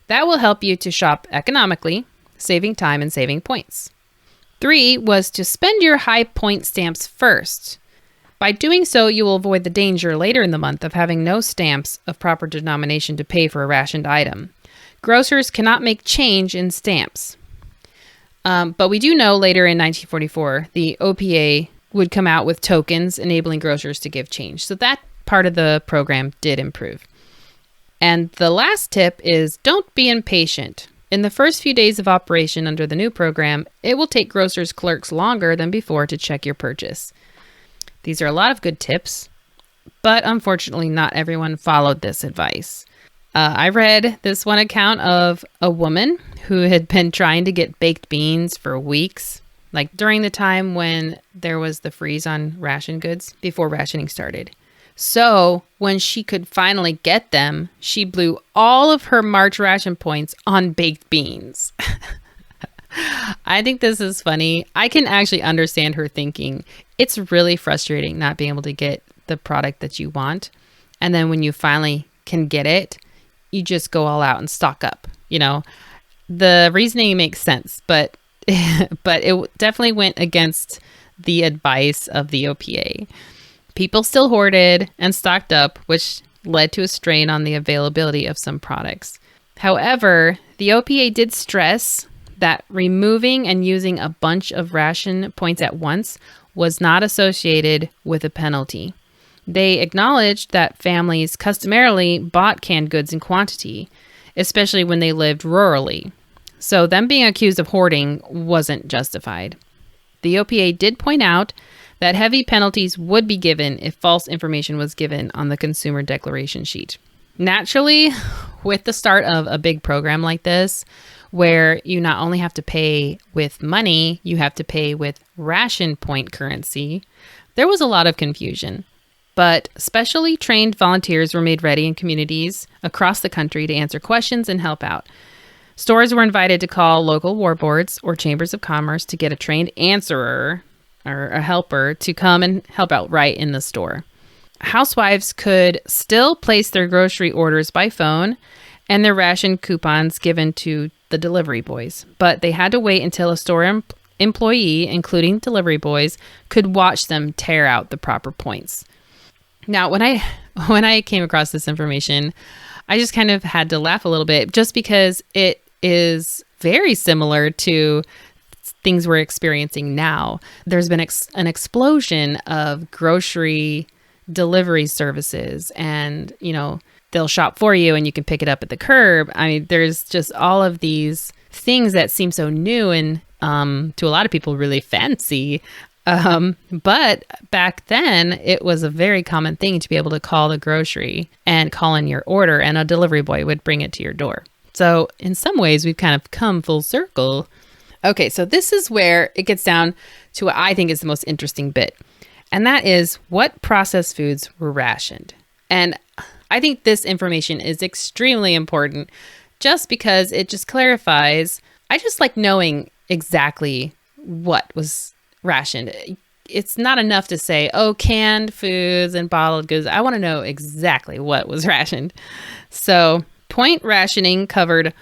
That will help you to shop economically, saving time and saving points. 3 was to spend your high point stamps first. By doing so, you will avoid the danger later in the month of having no stamps of proper denomination to pay for a rationed item. Grocers cannot make change in stamps. But we do know later in 1944, the OPA would come out with tokens enabling grocers to give change. So that part of the program did improve. And the last tip is don't be impatient. In the first few days of operation under the new program, it will take grocers' clerks longer than before to check your purchase. These are a lot of good tips, but unfortunately not everyone followed this advice. I read this one account of a woman who had been trying to get baked beans for weeks, like during the time when there was the freeze on ration goods before rationing started. So when she could finally get them, she blew all of her March ration points on baked beans. I think this is funny. I can actually understand her thinking. It's really frustrating not being able to get the product that you want. And then when you finally can get it, you just go all out and stock up. You know, the reasoning makes sense, but it definitely went against the advice of the OPA. People still hoarded and stocked up, which led to a strain on the availability of some products. However, the OPA did stress that removing and using a bunch of ration points at once was not associated with a penalty. They acknowledged that families customarily bought canned goods in quantity, especially when they lived rurally. So them being accused of hoarding wasn't justified. The OPA did point out that heavy penalties would be given if false information was given on the consumer declaration sheet. Naturally, with the start of a big program like this, where you not only have to pay with money, you have to pay with ration point currency, there was a lot of confusion. But specially trained volunteers were made ready in communities across the country to answer questions and help out. Stores were invited to call local war boards or chambers of commerce to get a trained answerer or a helper to come and help out right in the store. Housewives could still place their grocery orders by phone and their ration coupons given to the delivery boys, but they had to wait until a store employee, including delivery boys, could watch them tear out the proper points. Now, when I came across this information, I just kind of had to laugh a little bit just because it is very similar to things we're experiencing now. There's been an explosion of grocery delivery services and, you know, they'll shop for you and you can pick it up at the curb. I mean, there's just all of these things that seem so new and to a lot of people really fancy. But back then it was a very common thing to be able to call the grocery and call in your order and a delivery boy would bring it to your door. So in some ways we've kind of come full circle. Okay, so this is where it gets down to what I think is the most interesting bit. and that is what processed foods were rationed. And I think this information is extremely important just because it just clarifies. I just like knowing exactly what was rationed. It's not enough to say, oh, canned foods and bottled goods. I want to know exactly what was rationed. So point rationing covered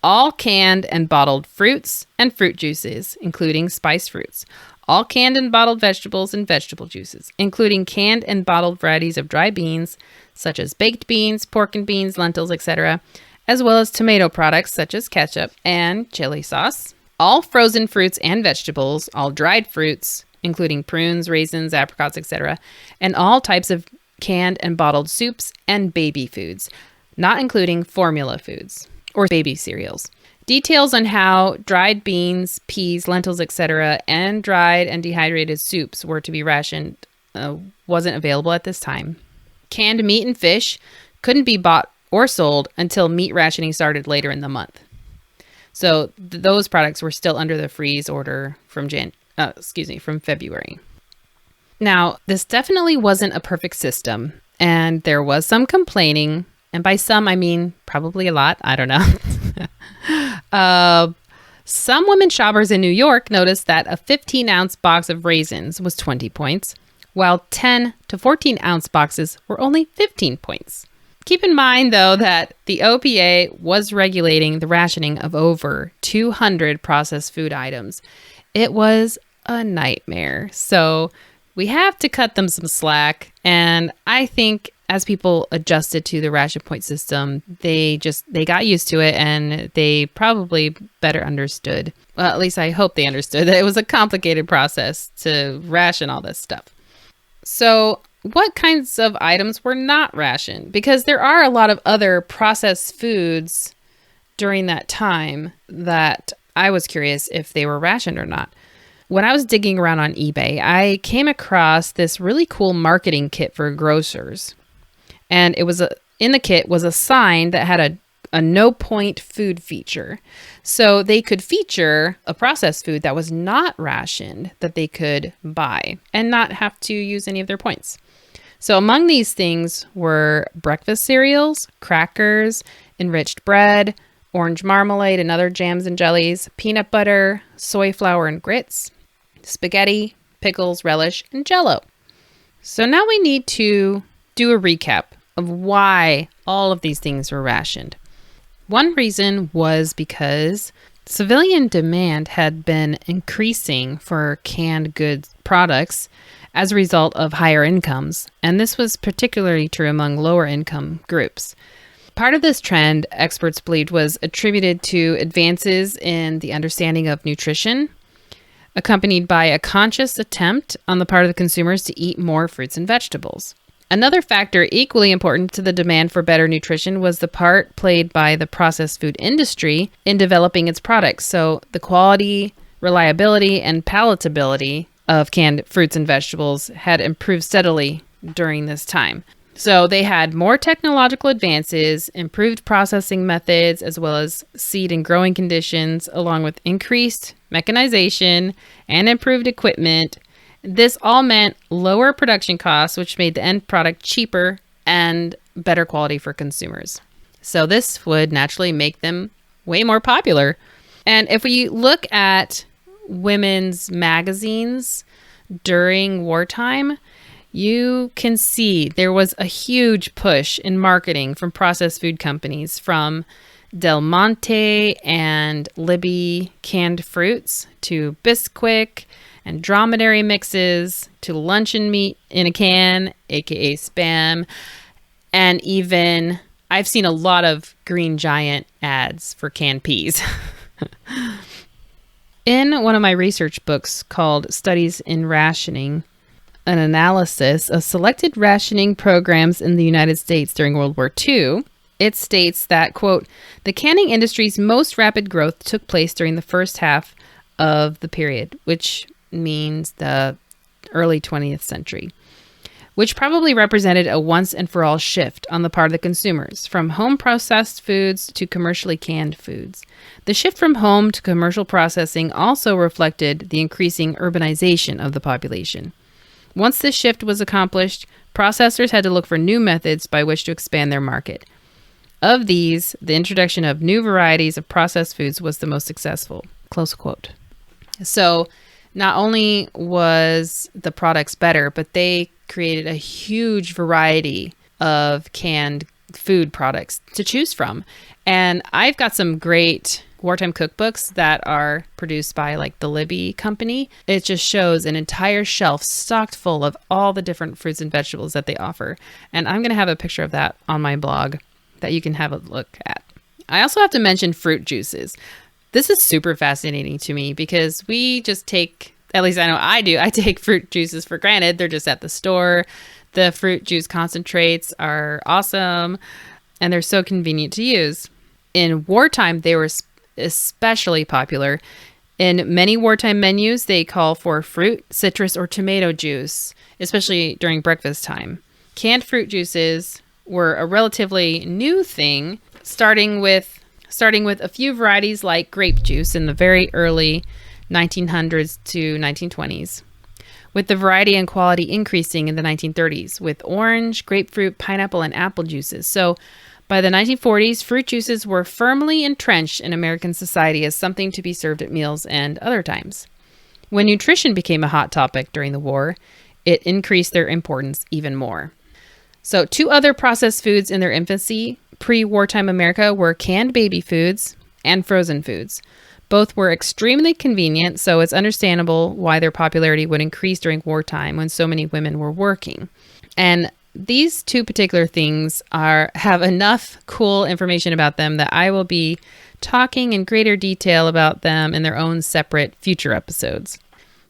all canned and bottled fruits and fruit juices, including spiced fruits, all canned and bottled vegetables and vegetable juices, including canned and bottled varieties of dry beans, such as baked beans, pork and beans, lentils, etc., as well as tomato products such as ketchup and chili sauce, all frozen fruits and vegetables, all dried fruits, including prunes, raisins, apricots, etc., and all types of canned and bottled soups and baby foods, not including formula foods or baby cereals. Details on how dried beans, peas, lentils, etc., and dried and dehydrated soups were to be rationed wasn't available at this time. Canned meat and fish couldn't be bought or sold until meat rationing started later in the month. So those products were still under the freeze order from February. Now, this definitely wasn't a perfect system, and there was some complaining. And by some, I mean probably a lot. I don't know. Some women shoppers in New York noticed that a 15-ounce box of raisins was 20 points, while 10 to 14-ounce boxes were only 15 points. Keep in mind, though, that the OPA was regulating the rationing of over 200 processed food items. It was a nightmare. So we have to cut them some slack. And I think as people adjusted to the ration point system, they got used to it, and they probably better understood. Well, at least I hope they understood that it was a complicated process to ration all this stuff. So what kinds of items were not rationed? Because there are a lot of other processed foods during that time that I was curious if they were rationed or not. When I was digging around on eBay, I came across this really cool marketing kit for grocers. And it was in the kit was a sign that had a no point food feature. So they could feature a processed food that was not rationed that they could buy and not have to use any of their points. So among these things were breakfast cereals, crackers, enriched bread, orange marmalade and other jams and jellies, peanut butter, soy flour and grits, spaghetti, pickles, relish, and Jell-O. So now we need to do a recap of why all of these things were rationed. One reason was because civilian demand had been increasing for canned goods products as a result of higher incomes, and this was particularly true among lower income groups. Part of this trend, experts believed, was attributed to advances in the understanding of nutrition, accompanied by a conscious attempt on the part of the consumers to eat more fruits and vegetables. Another factor equally important to the demand for better nutrition was the part played by the processed food industry in developing its products. So the quality, reliability, and palatability of canned fruits and vegetables had improved steadily during this time. So they had more technological advances, improved processing methods, as well as seed and growing conditions, along with increased mechanization and improved equipment. This all meant lower production costs, which made the end product cheaper and better quality for consumers. So this would naturally make them way more popular. And if we look at women's magazines during wartime, you can see there was a huge push in marketing from processed food companies, from Del Monte and Libby canned fruits to Bisquick and dromedary mixes to luncheon meat in a can, aka Spam, and even I've seen a lot of Green Giant ads for canned peas. In one of my research books called Studies in Rationing, an analysis of selected rationing programs in the United States during World War II, it states that, quote, the canning industry's most rapid growth took place during the first half of the period, which means the early 20th century, which probably represented a once and for all shift on the part of the consumers from home processed foods to commercially canned foods. The shift from home to commercial processing also reflected the increasing urbanization of the population. Once this shift was accomplished, processors had to look for new methods by which to expand their market. Of these, the introduction of new varieties of processed foods was the most successful. Close quote. So not only was the products better, but they created a huge variety of canned food products to choose from. And I've got some great wartime cookbooks that are produced by like the Libby company. It just shows an entire shelf stocked full of all the different fruits and vegetables that they offer. And I'm going to have a picture of that on my blog that you can have a look at. I also have to mention fruit juices. This is super fascinating to me because we just take, at least I know I do, I take fruit juices for granted. They're just at the store. The fruit juice concentrates are awesome and they're so convenient to use. In wartime, they were especially popular. In many wartime menus, they call for fruit, citrus, or tomato juice, especially during breakfast time. Canned fruit juices were a relatively new thing, starting with a few varieties like grape juice in the very early 1900s to 1920s, with the variety and quality increasing in the 1930s with orange, grapefruit, pineapple, and apple juices. So by the 1940s, fruit juices were firmly entrenched in American society as something to be served at meals and other times. When nutrition became a hot topic during the war, it increased their importance even more. So 2 other processed foods in their infancy, pre-wartime America, were canned baby foods and frozen foods. Both were extremely convenient, so it's understandable why their popularity would increase during wartime when so many women were working. And these 2 particular things have enough cool information about them that I will be talking in greater detail about them in their own separate future episodes.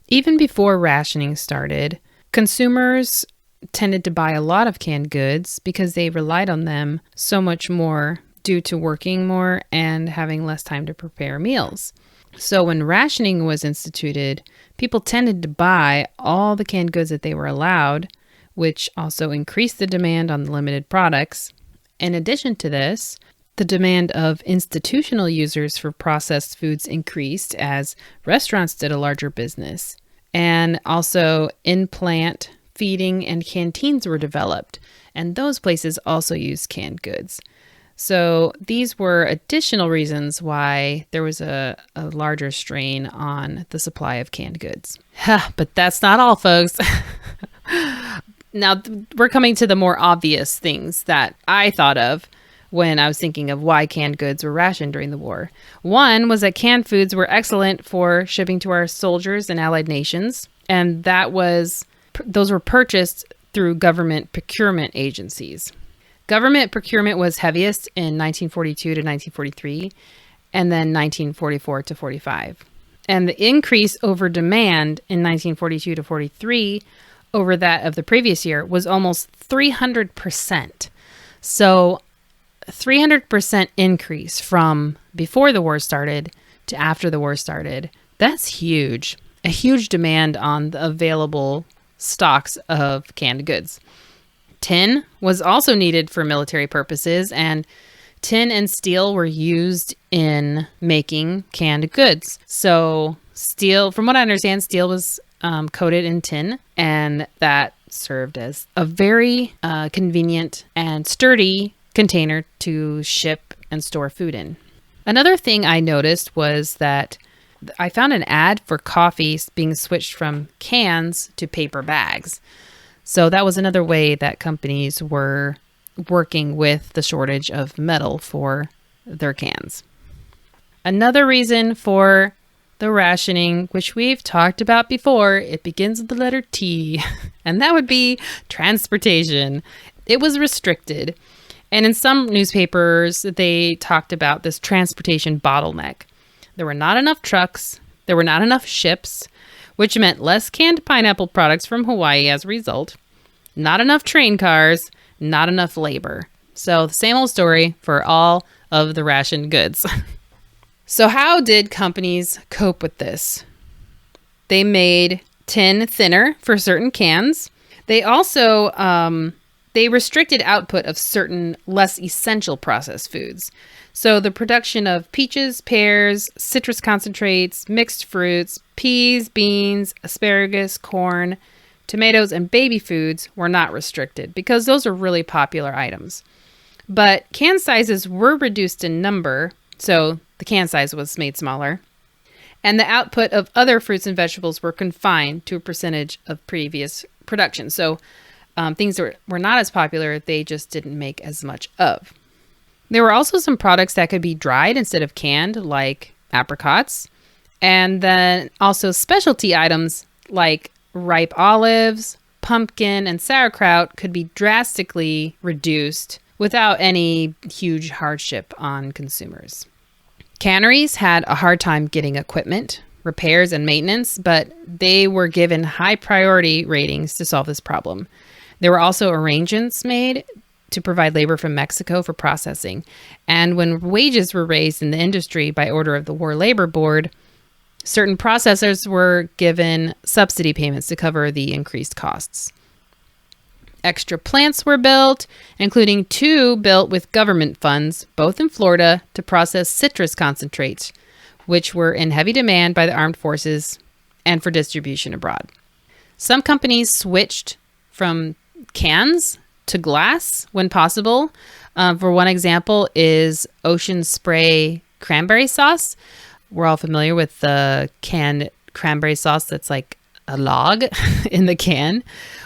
Even before rationing started, consumers tended to buy a lot of canned goods because they relied on them so much more due to working more and having less time to prepare meals. So when rationing was instituted, people tended to buy all the canned goods that they were allowed, which also increased the demand on the limited products. In addition to this, the demand of institutional users for processed foods increased as restaurants did a larger business. And also in-plant feeding and canteens were developed, and those places also used canned goods. So these were additional reasons why there was a larger strain on the supply of canned goods. But that's not all, folks. Now, we're coming to the more obvious things that I thought of when I was thinking of why canned goods were rationed during the war. One was that canned foods were excellent for shipping to our soldiers and allied nations, and those were purchased through government procurement agencies. Government procurement was heaviest in 1942 to 1943, and then 1944 to 45. And the increase over demand in 1942 to 43 over that of the previous year was almost 300%. So 300% increase from before the war started to after the war started. That's huge. A huge demand on the available stocks of canned goods. Tin was also needed for military purposes, and tin and steel were used in making canned goods. So steel, from what I understand, steel was coated in tin, and that served as a very convenient and sturdy container to ship and store food in. Another thing I noticed was that I found an ad for coffee being switched from cans to paper bags. So that was another way that companies were working with the shortage of metal for their cans. Another reason for the rationing, which we've talked about before, it begins with the letter T, and that would be transportation. It was restricted. And in some newspapers, they talked about this transportation bottleneck. There were not enough trucks, there were not enough ships, which meant less canned pineapple products from Hawaii as a result, not enough train cars, not enough labor. So the same old story for all of the rationed goods. So how did companies cope with this? They made tin thinner for certain cans. They also they restricted output of certain less essential processed foods. So the production of peaches, pears, citrus concentrates, mixed fruits, peas, beans, asparagus, corn, Tomatoes and baby foods were not restricted because those are really popular items. But can sizes were reduced in number, so the can size was made smaller, and the output of other fruits and vegetables were confined to a percentage of previous production. So things that were not as popular, they just didn't make as much of. There were also some products that could be dried instead of canned, like apricots, and then also specialty items like ripe olives, pumpkin, and sauerkraut could be drastically reduced without any huge hardship on consumers. Canneries had a hard time getting equipment, repairs, and maintenance, but they were given high priority ratings to solve this problem. There were also arrangements made to provide labor from Mexico for processing. And when wages were raised in the industry by order of the War Labor Board, certain processors were given subsidy payments to cover the increased costs. Extra plants were built, including 2 built with government funds, both in Florida, to process citrus concentrates, which were in heavy demand by the armed forces and for distribution abroad. Some companies switched from cans to glass when possible. For one example is Ocean Spray cranberry sauce. We're all familiar with the canned cranberry sauce that's like a log in the can.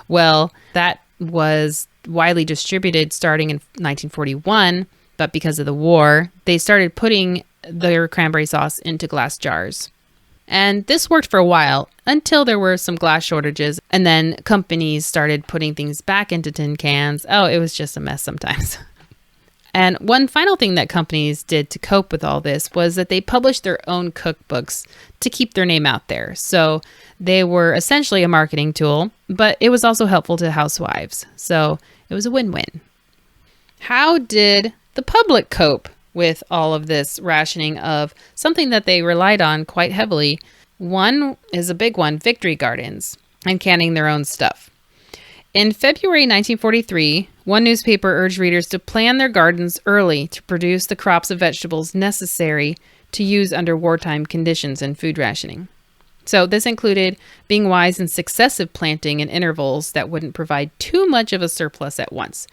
Well, that was widely distributed starting in 1941, but because of the war, they started putting their cranberry sauce into glass jars. And this worked for a while until there were some glass shortages, and then companies started putting things back into tin cans. Oh, it was just a mess sometimes. And one final thing that companies did to cope with all this was that they published their own cookbooks to keep their name out there. So they were essentially a marketing tool, but it was also helpful to housewives. So it was a win-win. How did the public cope with all of this rationing of something that they relied on quite heavily? One is a big one, victory gardens and canning their own stuff. In February 1943, one newspaper urged readers to plan their gardens early to produce the crops of vegetables necessary to use under wartime conditions and food rationing. So this included being wise in successive planting in intervals that wouldn't provide too much of a surplus at once,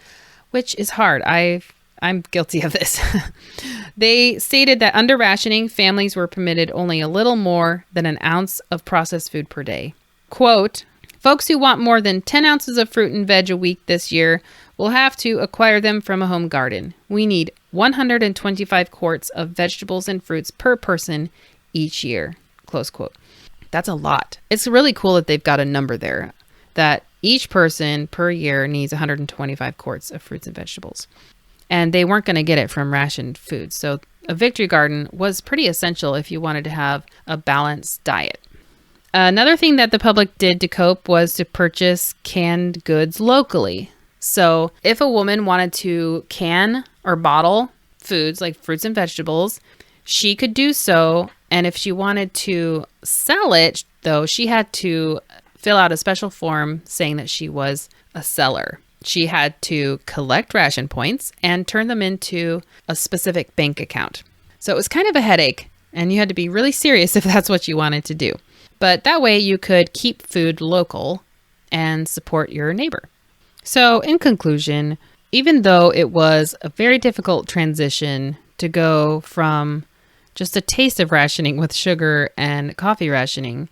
which is hard. I'm guilty of this. They stated that under rationing, families were permitted only a little more than an ounce of processed food per day. Quote, "Folks who want more than 10 ounces of fruit and veg a week this year will have to acquire them from a home garden. We need 125 quarts of vegetables and fruits per person each year." Close quote. That's a lot. It's really cool that they've got a number there, that each person per year needs 125 quarts of fruits and vegetables. And they weren't going to get it from rationed food. So a victory garden was pretty essential if you wanted to have a balanced diet. Another thing that the public did to cope was to purchase canned goods locally. So if a woman wanted to can or bottle foods like fruits and vegetables, she could do so. And if she wanted to sell it, though, she had to fill out a special form saying that she was a seller. She had to collect ration points and turn them into a specific bank account. So it was kind of a headache, and you had to be really serious if that's what you wanted to do. But that way you could keep food local and support your neighbor. So in conclusion, even though it was a very difficult transition to go from just a taste of rationing with sugar and coffee rationing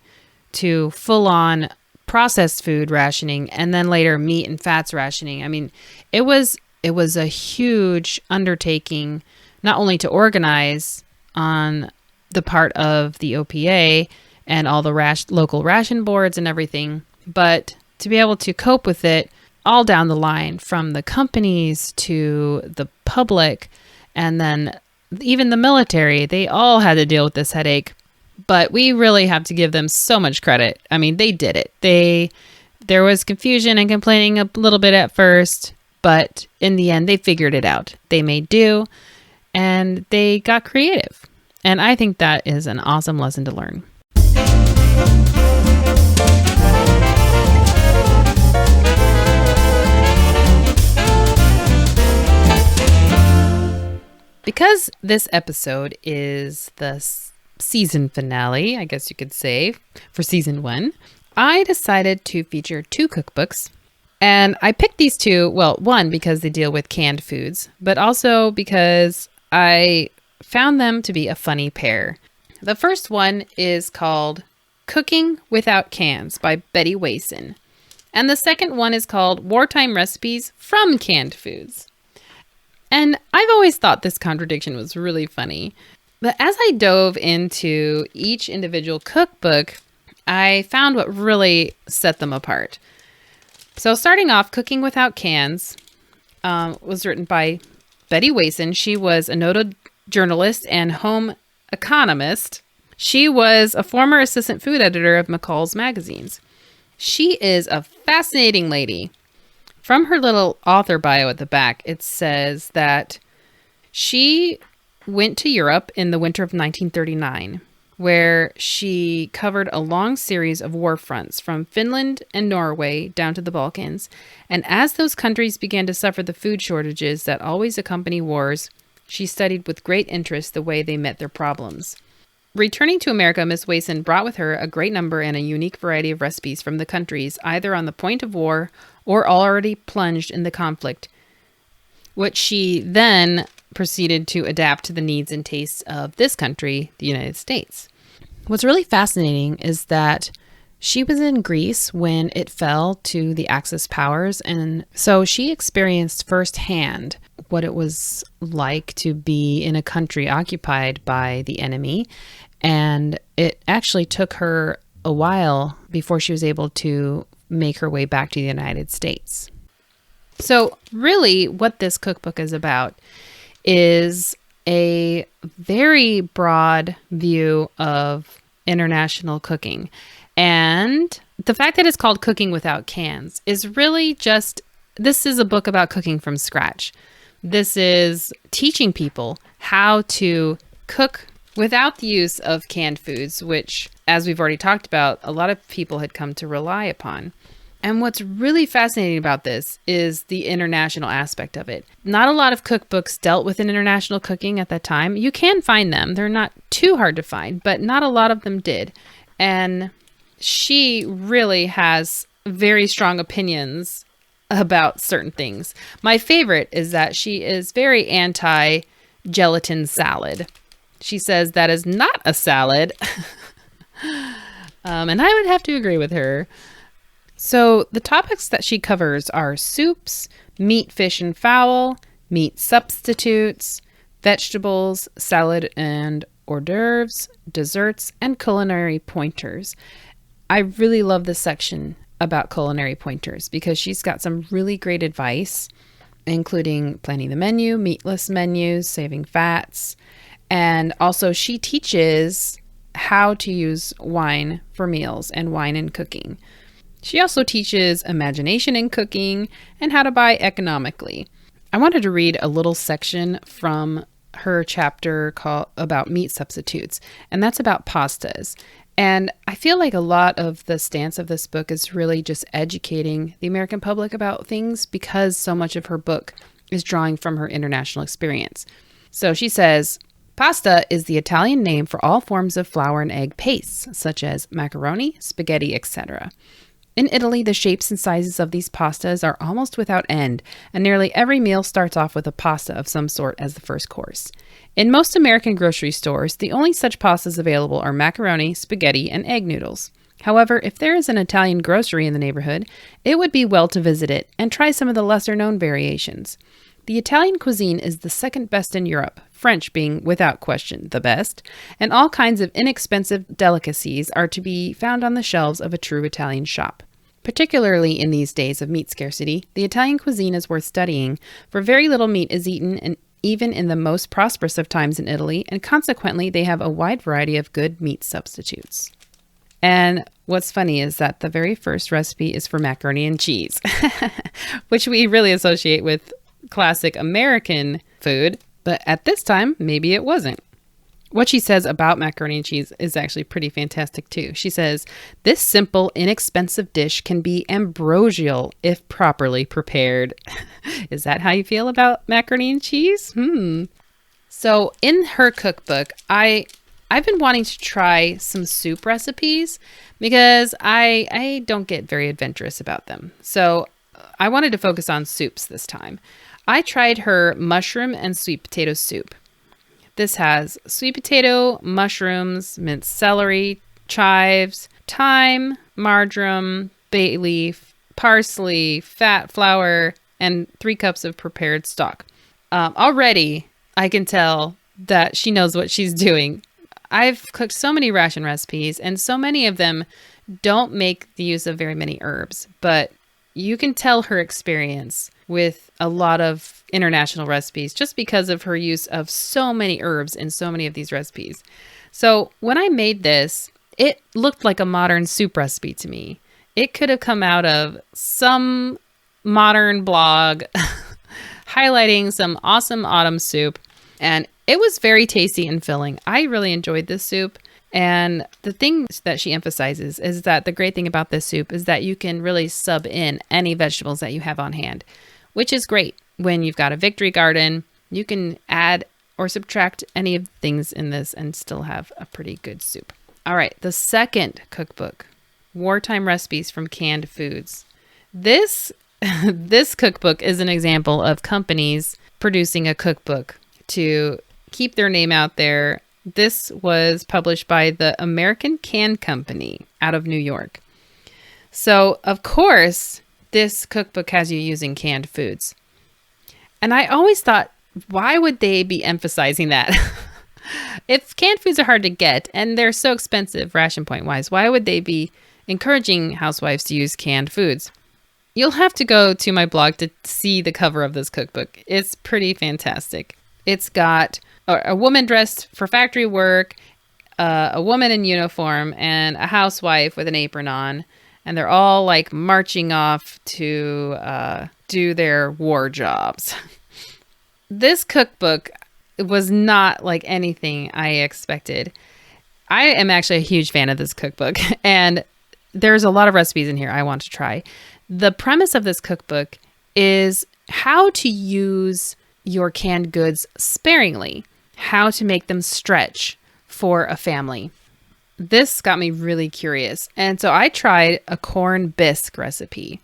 to full-on processed food rationing, and then later meat and fats rationing. I mean, it was a huge undertaking, not only to organize on the part of the OPA and all the local ration boards and everything, but to be able to cope with it all down the line, from the companies to the public, and then even the military. They all had to deal with this headache. But we really have to give them so much credit. I mean, they did it. There was confusion and complaining a little bit at first, but in the end, they figured it out. They made do, and they got creative. And I think that is an awesome lesson to learn. Because this episode is the season finale, I guess you could say, for season 1, I decided to feature 2 cookbooks. And I picked these 2, well, one, because they deal with canned foods, but also because I found them to be a funny pair. The first one is called Cooking Without Cans by Betty Wason. And the second one is called Wartime Recipes from Canned Foods. And I've always thought this contradiction was really funny. But as I dove into each individual cookbook, I found what really set them apart. So starting off, Cooking Without Cans was written by Betty Wason. She was a noted journalist and home economist. She was a former assistant food editor of McCall's magazines. She is a fascinating lady. From her little author bio at the back, it says that she went to Europe in the winter of 1939, where she covered a long series of war fronts from Finland and Norway down to the Balkans. And as those countries began to suffer the food shortages that always accompany wars, she studied with great interest the way they met their problems. Returning to America, Miss Wason brought with her a great number and a unique variety of recipes from the countries either on the point of war or already plunged in the conflict, which she then proceeded to adapt to the needs and tastes of this country, the United States. What's really fascinating is that she was in Greece when it fell to the Axis powers, and so she experienced firsthand what it was like to be in a country occupied by the enemy, and it actually took her a while before she was able to make her way back to the United States. So really what this cookbook is about is a very broad view of international cooking. And the fact that it's called Cooking Without Cans is really just, this is a book about cooking from scratch. This is teaching people how to cook without the use of canned foods, which, as we've already talked about, a lot of people had come to rely upon. And what's really fascinating about this is the international aspect of it. Not a lot of cookbooks dealt with international cooking at that time. You can find them. They're not too hard to find, but not a lot of them did. And she really has very strong opinions about certain things. My favorite is that she is very anti-gelatin salad. She says that is not a salad. And I would have to agree with her. So the topics that she covers are soups, meat, fish, and fowl, meat substitutes, vegetables, salad and hors d'oeuvres, desserts, and culinary pointers. I really love this section about culinary pointers because she's got some really great advice, including planning the menu, meatless menus, saving fats, and also she teaches how to use wine for meals and wine in cooking. She also teaches imagination in cooking and how to buy economically. I wanted to read a little section from her chapter about meat substitutes, and that's about pastas. And I feel like a lot of the stance of this book is really just educating the American public about things because so much of her book is drawing from her international experience. So she says, pasta is the Italian name for all forms of flour and egg pastes, such as macaroni, spaghetti, etc. In Italy, the shapes and sizes of these pastas are almost without end, and nearly every meal starts off with a pasta of some sort as the first course. In most American grocery stores, the only such pastas available are macaroni, spaghetti, and egg noodles. However, if there is an Italian grocery in the neighborhood, it would be well to visit it and try some of the lesser-known variations. The Italian cuisine is the second best in Europe, French being, without question, the best, and all kinds of inexpensive delicacies are to be found on the shelves of a true Italian shop. Particularly in these days of meat scarcity, the Italian cuisine is worth studying, for very little meat is eaten even in the most prosperous of times in Italy, and consequently they have a wide variety of good meat substitutes. And what's funny is that the very first recipe is for macaroni and cheese, which we really associate with classic American food, but at this time, maybe it wasn't. What she says about macaroni and cheese is actually pretty fantastic too. She says, this simple, inexpensive dish can be ambrosial if properly prepared. Is that how you feel about macaroni and cheese? So in her cookbook, I I've been wanting to try some soup recipes because I don't get very adventurous about them. So I wanted to focus on soups this time. I tried her mushroom and sweet potato soup. This has sweet potato, mushrooms, minced celery, chives, thyme, marjoram, bay leaf, parsley, fat, flour, and 3 cups of prepared stock. Already, I can tell that she knows what she's doing. I've cooked so many ration recipes, and so many of them don't make the use of very many herbs, but you can tell her experience with a lot of international recipes just because of her use of so many herbs in so many of these recipes. So when I made this, it looked like a modern soup recipe to me. It could have come out of some modern blog highlighting some awesome autumn soup, and it was very tasty and filling. I really enjoyed this soup. And the thing that she emphasizes is that the great thing about this soup is that you can really sub in any vegetables that you have on hand, which is great. When you've got a victory garden, you can add or subtract any of the things in this and still have a pretty good soup. All right, the second cookbook, Wartime Recipes from Canned Foods. This cookbook is an example of companies producing a cookbook to keep their name out there. This was published by the American Can Company out of New York. So, of course, this cookbook has you using canned foods. And I always thought, why would they be emphasizing that? If canned foods are hard to get and they're so expensive ration point wise, why would they be encouraging housewives to use canned foods? You'll have to go to my blog to see the cover of this cookbook. It's pretty fantastic. It's got a woman dressed for factory work, a woman in uniform, and a housewife with an apron on. And they're all like marching off to do their war jobs. This cookbook was not like anything I expected. I am actually a huge fan of this cookbook, and there's a lot of recipes in here I want to try. The premise of this cookbook is how to use your canned goods sparingly, how to make them stretch for a family. This got me really curious, and so I tried a corn bisque recipe.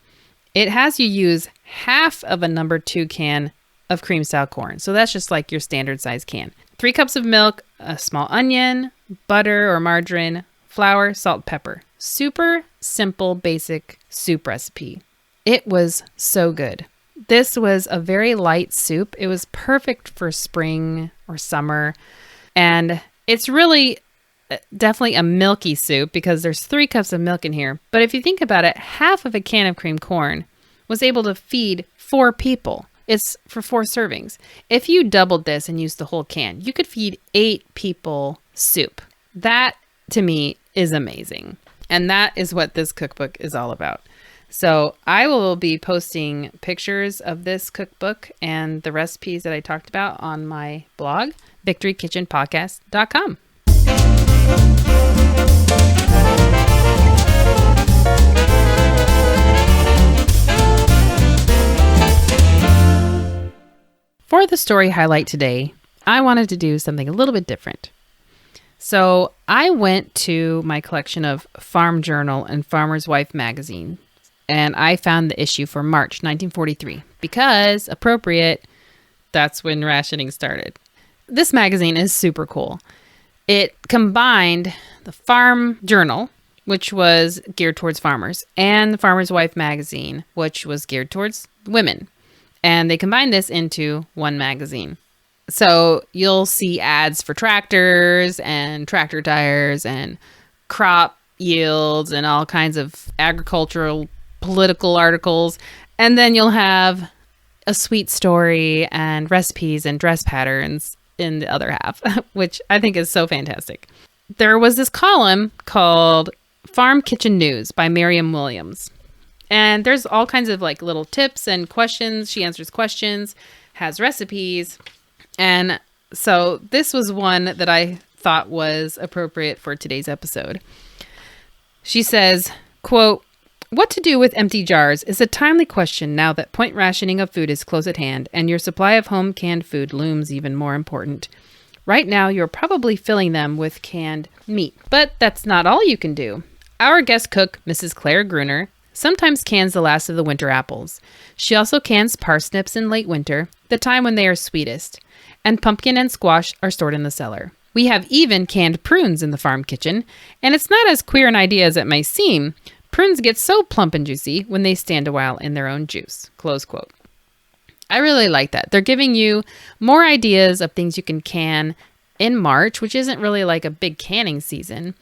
It has you use half of a number 2 can of cream style corn. So that's just like your standard size can. 3 cups of milk, a small onion, butter or margarine, flour, salt, pepper. Super simple, basic soup recipe. It was so good. This was a very light soup. It was perfect for spring or summer. And it's really definitely a milky soup because there's 3 cups of milk in here. But if you think about it, half of a can of cream corn was able to feed 4 people. It's for 4 servings. If you doubled this and used the whole can, you could feed 8 people soup. That, to me, is amazing. And that is what this cookbook is all about. So I will be posting pictures of this cookbook and the recipes that I talked about on my blog, victorykitchenpodcast.com. For the story highlight today, I wanted to do something a little bit different. So I went to my collection of Farm Journal and Farmer's Wife magazine, and I found the issue for March 1943 because, appropriate, that's when rationing started. This magazine is super cool. It combined the Farm Journal, which was geared towards farmers, and the Farmer's Wife magazine, which was geared towards women. And they combined this into one magazine. So you'll see ads for tractors and tractor tires and crop yields and all kinds of agricultural, political articles. And then you'll have a sweet story and recipes and dress patterns in the other half, which I think is so fantastic. There was this column called Farm Kitchen News by Miriam Williams. And there's all kinds of like little tips and questions. She answers questions, has recipes. And so this was one that I thought was appropriate for today's episode. She says, quote, "What to do with empty jars is a timely question now that point rationing of food is close at hand and your supply of home canned food looms even more important. Right now, you're probably filling them with canned meat. But that's not all you can do. Our guest cook, Mrs. Claire Gruner, sometimes cans the last of the winter apples. She also cans parsnips in late winter, the time when they are sweetest. And pumpkin and squash are stored in the cellar. We have even canned prunes in the farm kitchen, and it's not as queer an idea as it may seem. Prunes get so plump and juicy when they stand a while in their own juice. Close quote. I really like that. They're giving you more ideas of things you can can in March, which isn't really like a big canning season.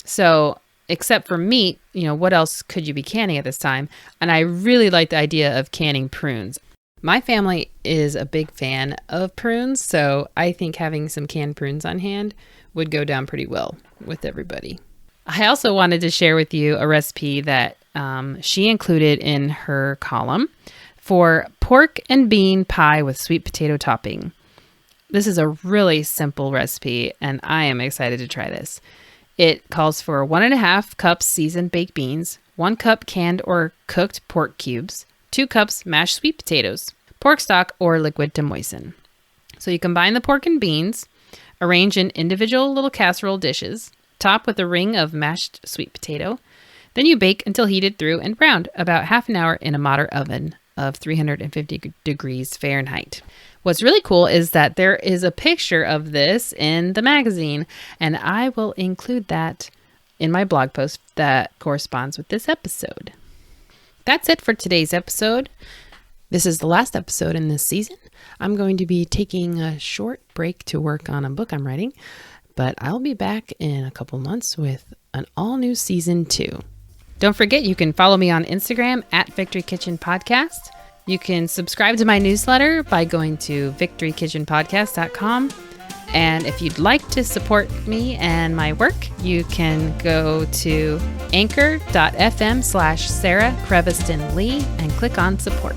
So, except for meat, what else could you be canning at this time? And I really like the idea of canning prunes. My family is a big fan of prunes, so I think having some canned prunes on hand would go down pretty well with everybody. I also wanted to share with you a recipe that she included in her column for pork and bean pie with sweet potato topping. This is a really simple recipe, and I am excited to try this. It calls for 1.5 cups seasoned baked beans, 1 cup canned or cooked pork cubes, 2 cups mashed sweet potatoes, pork stock or liquid to moisten. So you combine the pork and beans, arrange in individual little casserole dishes, top with a ring of mashed sweet potato. Then you bake until heated through and browned, about half an hour in a moderate oven of 350 degrees Fahrenheit. What's really cool is that there is a picture of this in the magazine, and I will include that in my blog post that corresponds with this episode. That's it for today's episode. This is the last episode in this season. I'm going to be taking a short break to work on a book I'm writing, but I'll be back in a couple months with an all-new season 2. Don't forget, you can follow me on Instagram at Victory Kitchen Podcast. You can subscribe to my newsletter by going to victorykitchenpodcast.com. And if you'd like to support me and my work, you can go to anchor.fm/Sarah Creviston Lee and click on support.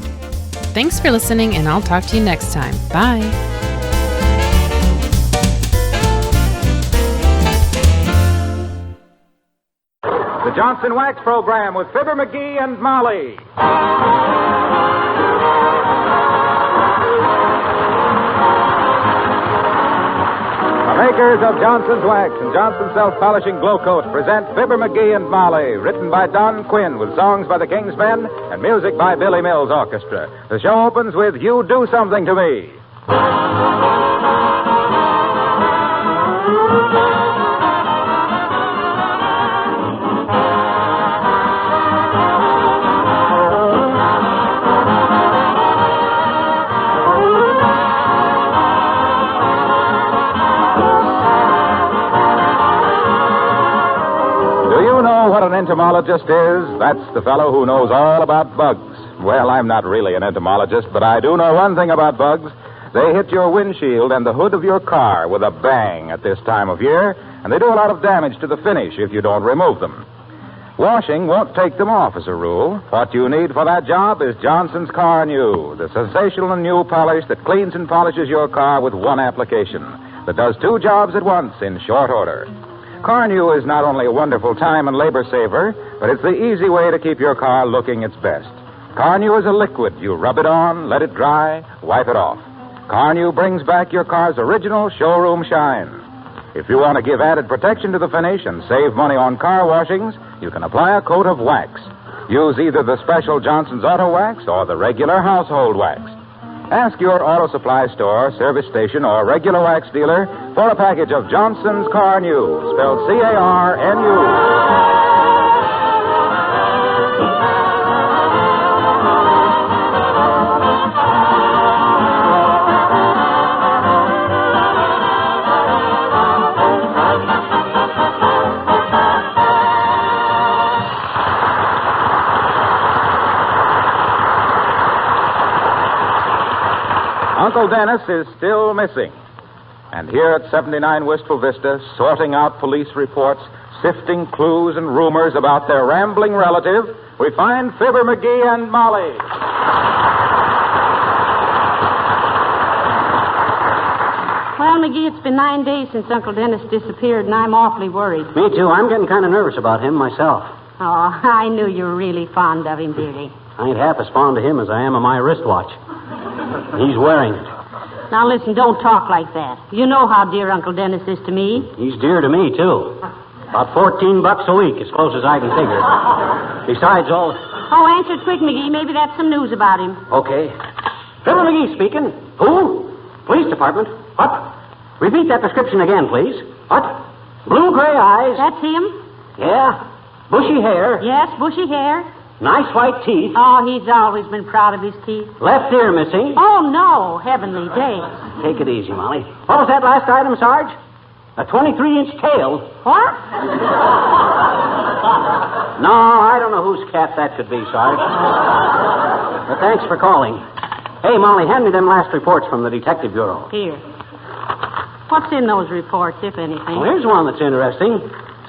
Thanks for listening, and I'll talk to you next time. Bye. The Johnson Wax Program with Fibber, McGee, and Molly. The makers of Johnson's Wax and Johnson's Self-Polishing Glow Coat present Fibber, McGee, and Molly, written by Don Quinn with songs by the King's Men and music by Billy Mills Orchestra. The show opens with You Do Something to Me. Entomologist is? That's the fellow who knows all about bugs. Well, I'm not really an entomologist, but I do know one thing about bugs. They hit your windshield and the hood of your car with a bang at this time of year, and they do a lot of damage to the finish if you don't remove them. Washing won't take them off as a rule. What you need for that job is Johnson's Car New, the sensational new polish that cleans and polishes your car with one application, that does 2 jobs at once in short order. Car New is not only a wonderful time and labor saver, but it's the easy way to keep your car looking its best. Car New is a liquid. You rub it on, let it dry, wipe it off. Car New brings back your car's original showroom shine. If you want to give added protection to the finish and save money on car washings, you can apply a coat of wax. Use either the special Johnson's Auto Wax or the regular household wax. Ask your auto supply store, service station, or regular wax dealer for a package of Johnson's Car New, spelled C-A-R-N-U. Uncle Dennis is still missing. And here at 79 Wistful Vista, sorting out police reports, sifting clues and rumors about their rambling relative, we find Fibber, McGee, and Molly. Well, McGee, it's been 9 days since Uncle Dennis disappeared, and I'm awfully worried. Me too. I'm getting kind of nervous about him myself. Oh, I knew you were really fond of him, dearie. I ain't half as fond of him as I am of my wristwatch. He's wearing it. Now, listen, don't talk like that. You know how dear Uncle Dennis is to me. He's dear to me, too. About $14 a week, as close as I can figure. Besides all... Oh, answer it quick, McGee. Maybe that's some news about him. Okay. Fibber McGee speaking. Who? Police department. What? Repeat that description again, please. What? Blue-gray eyes. That's him? Yeah. Bushy hair. Yes, bushy hair. Nice white teeth. Oh, he's always been proud of his teeth. Left ear missing. Oh, no. Heavenly days. Take it easy, Molly. What was that last item, Sarge? A 23-inch tail. What? No, I don't know whose cat that could be, Sarge. But thanks for calling. Hey, Molly, hand me them last reports from the Detective Bureau. Here. What's in those reports, if anything? Well, here's one that's interesting.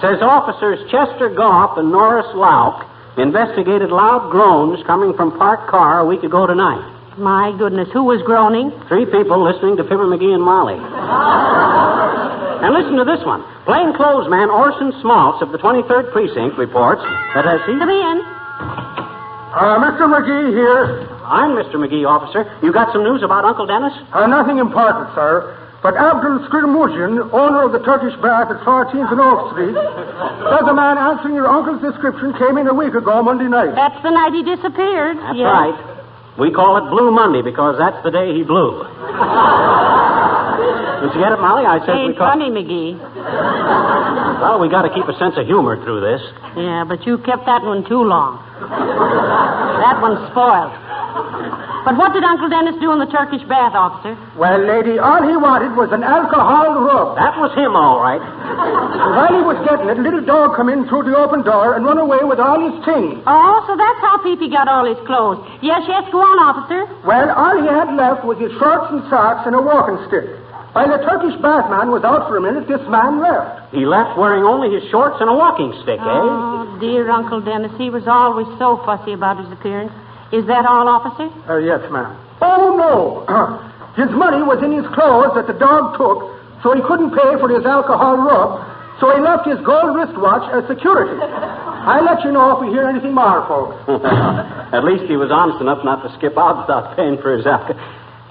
Says officers Chester Goff and Norris Lauk investigated loud groans coming from parked car a week ago tonight. My goodness, who was groaning? 3 people listening to Fibber McGee and Molly. And listen to this one. Plainclothes man Orson Smaltz of the 23rd Precinct reports that as he... Come in. Mr. McGee here. I'm Mr. McGee, officer. You got some news about Uncle Dennis? Nothing important, sir. But Abdul Skirmujian, owner of the Turkish bath at 14th and Oak Street, says a man answering your uncle's description came in a week ago Monday night. That's the night he disappeared. That's right. We call it Blue Monday because that's the day he blew. Did you get it, Molly? I said we call... funny, McGee. Well, we got to keep a sense of humor through this. Yeah, but you kept that one too long. That one's spoiled. But what did Uncle Dennis do in the Turkish bath, officer? Well, lady, all he wanted was an alcohol rub. That was him, all right. While he was getting it, a little dog come in through the open door and run away with all his things. Oh, so that's how Pee-Pee got all his clothes. Yes, go on, officer. Well, all he had left was his shorts and socks and a walking stick. While the Turkish bathman was out for a minute, this man left. He left wearing only his shorts and a walking stick, Oh, dear Uncle Dennis. He was always so fussy about his appearance. Is that all, officer? Yes, ma'am. Oh, no. His money was in his clothes that the dog took, so he couldn't pay for his alcohol rub, so he left his gold wristwatch as security. I'll let you know if we hear anything more, folks. At least he was honest enough not to skip out without paying for his alcohol.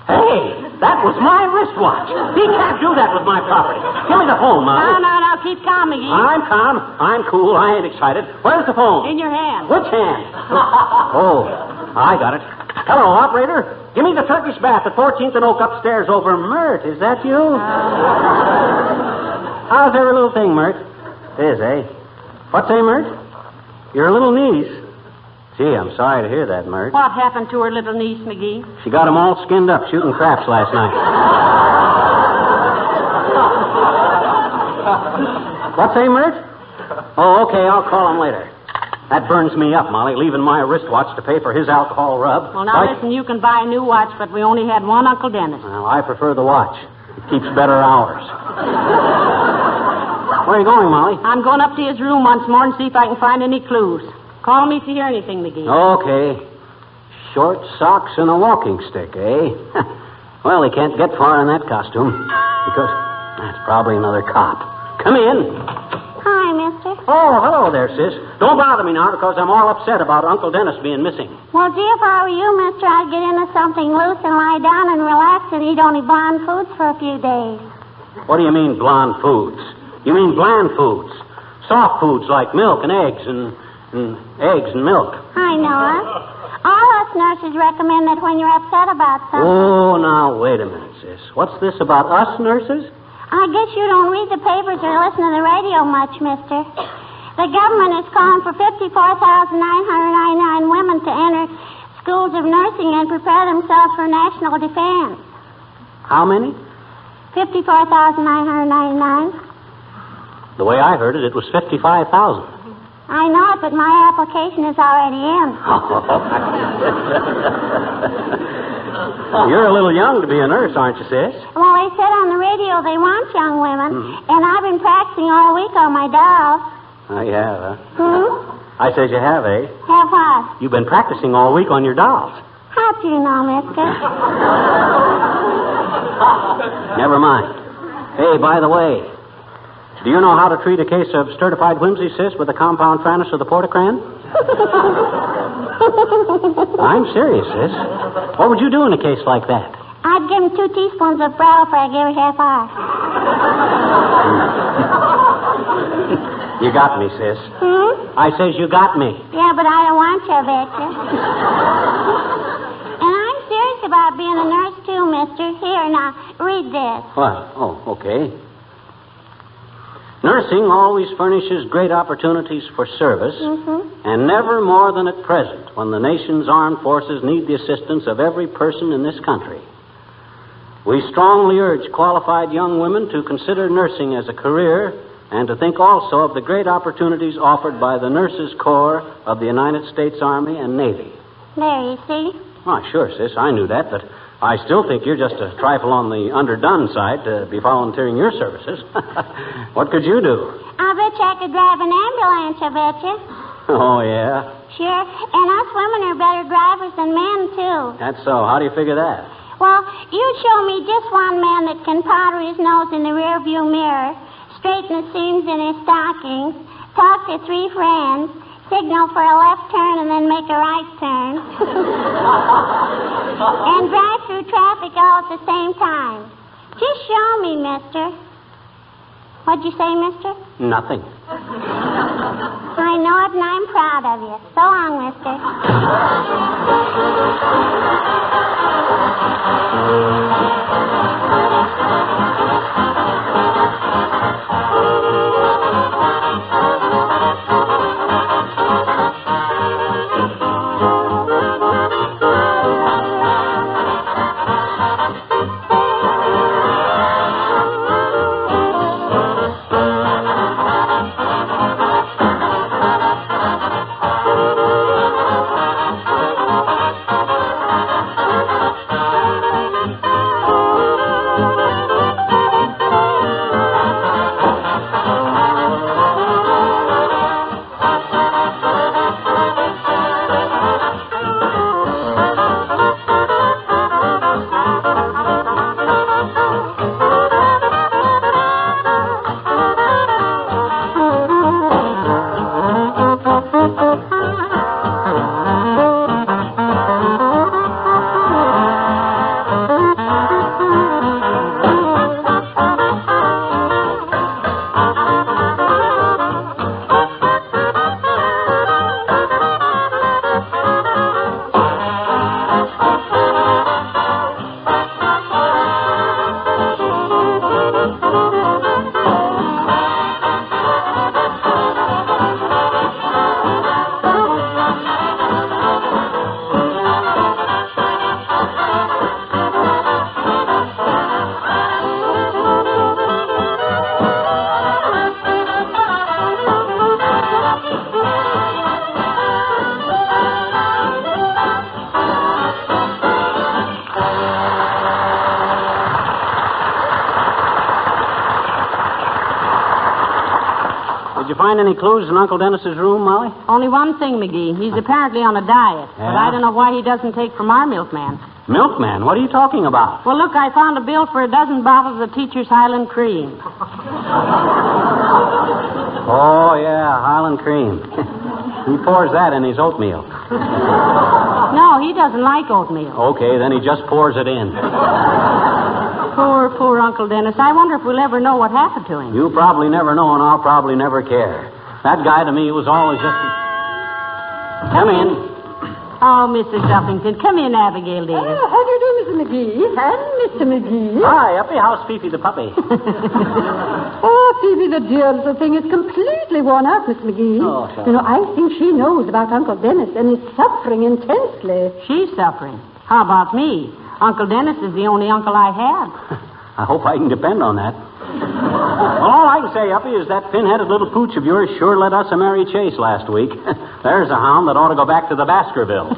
Hey, that was my wristwatch. He can't do that with my property. Give me the phone, Molly. No. Keep calm, McGee. I'm calm. I'm cool. I ain't excited. Where's the phone? In your hand. Which hand? Oh, I got it. Hello, operator. Give me the Turkish bath at 14th and Oak upstairs over Mert. Is that you? How's every little thing, Mert? It is, eh? What's a Mert? Your little niece. Gee, I'm sorry to hear that, Mert. What happened to her little niece, McGee? She got them all skinned up shooting craps last night. What's a Mert? Oh, okay, I'll call him later. That burns me up, Molly, leaving my wristwatch to pay for his alcohol rub. Well, now, listen, you can buy a new watch, but we only had one Uncle Dennis. Well, I prefer the watch. It keeps better hours. Where are you going, Molly? I'm going up to his room once more and see if I can find any clues. Call me if you hear anything, McGee. Okay. Short socks and a walking stick, eh? Well, he can't get far in that costume because that's probably another cop. Come in. Hi, mister. Oh, hello there, sis. Don't bother me now because I'm all upset about Uncle Dennis being missing. Well, gee, if I were you, mister, I'd get into something loose and lie down and relax and eat only blonde foods for a few days. What do you mean, blonde foods? You mean bland foods. Soft foods like milk and eggs and milk. I know it. All us nurses recommend that when you're upset about something. Oh, now, wait a minute, sis. What's this about us nurses? I guess you don't read the papers or listen to the radio much, mister. The government is calling for 54,999 women to enter schools of nursing and prepare themselves for national defense. How many? 54,999. The way I heard it, it was 55,000. I know it, but my application is already in. You're a little young to be a nurse, aren't you, sis? Well, they said on the radio they want young women, and I've been practicing all week on my dolls. Oh, you have, huh? I said you have, eh? Have what? You've been practicing all week on your dolls. How do you know, mister? Never mind. Hey, by the way, do you know how to treat a case of certified whimsy, sis, with a compound franus of the portocran? I'm serious, sis. What would you do in a case like that? I'd give him 2 teaspoons of brow for I gave it half hour. You got me, sis. I says you got me. Yeah, but I don't want you, I bet you. And I'm serious about being a nurse, too, mister. Here, now, read this. What? Oh, okay. Nursing always furnishes great opportunities for service, and never more than at present, when the nation's armed forces need the assistance of every person in this country. We strongly urge qualified young women to consider nursing as a career and to think also of the great opportunities offered by the Nurses Corps of the United States Army and Navy. There, you see? Oh, sure, sis, I knew that, but I still think you're just a trifle on the underdone side to be volunteering your services. What could you do? I bet you I could drive an ambulance, I bet you. Oh, yeah? Sure. And us women are better drivers than men, too. That's so. How do you figure that? Well, you show me just one man that can powder his nose in the rearview mirror, straighten the seams in his stockings, talk to 3 friends, signal for a left turn and then make a right turn, and drive through traffic all at the same time. Just show me, mister. What'd you say, mister? Nothing. I know it, and I'm proud of you. So long, mister. Did you find any clues in Uncle Dennis's room, Molly? Only one thing, McGee. He's apparently on a diet. Yeah? But I don't know why he doesn't take from our milkman. Milkman? What are you talking about? Well, look, I found a bill for a dozen bottles of Teacher's Highland Cream. Oh, yeah, Highland Cream. He pours that in his oatmeal. No, he doesn't like oatmeal. Okay, then he just pours it in. Poor Uncle Dennis. I wonder if we'll ever know what happened to him. You'll probably never know, and I'll probably never care. That guy to me was always just... Come in. Oh, Mrs. Duffington. Come in, Abigail, dear. How do you do, Mr. McGee? And Mr. McGee. Hi, Uppy. How's Fifi the puppy? Oh, Phoebe, the dear little thing is completely worn out, Miss McGee. Oh, sorry. You know, I think she knows about Uncle Dennis and is suffering intensely. She's suffering. How about me? Uncle Dennis is the only uncle I have. I hope I can depend on that. Well, all I can say, Uppy, is that pin-headed little pooch of yours sure led us a merry chase last week. There's a hound that ought to go back to the Baskervilles.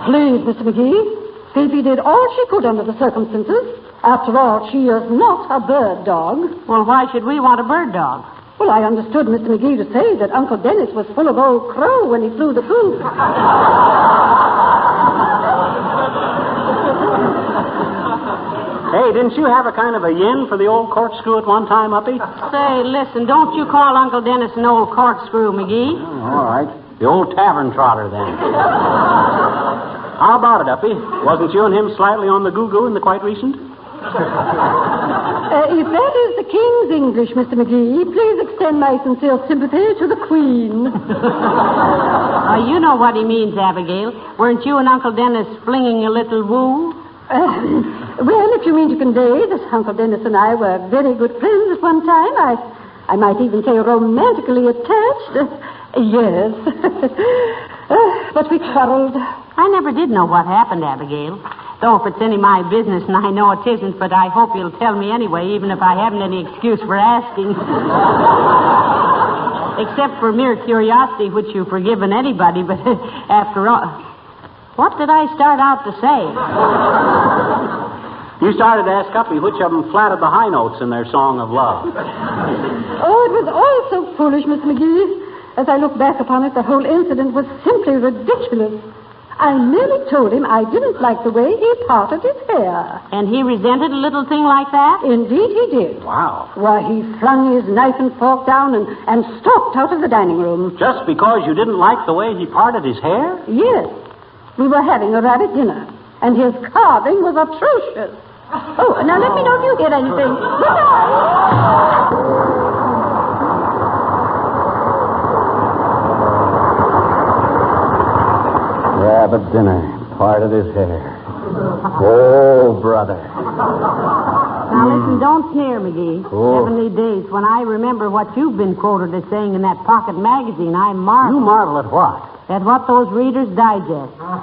Please, Mr. McGee. Phoebe did all she could under the circumstances. After all, she is not a bird dog. Well, why should we want a bird dog? Well, I understood Mr. McGee to say that Uncle Dennis was full of old crow when he flew the coop. Hey, didn't you have a kind of a yen for the old corkscrew at one time, Uppy? Say, listen, don't you call Uncle Dennis an old corkscrew, McGee. Oh, all right. The old tavern trotter, then. How about it, Uppy? Wasn't you and him slightly on the goo-goo in the quite recent? If that is the King's English, Mr. McGee, please extend my sincere sympathy to the Queen. You know what he means, Abigail. Weren't you and Uncle Dennis flinging a little woo? Well, if you mean to convey that Uncle Dennis and I were very good friends at one time, I might even say romantically attached. Yes. But we quarreled. I never did know what happened, Abigail. Though if it's any of my business, and I know it isn't, but I hope you'll tell me anyway, even if I haven't any excuse for asking. Except for mere curiosity, which you've forgiven anybody, but after all... What did I start out to say? You started to ask Uppy which of them flattered the high notes in their song of love. Oh, it was all so foolish, Miss McGee. As I look back upon it, the whole incident was simply ridiculous. I merely told him I didn't like the way he parted his hair. And he resented a little thing like that? Indeed he did. Wow. Why, he flung his knife and fork down and stalked out of the dining room. Just because you didn't like the way he parted his hair? Yes. We were having a rabbit dinner, and his carving was atrocious. Oh, now let me know if you hear anything. Goodbye. Rabbit dinner, parted his hair. Oh, brother. Now listen, don't sneer, McGee. Oh. Heavenly days, when I remember what you've been quoted as saying in that pocket magazine, I marvel. You marvel at what? At what those readers digest. Oh,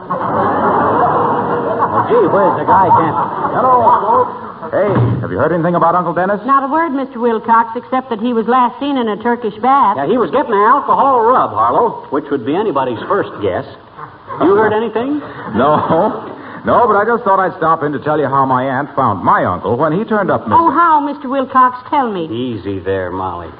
gee whiz, the guy can't... Hello, folks. Hey, have you heard anything about Uncle Dennis? Not a word, Mr. Wilcox, except that he was last seen in a Turkish bath. Yeah, he was getting an alcohol rub, Harlow, which would be anybody's first guess. You heard anything? No, but I just thought I'd stop in to tell you how my aunt found my uncle when he turned up missing. Oh, how, Mr. Wilcox? Tell me. Easy there, Molly.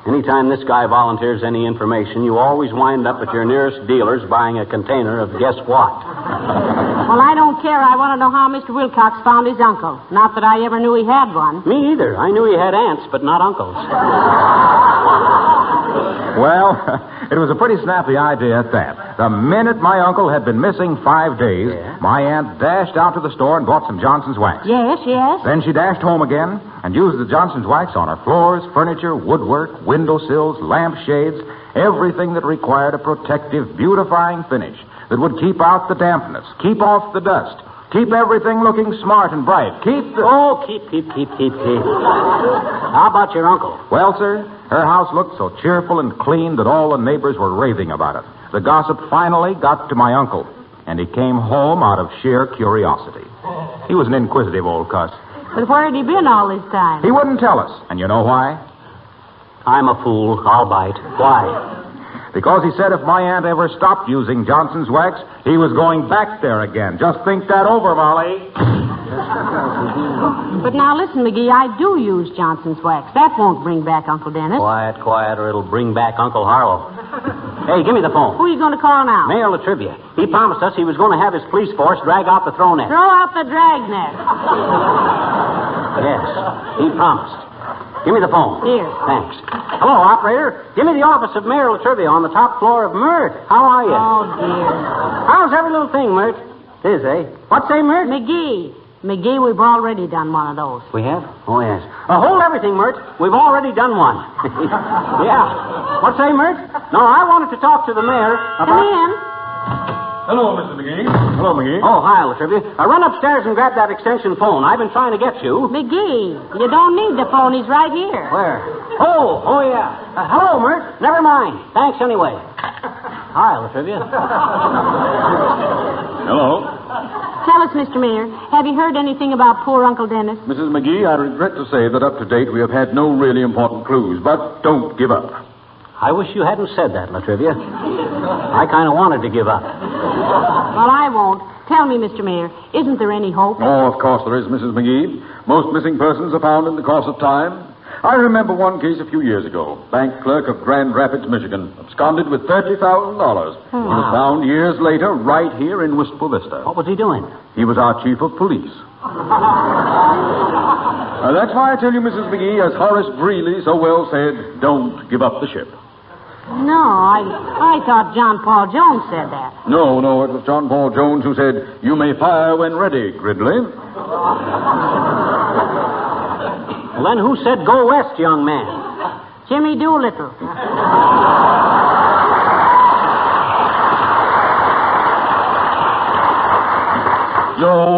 Anytime this guy volunteers any information, you always wind up at your nearest dealer's buying a container of guess what. Well, I don't care. I want to know how Mr. Wilcox found his uncle. Not that I ever knew he had one. Me either. I knew he had aunts, but not uncles. Well, it was a pretty snappy idea at that. The minute my uncle had been missing 5 days, my aunt dashed out to the store and bought some Johnson's wax. Yes. Then she dashed home again and used the Johnson's wax on her floors, furniture, woodwork, windowsills, lampshades, everything that required a protective, beautifying finish that would keep out the dampness, keep off the dust, keep everything looking smart and bright, keep the... Oh, keep. How about your uncle? Well, sir, her house looked so cheerful and clean that all the neighbors were raving about it. The gossip finally got to my uncle, and he came home out of sheer curiosity. He was an inquisitive old cuss. But where had he been all this time? He wouldn't tell us, and you know why? I'm a fool. I'll bite. Why? Because he said if my aunt ever stopped using Johnson's wax, he was going back there again. Just think that over, Molly. But now listen, McGee, I do use Johnson's wax. That won't bring back Uncle Dennis. Quiet, or it'll bring back Uncle Harlow. Hey, give me the phone. Who are you going to call now? Mayor Latrivia. He promised us he was going to have his police force drag out the throw net. Throw out the dragnet. Yes, he promised. Give me the phone. Here. Thanks. Hello, operator. Give me the office of Mayor Latrivia on the top floor of Mert. How are you? Oh, dear. How's every little thing, Mert? It is, eh? What's say, Mert? McGee, we've already done one of those. We have? Oh, yes. Hold everything, Mert. We've already done one. Yeah. What say, Mert? No, I wanted to talk to the mayor about... Come in. Hello, Mr. McGee. Hello, McGee. Oh, hi, Latrivia. Run upstairs and grab that extension phone. I've been trying to get you. McGee, you don't need the phone. He's right here. Where? Oh, yeah. Hello, Mert. Never mind. Thanks anyway. Hi, Latrivia. Hello. Tell us, Mr. Mayor, have you heard anything about poor Uncle Dennis? Mrs. McGee, I regret to say that up to date we have had no really important clues, but don't give up. I wish you hadn't said that, Latrivia. I kind of wanted to give up. Well, I won't. Tell me, Mr. Mayor, isn't there any hope? Oh, of course there is, Mrs. McGee. Most missing persons are found in the course of time. I remember one case a few years ago. Bank clerk of Grand Rapids, Michigan, absconded with $30,000. He was found years later right here in Wistful Vista. What was he doing? He was our chief of police. That's why I tell you, Mrs. McGee, as Horace Greeley so well said, don't give up the ship. No, I thought John Paul Jones said that. No, it was John Paul Jones who said, "You may fire when ready, Gridley." Well, then who said go west, young man? Jimmy Doolittle.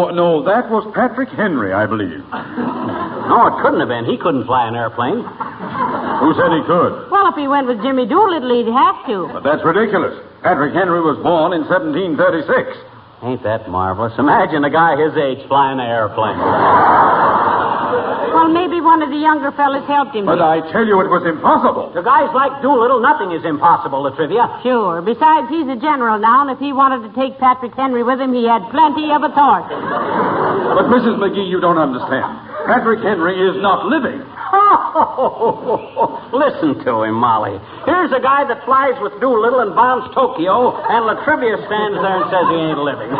No, that was Patrick Henry, I believe. No, it couldn't have been. He couldn't fly an airplane. Who said he could? Well, if he went with Jimmy Doolittle, he'd have to. But that's ridiculous. Patrick Henry was born in 1736. Ain't that marvelous? Imagine a guy his age flying an airplane. Well, maybe one of the younger fellas helped him. But I tell you, it was impossible. To guys like Doolittle, nothing is impossible, La Trivia. Sure. Besides, he's a general now, and if he wanted to take Patrick Henry with him, he had plenty of authority. But, Mrs. McGee, you don't understand. Patrick Henry is not living. Listen to him, Molly. Here's a guy that flies with Doolittle and bounds Tokyo, and La Trivia stands there and says he ain't living.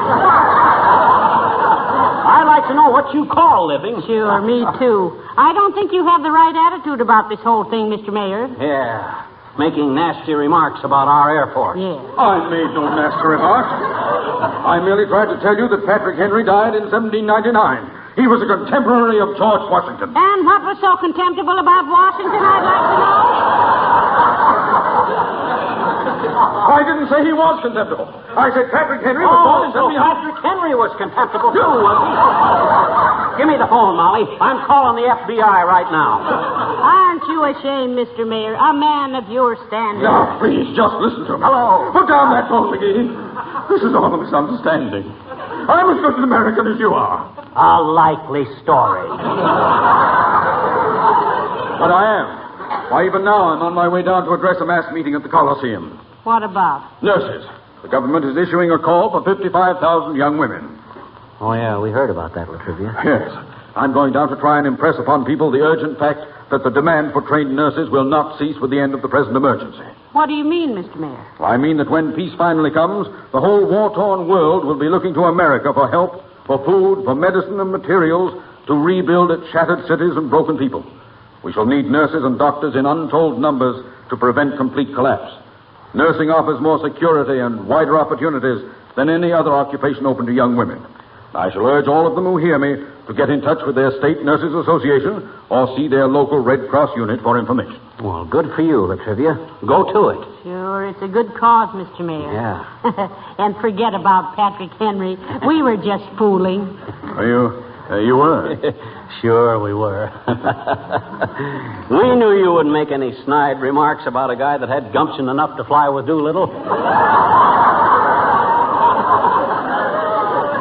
I'd like to know what you call living. Sure, me too. I don't think you have the right attitude about this whole thing, Mr. Mayor. Yeah, making nasty remarks about our Air Force. Yeah. I made no nasty remarks. I merely tried to tell you that Patrick Henry died in 1799. He was a contemporary of George Washington. And what was so contemptible about Washington, I'd like to know? I didn't say he was contemptible. I said Patrick Henry was born in 1799. Patrick Henry was contemptible, too, was he? Give me the phone, Molly. I'm calling the FBI right now. Aren't you ashamed, Mr. Mayor? A man of your standing. Now, please, just listen to me. Hello. Put down that phone, McGee. This is all a misunderstanding. I'm as good an American as you are. A likely story. But I am. Why, even now, I'm on my way down to address a mass meeting at the Coliseum. What about? Nurses. The government is issuing a call for 55,000 young women. Oh, yeah, we heard about that, La Trivia. Yes. I'm going down to try and impress upon people the urgent fact that the demand for trained nurses will not cease with the end of the present emergency. What do you mean, Mr. Mayor? Well, I mean that when peace finally comes, the whole war-torn world will be looking to America for help, for food, for medicine and materials to rebuild its shattered cities and broken people. We shall need nurses and doctors in untold numbers to prevent complete collapse. Nursing offers more security and wider opportunities than any other occupation open to young women. I shall urge all of them who hear me to get in touch with their state nurses association or see their local Red Cross unit for information. Well, good for you, La Trivia. Go to it. Sure, it's a good cause, Mr. Mayor. Yeah. And forget about Patrick Henry. We were just fooling. You were? Sure we were. We knew you wouldn't make any snide remarks about a guy that had gumption enough to fly with Doolittle.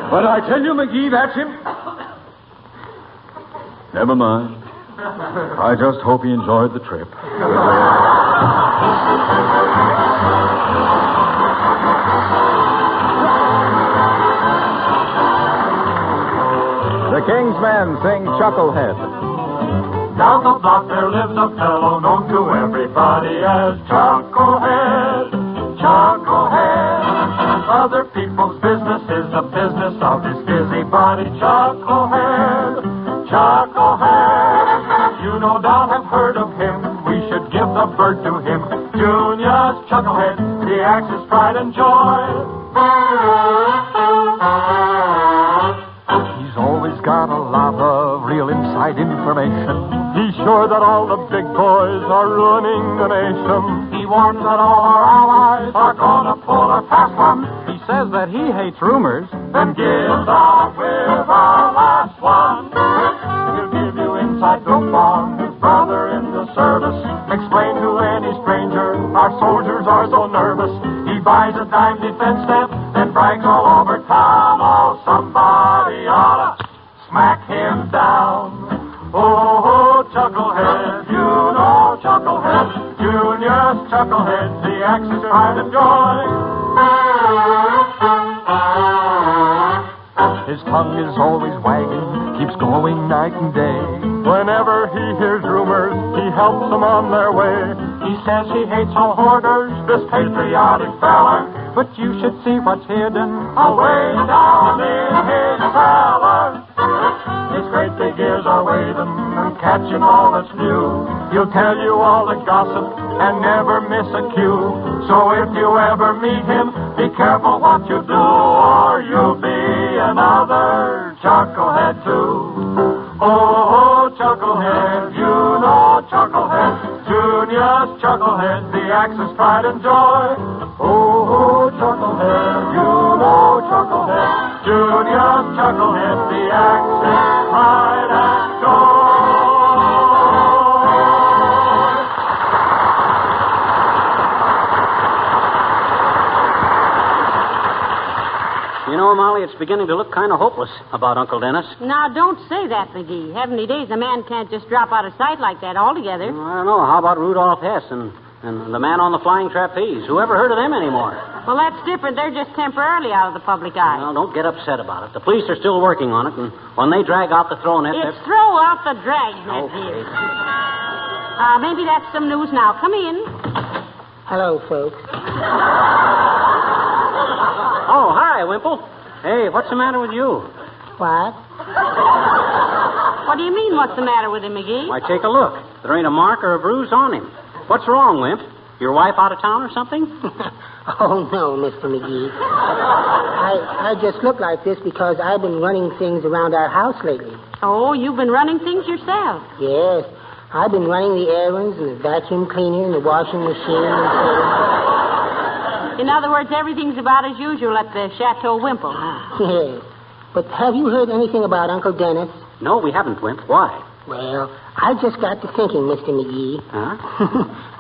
But I tell you, McGee, that's him. Never mind. I just hope he enjoyed the trip. The King's Men sing Chucklehead. Down the block there lives a fellow known to everybody as Chucklehead. Chucklehead. Other people's business is the business of his busybody. Chucklehead. Chucklehead. You no doubt have heard of him. We should give the bird to him. Junior's Chucklehead, the axe's pride and joy. He's always got a lot of real inside information. He's sure that all the big boys are ruining the nation. He warns that all our allies are gonna pull a fast one. He says that he hates rumors, then gives out with our last one. He'll give you inside dope on his brother in the service. Explain to any stranger our soldiers are so nervous. He buys a dime defense stamp, then brags all over town. Oh, somebody oughta smack him down. Oh, Chucklehead, you know Chucklehead, Junior's Chucklehead, the axe's pride and joy. His tongue is always wagging, keeps going night and day. Whenever he hears rumors, he helps them on their way. He says he hates all hoarders, this patriotic fella, but you should see what's hidden away down in his cellar. His great big ears are waving and catching all that's new. He'll tell you all the gossip and never miss a cue. So if you ever meet him, be careful what you do, or you'll be another chucklehead too. Oh, chucklehead, you know chucklehead, Junior's chucklehead, the axe's pride and joy. Oh, chucklehead, you know chucklehead, Junior's chucklehead, the axe's pride and joy. You know, Molly, it's beginning to look kind of hopeless about Uncle Dennis. Now, don't say that, McGee. Heavenly days, a man can't just drop out of sight like that altogether. I don't know. How about Rudolph Hess and the man on the flying trapeze? Who ever heard of them anymore? Well, that's different. They're just temporarily out of the public eye. Well, don't get upset about it. The police are still working on it, and when they drag out the throw net... It's throw out the dragnet, okay. Maybe that's some news now. Come in. Hello, folks. Oh, hi, Wimple. Hey, what's the matter with you? What? What do you mean, what's the matter with him, McGee? Why, take a look. There ain't a mark or a bruise on him. What's wrong, Wimp? Your wife out of town or something? Oh, no, Mr. McGee. I just look like this because I've been running things around our house lately. Oh, you've been running things yourself? Yes. I've been running the errands and the vacuum cleaner and the washing machine and so. In other words, everything's about as usual at the Chateau Wimple, huh? Yes. But have you heard anything about Uncle Dennis? No, we haven't, Wimp. Why? Well, I just got to thinking, Mr. McGee. Huh?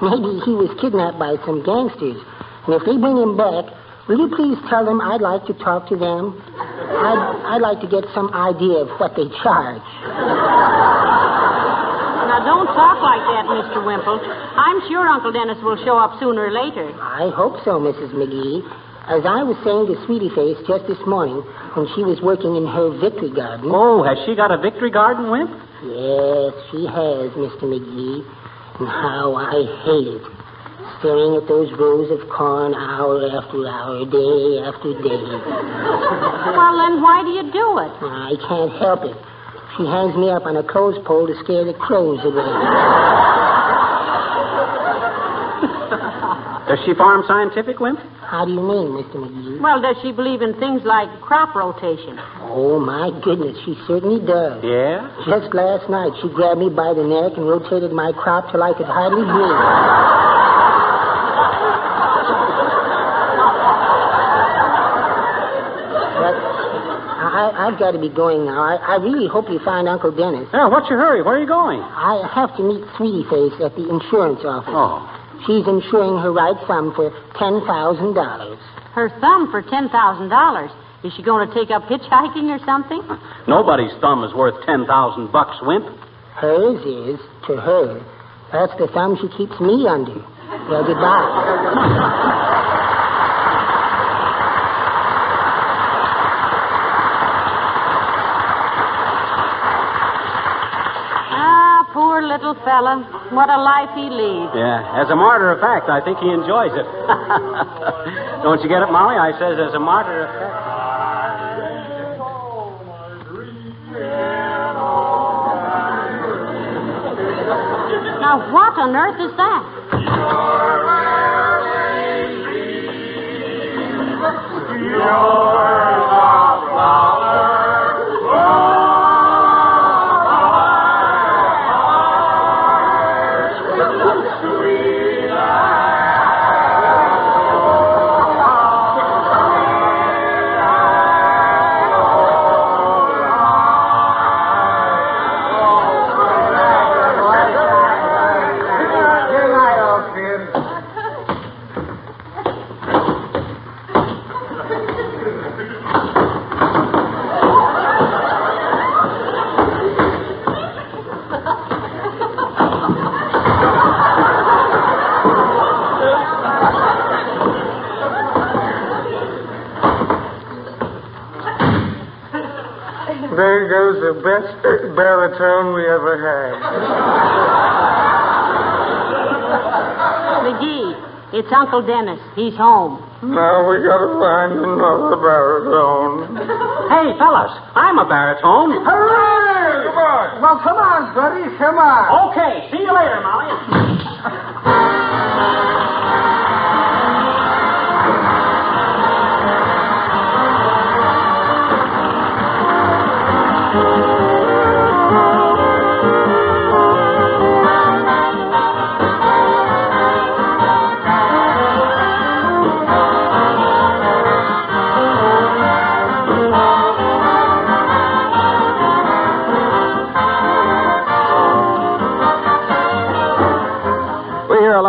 Maybe he was kidnapped by some gangsters. And if they bring him back, will you please tell them I'd like to talk to them? I'd like to get some idea of what they charge. Now, don't talk like that, Mr. Wimple. I'm sure Uncle Dennis will show up sooner or later. I hope so, Mrs. McGee. As I was saying to Sweetie Face just this morning when she was working in her victory garden... Oh, has she got a victory garden, Wimp? Yes, she has, Mr. McGee. And how I hate it. Staring at those rows of corn hour after hour, day after day. Well, then why do you do it? I can't help it. She hangs me up on a clothes pole to scare the crows away. Does she farm scientific, Wimp? How do you mean, Mr. McGee? Well, does she believe in things like crop rotation? Oh, my goodness, she certainly does. Yeah? Just last night, she grabbed me by the neck and rotated my crop till I could hardly breathe. I've got to be going now. I really hope you find Uncle Dennis. Yeah, what's your hurry? Where are you going? I have to meet Sweetie Face at the insurance office. Oh. She's insuring her right thumb for $10,000. Her thumb for $10,000? Is she going to take up hitchhiking or something? Nobody's thumb is worth $10,000, Wimp. Hers is, to her. That's the thumb she keeps me under. Well, goodbye. Poor little fella. What a life he leads. Yeah, as a matter of fact, I think he enjoys it. Don't you get it, Molly? I says as a matter of fact. Now, what on earth is that? There goes the best baritone we ever had. McGee, it's Uncle Dennis. He's home. Now we gotta find another baritone. Hey, fellas, I'm a baritone. Hooray! Come on. Well, come on, buddy. Come on. Okay, see you later, Molly.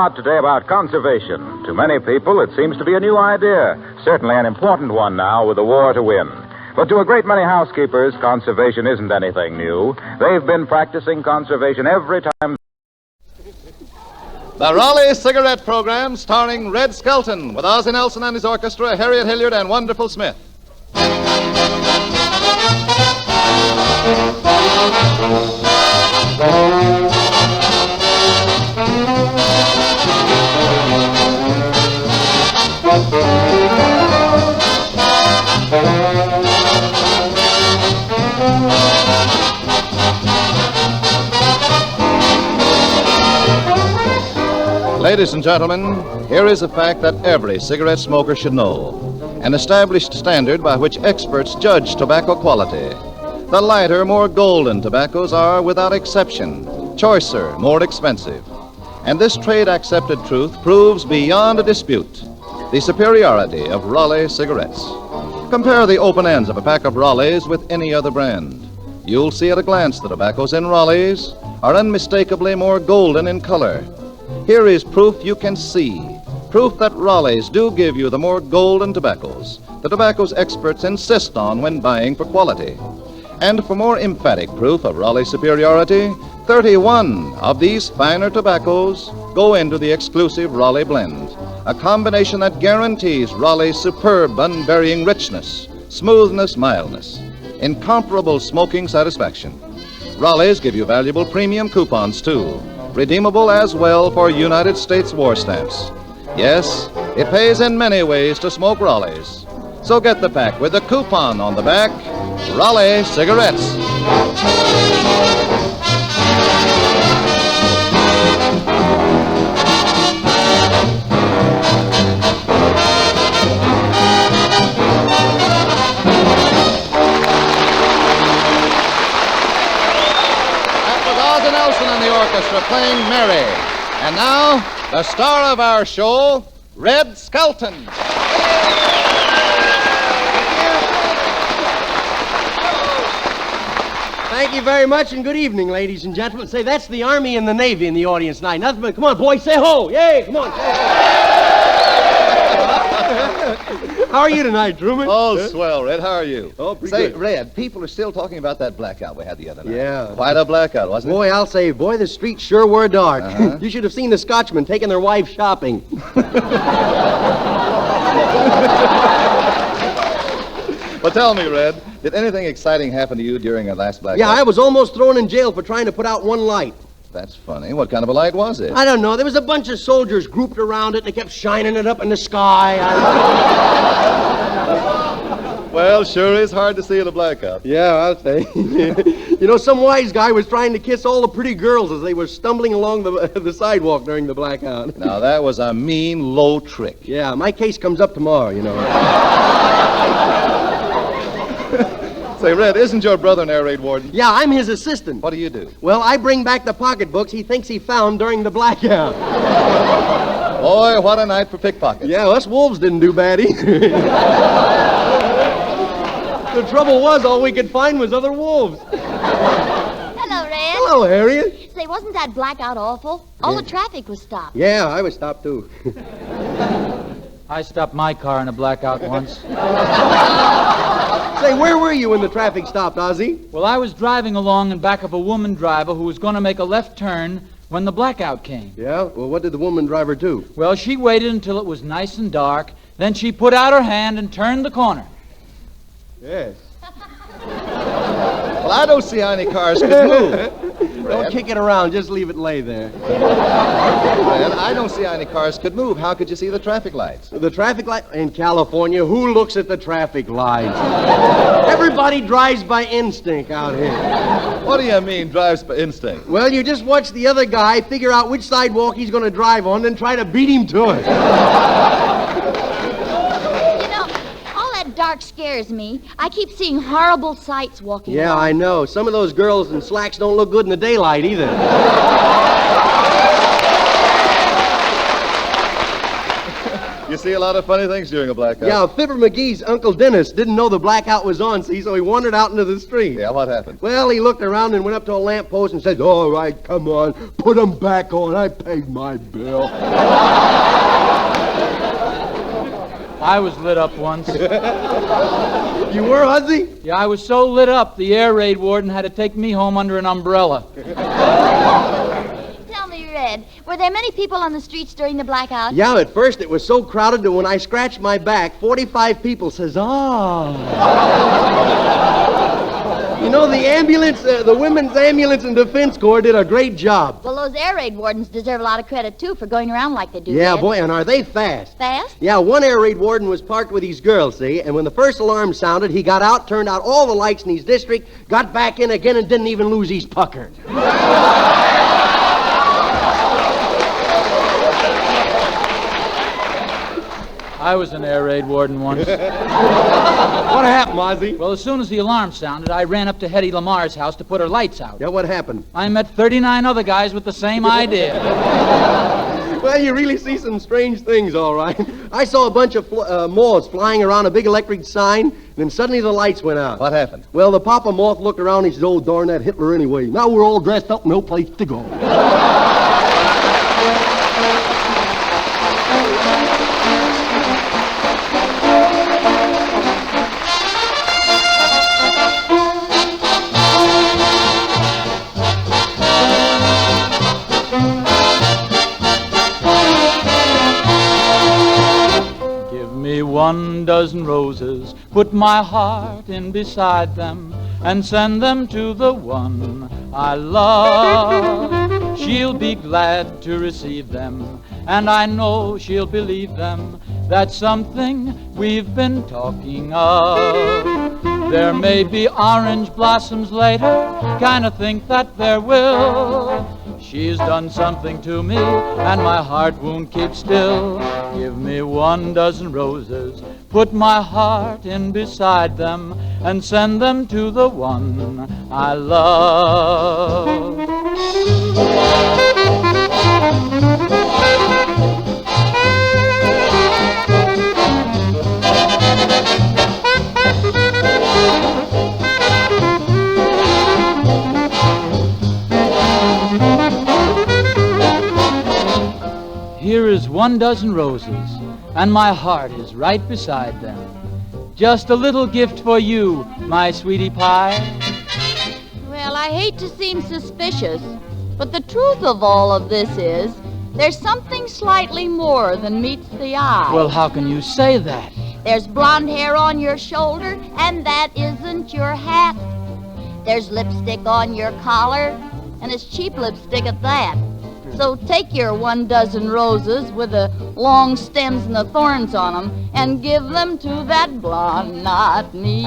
out today about conservation. To many people, it seems to be a new idea. Certainly an important one now with the war to win. But to a great many housekeepers, conservation isn't anything new. They've been practicing conservation every time. The Raleigh Cigarette Program, starring Red Skelton, with Ozzie Nelson and his orchestra, Harriet Hilliard, and Wonderful Smith. Ladies and gentlemen, here is a fact that every cigarette smoker should know. An established standard by which experts judge tobacco quality. The lighter, more golden tobaccos are, without exception, choicer, more expensive. And this trade-accepted truth proves beyond a dispute the superiority of Raleigh cigarettes. Compare the open ends of a pack of Raleighs with any other brand. You'll see at a glance the tobaccos in Raleighs are unmistakably more golden in color. Here is proof you can see, proof that Raleighs do give you the more golden tobaccos, the tobaccos experts insist on when buying for quality. And for more emphatic proof of Raleigh superiority, 31 of these finer tobaccos go into the exclusive Raleigh blend, a combination that guarantees Raleigh's superb, unvarying richness, smoothness, mildness, incomparable smoking satisfaction. Raleighs give you valuable premium coupons, too, redeemable as well for United States war stamps. Yes, it pays in many ways to smoke Raleighs. So get the pack with the coupon on the back, Raleigh cigarettes. Orchestra playing Mary. And now, the star of our show, Red Skelton. Thank you very much, and good evening, ladies and gentlemen. Say, that's the Army and the Navy in the audience tonight. Nothing but, come on, boys, say ho. Yay, come on. How are you tonight, Truman? Oh, swell, Red. How are you? Oh, pretty good. good. Red, people are still talking about that blackout we had the other night. Yeah. Quite a blackout, wasn't it? Boy, I'll say, the streets sure were dark. You should have seen the Scotchmen taking their wives shopping. Well, tell me, Red, did anything exciting happen to you during our last blackout? Yeah, I was almost thrown in jail for trying to put out one light. That's funny. What kind of a light was it? I don't know. There was a bunch of soldiers grouped around it, and they kept shining it up in the sky. Well, sure is hard to see in a blackout. Yeah, I'll say. You know, some wise guy was trying to kiss all the pretty girls as they were stumbling along the sidewalk during the blackout. Now, that was a mean, low trick. Yeah, my case comes up tomorrow, you know. Say, Red, isn't your brother an air raid warden? Yeah, I'm his assistant. What do you do? Well, I bring back the pocketbooks he thinks he found during the blackout. Boy, what a night for pickpockets. Yeah, us wolves didn't do bad either. The trouble was, all we could find was other wolves. Hello, Red. Hello, Harriet. Say, wasn't that blackout awful? All the traffic was stopped. Yeah, I was stopped, too. I stopped my car in a blackout once. Say, where were you when the traffic stopped, Ozzie? Well, I was driving along in back of a woman driver who was going to make a left turn when the blackout came. Yeah? Well, what did the woman driver do? Well, she waited until it was nice and dark. Then she put out her hand and turned the corner. Yes. Well, I don't see how any cars could move. Don't kick it around. Just leave it lay there. Red, I don't see how any cars could move. How could you see the traffic lights? The traffic light? In California, who looks at the traffic lights? Everybody drives by instinct out here. What do you mean, drives by instinct? Well, you just watch the other guy figure out which sidewalk he's going to drive on, then try to beat him to it. Dark scares me. I keep seeing horrible sights walking Yeah, around. I know. Some of those girls in slacks don't look good in the daylight either. You see a lot of funny things during a blackout. Yeah, Fibber McGee's Uncle Dennis didn't know the blackout was on, see, so he wandered out into the street. Yeah, what happened? Well, he looked around and went up to a lamppost and said, all right, come on, put them back on. I paid my bill. I was lit up once. You were, Ozzy? Yeah, I was so lit up, the air raid warden had to take me home under an umbrella. Tell me, Red, were there many people on the streets during the blackout? Yeah, at first it was so crowded that when I scratched my back, 45 people says, ah. You know, the ambulance, the Women's Ambulance and Defense Corps did a great job. Well, those air raid wardens deserve a lot of credit, too, for going around like they do. Yeah, Red. boy, and are they fast? Fast? Yeah, one air raid warden was parked with his girls, see, and when the first alarm sounded, he got out, turned out all the lights in his district, got back in again, and didn't even lose his pucker. I was an air raid warden once. What happened, Ozzy? Well, as soon as the alarm sounded, I ran up to Hetty Lamar's house to put her lights out. Yeah, what happened? I met 39 other guys with the same idea. Well, you really see some strange things, all right. I saw a bunch of moths flying around a big electric sign, and then suddenly the lights went out. What happened? Well, the Papa Moth looked around and he said, oh, darn that Hitler anyway. Now we're all dressed up, no place to go. One dozen roses, put my heart in beside them, and send them to the one I love. She'll be glad to receive them, and I know she'll believe them. That's something we've been talking of. There may be orange blossoms later, kinda think that there will. She's done something to me, and my heart won't keep still. Give me 1 dozen roses, put my heart in beside them, and send them to the one I love. Here is 1 dozen roses, and my heart is right beside them. Just a little gift for you, my sweetie pie. Well, I hate to seem suspicious, but the truth of all of this is there's something slightly more than meets the eye. Well, how can you say that? There's blonde hair on your shoulder, and that isn't your hat. There's lipstick on your collar, and it's cheap lipstick at that. So take your 1 dozen roses with the long stems and the thorns on them and give them to that blonde, not me.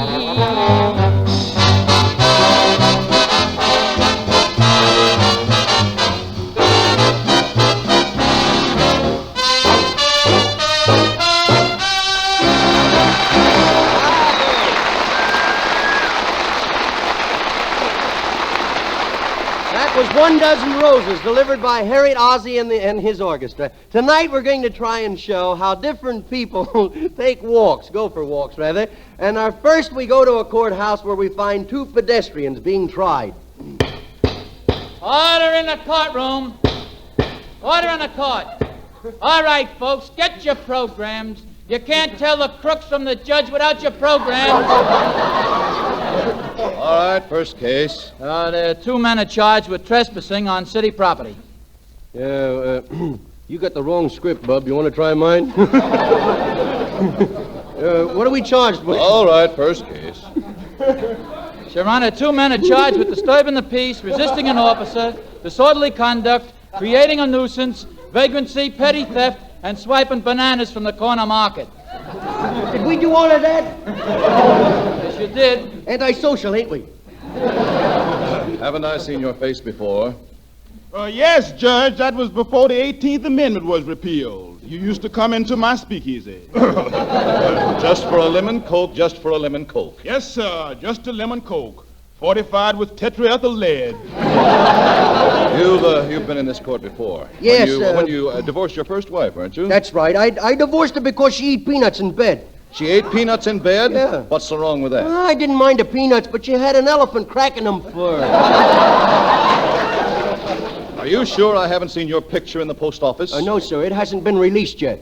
That was 1 dozen roses delivered by Harriet Ozzie and his orchestra. Tonight we're going to try and show how different people take walks, go for walks rather. And first we go to a courthouse where we find 2 pedestrians being tried. Order in the courtroom. Order in the court. All right, folks, get your programs. You can't tell the crooks from the judge without your programs. All right, first case. There are 2 men are charged with trespassing on city property. Yeah, you got the wrong script, bub. You want to try mine? What are we charged with? All right, first case. Your Honor, 2 men are charged with disturbing the peace, resisting an officer, disorderly conduct, creating a nuisance, vagrancy, petty theft, and swiping bananas from the corner market. Did we do all of that? Yes, you did. Antisocial, ain't we? Haven't I seen your face before? Yes, Judge. That was before the 18th Amendment was repealed. You used to come into my speakeasy. Just for a lemon Coke, just for a lemon Coke. Yes, sir. Just a lemon Coke. Fortified with tetraethyl lead. You've been in this court before. Yes, When you divorced your first wife, weren't you? That's right. I divorced her because she ate peanuts in bed. She ate peanuts in bed? Yeah. What's so wrong with that? I didn't mind the peanuts, but she had an elephant cracking them for her. Are you sure I haven't seen your picture in the post office? No, sir. It hasn't been released yet.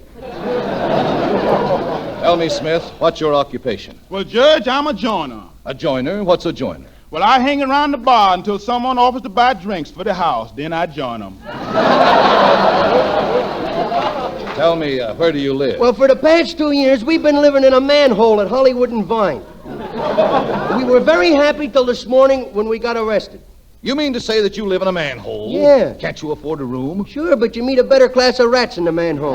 Tell me, Smith, what's your occupation? Well, Judge, I'm a joiner. A joiner? What's a joiner? Well, I hang around the bar until someone offers to buy drinks for the house. Then I join them. Tell me, where do you live? Well, for the past 2 years, we've been living in a manhole at Hollywood and Vine. We were very happy till this morning when we got arrested. You mean to say that you live in a manhole? Yeah. Can't you afford a room? Sure, but you meet a better class of rats in the manhole.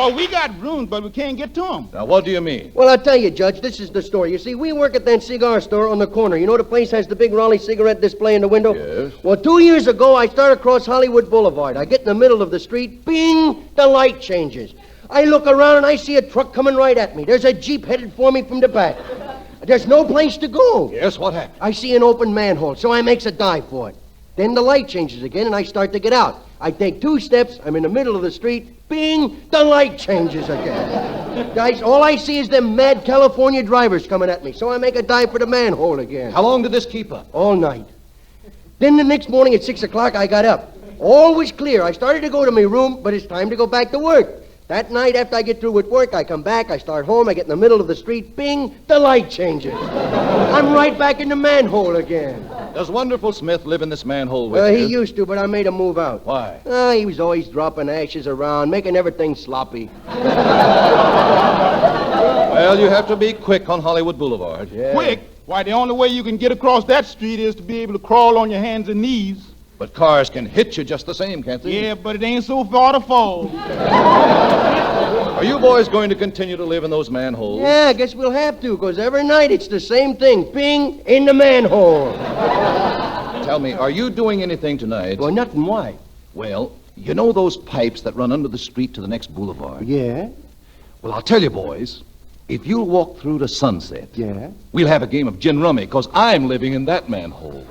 Oh, we got rooms, but we can't get to them. Now, what do you mean? Well, I'll tell you, Judge, this is the story. You see, we work at that cigar store on the corner. You know the place has the big Raleigh cigarette display in the window? Yes. Well, 2 years ago, I start across Hollywood Boulevard. I get in the middle of the street. Bing! The light changes. I look around and I see a truck coming right at me. There's a Jeep headed for me from the back. There's no place to go. Yes, what happened? I see an open manhole, so I makes a dive for it. Then the light changes again and I start to get out. I take 2 steps. I'm in the middle of the street. Bing! The light changes again. Guys, all I see is them mad California drivers coming at me, so I make a dive for the manhole again. How long did this keep up? All night. Then the next morning at 6 o'clock, I got up. All was clear. I started to go to my room, but it's time to go back to work. That night, after I get through with work, I come back, I start home, I get in the middle of the street, bing, the light changes. I'm right back in the manhole again. Does Wonderful Smith live in this manhole with you? He used to, but I made him move out. Why? He was always dropping ashes around, making everything sloppy. Well, you have to be quick on Hollywood Boulevard. Yeah. Quick? Why, the only way you can get across that street is to be able to crawl on your hands and knees. But cars can hit you just the same, can't they? Yeah, but it ain't so far to fall. Are you boys going to continue to live in those manholes? Yeah, I guess we'll have to, because every night it's the same thing. Bing, in the manhole. Tell me, are you doing anything tonight? Well, nothing. Why? Well, you know those pipes that run under the street to the next boulevard? Yeah. Well, I'll tell you, boys, if you'll walk through to Sunset, yeah, we'll have a game of gin rummy, because I'm living in that manhole.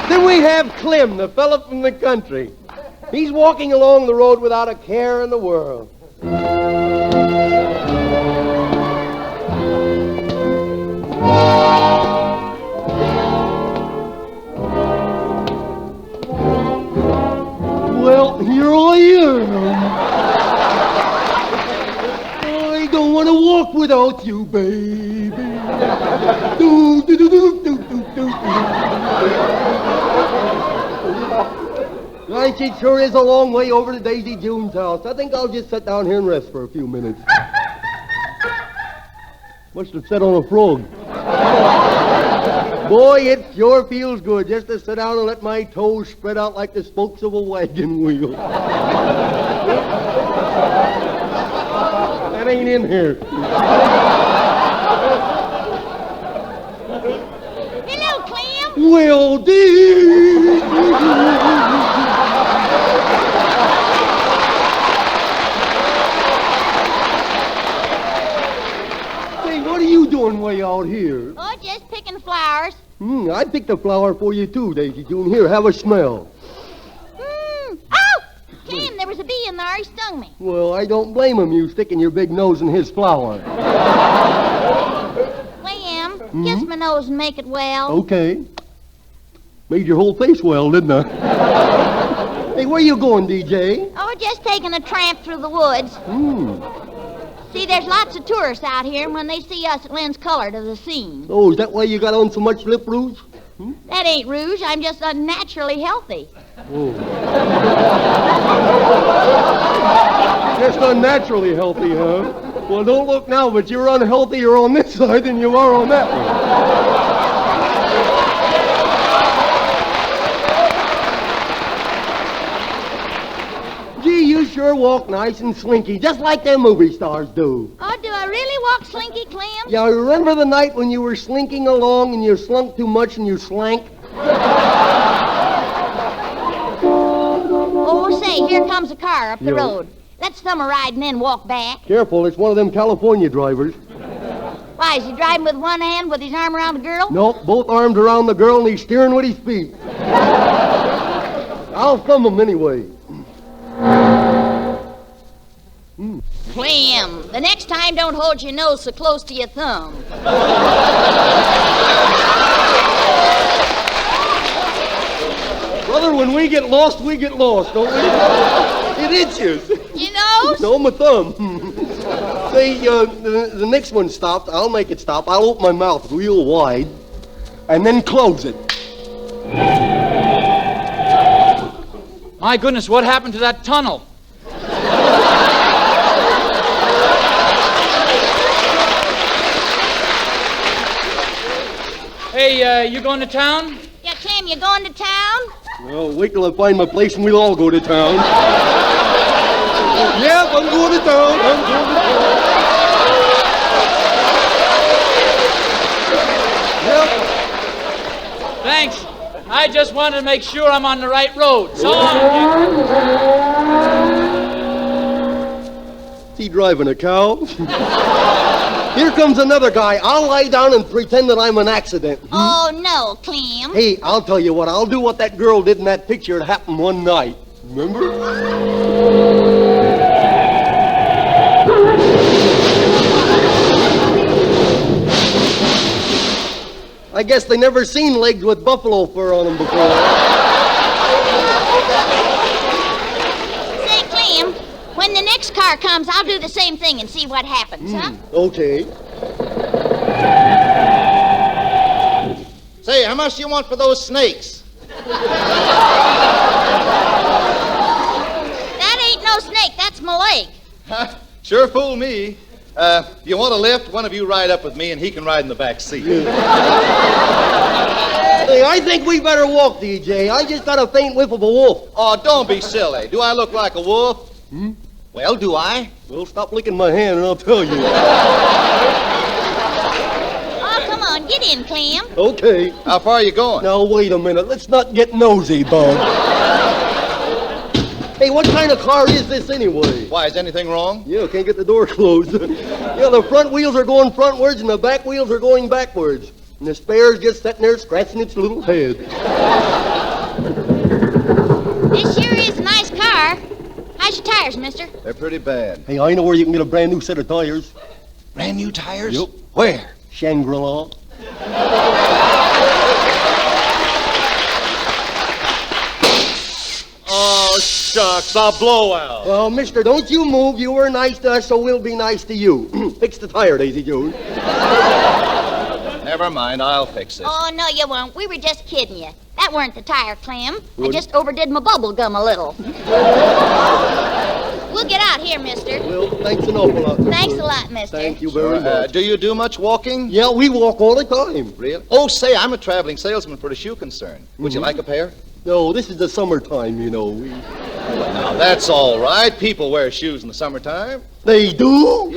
Then we have Clem, the fella from the country. He's walking along the road without a care in the world. Well, here I am. I don't want to walk without you, baby. Do, do, do, do, do, do, do. Gosh, it sure is a long way over to Daisy June's house. I think I'll just sit down here and rest for a few minutes. Must have set on a frog. Boy, it sure feels good just to sit down and let my toes spread out like the spokes of a wagon wheel. That ain't in here. Hello, Clem. Well, dear. Hey, what are you doing way out here? Oh, just picking flowers. I picked a flower for you, too, Daisy June. Here, have a smell. Oh! Clem, there was a bee in there. He stung me. Well, I don't blame him, you sticking your big nose in his flower. Clem, kiss my nose and make it well. Okay. Made your whole face well, didn't I? Hey, where you going, DJ? Oh, just taking a tramp through the woods. See, there's lots of tourists out here, and when they see us, it lends color to the scene. Oh, is that why you got on so much lip rouge? That ain't rouge. I'm just unnaturally healthy. Oh. Just unnaturally healthy, huh? Well, don't look now, but you're unhealthier on this side than you are on that one. Gee, you sure walk nice and slinky, just like them movie stars do. Oh, do I really walk slinky, Clem? Yeah, remember the night when you were slinking along and you slunk too much and you slank? here comes a car up the road. Let's thumb a ride and then walk back. Careful, it's one of them California drivers. Why, is he driving with one hand with his arm around the girl? Nope, both arms around the girl and he's steering with his feet. I'll thumb him anyway. Clem, the next time don't hold your nose so close to your thumb. Brother, when we get lost, don't we? It itches. You know? No, my thumb. Say, the next one stopped. I'll make it stop. I'll open my mouth real wide and then close it. My goodness, what happened to that tunnel? Hey, you going to town? Yeah, Clem, you going to town? Well, wait till I find my place and we'll all go to town. Yep, I'm going to town. Yep. Thanks. I just wanted to make sure I'm on the right road. So long. Is he driving a cow? Here comes another guy. I'll lie down and pretend that I'm an accident. Oh, no, Clem. Hey, I'll tell you what. I'll do what that girl did in that picture. It happened one night. Remember? I guess they never seen legs with buffalo fur on them before. Say, Clem, when the next car comes, I'll do the same thing and see what happens, huh? Okay. Say, how much do you want for those snakes? That ain't no snake. That's my leg. Sure fooled me. If you want a lift, one of you ride up with me and he can ride in the back seat. Hey, I think we better walk, DJ. I just got a faint whiff of a wolf. Oh, don't be silly. Do I look like a wolf? Well, do I? Well, stop licking my hand and I'll tell you. Oh, come on. Get in, Clem. Okay. How far are you going? Now, wait a minute. Let's not get nosy, Bud. Hey, what kind of car is this anyway? Why, is anything wrong? Yeah, can't get the door closed. Yeah, the front wheels are going frontwards and the back wheels are going backwards. And the spare's just sitting there scratching its little head. This sure is a nice car. How's your tires, mister? They're pretty bad. Hey, I know where you can get a brand new set of tires. Brand new tires? Yep. Where? Shangri-La. Oh, shucks, a blowout. Well, mister, don't you move. You were nice to us, so we'll be nice to you. Fix the tire, Daisy Jones. Never mind, I'll fix it. Oh, no, you won't. We were just kidding you. That weren't the tire, Clem. I just overdid my bubble gum a little. We'll get out here, mister. Well, thanks an awful lot. Thanks a lot, mister. Thank you very much. Do you do much walking? Yeah, we walk all the time. Really? Oh, say, I'm a traveling salesman for the shoe concern. Would you like a pair? No, this is the summertime, you know. Now, that's all right. People wear shoes in the summertime. They do?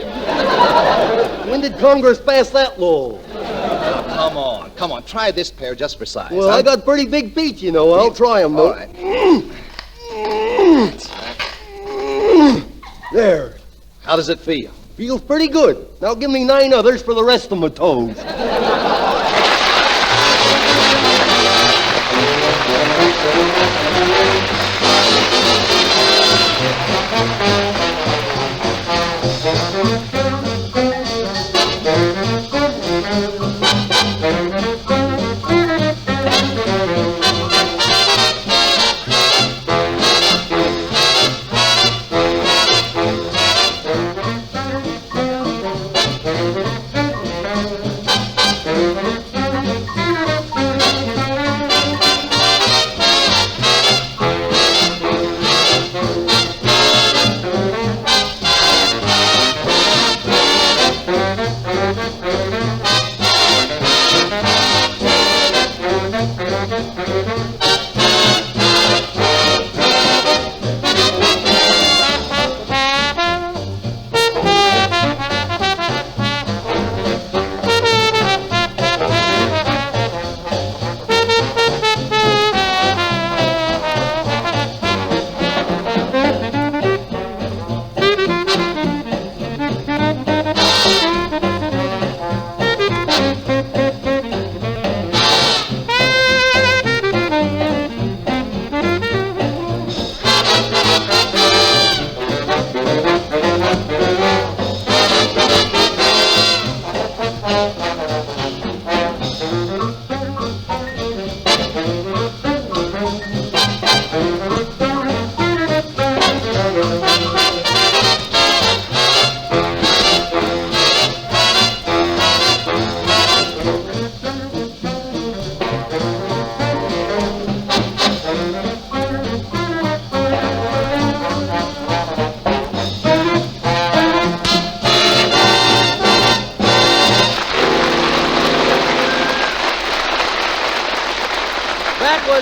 When did Congress pass that law? Now, come on. Try this pair just for size. Well, I got pretty big feet, you know. I'll try them, though. All right. There. How does it feel? Feels pretty good. Now give me 9 others for the rest of my toes.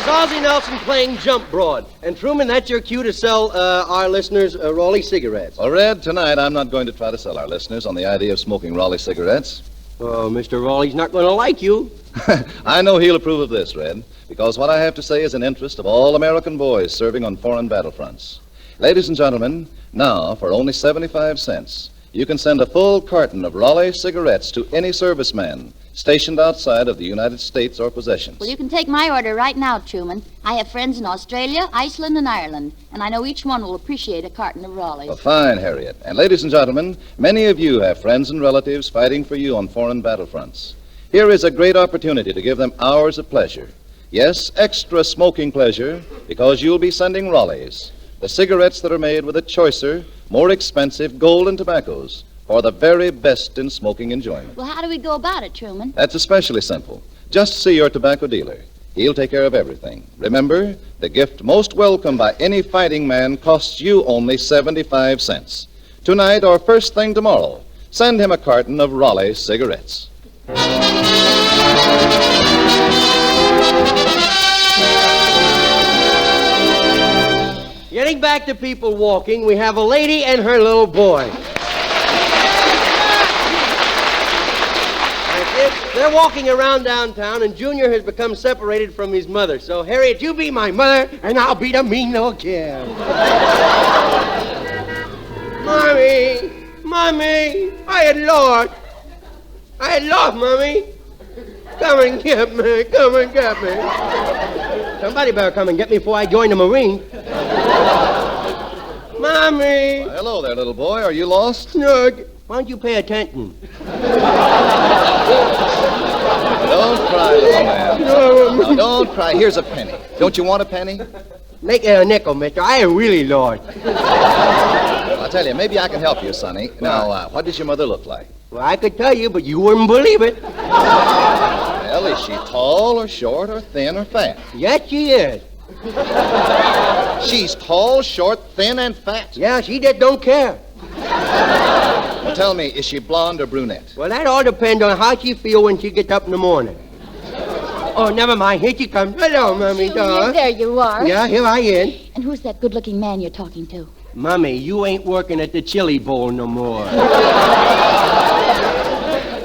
is Ozzie Nelson playing Jump Broad. And Truman, that's your cue to sell our listeners Raleigh cigarettes. Well, Red, tonight I'm not going to try to sell our listeners on the idea of smoking Raleigh cigarettes. Oh, Mr. Raleigh's not going to like you. I know he'll approve of this, Red, because what I have to say is in interest of all American boys serving on foreign battlefronts. Ladies and gentlemen, now, for only 75 cents, you can send a full carton of Raleigh cigarettes to any serviceman stationed outside of the United States or possessions. Well, you can take my order right now, Truman. I have friends in Australia, Iceland, and Ireland, and I know each one will appreciate a carton of Raleighs. Well, fine, Harriet. And ladies and gentlemen, many of you have friends and relatives fighting for you on foreign battlefronts. Here is a great opportunity to give them hours of pleasure. Yes, extra smoking pleasure, because you'll be sending Raleighs, the cigarettes that are made with the choicer, more expensive golden tobaccos, for the very best in smoking enjoyment. Well, how do we go about it, Truman? That's especially simple. Just see your tobacco dealer. He'll take care of everything. Remember, the gift most welcome by any fighting man costs you only 75 cents. Tonight or first thing tomorrow, send him a carton of Raleigh cigarettes. Getting back to people walking, we have a lady and her little boy. They're walking around downtown, and Junior has become separated from his mother. So, Harriet, you be my mother, and I'll be the mean little kid. Mommy, I had lost, Mommy. Come and get me. Somebody better come and get me before I join the Marines. Mommy. Well, hello there, little boy. Are you lost? No, why don't you pay attention? Don't cry, little man. No, don't cry. Here's a penny. Don't you want a penny? Make it a nickel, mister. I am really lost. I'll tell you, maybe I can help you, Sonny. Now, what does your mother look like? Well, I could tell you, but you wouldn't believe it. Well, is she tall or short or thin or fat? Yes, she is. She's tall, short, thin, and fat? Yeah, she just don't care. Well, tell me, is she blonde or brunette? Well, that all depends on how she feels when she gets up in the morning. Oh, never mind. Here she comes. Hello, Mommy. Junior, there you are. Yeah, here I am. And who's that good-looking man you're talking to? Mommy, you ain't working at the chili bowl no more.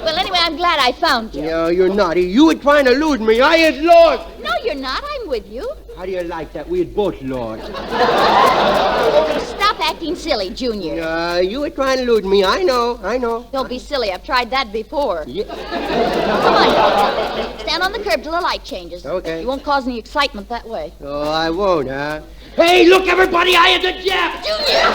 Well, anyway, I'm glad I found you. Yeah, you're naughty. You were trying to lose me. I ain't lost. No, you're not. I'm with you. How do you like that? We had both lost. Stop acting silly, Junior. You were trying to lose me. I know. Don't be silly. I've tried that before. Yeah. Come on. Stand on the curb till the light changes. Okay. You won't cause any excitement that way. Oh, I won't, huh? Hey, look, everybody, I had the jab! Junior!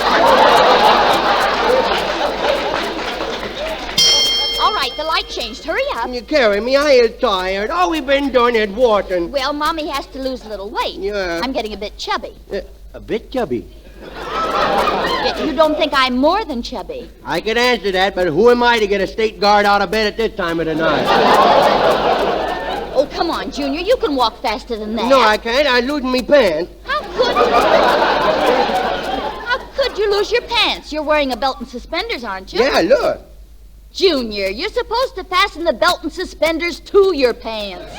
All right, the light changed. Hurry up. You carry me. I ain't tired. All we've been doing is walking. Well, Mommy has to lose a little weight. Yeah. I'm getting a bit chubby. A bit chubby? You don't think I'm more than chubby? I could answer that, but who am I to get a state guard out of bed at this time of the night? Oh, come on, Junior. You can walk faster than that. No, I can't. I'm losing me pants. How could you lose your pants? You're wearing a belt and suspenders, aren't you? Yeah, look. Junior, you're supposed to fasten the belt and suspenders to your pants.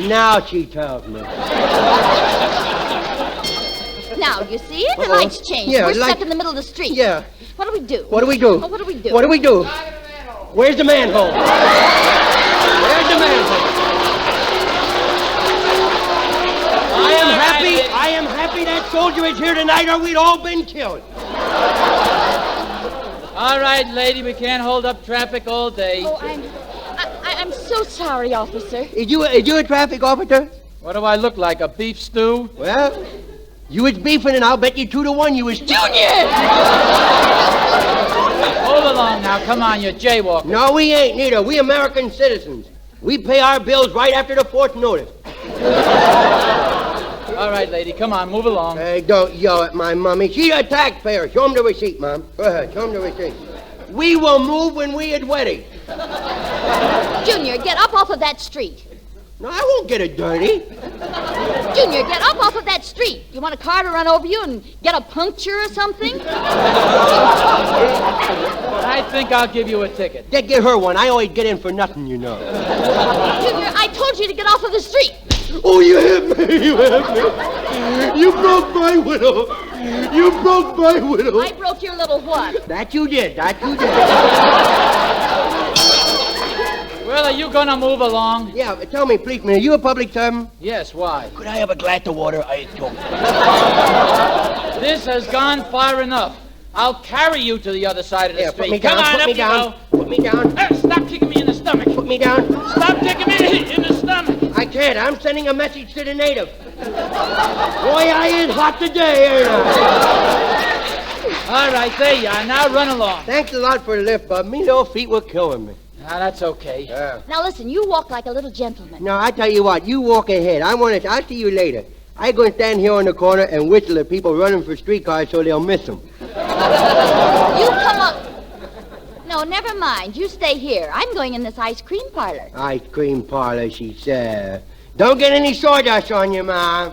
Now she tells me. Now, you see it? The lights changed. Yeah, We're stuck in the middle of the street. Yeah. What do we do? What do we do? Oh, what do we do? What do we do? Where's the manhole? Where's the manhole? I am happy that soldier is here tonight, or we'd all been killed. All right, lady, we can't hold up traffic all day. Oh, I'm so sorry, officer. Is you a traffic officer? What do I look like, a beef stew? Well, you was beefing, and I'll bet you 2-1 you was Junior! Hold along now. Come on, you're jaywalking. No, we ain't neither. We American citizens. We pay our bills right after the 4th notice. All right, lady, come on, move along. Hey, don't yell at my mommy. She's a taxpayer. Show him the receipt, Mom. Go ahead, show him the receipt. We will move when we is ready. Junior, get up off of that street. No, I won't get it dirty. Junior, get up off of that street. You want a car to run over you and get a puncture or something? I think I'll give you a ticket. Yeah, get her one. I always get in for nothing, you know. Junior, I told you to get off of the street. Oh, you hit me. You hit me. You broke my widow. You broke my widow. I broke your little what? That you did. That you did. Well, are you gonna move along? Yeah, tell me, please, man, are you a public servant? Yes, why? Could I have a glass of water? I don't. This has gone far enough. I'll carry you to the other side of the street. Put me down, Come on, put up me you down. go. Put me down. Stop kicking me in the stomach. Put me down. Stop kicking me in the stomach. I can't. I'm sending a message to the native. Boy, I ain't hot today, ain't I? All right, there you are. Now run along. Thanks a lot for the lift, bub. Me little feet were killing me. That's okay. Now listen, you walk like a little gentleman. No, I tell you what. You walk ahead. I'll see you later. I'm going to stand here on the corner and whistle at people running for streetcars so they'll miss them. You come up. No, never mind. You stay here. I'm going in this ice cream parlor. Ice cream parlor, she said. Don't get any sawdust on you, Ma.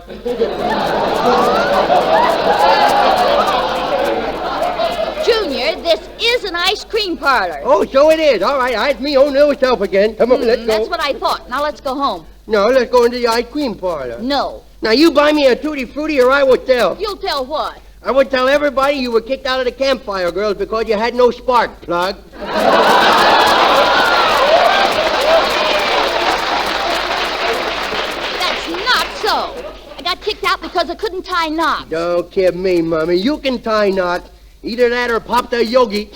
Junior, this is an ice cream parlor. Oh, so it is. All right, it's me own little self again. Come on, let's go. That's what I thought. Now let's go home. No, let's go into the ice cream parlor. No. Now, you buy me a Tutti Frutti or I will tell. You'll tell what? I would tell everybody you were kicked out of the Campfire Girls because you had no spark plug. That's not so. I got kicked out because I couldn't tie knots. Don't kid me, Mommy. You can tie knots. Either that or pop the yogi.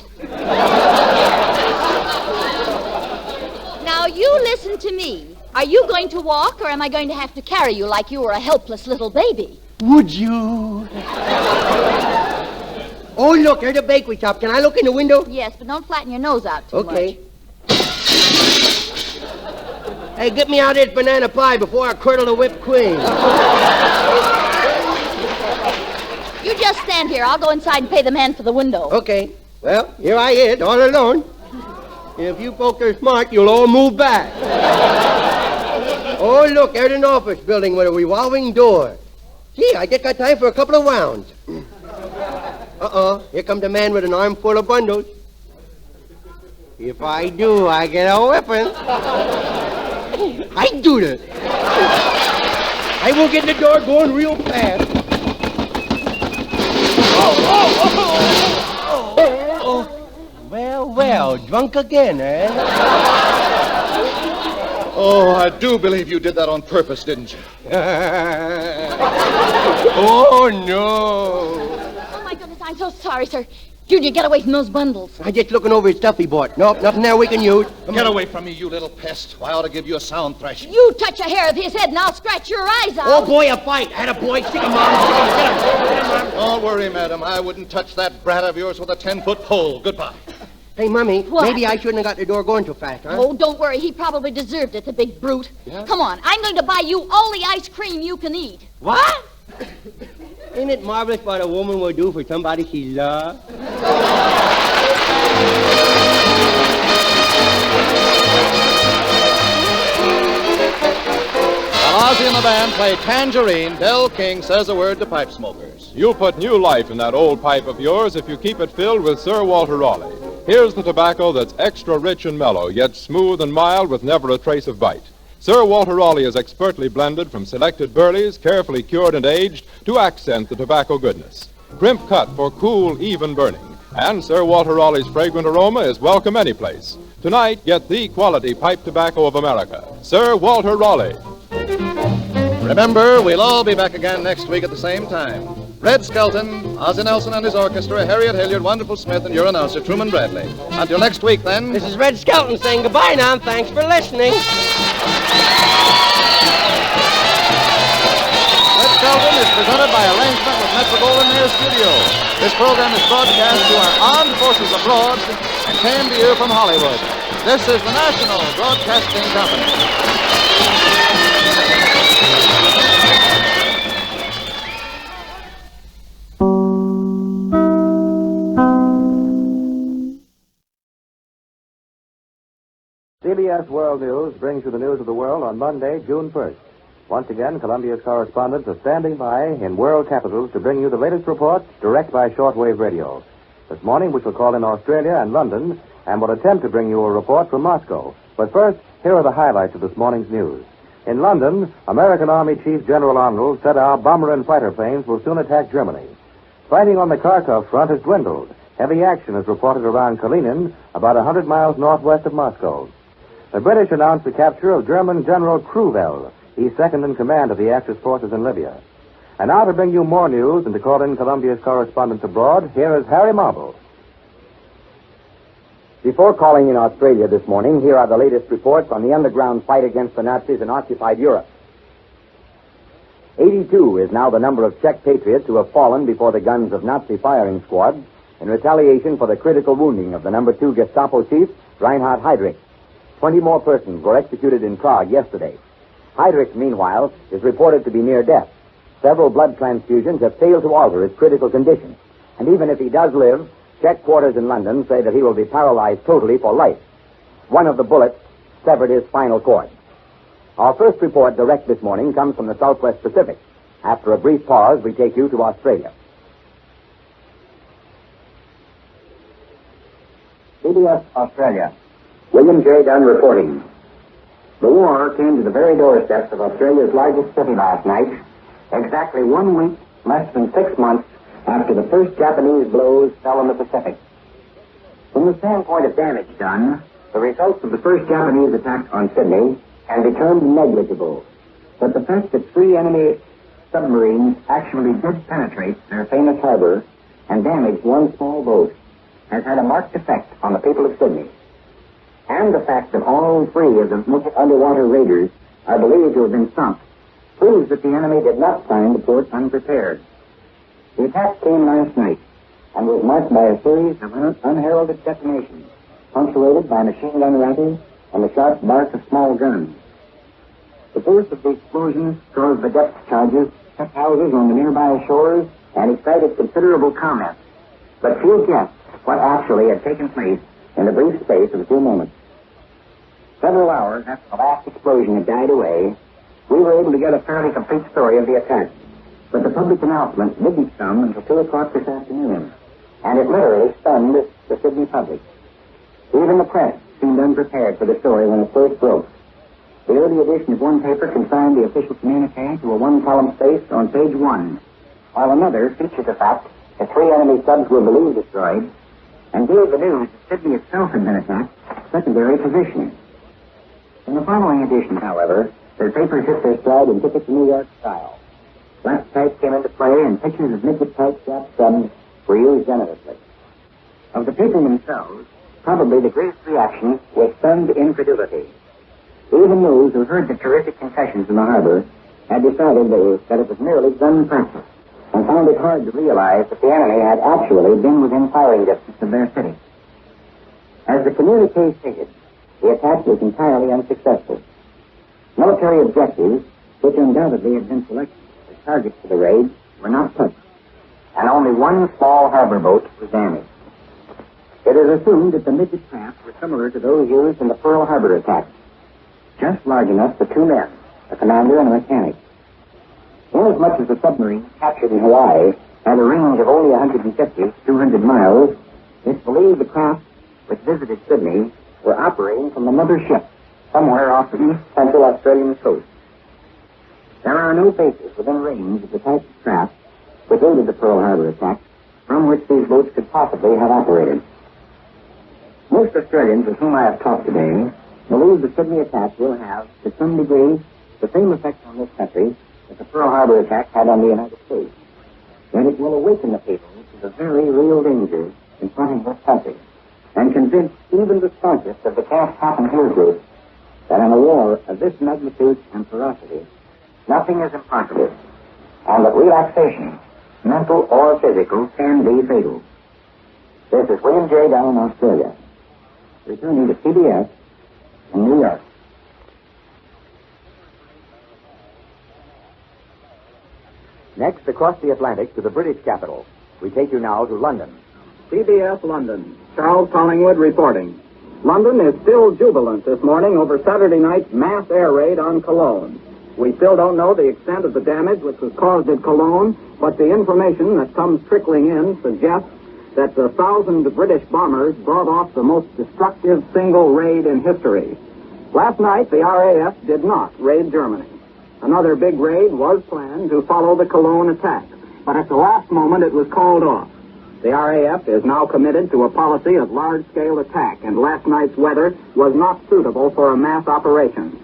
Now, you listen to me. Are you going to walk, or am I going to have to carry you like you were a helpless little baby? Would you? Oh, look, there's a bakery shop. Can I look in the window? Yes, but don't flatten your nose out too much. Okay. Hey, get me out of this banana pie before I curdle the whipped cream. You just stand here. I'll go inside and pay the man for the window. Okay. Well, here I is, all alone. If you folks are smart, you'll all move back. Oh, look, there's an office building with a revolving door. Gee, I just got time for a couple of rounds. Here comes a man with an armful of bundles. If I do, I get a weapon. I do this. I will get the door going real fast. Oh. Well, drunk again, eh? Oh, I do believe you did that on purpose, didn't you? Oh, no. Oh, my goodness, I'm so sorry, sir. Junior, get away from those bundles. I'm just looking over his stuff he bought. Nope, nothing there we can use. Get away from me, you little pest. I ought to give you a sound thrashing. You touch a hair of his head and I'll scratch your eyes out. Oh, boy, a fight. Had a boy. Stick him on. Get him. Don't worry, madam. I wouldn't touch that brat of yours with a 10-foot pole. Goodbye. Hey, Mummy, what? Maybe I shouldn't have got the door going too fast, huh? Oh, don't worry. He probably deserved it, the big brute. Yeah? Come on. I'm going to buy you all the ice cream you can eat. What? Ain't it marvelous what a woman will do for somebody she loves? While Ozzie and the band play Tangerine, Del King says a word to pipe smokers. You'll put new life in that old pipe of yours if you keep it filled with Sir Walter Raleigh. Here's the tobacco that's extra rich and mellow, yet smooth and mild with never a trace of bite. Sir Walter Raleigh is expertly blended from selected burleys, carefully cured and aged to accent the tobacco goodness. Crimp cut for cool, even burning. And Sir Walter Raleigh's fragrant aroma is welcome any place. Tonight, get the quality pipe tobacco of America. Sir Walter Raleigh. Remember, we'll all be back again next week at the same time. Red Skelton, Ozzie Nelson and his orchestra, Harriet Hilliard, Wonderful Smith, and your announcer, Truman Bradley. Until next week, then. This is Red Skelton saying goodbye now, and thanks for listening. Red Skelton is presented by arrangement with Metro-Goldwyn-Mayer Studio. This program is broadcast to our armed forces abroad and came to you from Hollywood. This is the National Broadcasting Company. CBS World News brings you the news of the world on Monday, June 1st. Once again, Columbia's correspondents are standing by in world capitals to bring you the latest reports direct by shortwave radio. This morning we shall call in Australia and London and will attempt to bring you a report from Moscow. But first, here are the highlights of this morning's news. In London, American Army Chief General Arnold said our bomber and fighter planes will soon attack Germany. Fighting on the Kharkov front has dwindled. Heavy action is reported around Kalinin, about 100 miles northwest of Moscow. The British announced the capture of German General Kruvel. He's second in command of the Axis forces in Libya. And now to bring you more news and to call in Columbia's correspondents abroad, here is Harry Marble. Before calling in Australia this morning, here are the latest reports on the underground fight against the Nazis in occupied Europe. 82 is now the number of Czech patriots who have fallen before the guns of Nazi firing squads in retaliation for the critical wounding of the number 2 Gestapo chief, Reinhard Heydrich. 20 more persons were executed in Prague yesterday. Heydrich, meanwhile, is reported to be near death. Several blood transfusions have failed to alter his critical condition. And even if he does live, Czech quarters in London say that he will be paralyzed totally for life. One of the bullets severed his spinal cord. Our first report direct this morning comes from the Southwest Pacific. After a brief pause, we take you to Australia. CBS Australia. William J. Dunn reporting. The war came to the very doorsteps of Australia's largest city last night, exactly 1 week, less than 6 months, after the first Japanese blows fell in the Pacific. From the standpoint of damage done, the results of the first Japanese attack on Sydney can be termed negligible. But the fact that 3 enemy submarines actually did penetrate their famous harbor and damaged 1 small boat has had a marked effect on the people of Sydney. And the fact that all 3 of the underwater raiders are believed to have been sunk proves that the enemy did not find the port unprepared. The attack came last night and was marked by a series of unheralded detonations, punctuated by machine gun rattles and the sharp bark of small guns. The force of the explosions caused the depth charges, hit houses on the nearby shores, and excited considerable comment. But few guessed what actually had taken place in the brief space of a few moments. Several hours after the last explosion had died away, we were able to get a fairly complete story of the attack. But the public announcement didn't come until 2 o'clock this afternoon, and it literally stunned the Sydney public. Even the press seemed unprepared for the story when it first broke. The early edition of one paper consigned the official communique to a 1-column space on page 1, while another featured the fact that 3 enemy subs were believed destroyed, and gave the news that Sydney itself had been attacked secondary position. In the following edition, however, the papers hit their stride and took it to New York style. Black type came into play, and pictures of midget-type Jap subs were used generously. Of the people themselves, probably the greatest reaction was stunned incredulity. Even those who heard the terrific concessions in the harbor had decided that it was merely gun practice, and found it hard to realize that the enemy had actually been within firing distance of their city. As the communique stated, the attack was entirely unsuccessful. Military objectives, which undoubtedly had been selected as targets for the raid, were not touched, and only 1 small harbor boat was damaged. It is assumed that the midget craft were similar to those used in the Pearl Harbor attack, just large enough for 2 men, a commander and a mechanic. Inasmuch as the submarine captured in Hawaii had a range of only 150 to 200 miles, it's believed the craft which visited Sydney were operating from the mother ship somewhere off the east central Australian coast. There are no bases within range of the type of craft which aided the Pearl Harbor attack from which these boats could possibly have operated. Most Australians with whom I have talked today believe the Sydney attack will have, to some degree, the same effect on this country that the Pearl Harbor attack had on the United States. That it will awaken the people to the very real dangers confronting this country and convince even the staunchest of the Camp Totten Hill group that in a war of this magnitude and ferocity, nothing is impossible, and that relaxation, mental or physical, can be fatal. This is William J. Dunn in Australia, returning to CBS in New York. Next, across the Atlantic to the British capital, we take you now to London. CBS London. Charles Collingwood reporting. London is still jubilant this morning over Saturday night's mass air raid on Cologne. We still don't know the extent of the damage which was caused at Cologne, but the information that comes trickling in suggests that the 1,000 British bombers brought off the most destructive single raid in history. Last night, the RAF did not raid Germany. Another big raid was planned to follow the Cologne attack, but at the last moment it was called off. The RAF is now committed to a policy of large-scale attack, and last night's weather was not suitable for a mass operation.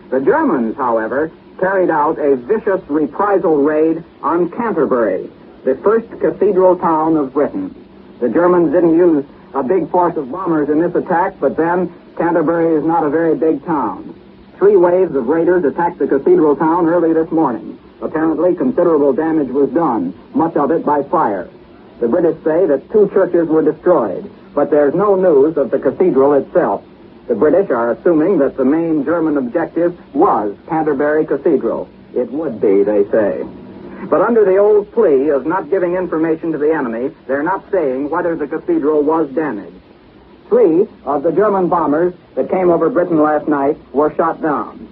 The Germans, however, carried out a vicious reprisal raid on Canterbury, the first cathedral town of Britain. The Germans didn't use a big force of bombers in this attack, but then Canterbury is not a very big town. 3 waves of raiders attacked the cathedral town early this morning. Apparently, considerable damage was done, much of it by fire. The British say that 2 churches were destroyed, but there's no news of the cathedral itself. The British are assuming that the main German objective was Canterbury Cathedral. It would be, they say. But under the old plea of not giving information to the enemy, they're not saying whether the cathedral was damaged. 3 of the German bombers that came over Britain last night were shot down.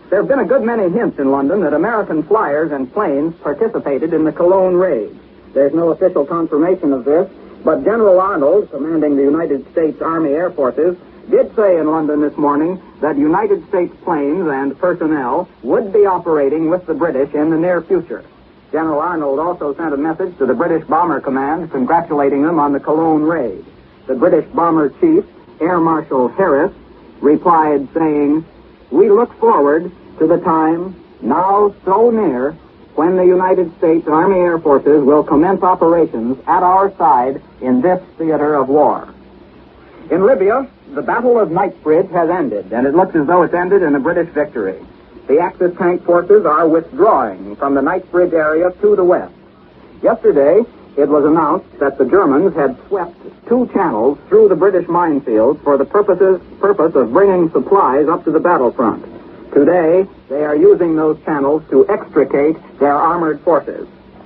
There have been a good many hints in London that American flyers and planes participated in the Cologne raid. There's no official confirmation of this, but General Arnold, commanding the United States Army Air Forces, did say in London this morning that United States planes and personnel would be operating with the British in the near future. General Arnold also sent a message to the British Bomber Command congratulating them on the Cologne raid. The British Bomber Chief, Air Marshal Harris, replied saying, "We look forward to the time, now so near, when the United States Army Air Forces will commence operations at our side in this theater of war." In Libya, the Battle of Knightsbridge has ended, and it looks as though it's ended in a British victory. The Axis tank forces are withdrawing from the Knightsbridge area to the west. Yesterday, it was announced that the Germans had swept 2 channels through the British minefields for the purpose of bringing supplies up to the battlefront. Today, they are using those channels to extricate their armored forces.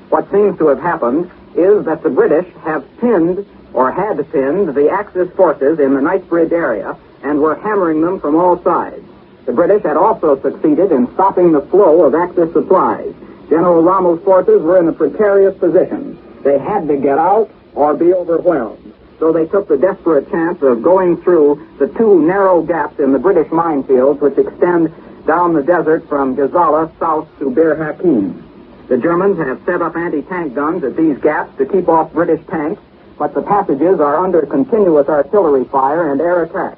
What seems to have happened is that the British have pinned, or had pinned, the Axis forces in the Knightsbridge area and were hammering them from all sides. The British had also succeeded in stopping the flow of Axis supplies. General Rommel's forces were in a precarious position. They had to get out or be overwhelmed. So they took the desperate chance of going through the 2 narrow gaps in the British minefields which extend down the desert from Gazala south to Bir Hakeim. The Germans have set up anti-tank guns at these gaps to keep off British tanks, but the passages are under continuous artillery fire and air attack.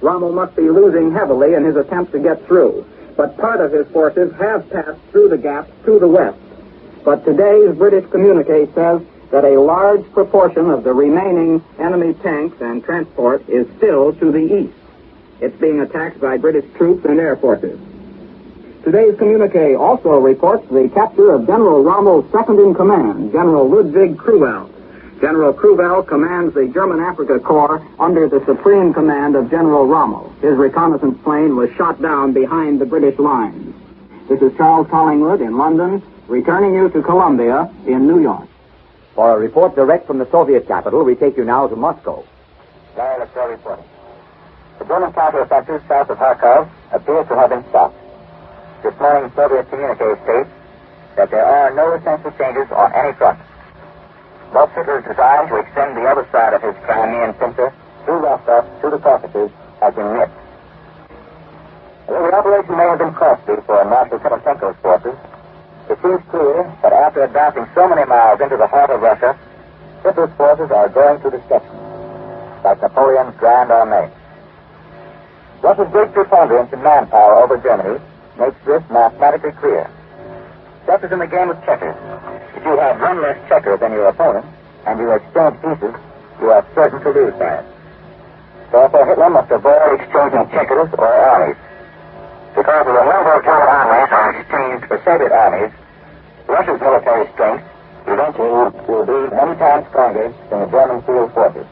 Rommel must be losing heavily in his attempt to get through, but part of his forces have passed through the gaps to the west. But today's British communique says that a large proportion of the remaining enemy tanks and transport is still to the east. It's being attacked by British troops and air forces. Today's communique also reports the capture of General Rommel's second-in-command, General Ludwig Kruwell. General Kruwell commands the German Africa Corps under the supreme command of General Rommel. His reconnaissance plane was shot down behind the British lines. This is Charles Collingwood in London, returning you to Columbia in New York. For a report direct from the Soviet capital, we take you now to Moscow. Lux Radio reporting. The German counteroffensive south of Kharkov appears to have been stopped. This morning's Soviet communique states that there are no essential changes on any front. Both Hitler's design to extend the other side of his Crimean pincer through Rostov to the Caucasus has been missed. Although the operation may have been costly for Marshal Timoshenko's forces, it seems clear that after advancing so many miles into the heart of Russia, Hitler's forces are going to destruction, like Napoleon's Grand Armée. Russia's great preponderance in manpower over Germany makes this mathematically clear. Just as in the game of checkers, if you have one less checker than your opponent, and you exchange pieces, you are certain to lose by it. Therefore, Hitler must avoid exchanging checkers or armies. Because of the number of German armies are exchanged for Soviet armies, Russia's military strength eventually will be many times stronger than the German field forces.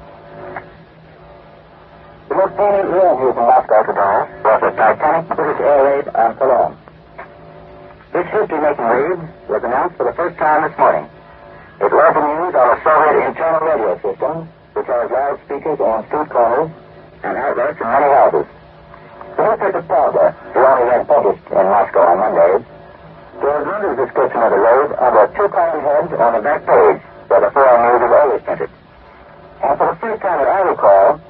The most salient real news in Moscow today was the Titanic British air raid on Cologne. This history-making raid was announced for the first time this morning. It was the news on a Soviet internal radio system, which has loudspeakers on street corners and outlets in many houses. The newspaper Fibber, who only had published in Moscow on Mondays, gave another description of the raid under 2 column heads on the back page, where the foreign news is always printed. And for the first time that I recall,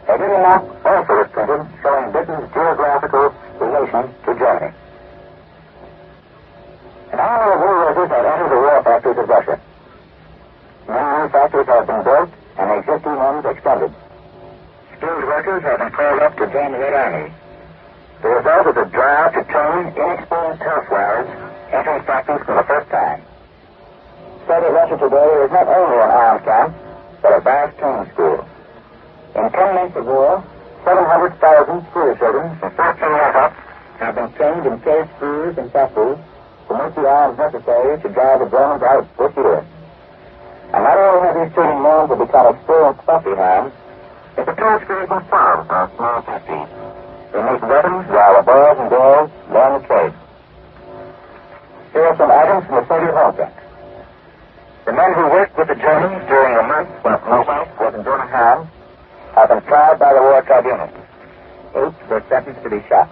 a little map also was printed showing Britain's geographical relation to Germany. An army of war workers had entered the war factories of Russia. Now factories have been built and existing ones extended. Skilled workers have been called up to join the Red Army. The result is a drive to train inexperienced housewives entering factories for the first time. Soviet Russia today is not only an armed camp, but a vast training school. In 10 months of war, 700,000 school children from 14 years up have been trained in case schools and factories to make the arms necessary to drive the Germans out this year. And not only have these training men to become experienced factory hands, but the tool schools themselves are small factories. They make weapons while the boys and girls learn the trade. Here are some items from the Soviet home front. The men who worked with the Germans during the month when no life was in German hands have been tried by the war tribunal. 8 were sentenced to be shot.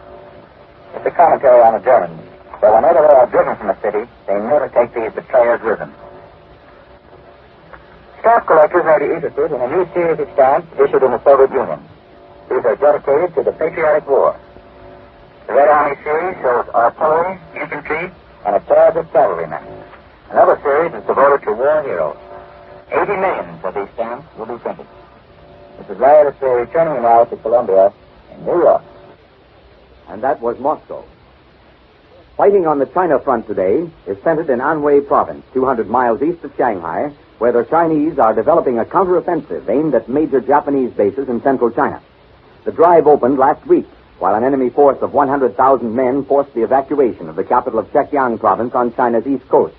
It's a commentary on the Germans, but whenever they are driven from a city, they never take these betrayers with them. Stamp collectors may be interested in a new series of stamps issued in the Soviet Union. These are dedicated to the patriotic war. The Red Army series shows artillery, infantry, and a charge of cavalrymen. Another series is devoted to war heroes. 80 millions of these stamps will be printed. Mrs. Larry is returning now to Columbia in New York. And that was Moscow. Fighting on the China front today is centered in Anhui province, 200 miles east of Shanghai, where the Chinese are developing a counteroffensive aimed at major Japanese bases in central China. The drive opened last week, while an enemy force of 100,000 men forced the evacuation of the capital of Zhejiang province on China's east coast.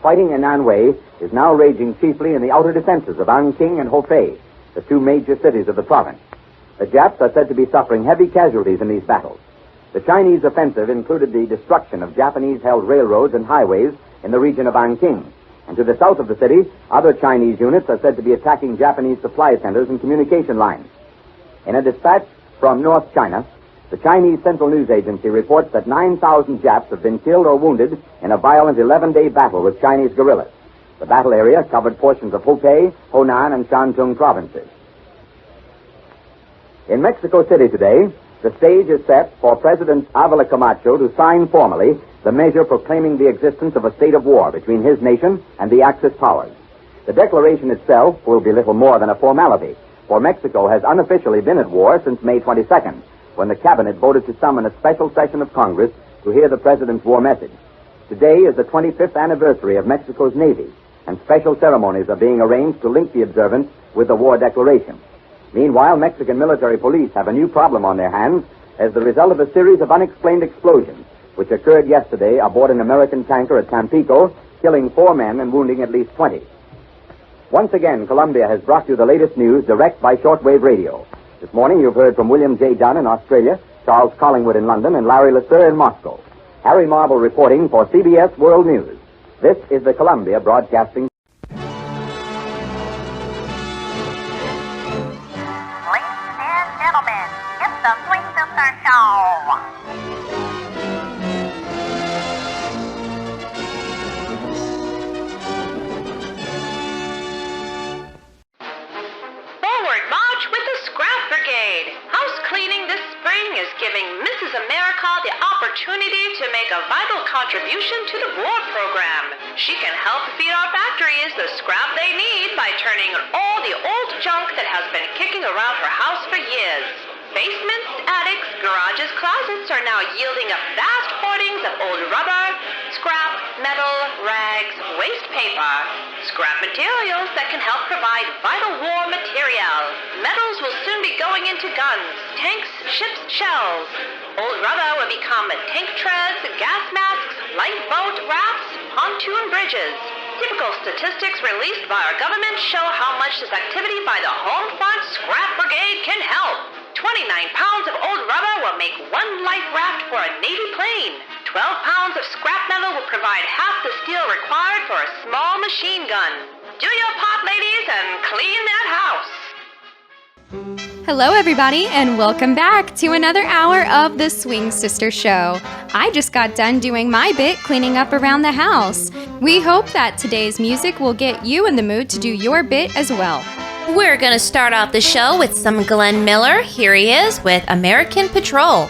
Fighting in Anhui is now raging chiefly in the outer defenses of Anqing and Hefei, the 2 major cities of the province. The Japs are said to be suffering heavy casualties in these battles. The Chinese offensive included the destruction of Japanese-held railroads and highways in the region of Anqing. And to the south of the city, other Chinese units are said to be attacking Japanese supply centers and communication lines. In a dispatch from North China, the Chinese Central News Agency reports that 9,000 Japs have been killed or wounded in a violent 11-day battle with Chinese guerrillas. The battle area covered portions of Hubei, Honan, and Shantung provinces. In Mexico City today, the stage is set for President Avila Camacho to sign formally the measure proclaiming the existence of a state of war between his nation and the Axis powers. The declaration itself will be little more than a formality, for Mexico has unofficially been at war since May 22nd, when the cabinet voted to summon a special session of Congress to hear the president's war message. Today is the 25th anniversary of Mexico's Navy, and special ceremonies are being arranged to link the observance with the war declaration. Meanwhile, Mexican military police have a new problem on their hands as the result of a series of unexplained explosions, which occurred yesterday aboard an American tanker at Tampico, killing 4 men and wounding at least 20. Once again, Columbia has brought you the latest news direct by shortwave radio. This morning, you've heard from William J. Dunn in Australia, Charles Collingwood in London, and Larry Lasser in Moscow. Harry Marble reporting for CBS World News. This is the Columbia Broadcasting. Ladies and gentlemen, it's the Swing Sister Show. House cleaning this spring is giving Mrs. America the opportunity to make a vital contribution to the war program. She can help feed our factories the scrap they need by turning all the old junk that has been kicking around her house for years. Basements, attics, garages, closets are now yielding up vast hoardings of old rubber, scrap, metal, rags, waste paper, scrap materials that can help provide vital war material. Metals will soon be going into guns, tanks, ships, shells. Old rubber will become tank treads, gas masks, lifeboat rafts, pontoon bridges. Typical statistics released by our government show how much this activity by the Home Front Scrap Brigade can help. 29 pounds of old rubber will make 1 life raft for a Navy plane. 12 pounds of scrap metal will provide half the steel required for a small machine gun. Do your part, ladies, and clean that house. Hello, everybody, and welcome back to another hour of the Swing Sister Show. I just got done doing my bit cleaning up around the house. We hope that today's music will get you in the mood to do your bit as well. We're going to start off the show with some Glenn Miller. Here he is with American Patrol.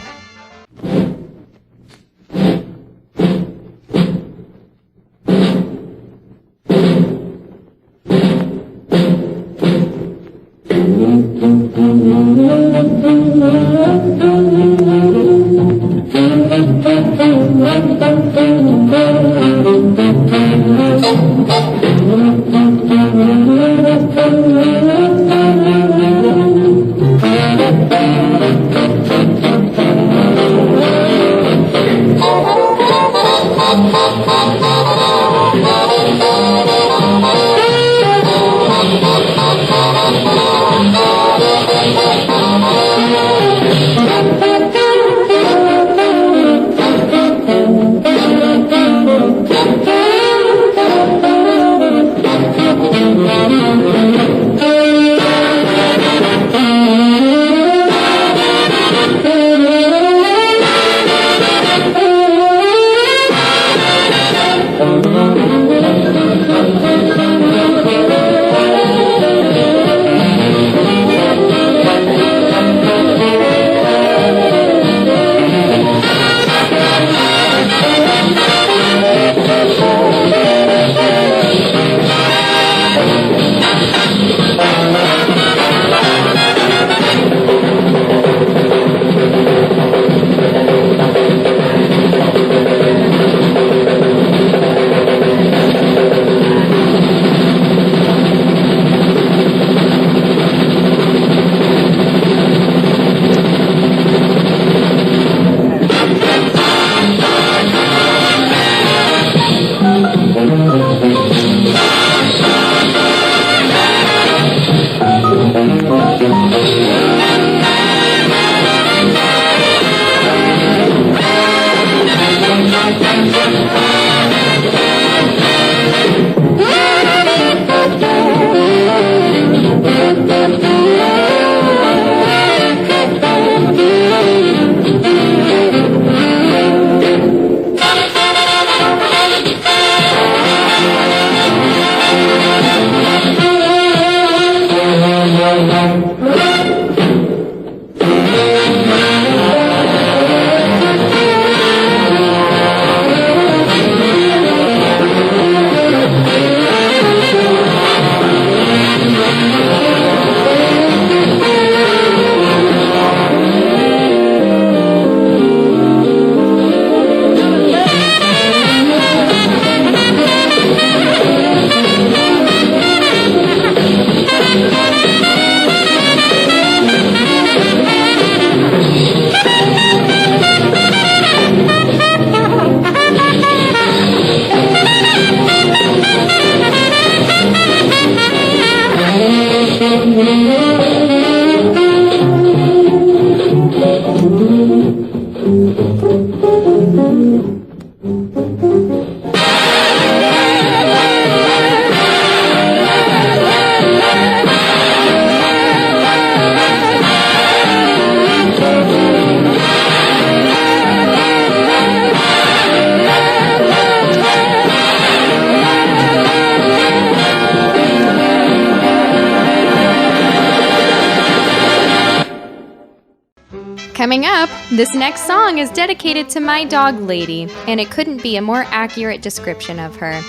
Coming up, this next song is dedicated to my dog Lady, and it couldn't be a more accurate description of her.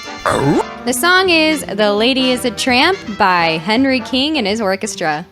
The song is The Lady is a Tramp by Henry King and his orchestra.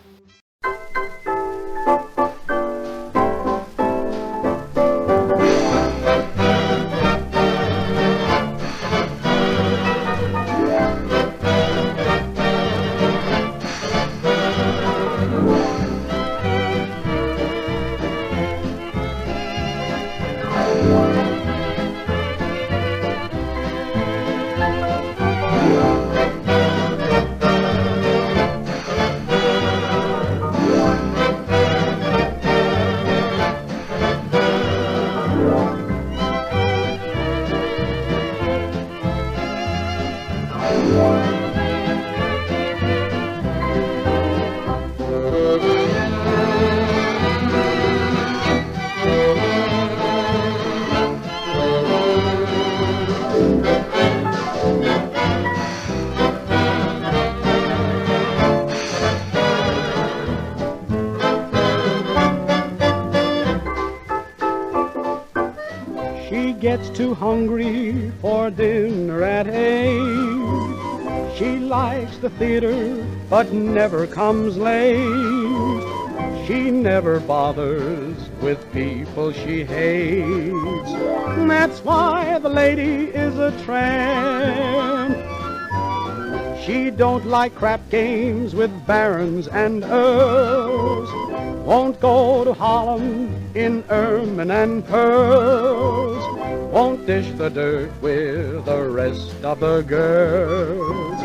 gets too hungry for dinner at 8. She likes the theater, but never comes late. She never bothers with people she hates. That's why the lady is a tramp. She don't like crap games with barons and earls. Won't go to Harlem in ermine and pearls. Won't dish the dirt with the rest of the girls.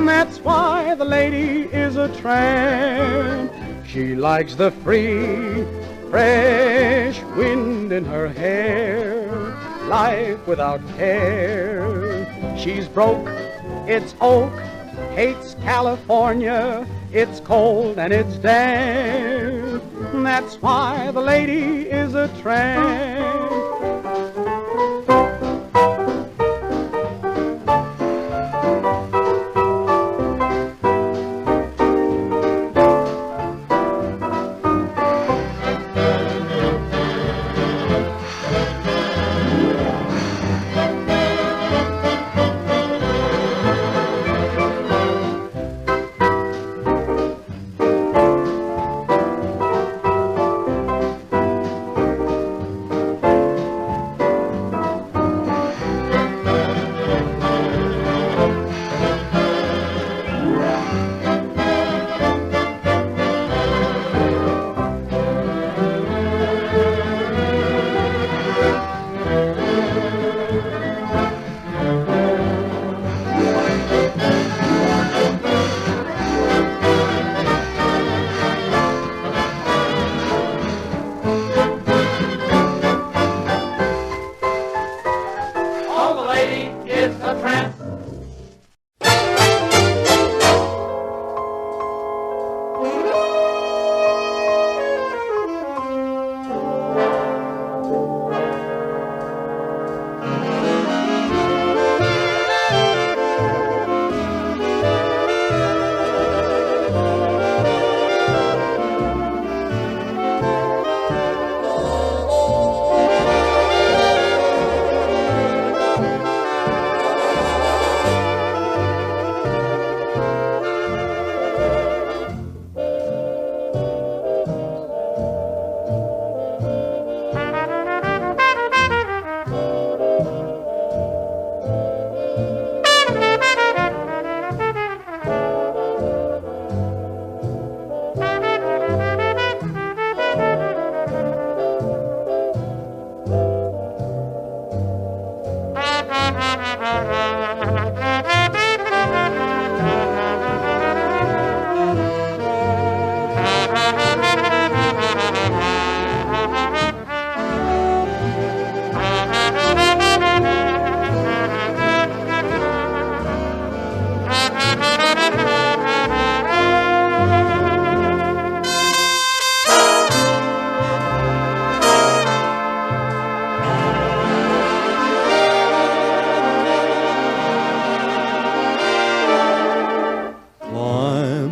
That's why the lady is a tramp. She likes the free, fresh wind in her hair, life without care. She's broke, it's oak, hates California, it's cold and it's damp. That's why the lady is a tramp.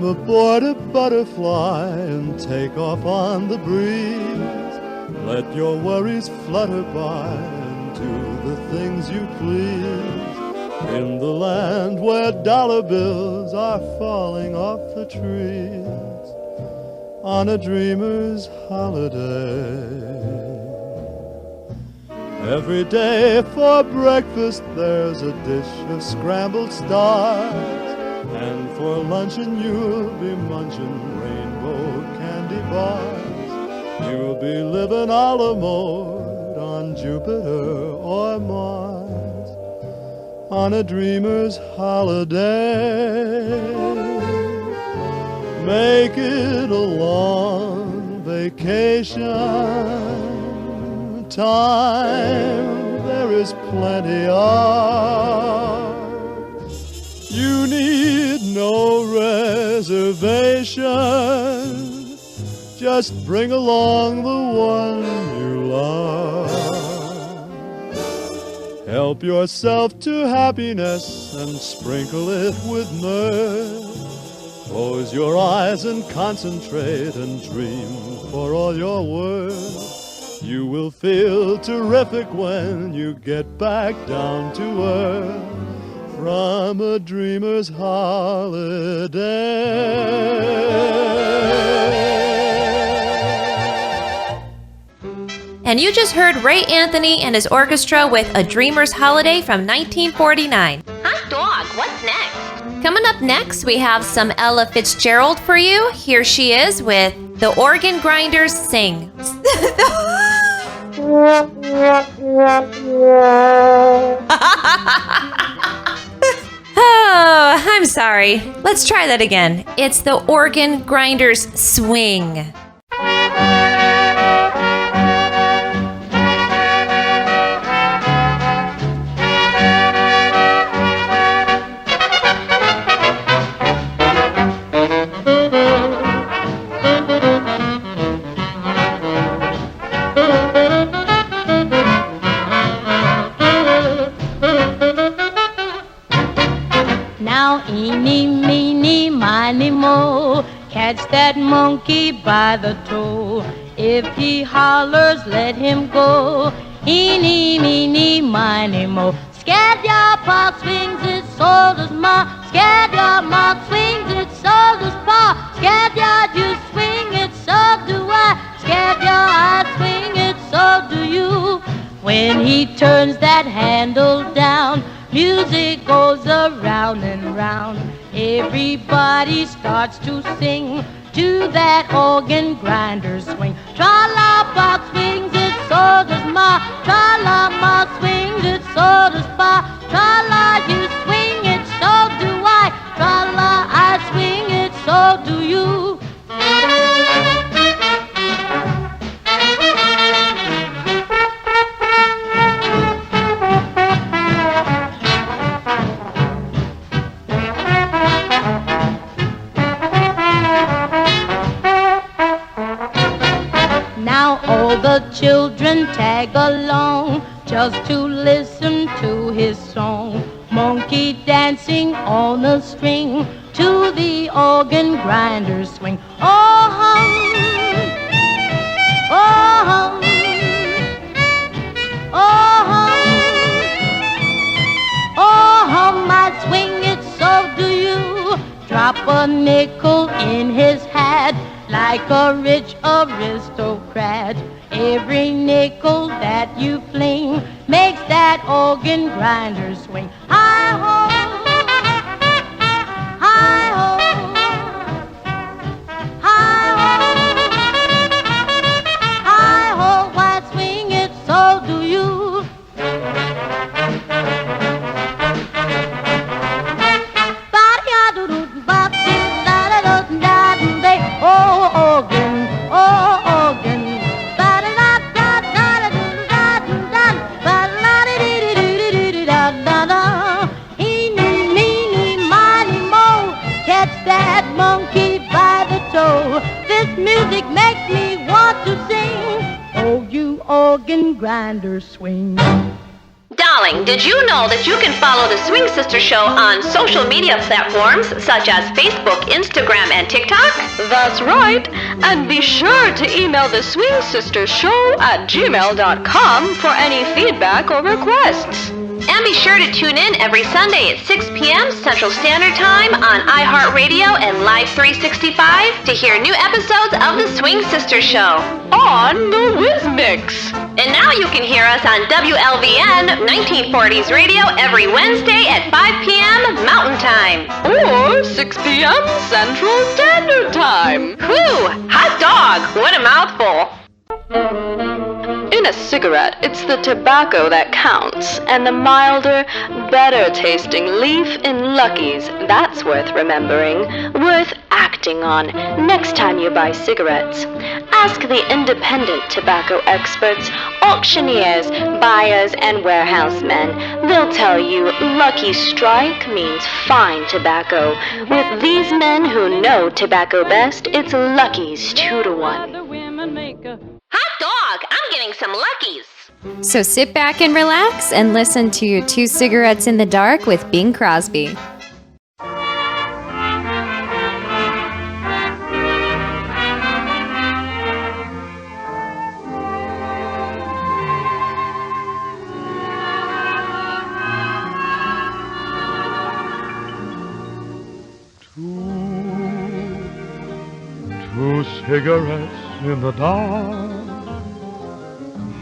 aboard a butterfly and take off on the breeze. Let your worries flutter by and do the things you please. In the land where dollar bills are falling off the trees. On a dreamer's holiday. Every day for breakfast there's a dish of scrambled stars. And for luncheon you'll be munching rainbow candy bars. You'll be living a la mode on Jupiter or Mars. On a dreamer's holiday. Make it a long vacation. Time there is plenty of. You need no reservation. Just bring along the one you love. Help yourself to happiness and sprinkle it with mirth. Close your eyes and concentrate and dream for all you're worth. You will feel terrific when you get back down to earth from a dreamer's holiday. And you just heard Ray Anthony and his orchestra with A Dreamer's Holiday from 1949. Hot dog, what's next? Coming up next, we have some Ella Fitzgerald for you. Here she is with The Organ Grinders Sing. Oh, I'm sorry. Let's try that again. It's The Organ Grinders Swing. Catch that monkey by the toe. If he hollers, let him go. Eeny, meeny, miny, mo. Scared-your-paw swings it, so does ma. Scared-your-ma swings it, so does pa. Scared-your-you swing it, so do I. Scared-your-I swing it, so do you. When he turns that handle down, music goes around and round. Everybody starts to sing to that organ grinder swing. Tra-la-pa swings it, so does ma. Tra-la-ma swings it, so does pa. Tra-la, you swing it, so do I. Tra-la, I swing it, so do you. All the children tag along just to listen to his song. Monkey dancing on a string to the organ grinder swing. Oh, hum, oh, hum, oh, hum, oh, hum, I swing it, so do you. Drop a nickel in his hat like a rich aristocrat. Every nickel that you fling makes that organ grinder swing. Hi-ho, hi-ho, hi-ho, hi-ho, why swing it, so do you. Oh, organ, oh, organ. This music makes me want to sing. Oh, you organ grinder swing. Darling, did you know that you can follow the Swing Sister Show on social media platforms such as Facebook, Instagram, and TikTok? That's right. And be sure to email the Swing Sister Show at gmail.com for any feedback or requests. And be sure to tune in every Sunday at 6 p.m. Central Standard Time on iHeartRadio and Live 365 to hear new episodes of the Swing Sister Show on the Whiz Mix. And now you can hear us on WLVN 1940s Radio every Wednesday at 5 p.m. Mountain Time. Or 6 p.m. Central Standard Time. Whew! Hot dog! What a mouthful! In a cigarette, it's the tobacco that counts, and the milder, better-tasting leaf in Lucky's that's worth remembering, worth acting on next time you buy cigarettes. Ask the independent tobacco experts, auctioneers, buyers, and warehouse men. They'll tell you Lucky Strike means fine tobacco. With these men who know tobacco best, it's Lucky's 2-to-1. Hot dog! I'm getting some Luckies! So sit back and relax and listen to your 2 cigarettes in the dark with Bing Crosby. Two cigarettes in the dark.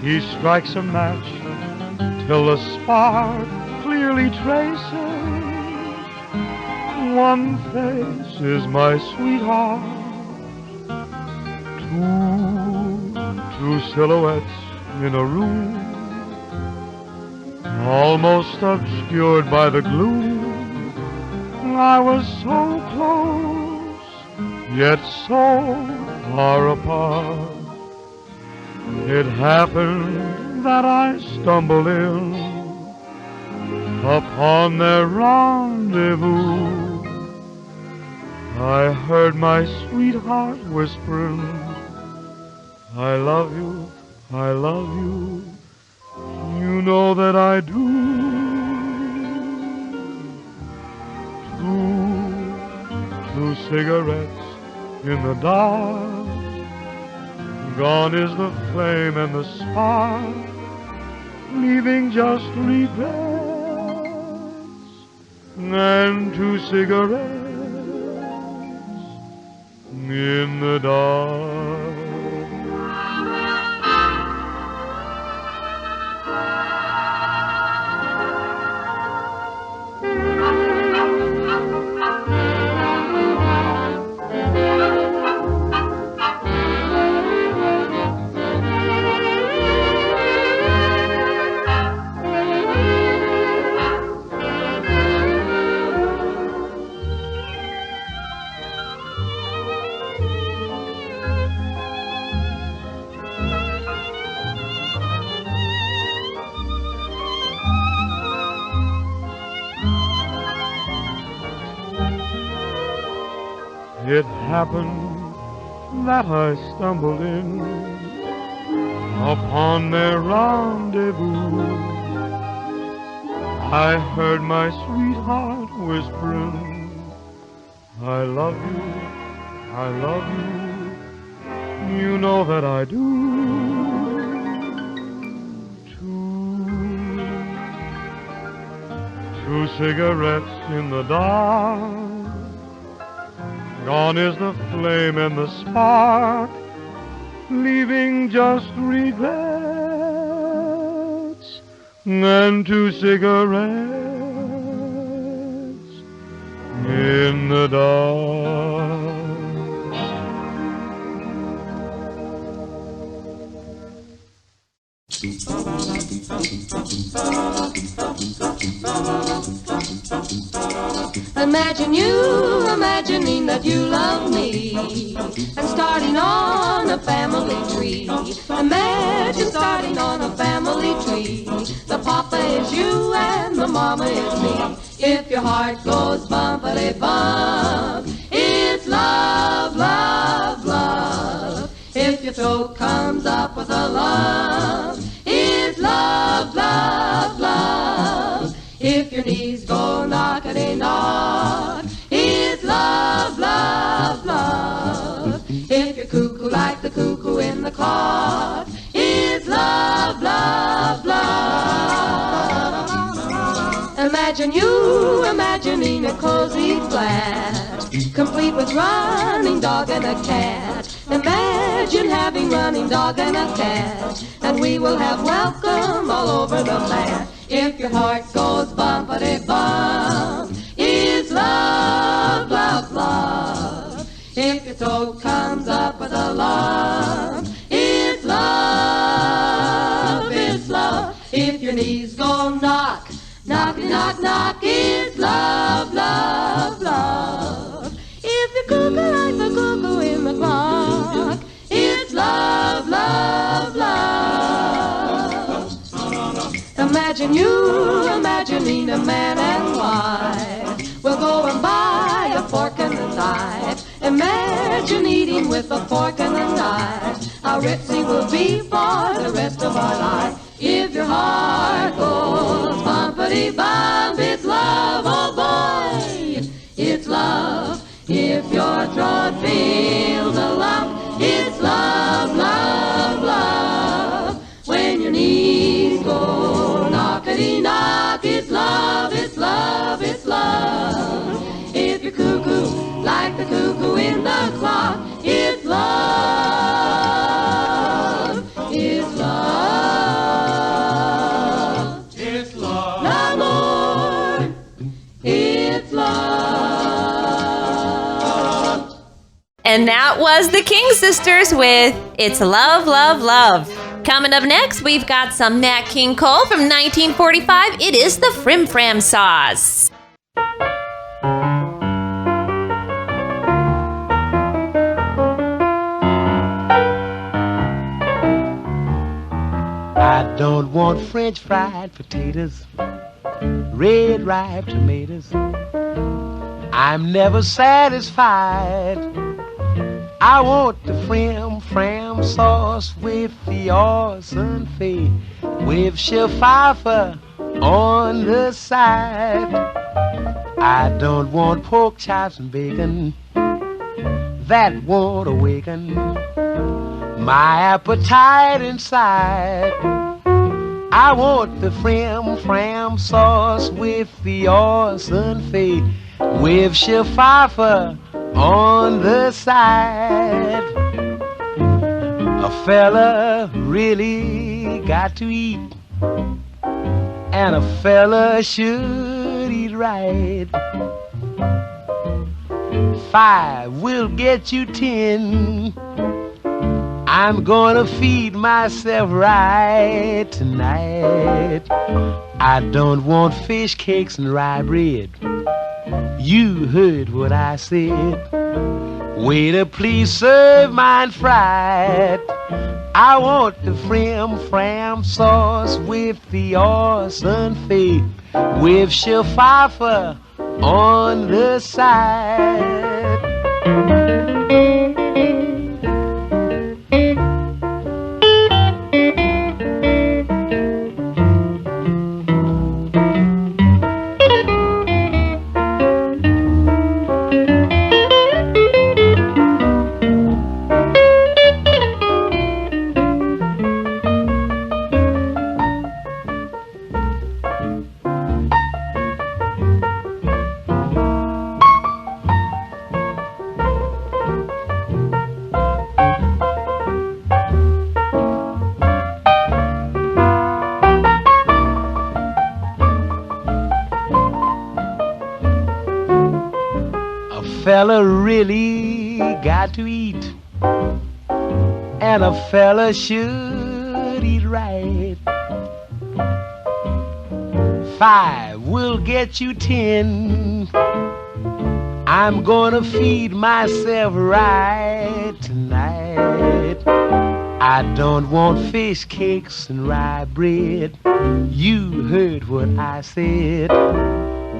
He strikes a match till the spark clearly traces one face is my sweetheart. Two silhouettes in a room, almost obscured by the gloom. I was so close, yet so far apart. It happened that I stumbled in upon their rendezvous. I heard my sweetheart whispering, I love you, I love you, you know that I do. Two cigarettes in the dark. Gone is the flame and the spark, leaving just regrets and two cigarettes in the dark. It happened that I stumbled in upon their rendezvous. I heard my sweetheart whispering, I love you, I love you, you know that I do. Two cigarettes in the dark. Gone is the flame and the spark, leaving just regrets and two cigarettes in the dark. Imagine you imagining that you love me and starting on a family tree. Imagine starting on a family tree. The papa is you and the mama is me. If your heart goes bumpity bump, it's love, love, love. If your throat comes up with a lump, it's love, love, love. If your knees go knockity-knock, it's love, love, love. If you're cuckoo like the cuckoo in the clock, it's love, love, love. Imagine you imagining a cozy flat, complete with running dog and a cat. Imagine having running dog and a cat, and we will have welcome all over the flat. If your heart goes bumpity bump, it's love, love, love. If your throat comes up with a lump, it's love, it's love. If your knees go knock, knock, knock, knock, it's love, love, love. If you're cuckoo like the cuckoo in the clock, it's love, love, love. Imagine you imagining a man and wife. We'll go and buy a fork and a knife. Imagine eating with a fork and a knife. How ritzy we'll be for the rest of our life. If your heart goes bumpity bump, it's love, oh boy, it's love. If your throat feels a lump, it's love, love, love. When your knees go knockity-knock, it's love, it's love, it's love. If you're cuckoo the clock. It's love. It's love. It's love. L'amor. It's love. And that was the King Sisters with It's Love, Love, Love. Coming up next, we've got some Nat King Cole from 1945. It is the Frim Fram Sauce. I don't want French fried potatoes, red ripe tomatoes. I'm never satisfied. I want the fram sauce with the awesome fee, with Pfeiffer on the side. I don't want pork chops and bacon, that won't awaken my appetite inside. I want the fram sauce with the awesome fee, with Pfeiffer on the side. A fella really got to eat, and a fella should eat right. 5 will get you 10. I'm gonna feed myself right tonight. I don't want fish cakes and rye bread. You heard what I said. Waiter, please serve mine fried. I want the fram sauce with the awesome fee, with Pfeiffer on the side. Fella really got to eat, and a fella should eat right. 5 will get you 10. I'm gonna feed myself right tonight. I don't want fish cakes and rye bread. You heard what I said.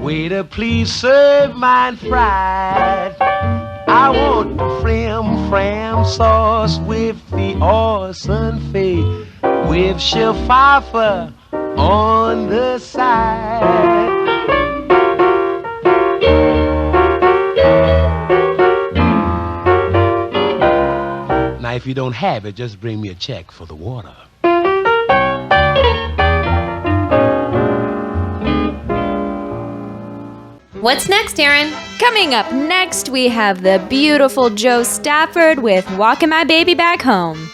Waiter, please serve mine fried. I want the fram sauce with the awesome fee, with Pfeiffer on the side. Now, if you don't have it, just bring me a check for the water. What's next, Aaron? Coming up next, we have the beautiful Joe Stafford with Walking My Baby Back Home.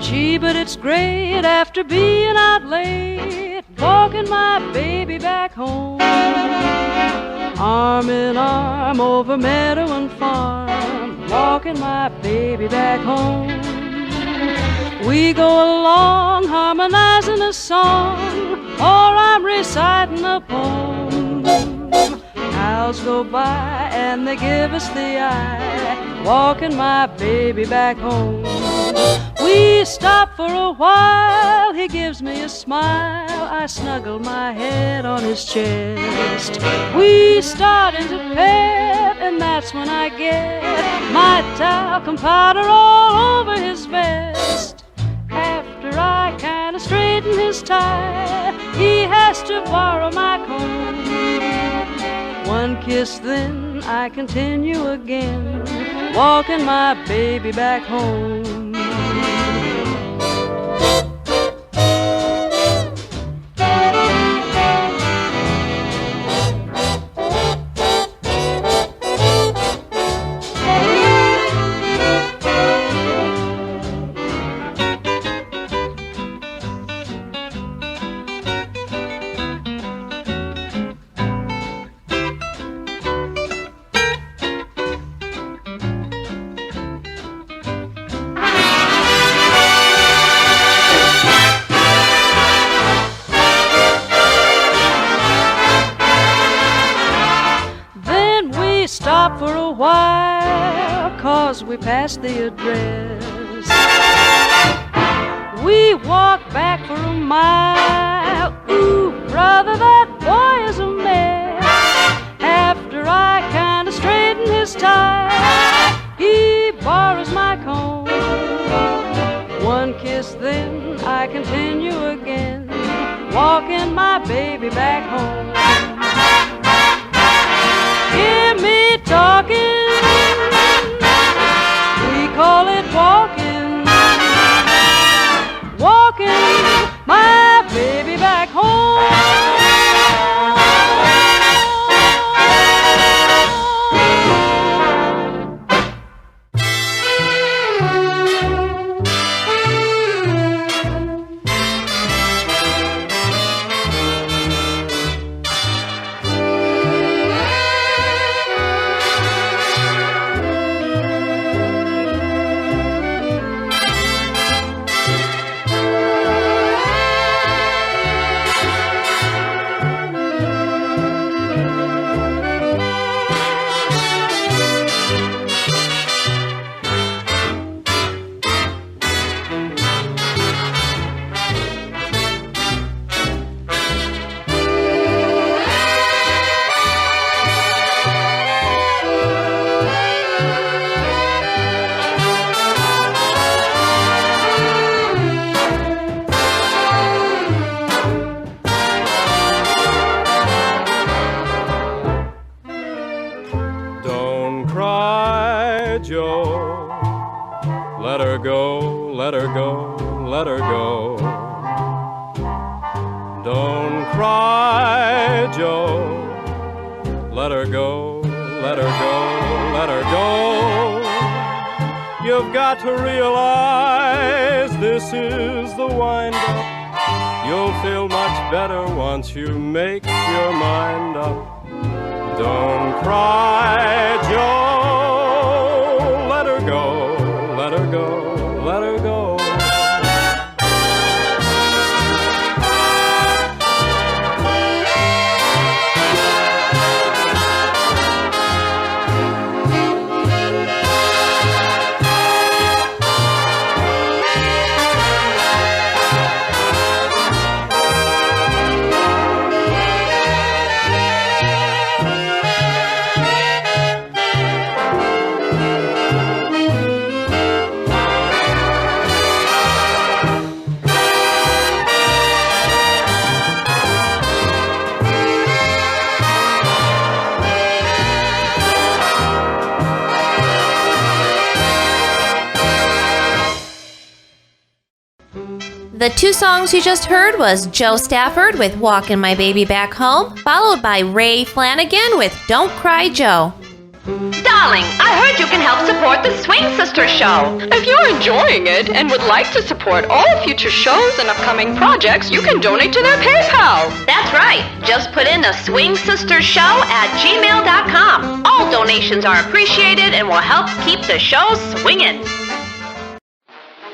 Gee, but it's great after being out late, walking my baby back home. Arm in arm over meadow and farm, walking my baby back home. We go along harmonizing a song, or I'm reciting a poem. Cows go by and they give us the eye, walking my baby back home. We stop for a while, he gives me a smile, I snuggle my head on his chest. We start into pet, and that's when I get my talcum powder all over his vest. After I kinda straighten his tie, he has to borrow my comb. One kiss, then I continue again, walking my baby back home. Stop for a while, 'cause we passed the address. We walked back for a mile. Ooh, brother, that boy is a mess. After I kinda straighten his tie, he borrows my comb. One kiss, then I continue again, walking my baby back home. Hear me talking, we call it walking, walking my baby back home. You've got to realize this is the wind-up. You'll feel much better once you make your mind up. Don't cry, Joe. Let her go, let her go, let her go. The two songs you just heard was Joe Stafford with Walkin' My Baby Back Home, followed by Ray Flanagan with Don't Cry Joe. Darling, I heard you can help support the Swing Sisters show. If you're enjoying it and would like to support all future shows and upcoming projects, you can donate to their PayPal. That's right. Just put in the swingsistershow@gmail.com. All donations are appreciated and will help keep the show swinging.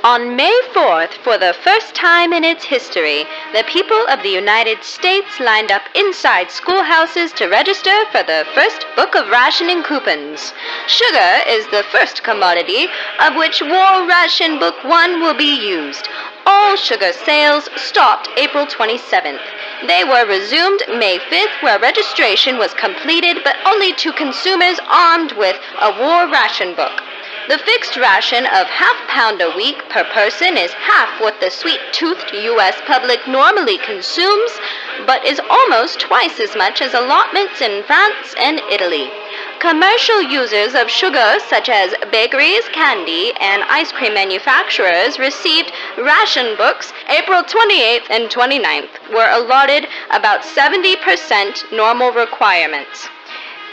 On May 4th, for the first time in its history, the people of the United States lined up inside schoolhouses to register for the first book of rationing coupons. Sugar is the first commodity of which War Ration Book 1 will be used. All sugar sales stopped April 27th. They were resumed May 5th, where registration was completed, but only to consumers armed with a War Ration Book. The fixed ration of half-pound a week per person is half what the sweet-toothed U.S. public normally consumes, but is almost twice as much as allotments in France and Italy. commercial users of sugar, such as bakeries, candy, and ice cream manufacturers, received ration books April 28th and 29th, were allotted about 70% normal requirements.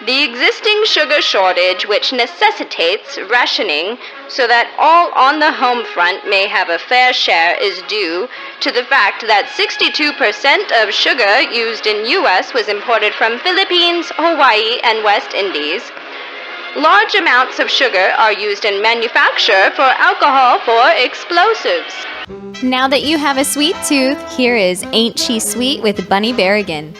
The existing sugar shortage, which necessitates rationing so that all on the home front may have a fair share, is due to the fact that 62% of sugar used in U.S. was imported from Philippines, Hawaii, and West Indies. Large amounts of sugar are used in manufacture for alcohol for explosives. Now that you have a sweet tooth, here is Ain't She Sweet with Bunny Berrigan.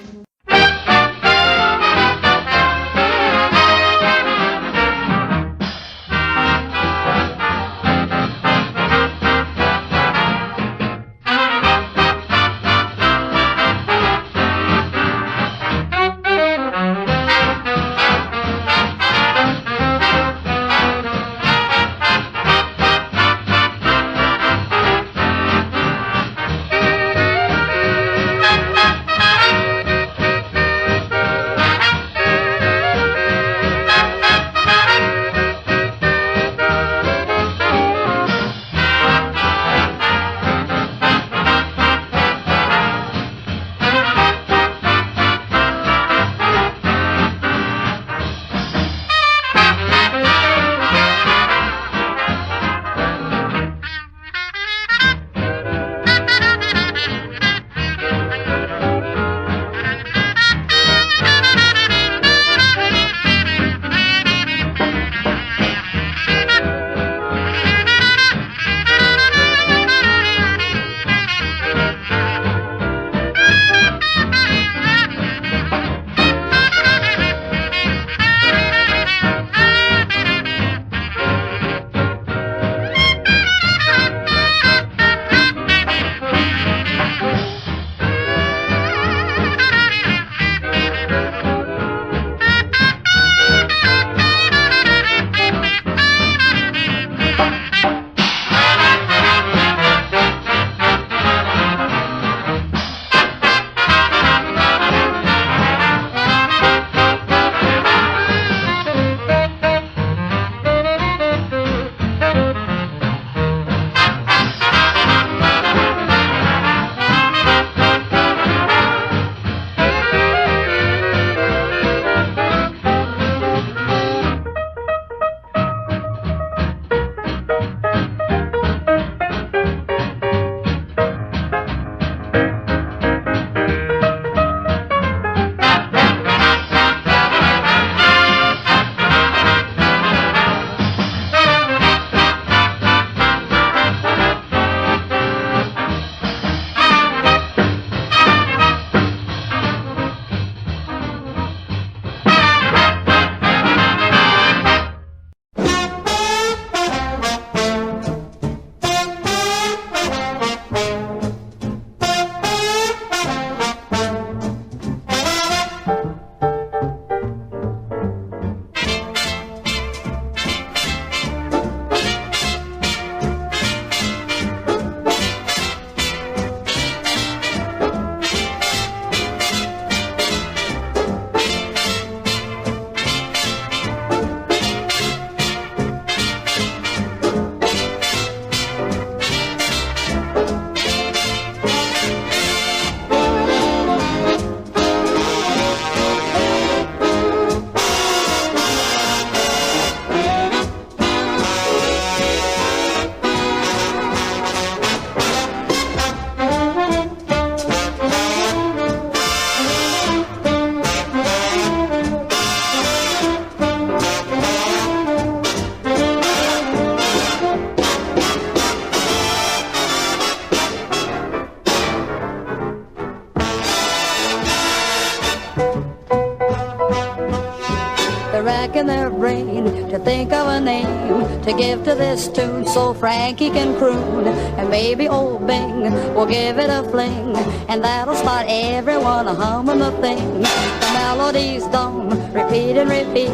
racking their brain to think of a name to give to this tune so Frankie can croon. And maybe old Bing will give it a fling, and that'll start everyone humming the thing. The melody's dumb, repeat and repeat.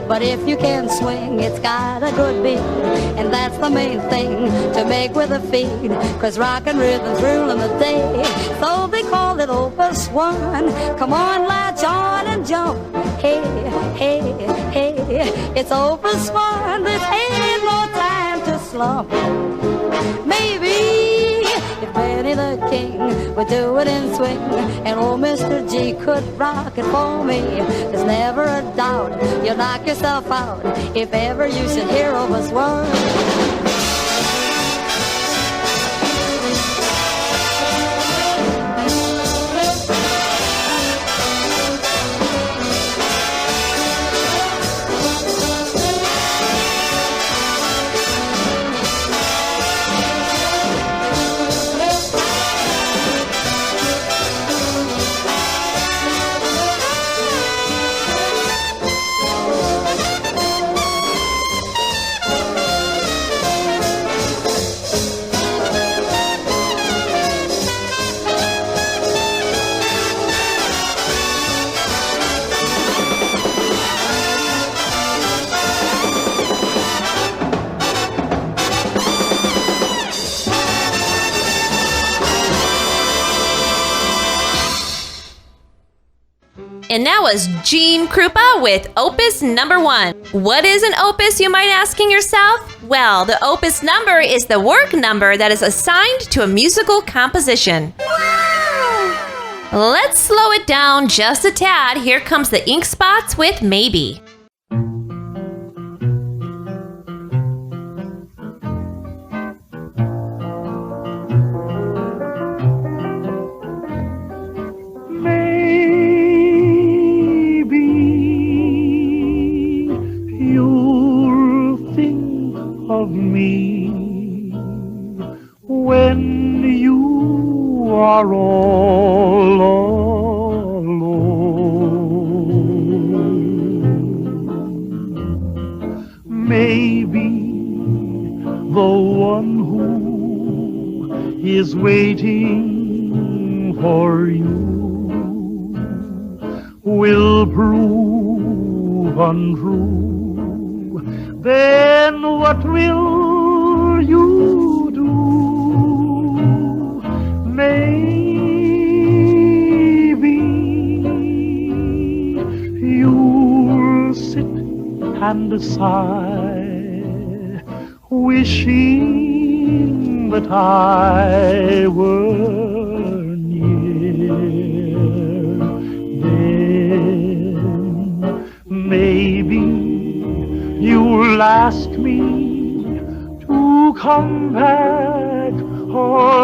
But if you can swing, it's got a good beat, and that's the main thing to make with the feet. 'Cause rockin' rhythm's ruling the day, so they call it Opus 1. Come on, latch on and jump. Hey, hey, hey, it's Opus 1. This ain't no time to slump. Maybe if Benny the King would do it in swing, and old Mr. G could rock it for me, there's never a doubt you'll knock yourself out if ever you should hear Opus 1. And that was Gene Krupa with Opus number 1. What is an opus, you might asking yourself? Well, the opus number is the work number that is assigned to a musical composition. Wow! Let's slow it down just a tad. Here comes the Ink Spots with Maybe. When you are all alone, maybe the one who is waiting for you will prove untrue. Then what will you do? Maybe you'll sit and sigh, wishing that I were near. Then maybe you'll ask me to come back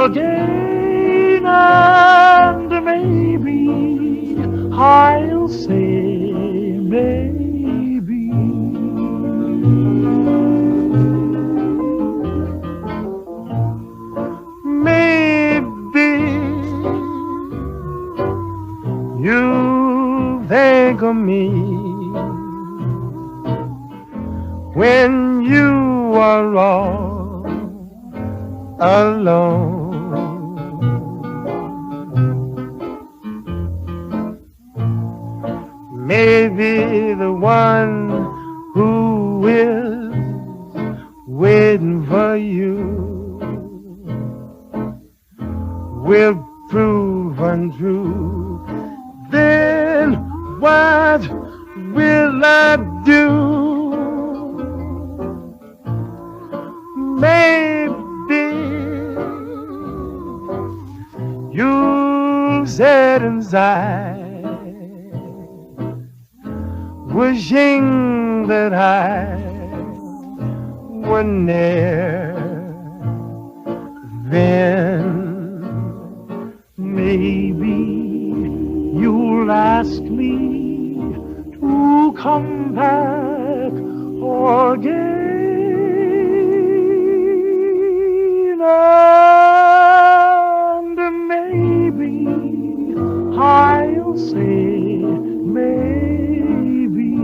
again, and maybe I'll say maybe. Maybe you think of me when you are all alone. Maybe the one who is waiting for you will prove untrue. Then what will I do? Maybe you'll sit inside, wishing that I were near. Then maybe you'll ask me to come back again. And maybe I'll say maybe.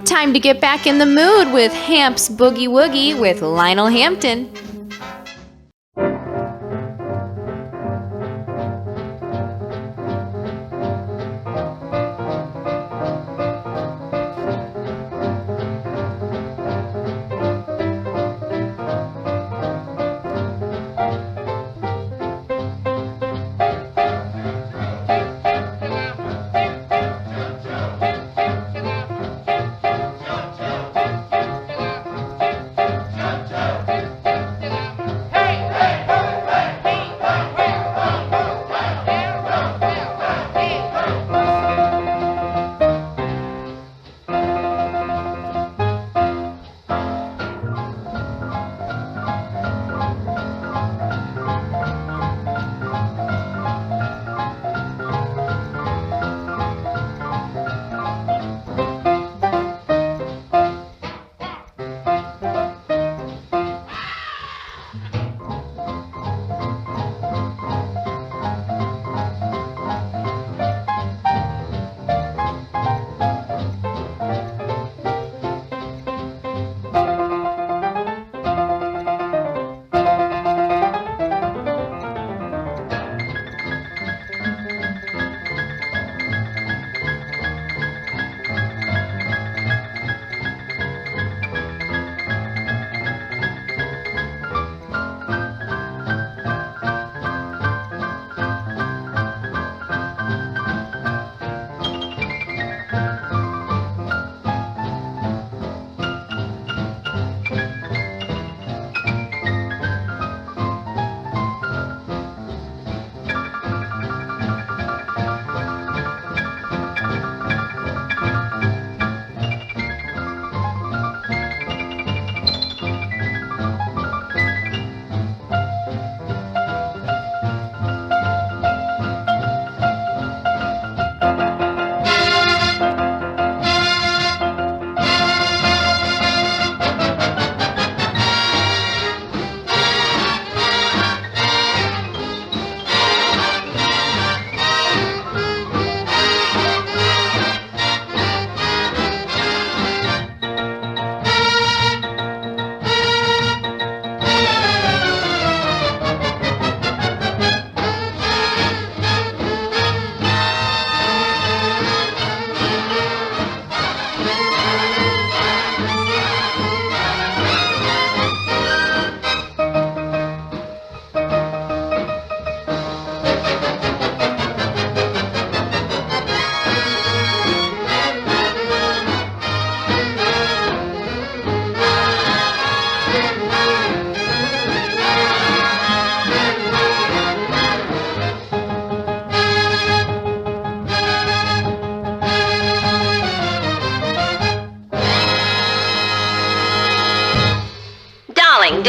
Time to get back in the mood with Hamp's Boogie Woogie with Lionel Hampton.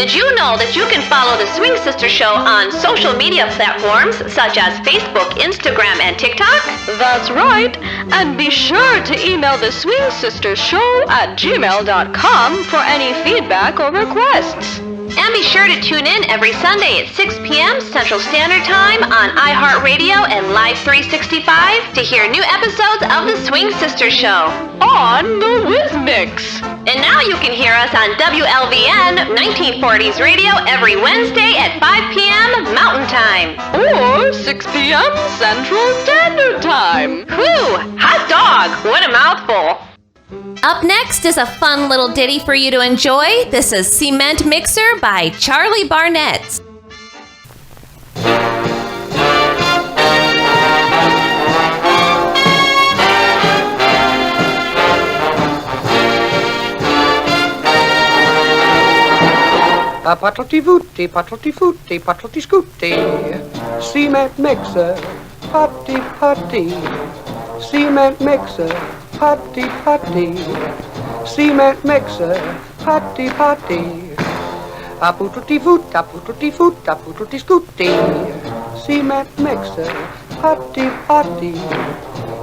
Did you know that you can follow the Swing Sister Show on social media platforms such as Facebook, Instagram, and TikTok? That's right. And be sure to email the Swing Sisters Show at gmail.com for any feedback or requests. And be sure to tune in every Sunday at 6 p.m. Central Standard Time on iHeartRadio and Live 365 to hear new episodes of the Swing Sisters Show on the Whiz Mix. And now you can hear us on WLVN 1940s Radio every Wednesday at 5 p.m. Mountain Time. Or 6 p.m. Central Standard Time. Whew! Hot dog! What a mouthful! Up next is a fun little ditty for you to enjoy. This is Cement Mixer by Charlie Barnett. Patlety vooty, patlety footy, patlety scooty. Cement mixer, potty potty. Cement mixer, potty potty. Cement mixer, potty potty. Aputty voot, aputty foot, aputty scooty. Cement mixer, potty potty.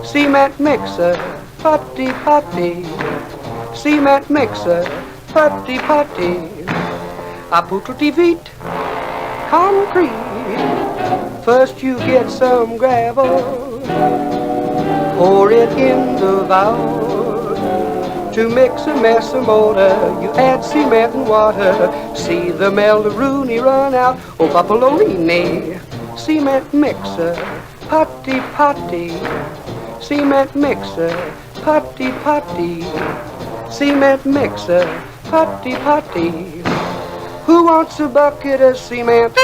Cement mixer, potty potty. Cement mixer, potty potty. Aputty feet, concrete. First you get some gravel, pour it in the valve. To mix a mess of mortar, you add cement and water. See the Melrooney run out, oh Papalolini. Cement mixer, potty potty. Cement mixer, potty potty. Cement mixer, potty potty. Who wants a bucket of cement?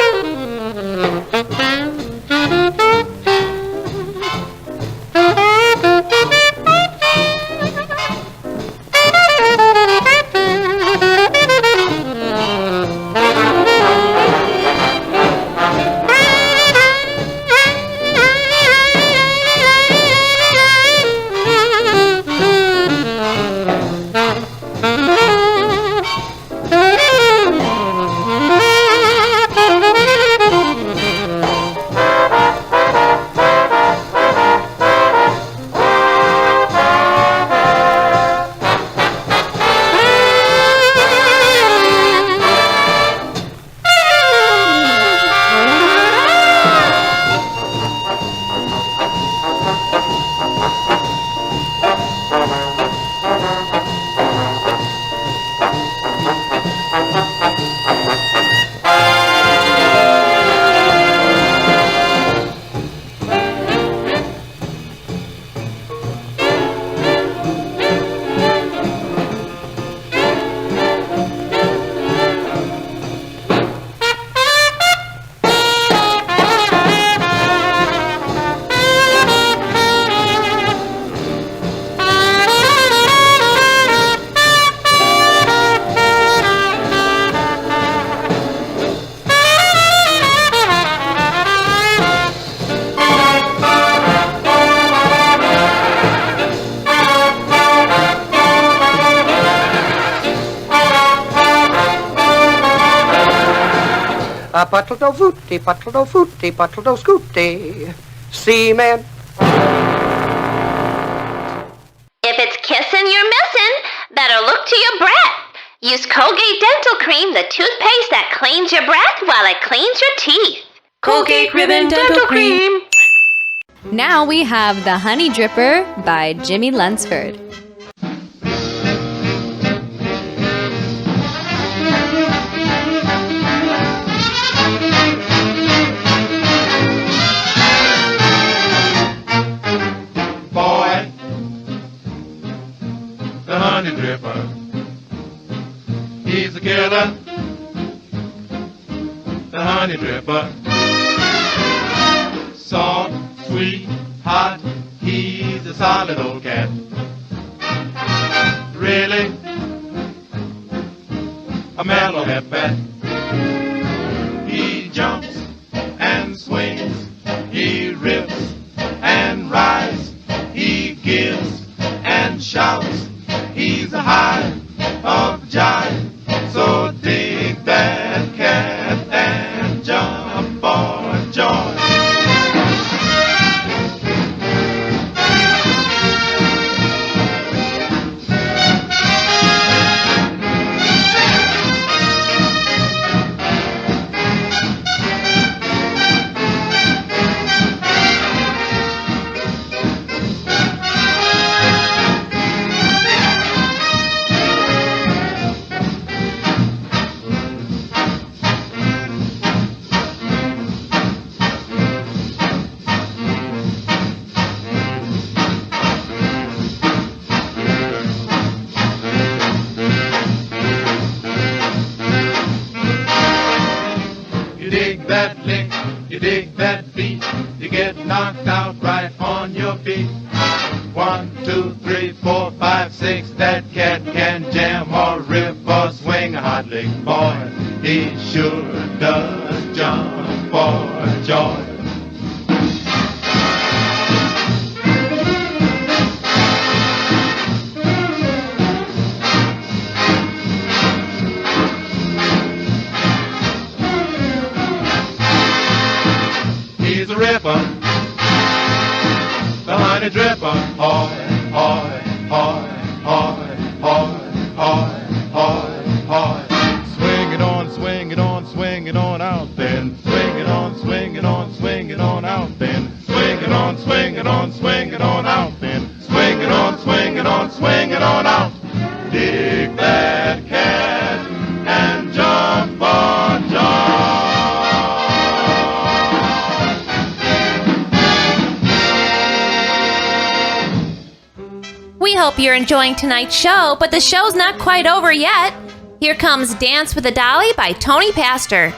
Patlado footy, patlado footy, patlado scooty. Cement. If it's kissing you're missing, better look to your breath. Use Colgate Dental Cream, the toothpaste that cleans your breath while it cleans your teeth. Colgate Ribbon Dental Cream. Now we have The Honey Dripper by Jimmy Lunsford. Honey dripper, he's a killer. The honey dripper, soft, sweet, hot, he's a solid old cat. Really, a mellow hat-bat. He jumps and swings, he rips and rides, he gives and shouts. He's a high of jive, so dig that 1, 2, 3, 4, 5, 6. That cat can jam or rip or swing a hot lick, boy. He sure does jump for joy. He's a ripper, the honey dripper, hoy, hoy, hoy, hoy, hoy, hoy, hoy, hoy. Swing it on, swing it on, swing it on out then. Swing it on, swing it on, swing it on out then. Swing it on, swing it on, swing it on out then. Swing it on, swing it on, swing it on out. Dig that cat and jump for joy. We hope you're enjoying tonight's show, but the show's not quite over yet. Here comes Dance with a Dolly by Tony Pastor.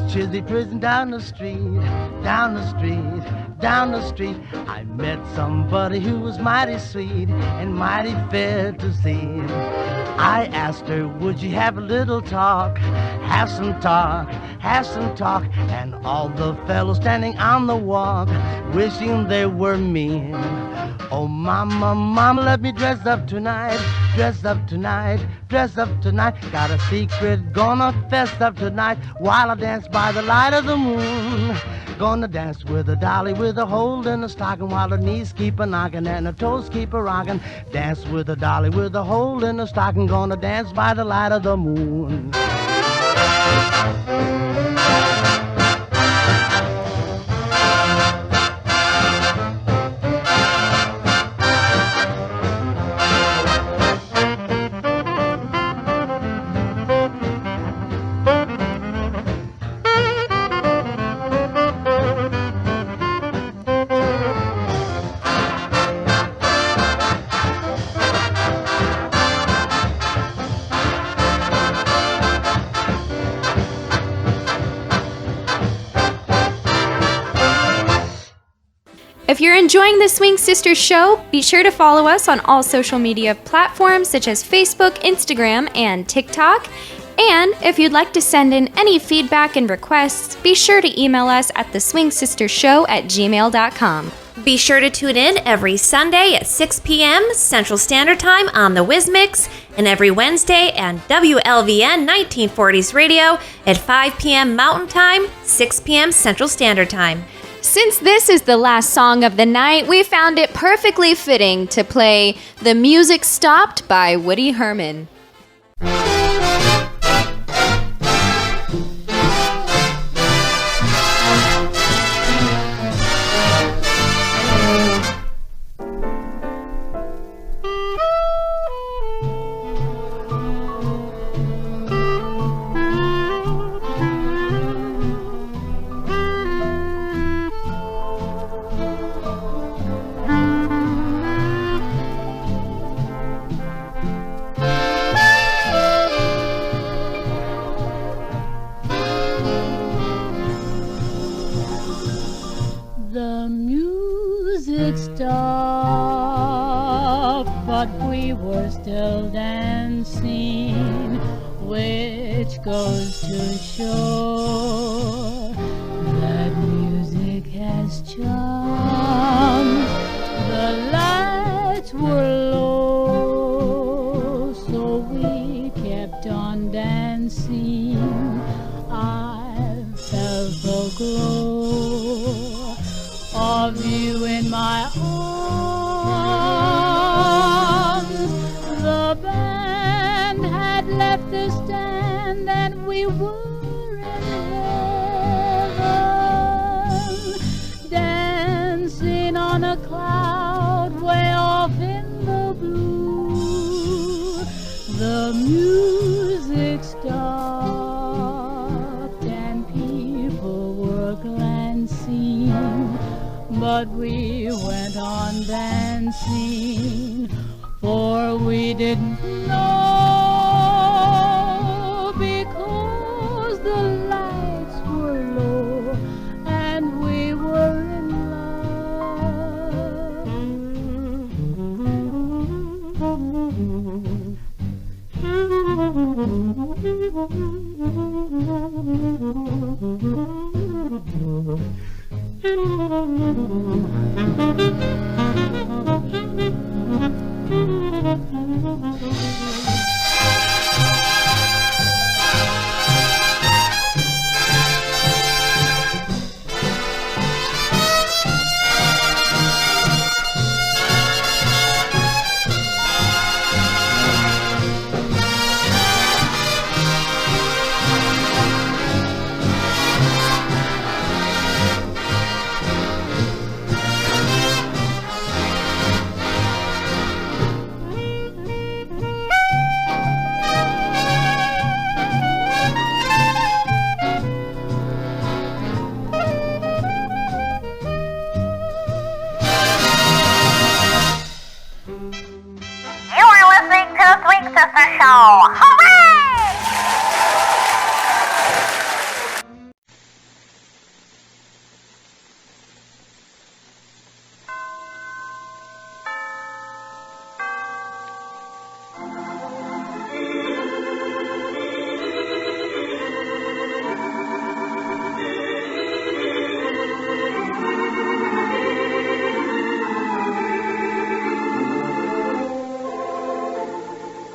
Chizzy prison down the street, down the street, down the street. I met somebody who was mighty sweet and mighty fair to see. I asked her, would you have a little talk, have some talk, have some talk. And all the fellows standing on the walk, wishing they were me. Oh, mama, mama, let me dress up tonight, dress up tonight, dress up tonight. Got a secret, gonna fess up tonight while I dance by the light of the moon. Gonna dance with a dolly with a hole in the stocking while her knees keep a knocking and her toes keep a rocking. Dance with a dolly with a hole in the stocking. Gonna dance by the light of the moon. If you're enjoying the Swing Sisters show, be sure to follow us on all social media platforms such as Facebook, Instagram, and TikTok. And if you'd like to send in any feedback and requests, be sure to email us at theswingsistershow@gmail.com. Be sure to tune in every Sunday at 6 p.m. Central Standard Time on the Whiz Mix, and every Wednesday on WLVN 1940s Radio at 5 p.m. Mountain Time, 6 p.m. Central Standard Time. Since this is the last song of the night, we found it perfectly fitting to play The Music Stopped by Woody Herman. The music stopped, but we were still dancing, which goes to show that music has charms. The lights were low, so left the stand and we were in heaven, dancing on a cloud way off in the blue. The music stopped and people were glancing, but we went on dancing, for we didn't know, because the lights were low and we were in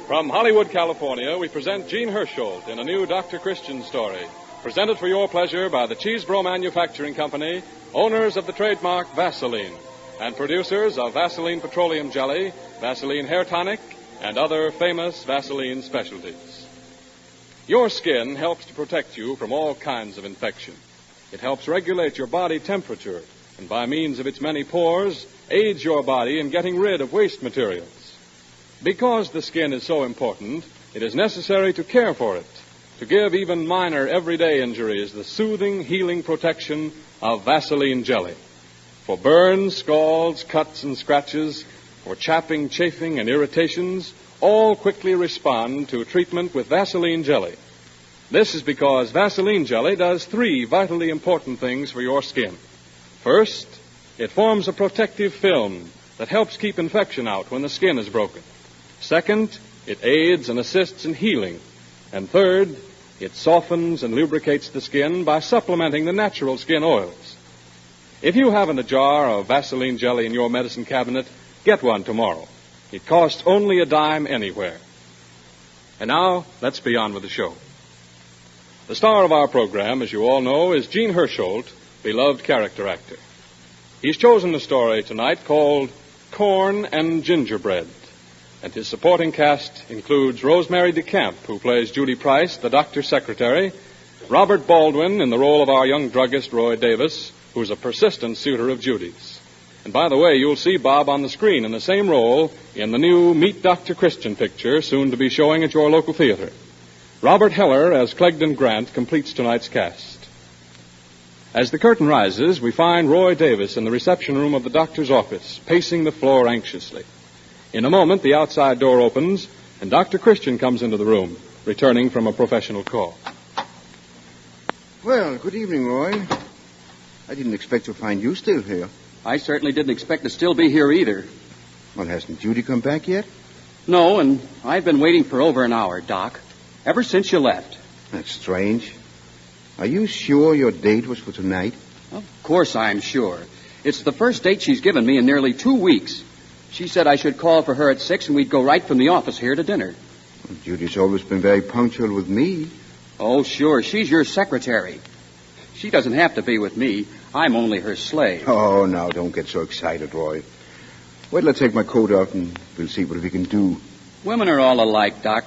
From Hollywood, California, we present Gene Hersholt in a new Dr. Christian story, presented for your pleasure by the Cheesebro Manufacturing Company, owners of the trademark Vaseline, and producers of Vaseline Petroleum Jelly, Vaseline Hair Tonic, and other famous Vaseline specialties. Your skin helps to protect you from all kinds of infection. It helps regulate your body temperature, and by means of its many pores, aids your body in getting rid of waste materials. Because the skin is so important, it is necessary to care for it, to give even minor everyday injuries the soothing, healing protection of Vaseline jelly. For burns, scalds, cuts, and scratches, for chapping, chafing, and irritations, all quickly respond to treatment with Vaseline jelly. This is because Vaseline jelly does three vitally important things for your skin. First, it forms a protective film that helps keep infection out when the skin is broken. Second, it aids and assists in healing. And third, it softens and lubricates the skin by supplementing the natural skin oils. If you haven't a jar of Vaseline jelly in your medicine cabinet, get one tomorrow. It costs only a dime anywhere. And now, let's be on with the show. The star of our program, as you all know, is Gene Hersholt, beloved character actor. He's chosen a story tonight called Corn and Gingerbread. And his supporting cast includes Rosemary DeCamp, who plays Judy Price, the doctor's secretary, Robert Baldwin in the role of our young druggist, Roy Davis, who's a persistent suitor of Judy's. And by the way, you'll see Bob on the screen in the same role in the new Meet Dr. Christian picture, soon to be showing at your local theater. Robert Heller as Clegdon Grant completes tonight's cast. As the curtain rises, we find Roy Davis in the reception room of the doctor's office, pacing the floor anxiously. In a moment, the outside door opens, and Dr. Christian comes into the room, returning from a professional call. Well, good evening, Roy. I didn't expect to find you still here. I certainly didn't expect to still be here either. Well, hasn't Judy come back yet? No, and I've been waiting for over an hour, Doc. Ever since you left. That's strange. Are you sure your date was for tonight? Of course I'm sure. It's the first date she's given me in nearly 2 weeks. She said I should call for her at 6 and we'd go right from the office here to dinner. Well, Judy's always been very punctual with me. Oh, sure. She's your secretary. She doesn't have to be with me. I'm only her slave. Oh, now, don't get so excited, Roy. Wait till I take my coat off and we'll see what we can do. Women are all alike, Doc.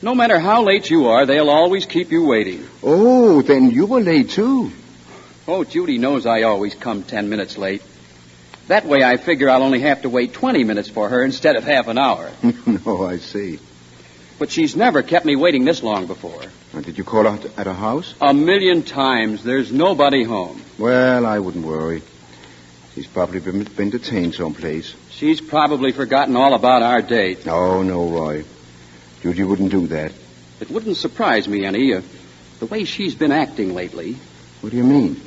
No matter how late you are, they'll always keep you waiting. Oh, then you were late, too. Oh, Judy knows I always come 10 minutes late. That way I figure I'll only have to wait 20 minutes for her instead of half an hour. Oh, I see. But she's never kept me waiting this long before. Did you call out at her house? 1,000,000 times. There's nobody home. Well, I wouldn't worry. She's probably been detained someplace. She's probably forgotten all about our date. Oh, no, Roy. Judy wouldn't do that. It wouldn't surprise me any, the way she's been acting lately. What do you mean?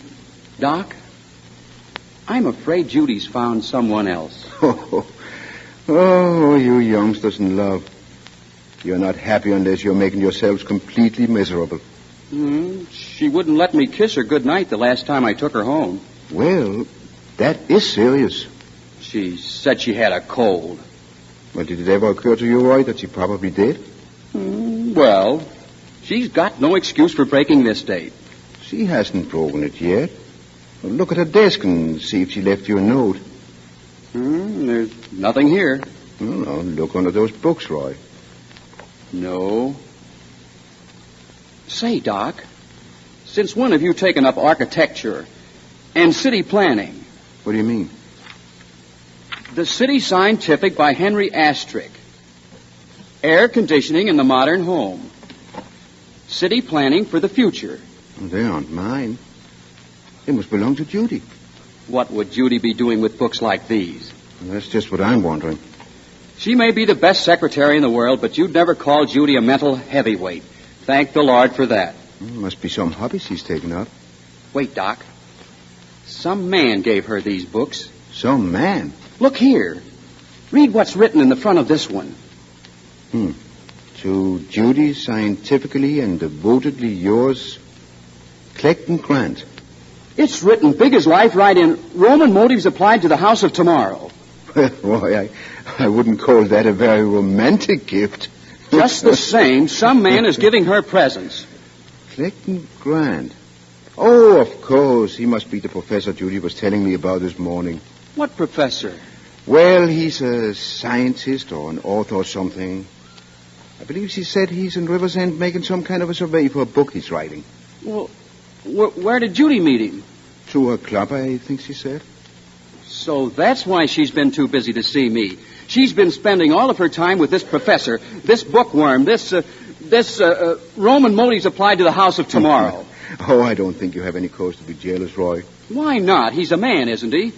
Doc, I'm afraid Judy's found someone else. Oh, you youngsters in love. You're not happy unless you're making yourselves completely miserable. She wouldn't let me kiss her goodnight the last time I took her home. Well, that is serious. She said she had a cold. Well, did it ever occur to you, Roy, that she probably did? Well, she's got no excuse for breaking this date. She hasn't broken it yet. Well, look at her desk and see if she left you a note. There's nothing here. No, look under those books, Roy. No. Say, Doc, since when have you taken up architecture and city planning? What do you mean? The City Scientific by Henry Astrick. Air conditioning in the modern home. City planning for the future. Well, they aren't mine. They must belong to Judy. What would Judy be doing with books like these? Well, that's just what I'm wondering. She may be the best secretary in the world, but you'd never call Judy a mental heavyweight. Thank the Lord for that. Must be some hobby she's taken up. Wait, Doc. Some man gave her these books. Some man? Look here. Read what's written in the front of this one. To Judy, scientifically and devotedly yours, Skelton Grant. It's written big as life right in Roman motives applied to the house of tomorrow. Well, Roy, I wouldn't call that a very romantic gift. Just the same, some man is giving her presents. Skelton Grant. Oh, of course. He must be the professor Judy was telling me about this morning. What professor? Well, he's a scientist or an author or something. I believe she said he's in Riversend making some kind of a survey for a book he's writing. Well, where did Judy meet him? Through her club, I think she said. So that's why she's been too busy to see me. She's been spending all of her time with this professor, this bookworm, this Roman motives applied to the house of tomorrow. Oh, I don't think you have any cause to be jealous, Roy. Why not? He's a man, isn't he?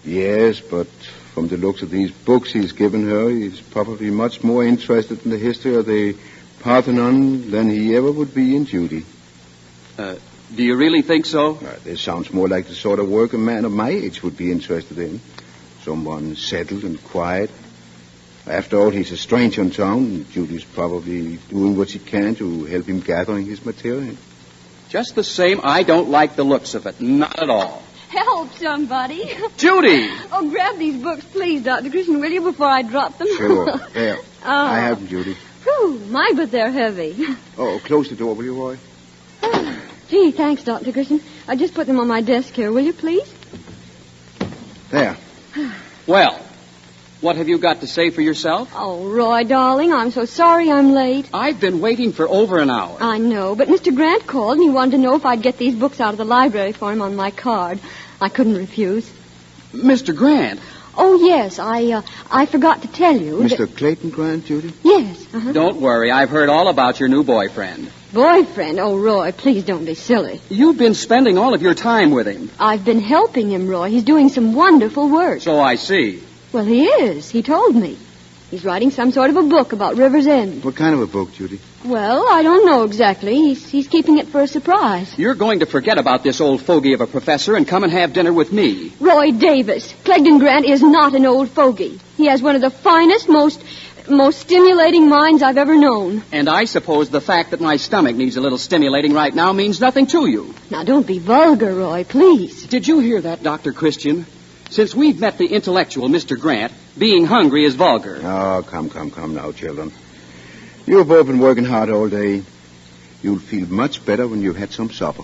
Yes, but from the looks of these books he's given her, he's probably much more interested in the history of the Parthenon than he ever would be in Judy. Do you really think so? This sounds more like the sort of work a man of my age would be interested in. Someone settled and quiet. After all, he's a stranger in town, and Judy's probably doing what she can to help him gathering his material. Just the same, I don't like the looks of it. Not at all. Help somebody. Judy! Oh, grab these books, please, Dr. Christian, will you, before I drop them? Sure. There. I have them, Judy. Whew, my, but they're heavy. Oh, close the door, will you, Roy? Gee, thanks, Dr. Christian. I just put them on my desk here, will you, please? There. Well, what have you got to say for yourself? Oh, Roy, darling, I'm so sorry I'm late. I've been waiting for over an hour. I know, but Mr. Grant called and he wanted to know if I'd get these books out of the library for him on my card. I couldn't refuse. Mr. Grant? Oh, yes, I forgot to tell you. Mr. Clayton Grant, Judy? Yes, Don't worry, I've heard all about your new boyfriend. Boyfriend? Oh, Roy, please don't be silly. You've been spending all of your time with him. I've been helping him, Roy. He's doing some wonderful work. So I see. Well, he is. He told me. He's writing some sort of a book about River's End. What kind of a book, Judy? Well, I don't know exactly. He's keeping it for a surprise. You're going to forget about this old fogey of a professor and come and have dinner with me. Roy Davis. Clegdon Grant is not an old fogey. He has one of the finest, most stimulating minds I've ever known. And I suppose the fact that my stomach needs a little stimulating right now means nothing to you. Now, don't be vulgar, Roy, please. Did you hear that, Dr. Christian? Since we've met the intellectual Mr. Grant, being hungry is vulgar. Oh, come now, children. You've both been working hard all day. You'll feel much better when you've had some supper.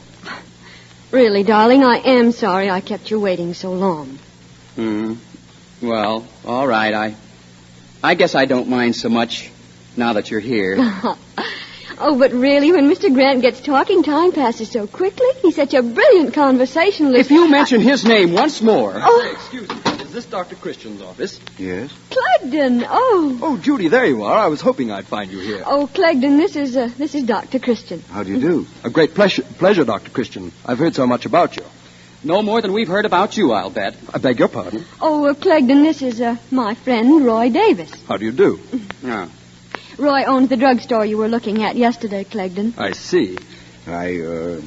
Really, darling, I am sorry I kept you waiting so long. Well, all right. I guess I don't mind so much now that you're here. Oh, but really, when Mr. Grant gets talking, time passes so quickly. He's such a brilliant conversationalist. If you mention his name once more... Oh. Excuse me. Is this Dr. Christian's office? Yes. Clegdon, oh. Oh, Judy, there you are. I was hoping I'd find you here. Oh, Clegdon, this is Dr. Christian. How do you do? A great pleasure, Dr. Christian. I've heard so much about you. No more than we've heard about you, I'll bet. I beg your pardon. Oh, Clegdon, this is my friend, Roy Davis. How do you do? Yeah. Roy owns the drugstore you were looking at yesterday, Clegdon. I see. I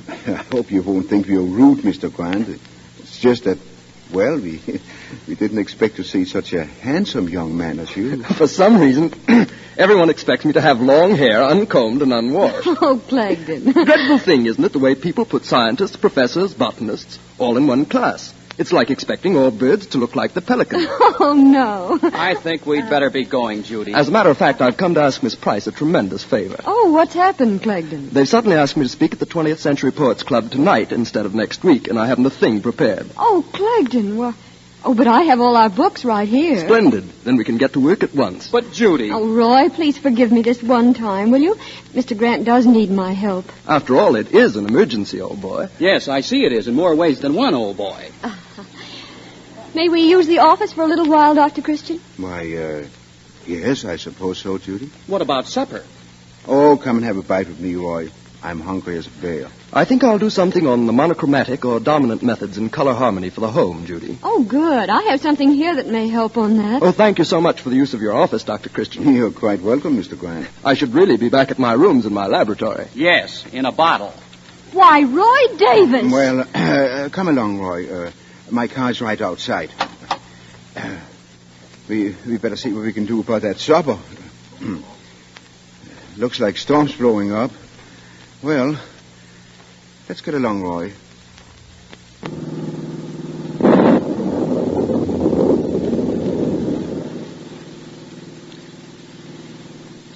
hope you won't think we are rude, Mr. Grant. It's just that, well, we didn't expect to see such a handsome young man as you. For some reason, everyone expects me to have long hair, uncombed and unwashed. Oh, Clegdon. Dreadful thing, isn't it, the way people put scientists, professors, botanists, all in one class. It's like expecting all birds to look like the pelican. Oh, no. I think we'd better be going, Judy. As a matter of fact, I've come to ask Miss Price a tremendous favor. Oh, what's happened, Clegdon? They've suddenly asked me to speak at the 20th Century Poets Club tonight instead of next week, and I haven't a thing prepared. Oh, Clegdon, well... Oh, but I have all our books right here. Splendid. Then we can get to work at once. But, Judy... Oh, Roy, please forgive me this one time, will you? Mr. Grant does need my help. After all, it is an emergency, old boy. Yes, I see it is in more ways than one, old boy. May we use the office for a little while, Dr. Christian? Why, yes, I suppose so, Judy. What about supper? Oh, come and have a bite with me, Roy. I'm hungry as a bear. I think I'll do something on the monochromatic or dominant methods in color harmony for the home, Judy. Oh, good. I have something here that may help on that. Oh, thank you so much for the use of your office, Dr. Christian. You're quite welcome, Mr. Grant. I should really be back at my rooms in my laboratory. Yes, in a bottle. Why, Roy Davis! Well, come along, Roy. My car's right outside. We better see what we can do about that supper. Looks like storm's blowing up. Well, let's get along, Roy.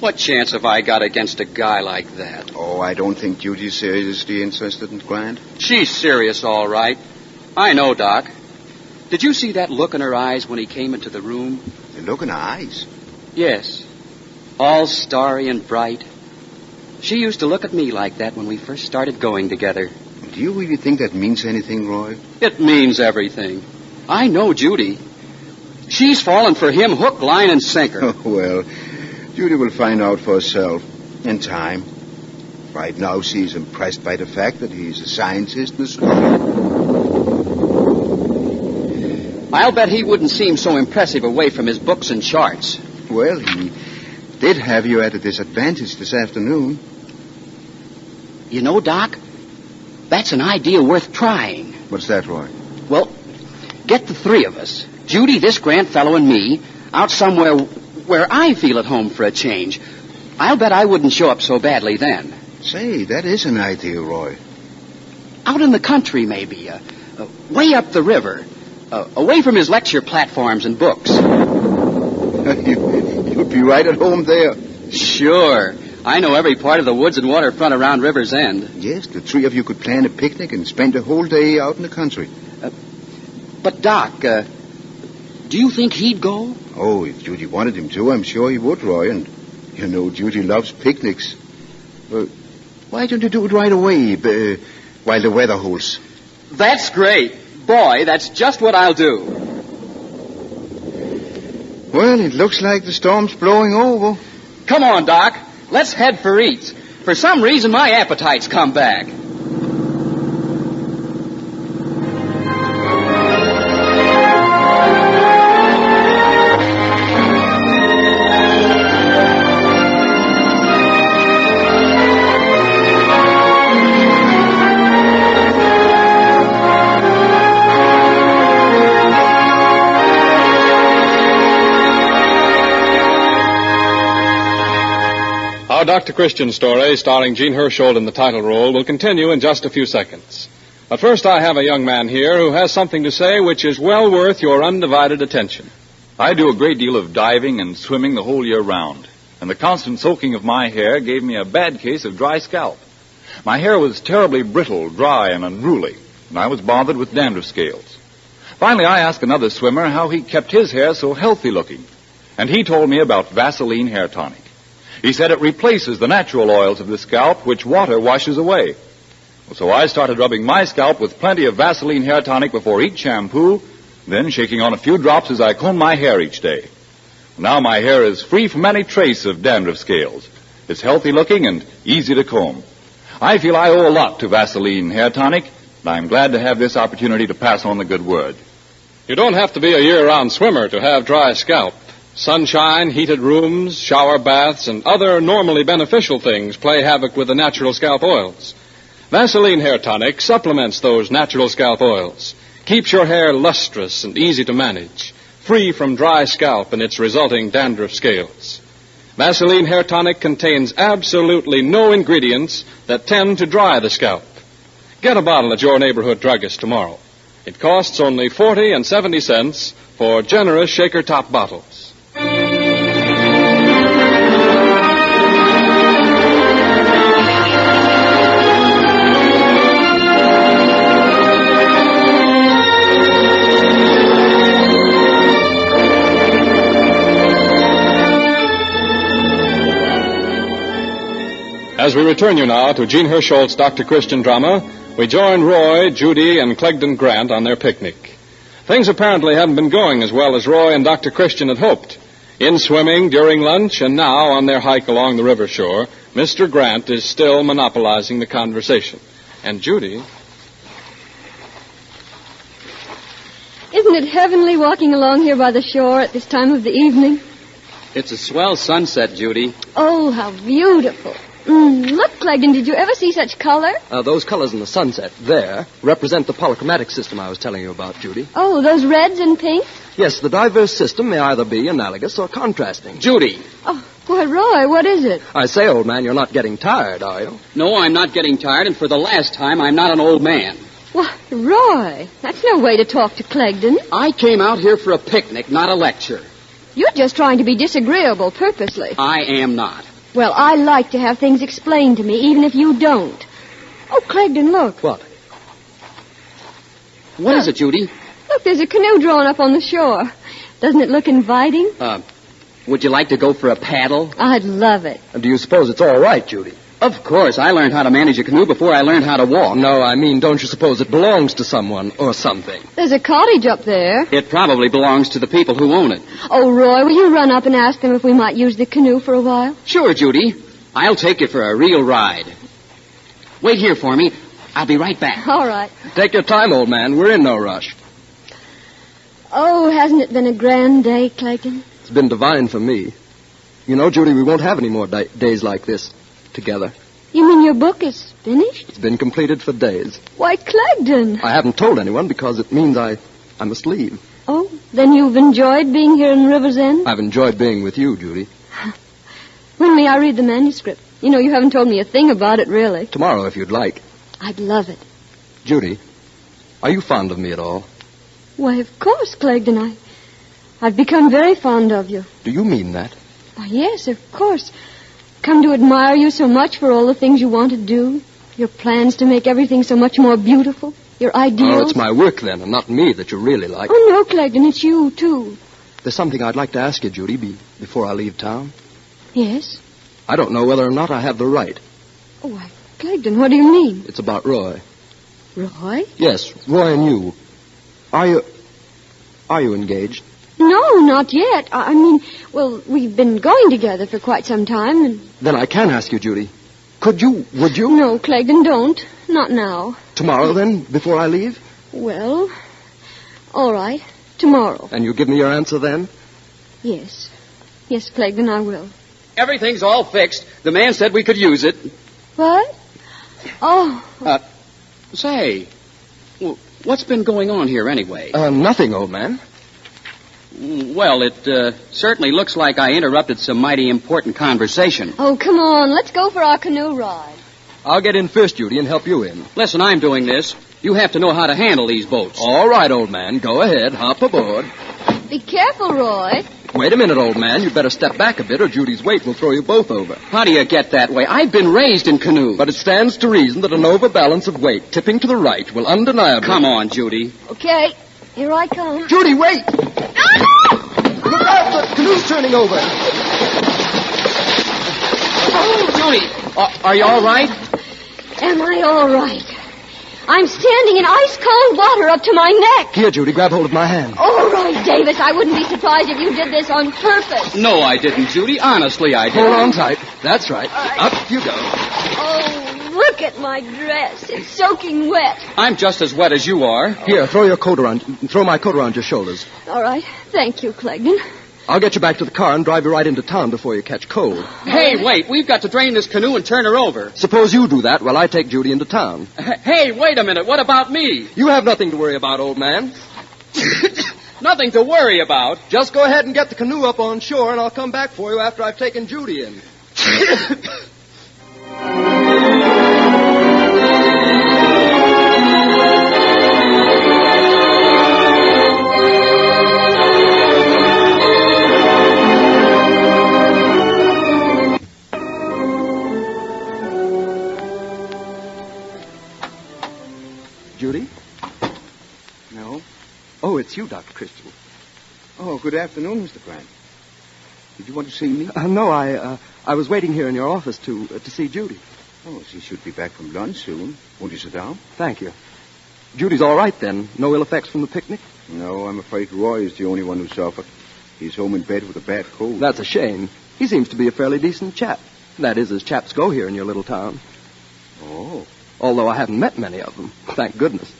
What chance have I got against a guy like that? Oh, I don't think Judy's seriously interested in Grant. She's serious, all right. I know, Doc. Did you see that look in her eyes when he came into the room? The look in her eyes? Yes. All starry and bright. She used to look at me like that when we first started going together. Do you really think that means anything, Roy? It means everything. I know Judy. She's fallen for him hook, line, and sinker. Oh, well, Judy will find out for herself in time. Right now, she's impressed by the fact that he's a scientist and a scholar. I'll bet he wouldn't seem so impressive away from his books and charts. Well, he did have you at a disadvantage this afternoon. You know, Doc, that's an idea worth trying. What's that, Roy? Well, get the three of us, Judy, this Grant fellow, and me, out somewhere where I feel at home for a change. I'll bet I wouldn't show up so badly then. Say, that is an idea, Roy. Out in the country, maybe. Way up the river. Away from his lecture platforms and books. You'd be right at home there. Sure. I know every part of the woods and waterfront around River's End. Yes, the three of you could plan a picnic and spend a whole day out in the country. But, Doc, do you think he'd go? Oh, if Judy wanted him to, I'm sure he would, Roy. And, you know, Judy loves picnics. Why don't you do it right away, while the weather holds? That's great. Boy, that's just what I'll do. Well, it looks like the storm's blowing over. Come on, Doc. Let's head for eats. For some reason, my appetite's come back. Our Dr. Christian story, starring Jean Hersholt in the title role, will continue in just a few seconds. But first, I have a young man here who has something to say which is well worth your undivided attention. I do a great deal of diving and swimming the whole year round, and the constant soaking of my hair gave me a bad case of dry scalp. My hair was terribly brittle, dry, and unruly, and I was bothered with dandruff scales. Finally, I asked another swimmer how he kept his hair so healthy looking, and he told me about Vaseline Hair Tonic. He said it replaces the natural oils of the scalp, which water washes away. So I started rubbing my scalp with plenty of Vaseline hair tonic before each shampoo, then shaking on a few drops as I comb my hair each day. Now my hair is free from any trace of dandruff scales. It's healthy looking and easy to comb. I feel I owe a lot to Vaseline hair tonic, and I'm glad to have this opportunity to pass on the good word. You don't have to be a year-round swimmer to have dry scalp. Sunshine, heated rooms, shower baths, and other normally beneficial things play havoc with the natural scalp oils. Vaseline hair tonic supplements those natural scalp oils, keeps your hair lustrous and easy to manage, free from dry scalp and its resulting dandruff scales. Vaseline hair tonic contains absolutely no ingredients that tend to dry the scalp. Get a bottle at your neighborhood druggist tomorrow. It costs only 40 and 70 cents for generous shaker top bottles. As we return you now to Gene Herschel's Dr. Christian drama, we join Roy, Judy, and Clegdon Grant on their picnic. Things apparently haven't been going as well as Roy and Dr. Christian had hoped. In swimming, during lunch, and now on their hike along the river shore, Mr. Grant is still monopolizing the conversation. And Judy... Isn't it heavenly walking along here by the shore at this time of the evening? It's a swell sunset, Judy. Oh, how beautiful. Look, Clegdon, did you ever see such color? Those colors in the sunset there represent the polychromatic system I was telling you about, Judy. Oh, those reds and pinks? Yes, the diverse system may either be analogous or contrasting. Judy! Oh, why, Roy, what is it? I say, old man, you're not getting tired, are you? No, I'm not getting tired, and for the last time, I'm not an old man. Why, Roy, that's no way to talk to Clegdon. I came out here for a picnic, not a lecture. You're just trying to be disagreeable purposely. I am not. Well, I like to have things explained to me, even if you don't. Oh, Clegdon, look. What? What is it, Judy? Look, there's a canoe drawn up on the shore. Doesn't it look inviting? Would you like to go for a paddle? I'd love it. Do you suppose it's all right, Judy? Of course. I learned how to manage a canoe before I learned how to walk. No, I mean, don't you suppose it belongs to someone or something? There's a cottage up there. It probably belongs to the people who own it. Oh, Roy, will you run up and ask them if we might use the canoe for a while? Sure, Judy. I'll take you for a real ride. Wait here for me. I'll be right back. All right. Take your time, old man. We're in no rush. Oh, hasn't it been a grand day, Clegdon? It's been divine for me. You know, Judy, we won't have any more days like this together. You mean your book is finished? It's been completed for days. Why, Clegdon? I haven't told anyone because it means I must leave. Oh, then you've enjoyed being here in River's End? I've enjoyed being with you, Judy. When may I read the manuscript? You know, you haven't told me a thing about it, really. Tomorrow, if you'd like. I'd love it. Judy, are you fond of me at all? Why, of course, Clegdon. I've become very fond of you. Do you mean that? Why, yes, of course. Come to admire you so much for all the things you want to do. Your plans to make everything so much more beautiful. Your ideals. Oh, it's my work, then, and not me that you really like. Oh, no, Clegdon, it's you, too. There's something I'd like to ask you, Judy, before I leave town. Yes? I don't know whether or not I have the right. Oh, why, Clegdon, what do you mean? It's about Roy. Roy? Yes, Roy and you. Are you engaged? No, not yet. I mean, well, we've been going together for quite some time, and... Then I can ask you, Judy. Would you? No, Clegdon, don't. Not now. Tomorrow, then, before I leave? Well, all right. Tomorrow. And you'll give me your answer then? Yes. Yes, Clegdon, I will. Everything's all fixed. The man said we could use it. What? Oh. Say, what's been going on here anyway? Nothing, old man. Well, it certainly looks like I interrupted some mighty important conversation. Oh, come on. Let's go for our canoe ride. I'll get in first, Judy, and help you in. Listen, I'm doing this. You have to know how to handle these boats. All right, old man. Go ahead. Hop aboard. Be careful, Roy. Wait a minute, old man. You'd better step back a bit or Judy's weight will throw you both over. How do you get that way? I've been raised in canoes. But it stands to reason that an overbalance of weight tipping to the right will undeniably... Come on, Judy. Okay. Here I come. Judy, wait! Look out! The canoe's turning over. Are you all right? Am I all right? I'm standing in ice-cold water up to my neck. Here, Judy, grab hold of my hand. All right, Davis, I wouldn't be surprised if you did this on purpose. No, I didn't, Judy. Honestly, I didn't. Hold on tight. That's right. Up you go. Oh, look at my dress. It's soaking wet. I'm just as wet as you are. Here, throw my coat around your shoulders. All right. Thank you, Clegdon. I'll get you back to the car and drive you right into town before you catch cold. Hey, wait. We've got to drain this canoe and turn her over. Suppose you do that while I take Judy into town. Hey, wait a minute. What about me? You have nothing to worry about, old man. Nothing to worry about. Just go ahead and get the canoe up on shore, and I'll come back for you after I've taken Judy in. Judy? No? Oh, it's you, Dr. Christian. Oh, good afternoon, Mr. Grant. Did you want to see me? No, I was waiting here in your office to see Judy. Oh, she should be back from lunch soon. Won't you sit down? Thank you. Judy's all right, then? No ill effects from the picnic? No, I'm afraid Roy is the only one who suffered. He's home in bed with a bad cold. That's a shame. He seems to be a fairly decent chap. That is, as chaps go here in your little town. Oh. Although I haven't met many of them. Thank goodness.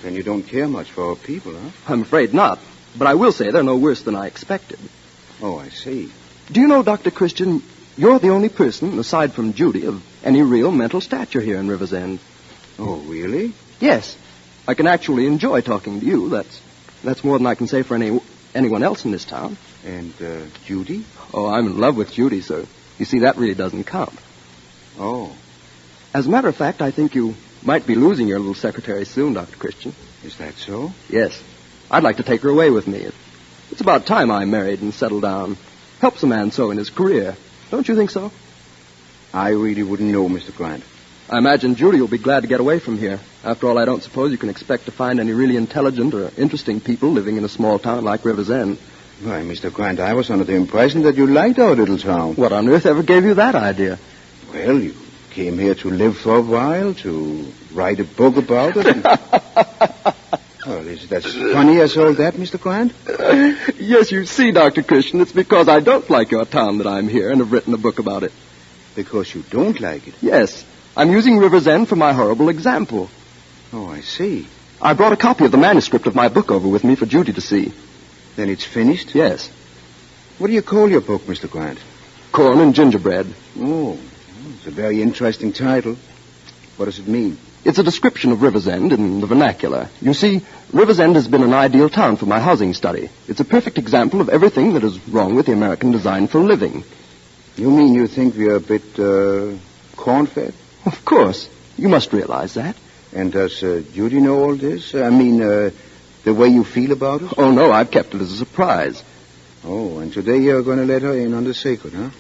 Then you don't care much for our people, huh? I'm afraid not. But I will say they're no worse than I expected. Oh, I see. Do you know, Dr. Christian, you're the only person, aside from Judy, of any real mental stature here in River's End. Oh, really? Yes. I can actually enjoy talking to you. That's more than I can say for anyone else in this town. And, Judy? Oh, I'm in love with Judy, sir. You see, that really doesn't count. Oh. As a matter of fact, I think you might be losing your little secretary soon, Dr. Christian. Is that so? Yes. I'd like to take her away with me. It's about time I married and settled down. Helps a man so in his career. Don't you think so? I really wouldn't know, Mr. Grant. I imagine Judy will be glad to get away from here. After all, I don't suppose you can expect to find any really intelligent or interesting people living in a small town like River's End. Why, Mr. Grant, I was under the impression that you liked our little town. What on earth ever gave you that idea? Well, you came here to live for a while, to write a book about it. Well, is that funny as all that, Mr. Grant? Yes, you see, Dr. Christian, it's because I don't like your town that I'm here and have written a book about it. Because you don't like it? Yes. I'm using River's End for my horrible example. Oh, I see. I brought a copy of the manuscript of my book over with me for Judy to see. Then it's finished? Yes. What do you call your book, Mr. Grant? Corn and Gingerbread. Oh, it's a very interesting title. What does it mean? It's a description of River's End in the vernacular. You see, River's End has been an ideal town for my housing study. It's a perfect example of everything that is wrong with the American design for living. You mean you think we're a bit, corn-fed? Of course. You must realize that. And does Judy know all this? I mean, the way you feel about it? Oh, no, I've kept it as a surprise. Oh, and today you're going to let her in Undersecretary, huh?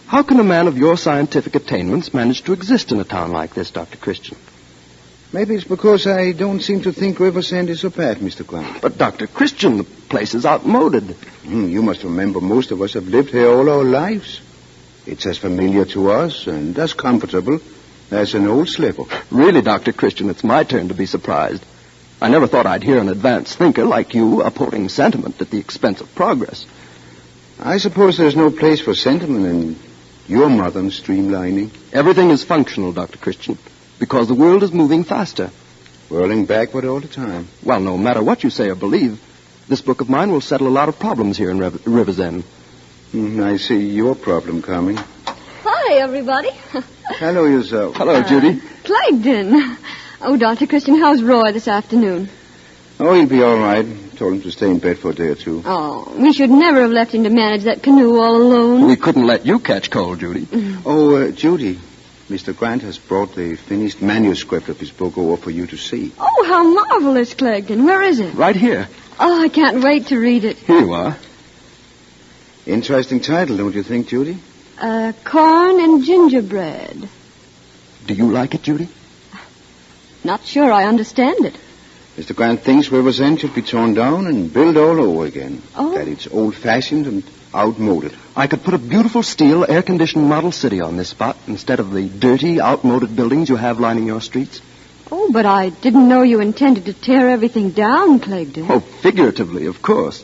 How can a man of your scientific attainments manage to exist in a town like this, Dr. Christian? Maybe it's because I don't seem to think River's End is so bad, Mr. Grant. But, Dr. Christian, the place is outmoded. You must remember most of us have lived here all our lives. It's as familiar to us and as comfortable as an old slipper. Really, Dr. Christian, it's my turn to be surprised. I never thought I'd hear an advanced thinker like you upholding sentiment at the expense of progress. I suppose there's no place for sentiment in your modern streamlining. Everything is functional, Dr. Christian, because the world is moving faster. Whirling backward all the time. Well, no matter what you say or believe, this book of mine will settle a lot of problems here in River's End. I see your problem coming. Hi, everybody. Hello yourself. Hello, Judy. Clegdon. Oh, Dr. Christian, how's Roy this afternoon? Oh, he'll be all right. Told him to stay in bed for a day or two. Oh, we should never have left him to manage that canoe all alone. We couldn't let you catch cold, Judy. Oh, Judy, Mr. Grant has brought the finished manuscript of his book over for you to see. Oh, how marvelous, Clegdon. Where is it? Right here. Oh, I can't wait to read it. Here you are. Interesting title, don't you think, Judy? Corn and Gingerbread. Do you like it, Judy? Not sure I understand it. Mr. Grant thinks River's End should be torn down and built all over again. Oh. That it's old-fashioned and outmoded. I could put a beautiful steel, air-conditioned model city on this spot instead of the dirty, outmoded buildings you have lining your streets. Oh, but I didn't know you intended to tear everything down, Clegden. Oh, figuratively, of course.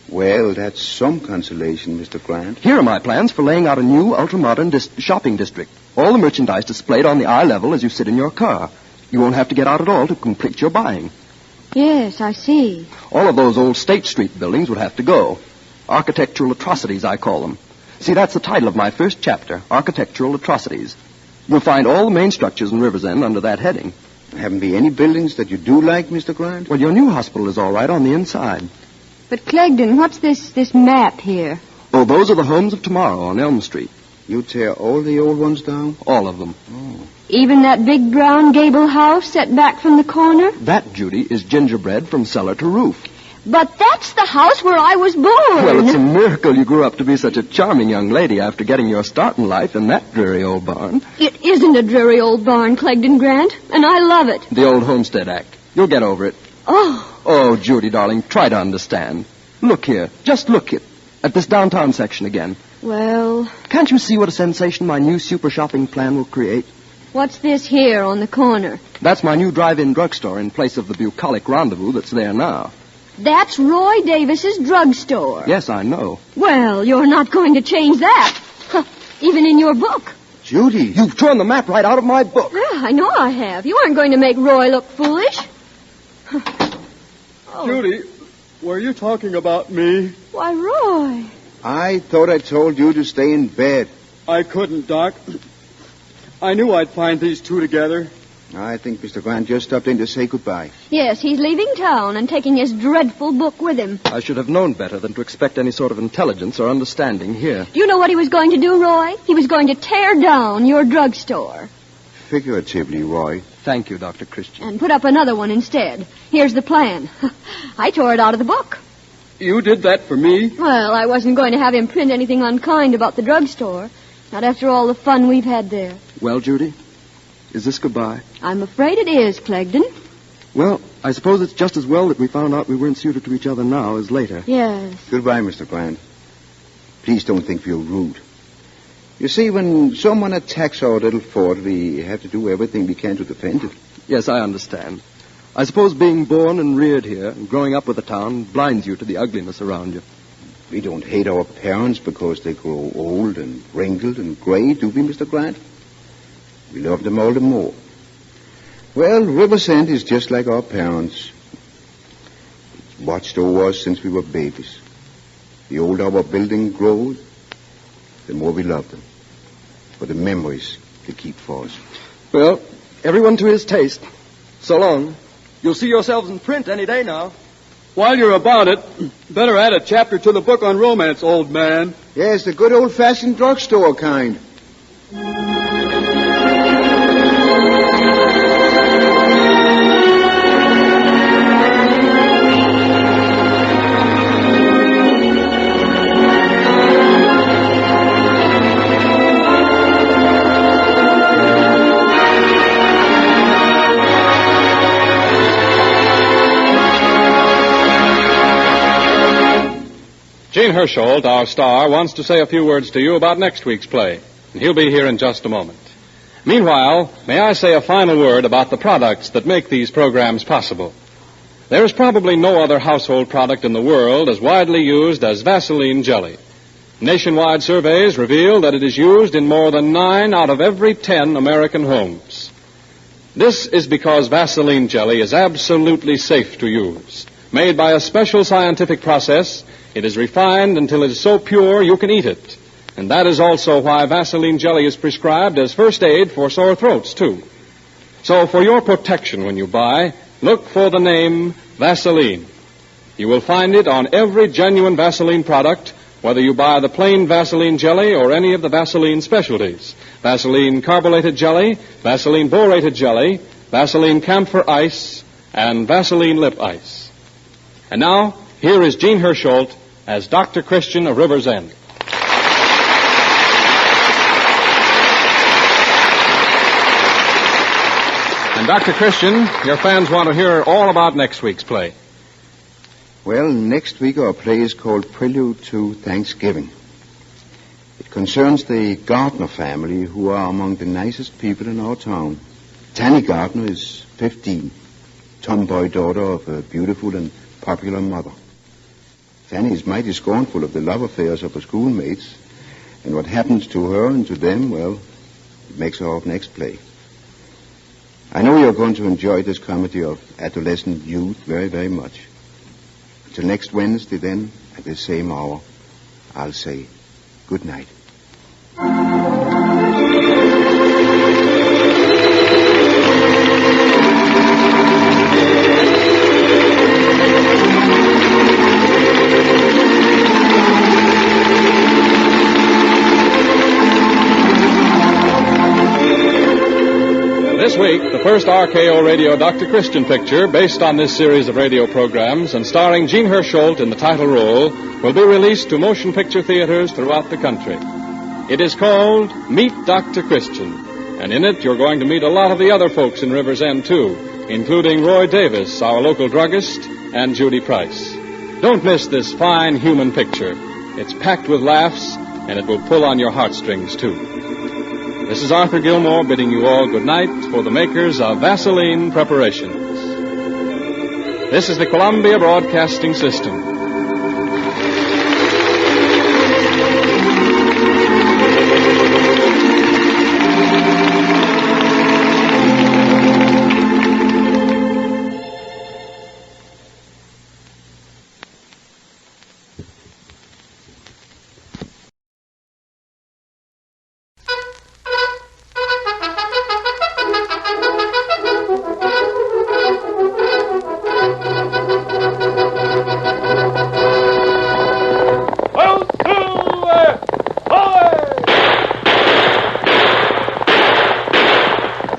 Well, that's some consolation, Mr. Grant. Here are my plans for laying out a new, ultra-modern shopping district. All the merchandise displayed on the eye level as you sit in your car. You won't have to get out at all to complete your buying. Yes, I see. All of those old State Street buildings would have to go. Architectural atrocities, I call them. See, that's the title of my first chapter, Architectural Atrocities. You'll find all the main structures in Riversend under that heading. Haven't there any buildings that you do like, Mr. Grant? Well, your new hospital is all right on the inside. But, Clegden, what's this map here? Oh, those are the homes of tomorrow on Elm Street. You tear all the old ones down? All of them. Oh. Even that big brown gable house set back from the corner? That, Judy, is gingerbread from cellar to roof. But that's the house where I was born. Well, it's a miracle you grew up to be such a charming young lady after getting your start in life in that dreary old barn. It isn't a dreary old barn, Clegden Grant, and I love it. The old Homestead Act. You'll get over it. Oh, Judy, darling, try to understand. Look here. Just look at this downtown section again. Well... Can't you see what a sensation my new super shopping plan will create? What's this here on the corner? That's my new drive-in drugstore in place of the bucolic rendezvous that's there now. That's Roy Davis's drugstore. Yes, I know. Well, you're not going to change that. Even in your book. Judy. You've torn the map right out of my book. Yeah, I know I have. You aren't going to make Roy look foolish. Judy, were you talking about me? Why, Roy. I thought I told you to stay in bed. I couldn't, Doc. I knew I'd find these two together. I think Mr. Grant just stopped in to say goodbye. Yes, he's leaving town and taking his dreadful book with him. I should have known better than to expect any sort of intelligence or understanding here. Do you know what he was going to do, Roy? He was going to tear down your drugstore. Figuratively, Roy. Thank you, Dr. Christian. And put up another one instead. Here's the plan. I tore it out of the book. You did that for me? Well, I wasn't going to have him print anything unkind about the drugstore. Not after all the fun we've had there. Well, Judy, is this goodbye? I'm afraid it is, Clegden. Well, I suppose it's just as well that we found out we weren't suited to each other now as later. Yes. Goodbye, Mr. Grant. Please don't think we're rude. You see, when someone attacks our little fort, we have to do everything we can to defend it. Yes, I understand. I suppose being born and reared here and growing up with the town blinds you to the ugliness around you. We don't hate our parents because they grow old and wrinkled and gray, do we, Mr. Grant? We love them all the more. Well, Riversend is just like our parents. It's watched over us since we were babies. The older our building grows, the more we love them. For the memories they keep for us. Well, everyone to his taste. So long. You'll see yourselves in print any day now. While you're about it, better add a chapter to the book on romance, old man. Yes, the good old-fashioned drugstore kind. Gene Hersholt, our star, wants to say a few words to you about next week's play, and he'll be here in just a moment. Meanwhile, may I say a final word about the products that make these programs possible. There is probably no other household product in the world as widely used as Vaseline jelly. Nationwide surveys reveal that it is used in more than 9 out of every 10 American homes. This is because Vaseline jelly is absolutely safe to use. Made by a special scientific process, it is refined until it is so pure you can eat it. And that is also why Vaseline jelly is prescribed as first aid for sore throats, too. So for your protection when you buy, look for the name Vaseline. You will find it on every genuine Vaseline product, whether you buy the plain Vaseline jelly or any of the Vaseline specialties. Vaseline carbonated jelly, Vaseline borated jelly, Vaseline camphor ice, and Vaseline lip ice. And now, here is Gene Hersholt as Dr. Christian of Riversend. And Dr. Christian, your fans want to hear all about next week's play. Well, next week our play is called Prelude to Thanksgiving. It concerns the Gardner family, who are among the nicest people in our town. Tanny Gardner is 15, tomboy daughter of a beautiful and popular mother. Fanny is mighty scornful of the love affairs of her schoolmates, and what happens to her and to them, well, it makes our next play. I know you're going to enjoy this comedy of adolescent youth very, very much. Till next Wednesday, then, at the same hour, I'll say good night. This week, the first RKO Radio Dr. Christian picture, based on this series of radio programs and starring Jean Hersholt in the title role, will be released to motion picture theaters throughout the country. It is called Meet Dr. Christian, and in it you're going to meet a lot of the other folks in River's End, too, including Roy Davis, our local druggist, and Judy Price. Don't miss this fine human picture. It's packed with laughs, and it will pull on your heartstrings, too. This is Arthur Gilmore bidding you all good night for the makers of Vaseline Preparations. This is the Columbia Broadcasting System.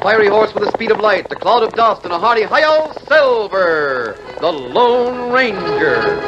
Fiery horse with the speed of light, a cloud of dust, and a hearty hi-yo, Silver, the Lone Ranger.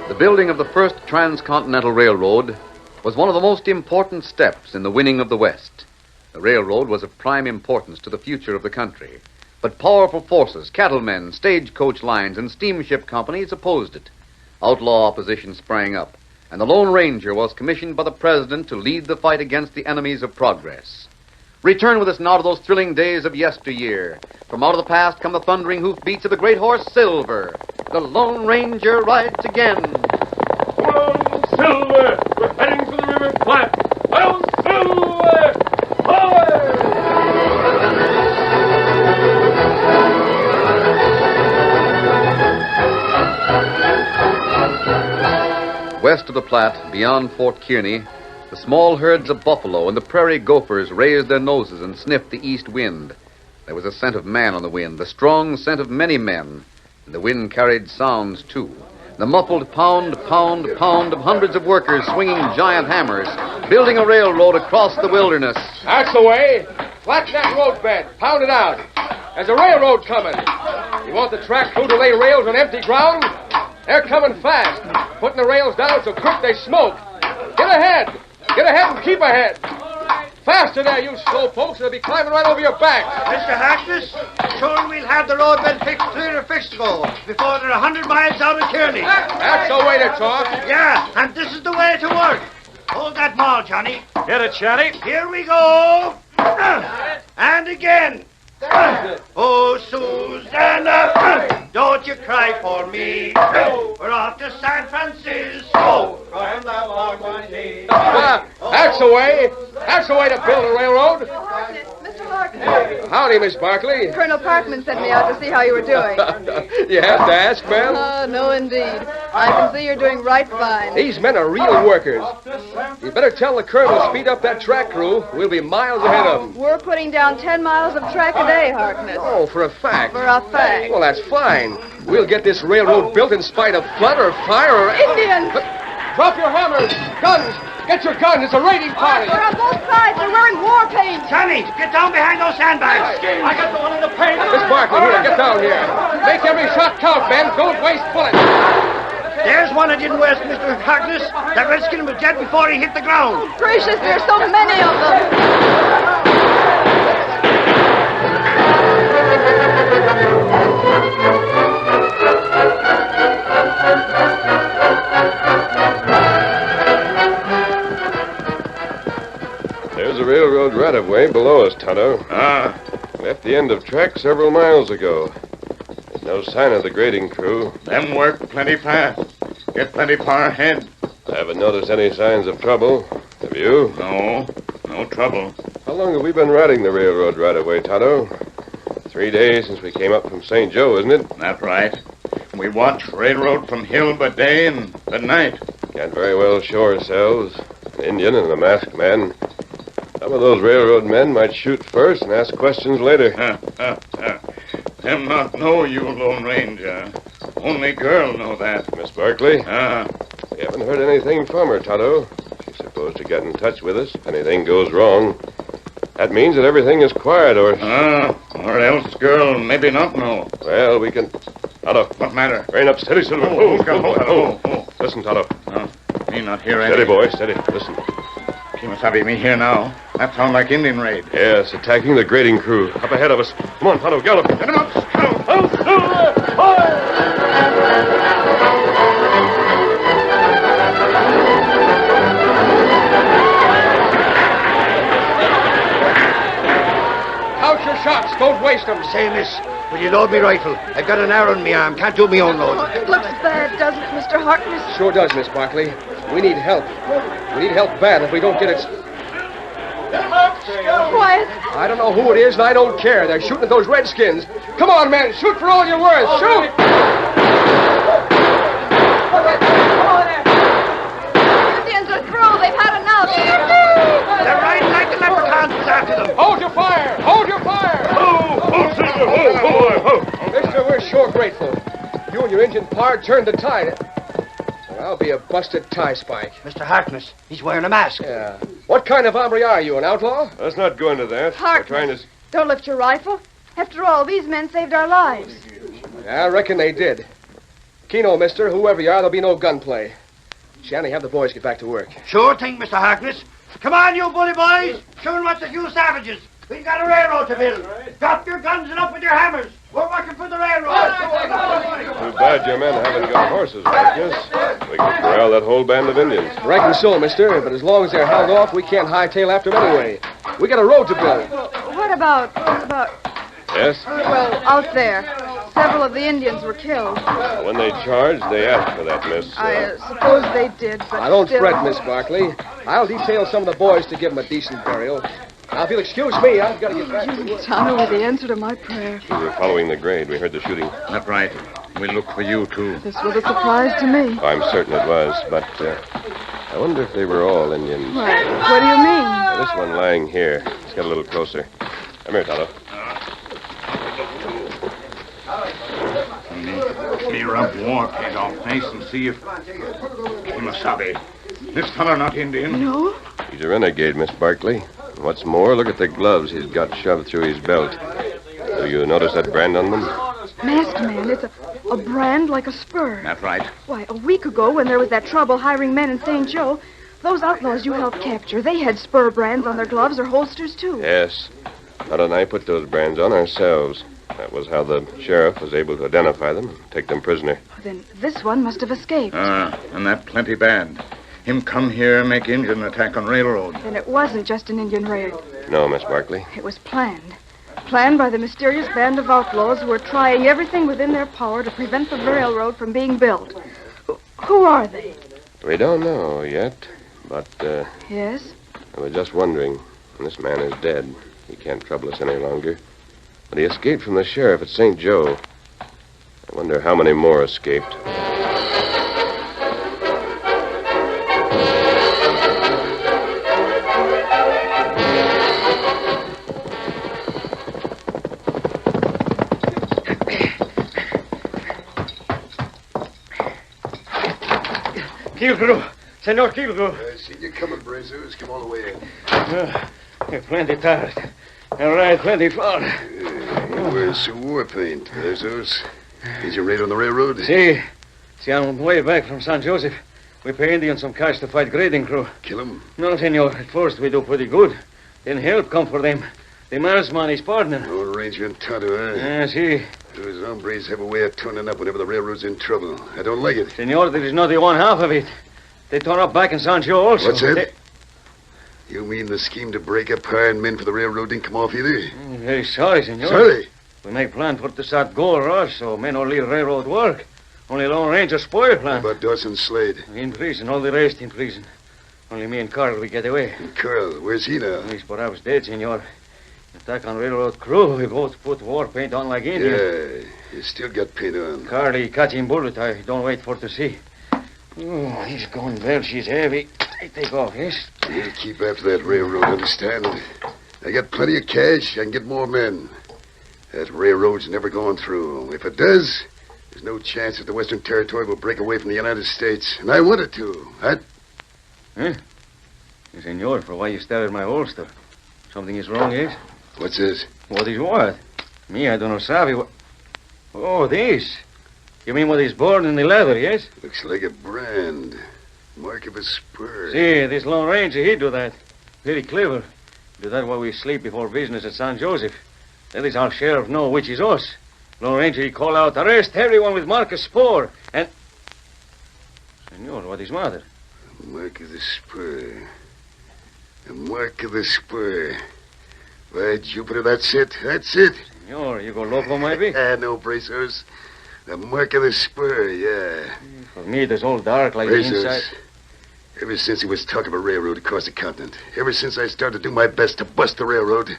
The building of the first transcontinental railroad was one of the most important steps in the winning of the West. The railroad was of prime importance to the future of the country, but powerful forces, cattlemen, stagecoach lines, and steamship companies opposed it. Outlaw opposition sprang up, and the Lone Ranger was commissioned by the President to lead the fight against the enemies of progress. Return with us now to those thrilling days of yesteryear. From out of the past come the thundering hoofbeats of the great horse Silver. The Lone Ranger rides again. Come on, Silver! We're heading for the river flat. Hello, Silver! West of the Platte, beyond Fort Kearny, the small herds of buffalo and the prairie gophers raised their noses and sniffed the east wind. There was a scent of man on the wind, the strong scent of many men. And the wind carried sounds, too. The muffled pound, pound, pound of hundreds of workers swinging giant hammers, building a railroad across the wilderness. That's the way. Flatten that road bed. Pound it out. There's a railroad coming. You want the track crew to lay rails on empty ground? They're coming fast. Putting the rails down so quick they smoke. Get ahead. Get ahead and keep ahead. Faster there, you slow folks. They'll be climbing right over your back. Mr. Harkness, sure we'll have the road bed fixed to go before they're 100 miles out of Kearney. That's the way to talk. Yeah, and this is the way to work. Hold that maul, Johnny. Get it, Shanty. Here we go. And again. Oh, Susanna, don't you cry for me. We're off to San Francisco. That's the way. That's the way to build a railroad. Mr. Harkness. Howdy, Miss Barkley. Colonel Parkman sent me out to see how you were doing. You have to ask, ma'am. Oh, no, indeed. I can see you're doing right fine. These men are real workers. You better tell the colonel to speed up that track crew. We'll be miles ahead of them. We're putting down 10 miles of track a day, Harkness. Oh, for a fact. For a fact. Well, that's fine. We'll get this railroad built in spite of flood or fire or... Indians! Drop your hammers! Guns! Get your guns! It's a raiding party! They're on both sides! They're wearing war paint! Johnny, get down behind those sandbags! I got the one in the paint! Miss Barkley, here, get down here. Make every shot count, men. Don't waste bullets. There's one that didn't waste, Mr. Harkness. That redskin was dead before he hit the ground. Gracious, there's so many of them! There's a railroad right-of-way below us, Tonto. Left the end of track several miles ago. There's no sign of the grading crew. Them work plenty fast. Get plenty far ahead. I haven't noticed any signs of trouble. Have you? No trouble. How long have we been riding the railroad right-of-way, Tonto? 3 days since we came up from St. Joe, isn't it? That's right. We watch railroad from hill by day and by night. Can't very well show ourselves. An Indian and a masked man. Some of those railroad men might shoot first and ask questions later. Them not know you, Lone Ranger. Only girl know that. Miss Barkley? We haven't heard anything from her, Tonto. She's supposed to get in touch with us if anything goes wrong. That means that everything is quiet, or else girl maybe not know. Well, we can... Tonto. What matter? Rein up, steady, Silver. Listen, Tonto. Me not hear Steady, anything. boy, steady. Listen. Kimasabi, me here now. That sound like Indian raid. Yes, attacking the grading crew. Up ahead of us. Come on, Tonto, gallop. Get him up, scout. Count your shots. Don't waste them. Say, miss, will you load me rifle? I've got an arrow in me arm. Can't do me own load. It looks bad, doesn't it, Mr. Harkness? Sure does, Miss Barkley. We need help. We need help bad. If we don't get it... Quiet. I don't know who it is, and I don't care. They're shooting at those redskins. Come on, men. Shoot for all you're worth. Shoot! Indians are through. They've had enough. They're riding like the leprechauns was after them. Hold your fire! Hold your fire! Mister, we're sure grateful. You and your Indian pard turned the tide. Well, I'll be a busted tie spike. Mr. Harkness, he's wearing a mask. Yeah. What kind of hombre are you, an outlaw? Let's not go into that. Harkness. We're trying to... Don't lift your rifle. After all, these men saved our lives. Yeah, I reckon they did. Keno, mister, whoever you are, there'll be no gunplay. Shanny, have the boys get back to work. Sure thing, Mr. Harkness. Come on, you bully boys. Show 'em what's a few savages. We've got a railroad to build. Drop your guns and up with your hammers. We're working for the railroad. Too bad your men haven't got horses, Harkness. We can corral that whole band of Indians. Reckon so, mister, but as long as they're held off, we can't hightail after them anyway. We got a road to build. What about... Yes? Well, out there, several of the Indians were killed. When they charged, they asked for that, miss. I suppose they did, but Now, don't still... fret, Miss Barkley. I'll detail some of the boys to give them a decent burial. Now, if you'll excuse me, I've got to get back to work. Tonto with the answer to my prayer. We were following the grade. We heard the shooting. That's right. We look for you, too. This was a surprise to me. I'm certain it was, but I wonder if they were all Indians. What do you mean? Now, this one lying here. Let's get a little closer. Come here, Tonto. Me rub war paint off face and see if... Kimasabi. This fellow not Indian. No? He's a renegade, Miss Barkley. What's more, look at the gloves he's got shoved through his belt. Do you notice that brand on them? Masked man, it's a brand like a spur. That's right. Why, a week ago when there was that trouble hiring men in St. Joe, those outlaws you helped capture, they had spur brands on their gloves or holsters, too. Yes. Todd and I put those brands on ourselves. That was how the sheriff was able to identify them and take them prisoner. Then this one must have escaped. And that plenty bad. Him come here and make Indian attack on railroad. Then it wasn't just an Indian raid. No, Miss Barkley. It was planned. Planned by the mysterious band of outlaws who were trying everything within their power to prevent the railroad from being built. Who are they? We don't know yet, but, Yes? I was just wondering. This man is dead. He can't trouble us any longer. But he escaped from the sheriff at St. Joe. I wonder how many more escaped. Kilgrew. Senor Kilgrew. I see you coming, Brazos. Come all the way in. Plenty tired. All right, plenty far. Where's some war paint, Brazos? Is your raid on the railroad? See, on the way back from San Joseph, we pay Indians some cash to fight grading crew. Kill them? No, senor. At first we do pretty good. Then help come for them. The marsman, his partner. Old Ranger and Tonto, huh? See. Those hombres have a way of turning up whenever the railroad's in trouble. I don't like it. Senor, there is not the one half of it. They turn up back in San Joe also. What's that? You mean the scheme to break up hiring men for the railroad didn't come off either? Very sorry, senor. Sorry? We make plan for to start go rush, so men don't leave railroad work. Only Lone Ranger spoil plan. What about Dawson Slade? In prison, all the rest in prison. Only me and Carl, we get away. And Carl, where's he now? He's perhaps dead, senor. Attack on railroad crew, we both put war paint on like Indians. Yeah, you still got paint on. Carl, he catch him bullet. I don't wait for to see. Oh, he's going well. She's heavy. I take off, yes? We'll keep after that railroad, understand? I got plenty of cash. I can get more men. That railroad's never going through. If it does, there's no chance that the Western Territory will break away from the United States. And I want it to. Huh? Senor, for why you stare at my holster? Something is wrong, yes? What's this? What is what? Me, I don't know, savvy. Oh, this. You mean what is born in the leather, yes? Looks like a brand. Mark of a spur. See, this Lone Ranger, he do that. Very clever. Do that while we sleep before business at San Joseph. That is our sheriff know which is us. Lone Ranger, he call out, arrest everyone with mark of spur. And... Senor, what is matter? Mark of the spur. The mark of the spur. By Jupiter, that's it. That's it. Senor, you go loco, maybe? No, Brazos. The mark of the spur, yeah. For me, it is all dark like the inside. Ever since he was talking about railroad across the continent, ever since I started to do my best to bust the railroad,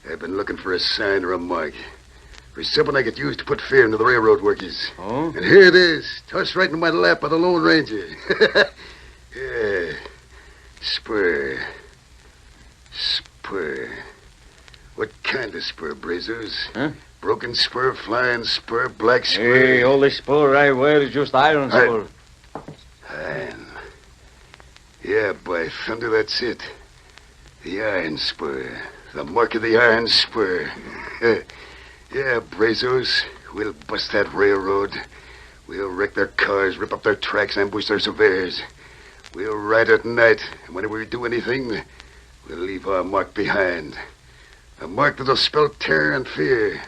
I've been looking for a sign or a mark. For something I could use to put fear into the railroad workers. Oh? And here it is, tossed right in my lap by the Lone Ranger. Yeah. Spur. Spur. What kind of spur, Brazos? Huh? Broken spur, flying spur, black spur. Hey, all the spur I wear is just iron spur. Iron. Yeah, by thunder, that's it. The iron spur. The mark of the iron spur. Yeah, Brazos, we'll bust that railroad. We'll wreck their cars, rip up their tracks, ambush their surveyors. We'll ride at night, and whenever we do anything, we'll leave our mark behind. A mark that'll spell terror and fear.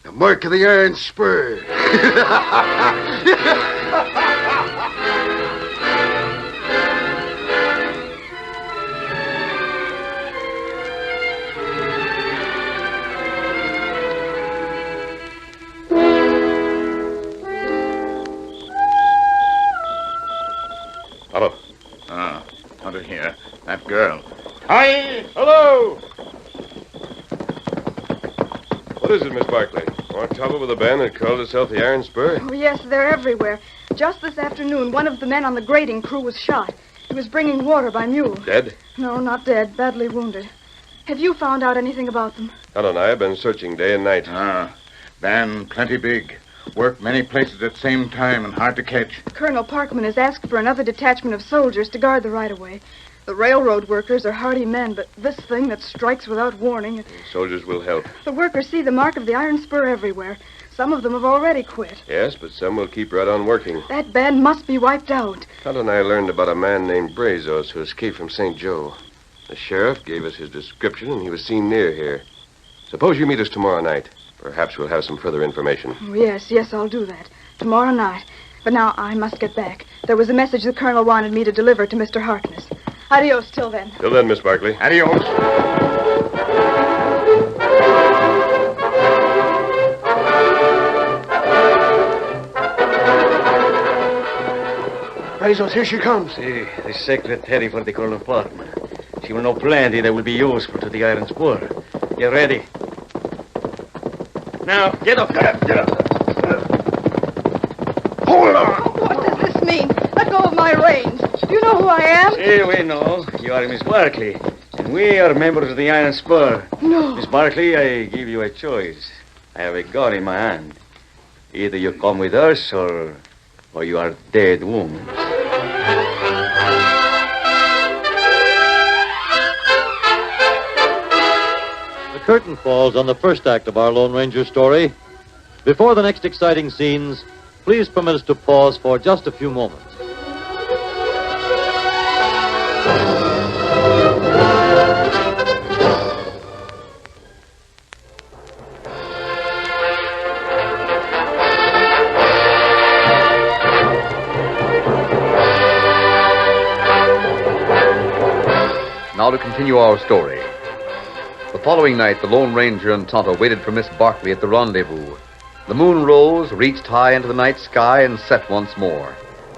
The mark of the iron spur. Hello. Hunter here. That girl. Hi! Hello! What is it, Miss Barkley? More trouble with a band that called itself the Iron Spur? Oh, yes, they're everywhere. Just this afternoon, one of the men on the grading crew was shot. He was bringing water by mule. Dead? No, not dead. Badly wounded. Have you found out anything about them? Helen and I have been searching day and night. Band plenty big. Work many places at same time and hard to catch. Colonel Parkman has asked for another detachment of soldiers to guard the right-of-way. The railroad workers are hardy men, but this thing that strikes without warning... Soldiers will help. The workers see the mark of the iron spur everywhere. Some of them have already quit. Yes, but some will keep right on working. That band must be wiped out. Tonto and I learned about a man named Brazos who escaped from St. Joe. The sheriff gave us his description, and he was seen near here. Suppose you meet us tomorrow night. Perhaps we'll have some further information. Oh, yes, I'll do that. Tomorrow night. But now I must get back. There was a message the colonel wanted me to deliver to Mr. Harkness. Adios till then. Till then, Miss Barkley. Adios. Brazos, here she comes. See, the secretary for the colonel department. She will know plenty that will be useful to the iron spur. Get ready. Now, get up. Get up. Hold on. What does this mean? Let go of my reins. Do you know who I am? See, we know. You are Miss Barkley. And we are members of the iron spur. No. Miss Barkley, I give you a choice. I have a gun in my hand. Either you come with us or you are dead woman. The curtain falls on the first act of our Lone Ranger story. Before the next exciting scenes, please permit us to pause for just a few moments. Now to continue our story. The following night, the Lone Ranger and Tonto waited for Miss Barkley at the rendezvous. The moon rose, reached high into the night sky, and set once more.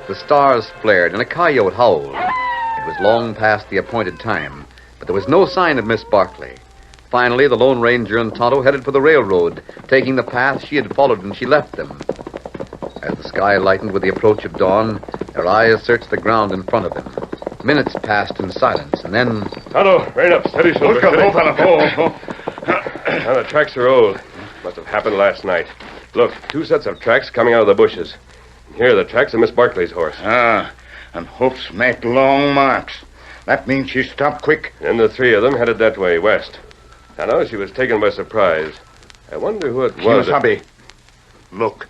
The stars flared, and a coyote howled. It was long past the appointed time, but there was no sign of Miss Barkley. Finally, the Lone Ranger and Tonto headed for the railroad, taking the path she had followed when she left them. As the sky lightened with the approach of dawn, their eyes searched the ground in front of them. Minutes passed in silence, and then... Tonto, rein up. Steady, Silver. Look up, steady. fella. Now, the tracks are old. Must have happened last night. Look, 2 sets of tracks coming out of the bushes. Here are the tracks of Miss Barkley's horse. And hoofs make long marks. That means she stopped quick. And the 3 of them headed that way, west. I know she was taken by surprise. I wonder who it was. Hubby. Look.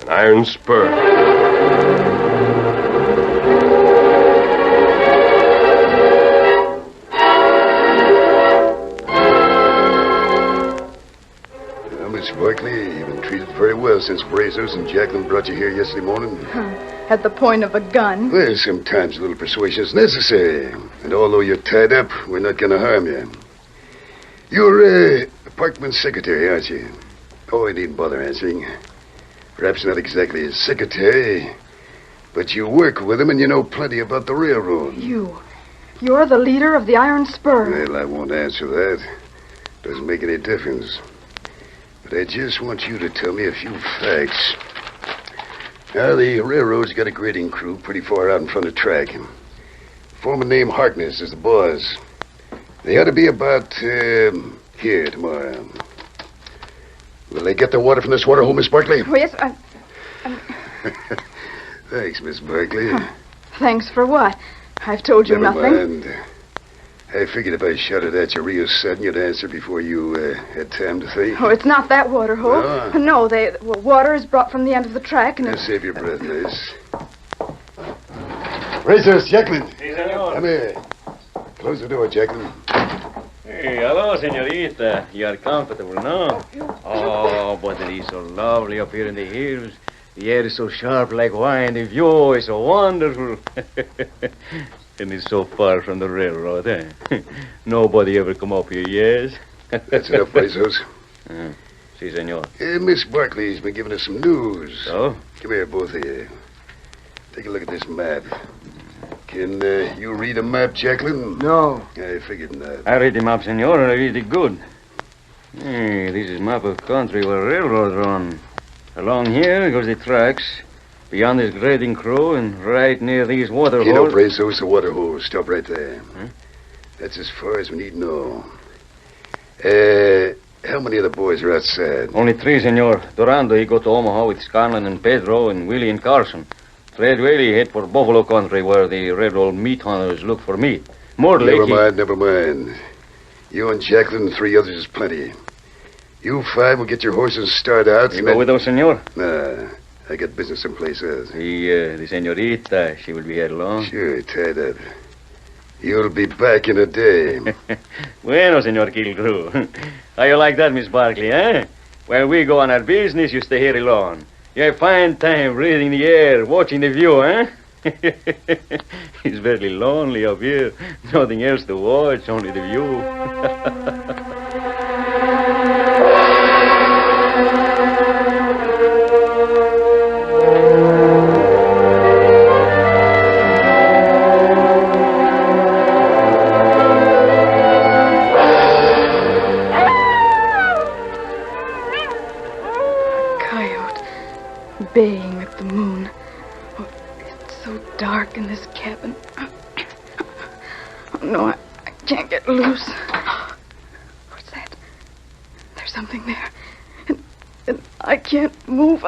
An iron spur. Miss Barkley, you've been treated very well since Brazos and Jacqueline brought you here yesterday morning. At the point of a gun. Well, sometimes a little persuasion is necessary. And although you're tied up, we're not going to harm you. You're, Parkman's secretary, aren't you? Oh, I needn't bother answering. Perhaps not exactly his secretary, but you work with him and you know plenty about the railroad. You're the leader of the iron spur. Well, I won't answer that. Doesn't make any difference. But I just want you to tell me a few facts. Now, the railroad's got a grading crew pretty far out in front of track. Foreman named Harkness is the boss. They ought to be about, here tomorrow. Will they get their water from this water hole, Miss Barkley? Oh, yes, Thanks, Miss Barkley. Thanks for what? I've told you Never nothing. mind. I figured if I shouted at you real sudden, you'd answer before you had time to think. Oh, it's not that water hole. No? No, water is brought from the end of the track, and Now, save your breath, miss. Brazos, Jacqueline. Come here. Close the door, Jacqueline. Hey, hello, senorita. You are comfortable, no? Oh, but it is so lovely up here in the hills. The air is so sharp like wine. The view is so wonderful. And it's so far from the railroad, eh? Nobody ever come up here, yes? That's enough, Brazos. Si, senor. Miss Barkley's been giving us some news. Oh? Come here, both of you. Take a look at this map. Can you read a map, Jacqueline? No. I figured not. I read the map, senor, and I read it good. Hey, this is map of country where railroads run. Along here goes the tracks. Beyond this grading crew and right near these water holes. You know, Brazos, the water holes. Stop right there. That's as far as we need to know. How many of the boys are outside? Only 3, senor. Durando, he go to Omaha with Scanlon and Pedro and Willie and Carson. Straight Whaley head for Buffalo country where the railroad meat hunters look for meat. More like Never mind. You and Jacqueline and 3 others is plenty. You 5 will get your horses and start out. You go with us, senor? Nah, I got business someplace else. The senorita, she will be here alone. Sure, tied up. You'll be back in a day. Bueno, senor Kilgrew. How you like that, Miss Barkley, eh? While we go on our business, you stay here alone. You have fine time breathing the air, watching the view, eh? It's very lonely up here. Nothing else to watch, only the view. Baying at the moon. Oh, it's so dark in this cabin. Oh, no, I can't get loose. What's that? There's something there. And I can't move.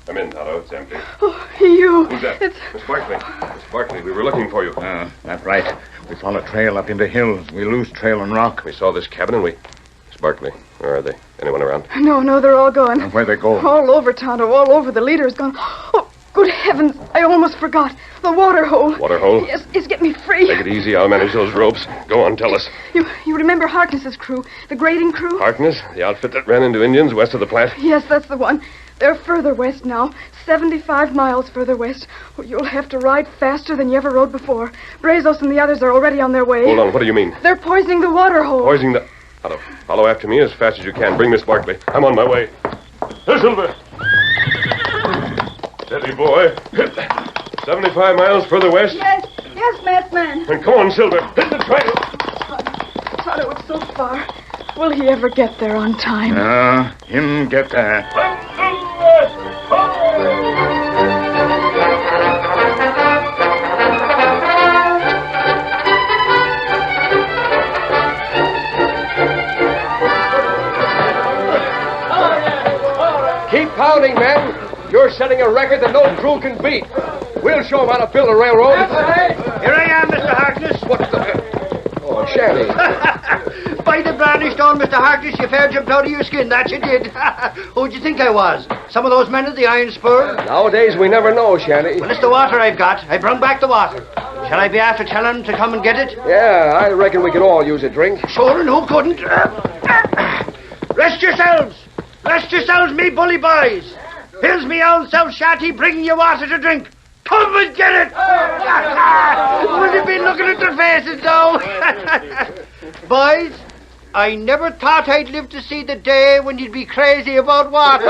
Come in, Tonto. It's empty. Oh, you. Who's that? It's... Miss Barkley. Miss Barkley, we were looking for you. That's right. We followed a trail up in the hills. We lose trail and rock. We saw this cabin and we... Miss Barkley, where are they? Anyone around? No, they're all gone. And where'd they go? All over, Tonto, all over. The leader's gone. Oh, good heavens, I almost forgot. The water hole. Water hole? Yes, get me free. Take it easy. I'll manage those ropes. Go on, tell us. You remember Harkness's crew, the grading crew? Harkness, the outfit that ran into Indians west of the Platte? Yes, that's the one. They're further west now, 75 miles further west. Oh, you'll have to ride faster than you ever rode before. Brazos and the others are already on their way. Hold on, what do you mean? They're poisoning the water hole. Poisoning the... Tonto, follow after me as fast as you can. Bring Miss Barkley. I'm on my way. Here, Silver. Steady, boy. 75 miles further west? Yes, masked man. And come on, Silver. Hit the trail. Tonto, it's so far. Will he ever get there on time? Him get there. Keep pounding, men. You're setting a record that no crew can beat. We'll show them how to build a railroad. Here I am, Mr. Harkness. What the... Oh, Shanty. By the brandy stone, Mr. Harkness, you fair jumped out of your skin, that you did. Who'd you think I was? Some of those men at the Iron Spur? Nowadays, we never know, Shanty. Well, it's the water I've got. I brung back the water. Shall I be after telling them to come and get it? Yeah, I reckon we could all use a drink. Sure, and who couldn't? Rest yourselves. Rest yourselves, me bully boys. Here's me old self shanty bringing you water to drink. Come and get it! Will you be looking at their faces now? Boys, I never thought I'd live to see the day when you'd be crazy about water.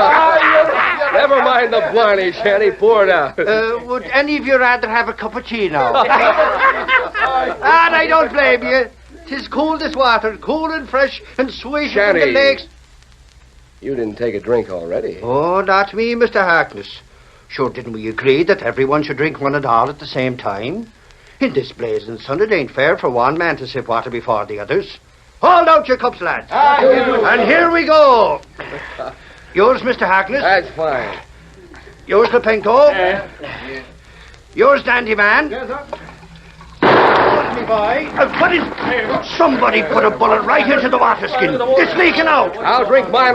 Never mind the blarney, Shanty. Pour it out. Would any of you rather have a cup of tea now? And I don't blame you. 'Tis cool, this water. Cool and fresh and swish from the Shanty. lakes. You didn't take a drink already. Oh, not me, Mr. Harkness. Sure, didn't we agree that everyone should drink one and all at the same time? In this blazing sun, it ain't fair for one man to sip water before the others. Hold out your cups, lads. And here we go. Yours, Mr. Harkness. That's fine. Yours, Lepenko. Yours, Dandy Man. Yes, sir. Me boy. Somebody put a bullet right into the water skin. It's leaking out. I'll drink mine.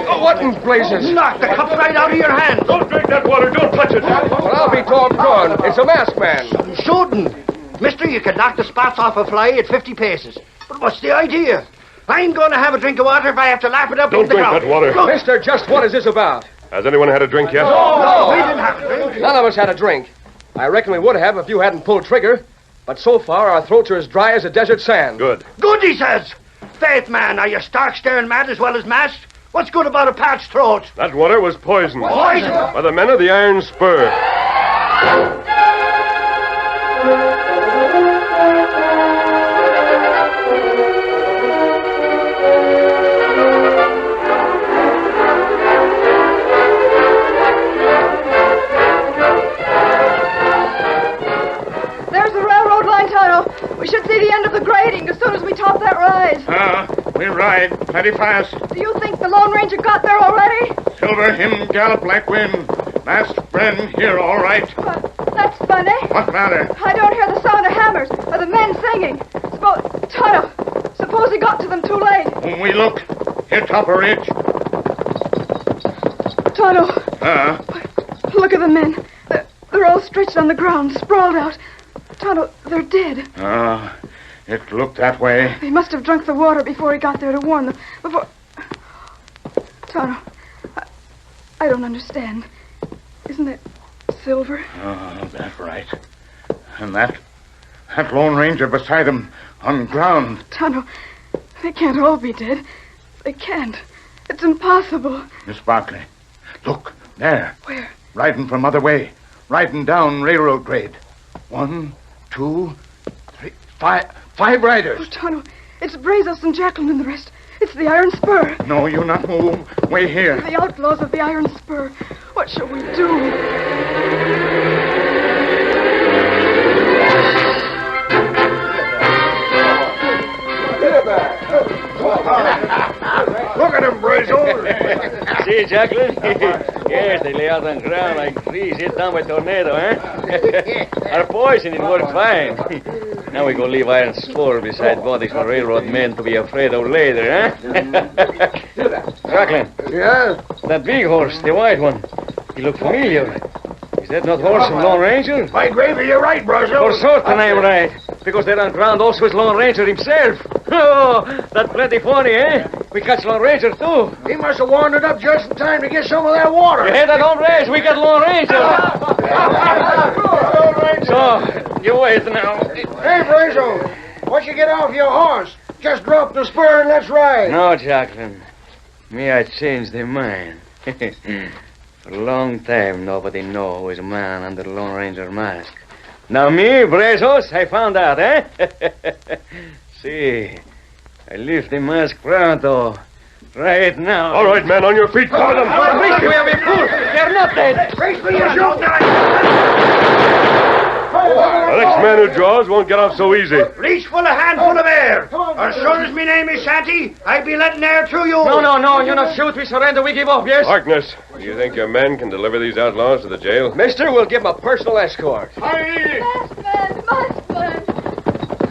Oh, what in blazes? Knock the cup right out of your hand. Don't drink that water. Don't touch it. Well, I'll be doggone. It's a masked man. Shooting. Mister, you could knock the spots off a fly at 50 paces. But what's the idea? I ain't going to have a drink of water if I have to lap it up Don't in the drink ground. that water. Look. Mister, just what is this about? Has anyone had a drink yet? No, we didn't have a drink. None of us had a drink. I reckon we would have if you hadn't pulled trigger. But so far, our throats are as dry as a desert sand. Good. Good, he says. Faith, man, are you stark staring mad as well as masked? What's good about a parched throat? That water was poisoned. Poisoned? By the men of the Iron Spur. There's the railroad line, Tonto. We should see the end of the grading as soon as we top that rise. We ride plenty fast. Do you think the Lone Ranger got there already? Silver, him gallop like wind. Masked friend here, all right. That's funny. What matter? I don't hear the sound of hammers or the men singing. Suppose he got to them too late. When we look, here top of ridge. Tonto. Look at the men. They're all stretched on the ground, sprawled out. Tonto, they're dead. It looked that way. He must have drunk the water before he got there to warn them. Tonto, I don't understand. Isn't that Silver? Oh, that's right. And that Lone Ranger beside him on ground. Tonto, they can't all be dead. They can't. It's impossible. Miss Barkley, look, there. Where? Riding from other way. Riding down railroad grade. 1, 2, 3, 5 riders. Oh, Tonto, it's Brazos and Jacqueline and the rest. It's the Iron Spur. No, you not move. Wait here. The outlaws of the Iron Spur. What shall we do? Look at him, Brazos. See, Jacqueline? Yes, they lay out on ground like trees hit down by tornado, eh? Our poisoning worked fine. Now we go leave Iron Spur beside bodies for railroad men to be afraid of later, eh? Jacqueline. Yeah? That big horse, the white one. He looked familiar. Is that not horse from Lone Ranger? By gravy, you're right, Brazos. For certain I'm right. Because there on ground also is Lone Ranger himself. Oh, that's plenty funny, eh? We catch Lone Ranger, too. He must have wandered up just in time to get some of that water. You hear that, hombres? We got Lone Ranger. So, you wait now. Hey, Brazos, once you get off your horse, just drop the spur and let's ride. No, Jacqueline. Me, I changed their mind. For a long time, nobody know who is a man under the Lone Ranger mask. Now me, Brazos, I found out, eh? See, I lift the mask pronto. Right now. All right, men, on your feet. Cover them. Please, we have a fool. They're not dead. Race for your shoot knife. The next man who draws won't get off so easy. Leash full of handful of air. As soon as me name is Shanty, I'll be letting air through you. No, you not shoot. We surrender. We give up, yes? Harkness, do you think your men can deliver these outlaws to the jail? Mister, we'll give him a personal escort. Maskman!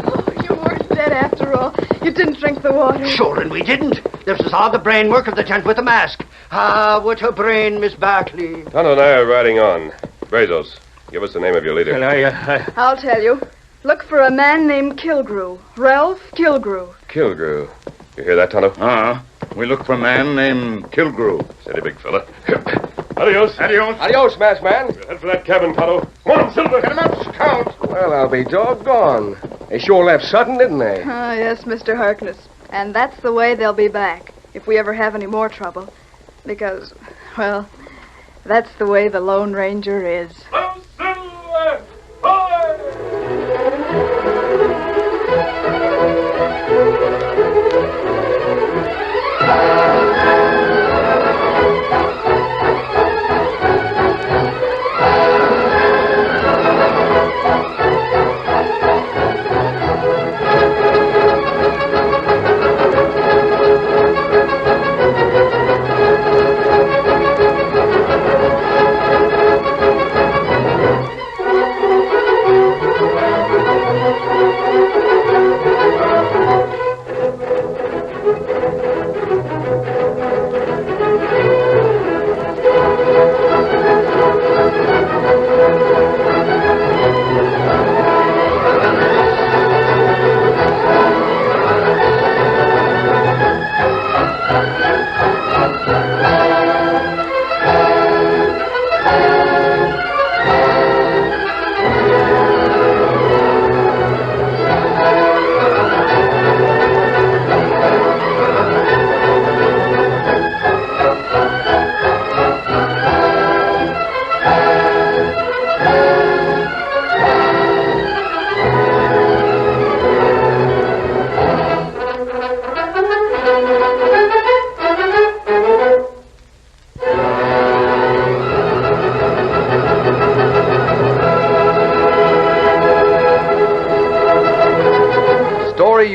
Oh, you weren't dead after all. You didn't drink the water. Sure, and we didn't. This is all the brain work of the gent with the mask. Ah, what a brain, Miss Barkley. Tonto and I are riding on. Brazos, give us the name of your leader. I'll tell you. Look for a man named Kilgrew. Ralph Kilgrew. Kilgrew. You hear that, Tonto? We look for a man named Kilgrew. Steady, big fella. Adios. Adios, masked man. We'll head for that cabin, Tonto. Come on, Silver. Get him up, Scout. Well, I'll be doggone. They sure left sudden, didn't they? Ah, yes, Mr. Harkness. And that's the way they'll be back, if we ever have any more trouble. Because, well, that's the way the Lone Ranger is. Silver!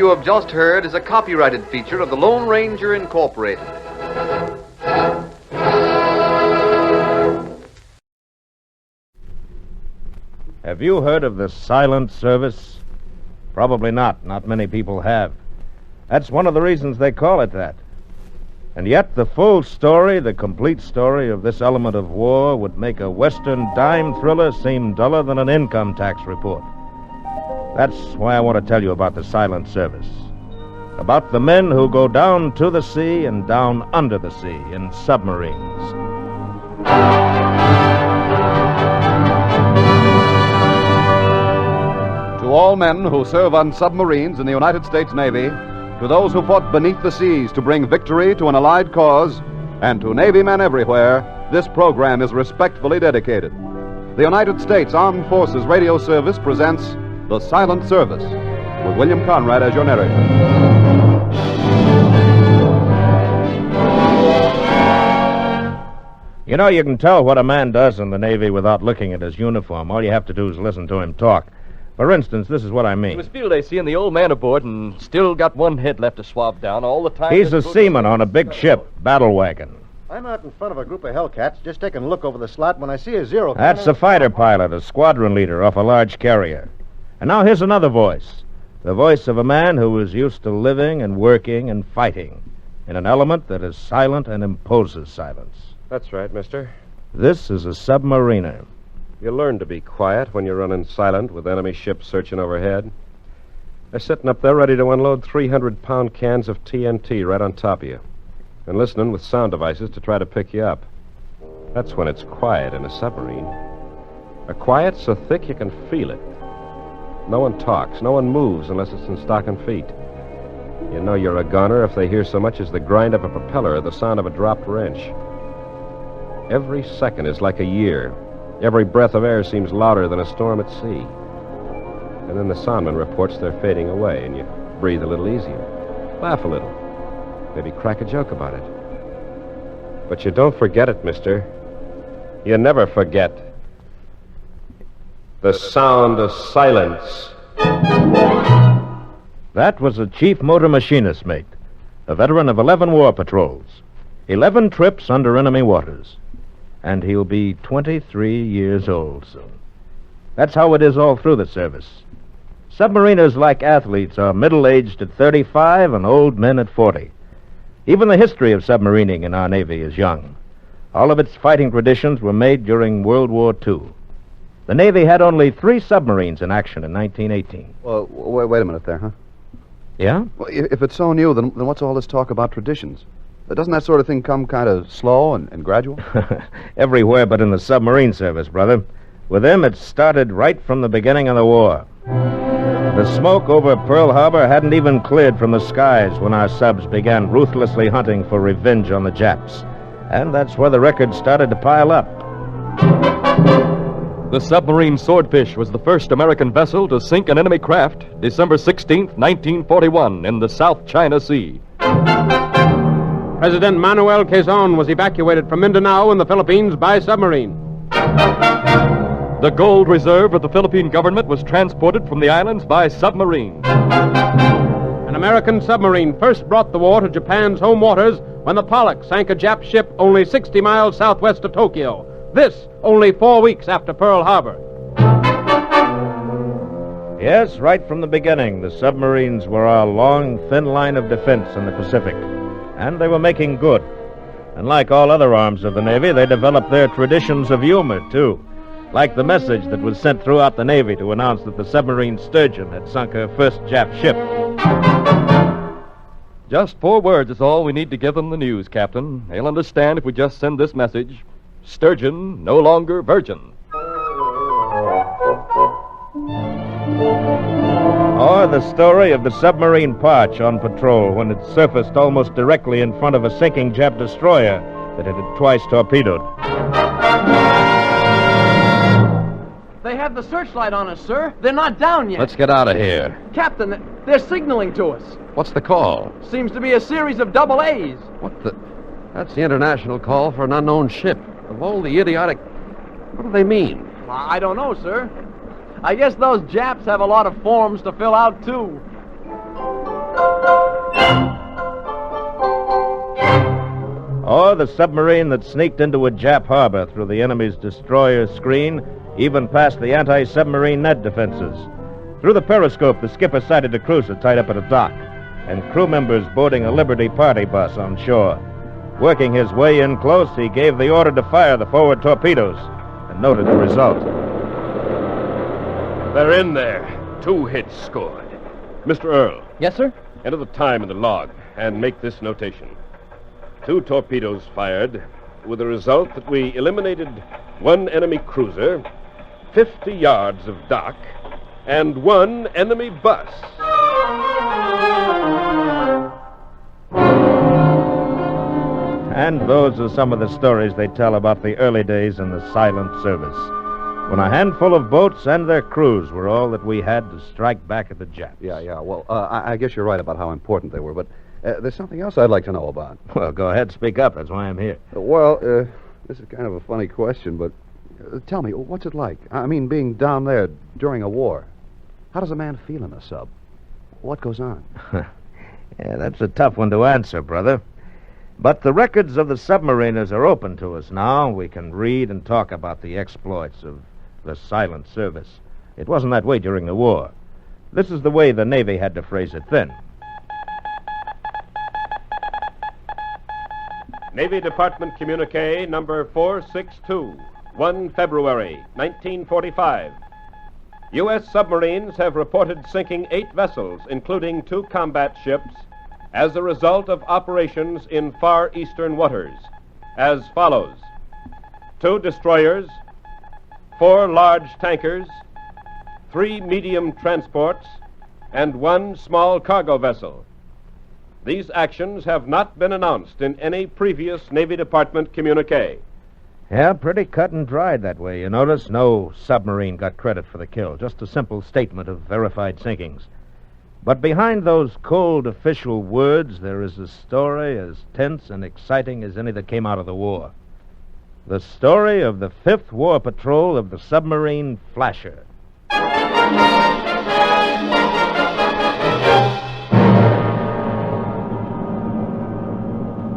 you have just heard is a copyrighted feature of the Lone Ranger Incorporated. Have you heard of the Silent Service? Probably not. Not many people have. That's one of the reasons they call it that. And yet the full story, the complete story of this element of war would make a Western dime thriller seem duller than an income tax report. That's why I want to tell you about the Silent Service. About the men who go down to the sea and down under the sea in submarines. To all men who serve on submarines in the United States Navy, to those who fought beneath the seas to bring victory to an allied cause, and to Navy men everywhere, this program is respectfully dedicated. The United States Armed Forces Radio Service presents The Silent Service, with William Conrad as your narrator. You know, you can tell what a man does in the Navy without looking at his uniform. All you have to do is listen to him talk. For instance, this is what I mean. It was field AC and the old man aboard and still got one head left to swab down all the time. He's a seaman on a big ship, battle wagon. I'm out in front of a group of Hellcats, just taking a look over the slot when I see a zero. That's a fighter pilot, a squadron leader off a large carrier. And now here's another voice. The voice of a man who is used to living and working and fighting in an element that is silent and imposes silence. That's right, mister. This is a submariner. You learn to be quiet when you're running silent with enemy ships searching overhead. They're sitting up there ready to unload 300-pound cans of TNT right on top of you and listening with sound devices to try to pick you up. That's when it's quiet in a submarine. A quiet so thick you can feel it. No one talks, no one moves unless it's in stocking feet. You know you're a goner if they hear so much as the grind of a propeller or the sound of a dropped wrench. Every second is like a year. Every breath of air seems louder than a storm at sea. And then the soundman reports they're fading away, and you breathe a little easier. Laugh a little. Maybe crack a joke about it. But you don't forget it, mister. You never forget. The sound of silence. That was a chief motor machinist mate, a veteran of 11 war patrols, 11 trips under enemy waters. And he'll be 23 years old soon. That's how it is all through the service. Submariners, like athletes, are middle-aged at 35 and old men at 40. Even the history of submarining in our Navy is young. All of its fighting traditions were made during World War II. The Navy had only 3 submarines in action in 1918. Well, wait a minute there, huh? Yeah? Well, if it's so new, then what's all this talk about traditions? Doesn't that sort of thing come kind of slow and gradual? Everywhere but in the submarine service, brother. With them, it started right from the beginning of the war. The smoke over Pearl Harbor hadn't even cleared from the skies when our subs began ruthlessly hunting for revenge on the Japs. And that's where the records started to pile up. The submarine Swordfish was the first American vessel to sink an enemy craft December 16th, 1941, in the South China Sea. President Manuel Quezon was evacuated from Mindanao in the Philippines by submarine. The gold reserve of the Philippine government was transported from the islands by submarine. An American submarine first brought the war to Japan's home waters when the Pollock sank a Jap ship only 60 miles southwest of Tokyo. This only 4 weeks after Pearl Harbor. Yes, right from the beginning, the submarines were our long, thin line of defense in the Pacific. And they were making good. And like all other arms of the Navy, they developed their traditions of humor, too. Like the message that was sent throughout the Navy to announce that the submarine Sturgeon had sunk her first Jap ship. Just 4 words is all we need to give them the news, Captain. They'll understand if we just send this message. Sturgeon, no longer virgin. Or the story of the submarine Parch on patrol when it surfaced almost directly in front of a sinking Jap destroyer that it had twice torpedoed. They have the searchlight on us, sir. They're not down yet. Let's get out of here. Captain, they're signaling to us. What's the call? Seems to be a series of double A's. What the... That's the international call for an unknown ship. Of all the idiotic... What do they mean? I don't know, sir. I guess those Japs have a lot of forms to fill out, too. or the submarine that sneaked into a Jap harbor through the enemy's destroyer screen, even past the anti-submarine net defenses. Through the periscope, the skipper sighted a cruiser tied up at a dock, and crew members boarding a Liberty party bus on shore. Working his way in close, he gave the order to fire the forward torpedoes and noted the result. They're in there. 2 hits scored. Mr. Earl. Yes, sir? Enter the time in the log and make this notation. 2 torpedoes fired, with the result that we eliminated 1 enemy cruiser, 50 yards of dock, and 1 enemy bus. And those are some of the stories they tell about the early days in the silent service, when a handful of boats and their crews were all that we had to strike back at the Japs. Yeah. Well, I guess you're right about how important they were, but there's something else I'd like to know about. Well, go ahead, speak up. That's why I'm here. This is kind of a funny question, but tell me, what's it like? I mean, being down there during a war. How does a man feel in a sub? What goes on? Yeah, that's a tough one to answer, brother. But the records of the submariners are open to us now. We can read and talk about the exploits of the silent service. It wasn't that way during the war. This is the way the Navy had to phrase it then. Navy Department Communique number 462, 1 February, 1945. U.S. submarines have reported sinking 8 vessels, including 2 combat ships, as a result of operations in Far Eastern waters, as follows: 2 destroyers, 4 large tankers, 3 medium transports, and 1 small cargo vessel. These actions have not been announced in any previous Navy Department communique. Yeah, pretty cut and dried that way. You notice no submarine got credit for the kill, just a simple statement of verified sinkings. But behind those cold official words, there is a story as tense and exciting as any that came out of the war. The story of the 5th War Patrol of the submarine Flasher.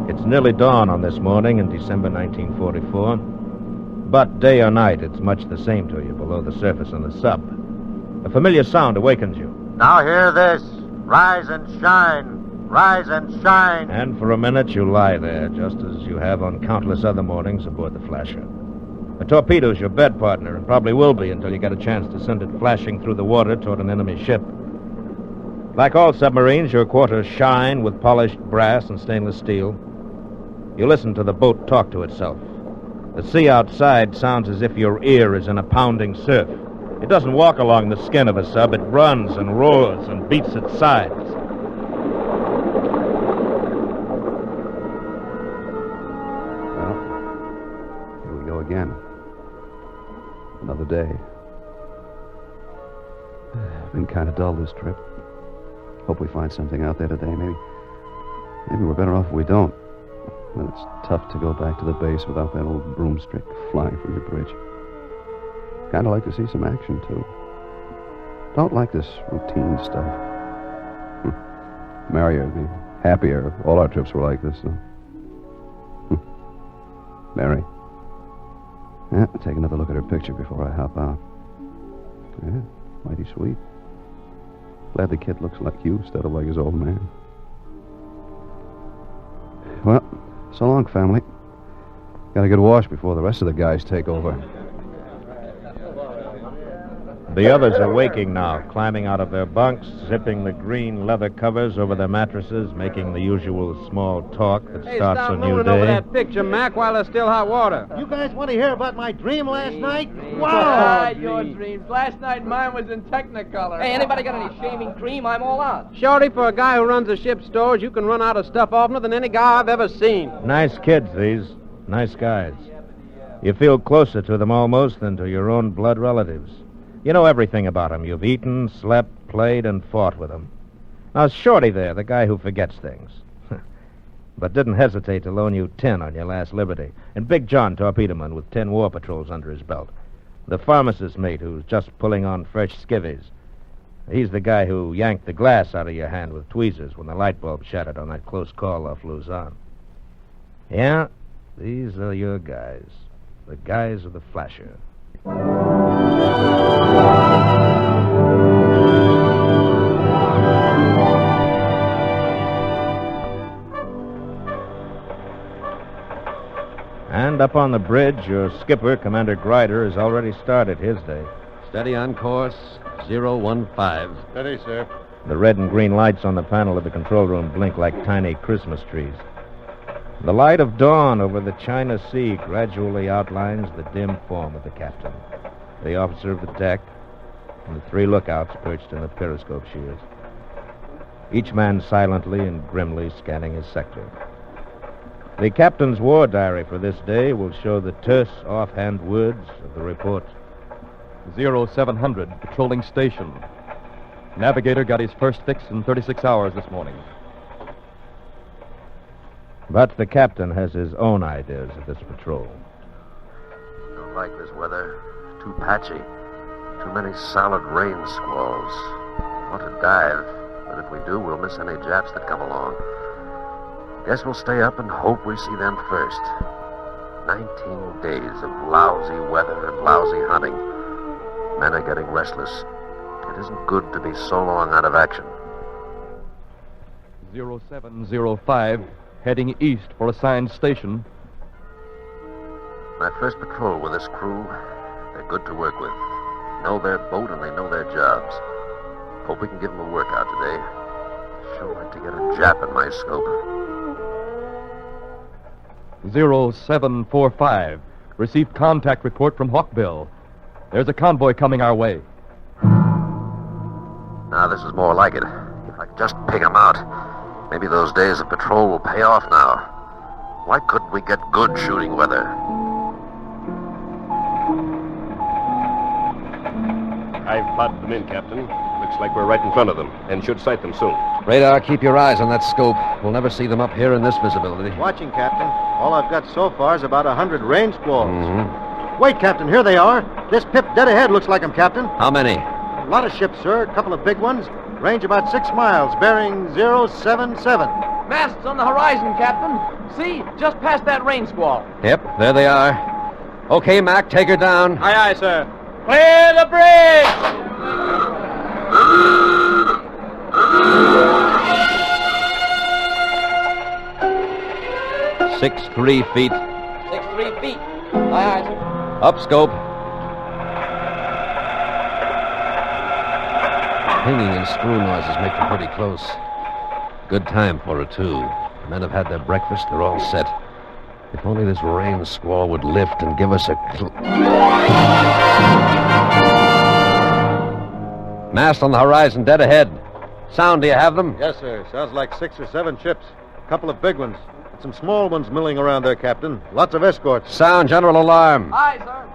It's nearly dawn on this morning in December 1944. But day or night, it's much the same to you below the surface on the sub. A familiar sound awakens you. Now hear this. Rise and shine. Rise and shine. And for a minute you lie there, just as you have on countless other mornings aboard the Flasher. A torpedo's your bed partner, and probably will be until you get a chance to send it flashing through the water toward an enemy ship. Like all submarines, your quarters shine with polished brass and stainless steel. You listen to the boat talk to itself. The sea outside sounds as if your ear is in a pounding surf. It doesn't walk along the skin of a sub. It runs and roars and beats its sides. Well, here we go again. Another day. Been kind of dull this trip. Hope we find something out there today. Maybe we're better off if we don't. But it's tough to go back to the base without that old broomstick flying from your bridge. Kind of like to see some action, too. Don't like this routine stuff. Mary would be happier if all our trips were like this, though. Mary. Yeah, take another look at her picture before I hop out. Yeah, mighty sweet. Glad the kid looks like you instead of like his old man. Well, so long, family. Gotta get washed before the rest of the guys take over. The others are waking now, climbing out of their bunks, zipping the green leather covers over their mattresses, making the usual small talk that starts a new Over day. that picture, Mac, while there's still hot water. You guys want to hear about my dream last night? Wow, your dreams. Last night mine was in Technicolor. Hey, anybody got any shaving cream? I'm all out. Shorty, for a guy who runs a ship stores, you can run out of stuff oftener than any guy I've ever seen. Nice kids, these. Nice guys. You feel closer to them almost than to your own blood relatives. You know everything about them. You've eaten, slept, played, and fought with them. Now, Shorty there, the guy who forgets things. But didn't hesitate to loan you 10 on your last liberty. And Big John, torpedoman, with 10 war patrols under his belt. The pharmacist mate who's just pulling on fresh skivvies. He's the guy who yanked the glass out of your hand with tweezers when the light bulb shattered on that close call off Luzon. Yeah, these are your guys. The guys of the Flasher. And up on the bridge, your skipper, Commander Grider, has already started his day. Steady on course, 015. Steady, sir. The red and green lights on the panel of the control room blink like tiny Christmas trees. The light of dawn over the China Sea gradually outlines the dim form of the captain, the officer of the deck, and the three lookouts perched in the periscope shields. Each man silently and grimly scanning his sector. The captain's war diary for this day will show the terse, offhand words of the report. 0700, patrolling station. Navigator got his first fix in 36 hours this morning. But the captain has his own ideas of this patrol. Don't like this weather. Too patchy. Too many solid rain squalls. Want to dive, but if we do, we'll miss any Japs that come along. Guess we'll stay up and hope we see them first. 19 days of lousy weather and lousy hunting. Men are getting restless. It isn't good to be so long out of action. 0705, heading east for assigned station. My first patrol with this crew. They're good to work with. Know their boat and they know their jobs. Hope we can give them a workout today. Sure like to get a Jap in my scope. 0745, received contact report from Hawkbill. There's a convoy coming our way. Now, this is more like it. If I could just pick them out, maybe those days of patrol will pay off now. Why couldn't we get good shooting weather? I've plotted them in, Captain. Looks like we're right in front of them, and should sight them soon. Radar, keep your eyes on that scope. We'll never see them up here in this visibility. Watching, Captain. All I've got so far is about 100 rain squalls. Mm-hmm. Wait, Captain, here they are. This pip dead ahead looks like them, Captain. How many? A lot of ships, sir. A couple of big ones. Range about 6 miles, bearing 077. Masts on the horizon, Captain. See? Just past that rain squall. Yep, there they are. Okay, Mac, take her down. Aye, aye, sir. Clear the bridge! 6'3" feet. 6'3" feet. Aye, aye, sir. Up scope. Pinging and screw noises make them pretty close. Good time for it, too. The men have had their breakfast. They're all set. If only this rain squall would lift and give us a Mast on the horizon, dead ahead. Sound, do you have them? Yes, sir. Sounds like 6 or 7 ships. A couple of big ones. And some small ones milling around there, Captain. Lots of escorts. Sound, general alarm. Aye, sir.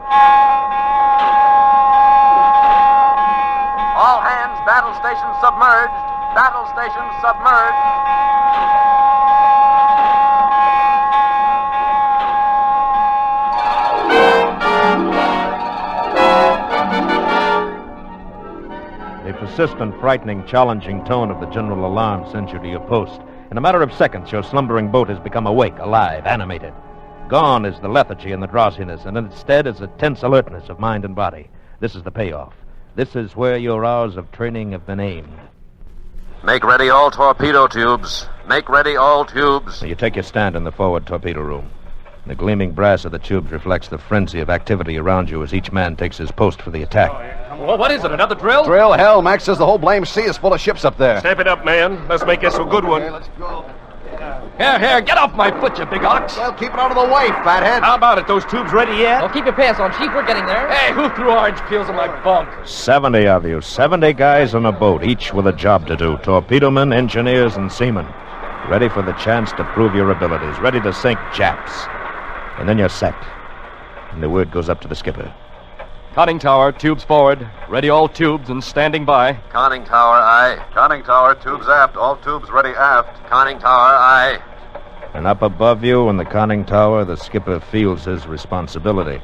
All hands, battle station submerged. Battle station submerged. The persistent, frightening, challenging tone of the general alarm sends you to your post. In a matter of seconds, your slumbering boat has become awake, alive, animated. Gone is the lethargy and the drowsiness, and instead is a tense alertness of mind and body. This is the payoff. This is where your hours of training have been aimed. Make ready all torpedo tubes. Make ready all tubes. You take your stand in the forward torpedo room. The gleaming brass of the tubes reflects the frenzy of activity around you as each man takes his post for the attack. Well, what is it, another drill? Drill? Hell, Max says the whole blame sea is full of ships up there. Step it up, man. Let's make this a good one. Okay, let's go. Here, get off my foot, you big ox. Well, keep it out of the way, fathead. How about it? Those tubes ready yet? Well, keep your pants on, Chief. We're getting there. Hey, who threw orange peels in my bunk? 70 of you, 70 guys on a boat, each with a job to do. Torpedo-men, engineers, and seamen. Ready for the chance to prove your abilities. Ready to sink Japs. And then you're set. And the word goes up to the skipper. Conning tower, tubes forward. Ready all tubes and standing by. Conning tower, aye. Conning tower, tubes aft. All tubes ready aft. Conning tower, aye. And up above you in the conning tower, the skipper feels his responsibility.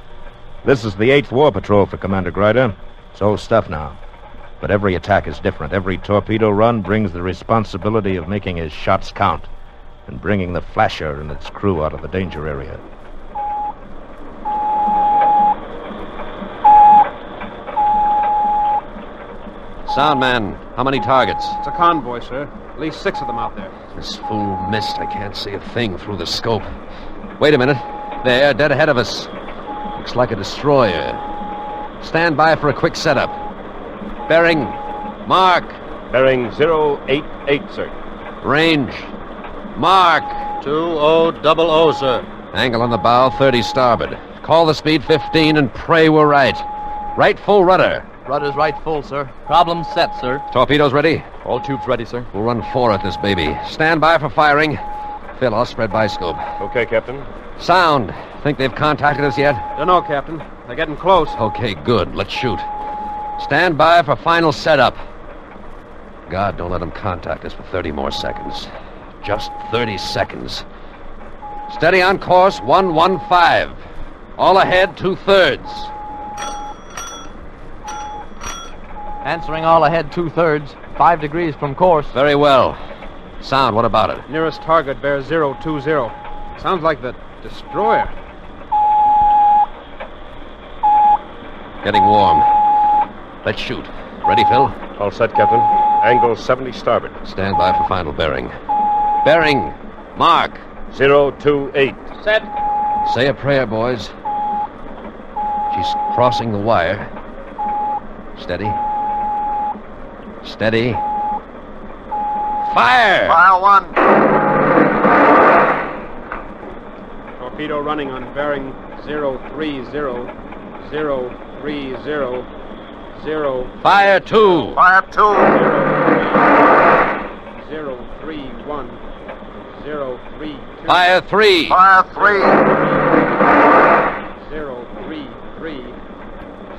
This is the 8th War Patrol for Commander Grider. It's old stuff now. But every attack is different. Every torpedo run brings the responsibility of making his shots count. and bringing the Flasher and its crew out of the danger area. Sound man, how many targets? It's a convoy, sir. At least 6 of them out there. This fool missed. I can't see a thing through the scope. Wait a minute. There, dead ahead of us. Looks like a destroyer. Stand by for a quick setup. Bearing. Mark. Bearing 088, sir. Range. Mark. 2000, sir. Angle on the bow, 30 starboard. Call the speed 15 and pray we're right. Right full rudder. Rudder's right full, sir. Problem set, sir. Torpedoes ready? All tubes ready, sir. We'll run 4 at this baby. Stand by for firing. Phil, I'll spread by scope. Okay, Captain. Sound. Think they've contacted us yet? Don't know, Captain. They're getting close. Okay, good. Let's shoot. Stand by for final setup. God, don't let them contact us for 30 more seconds. Just 30 seconds. Steady on course, 115. All ahead, 2/3. Answering all ahead 2/3. 5 degrees from course. Very well. Sound, what about it? Nearest target bears 020. Sounds like the destroyer. Getting warm. Let's shoot. Ready, Phil? All set, Captain. Angle 70 starboard. Stand by for final bearing. Bearing. Mark. 028. Set. Say a prayer, boys. She's crossing the wire. Steady. Steady. Fire! Fire 1. Torpedo running on bearing 030. 030. 0. Fire 2. Fire 2. 031. 032. Fire 3. Fire 3. 033.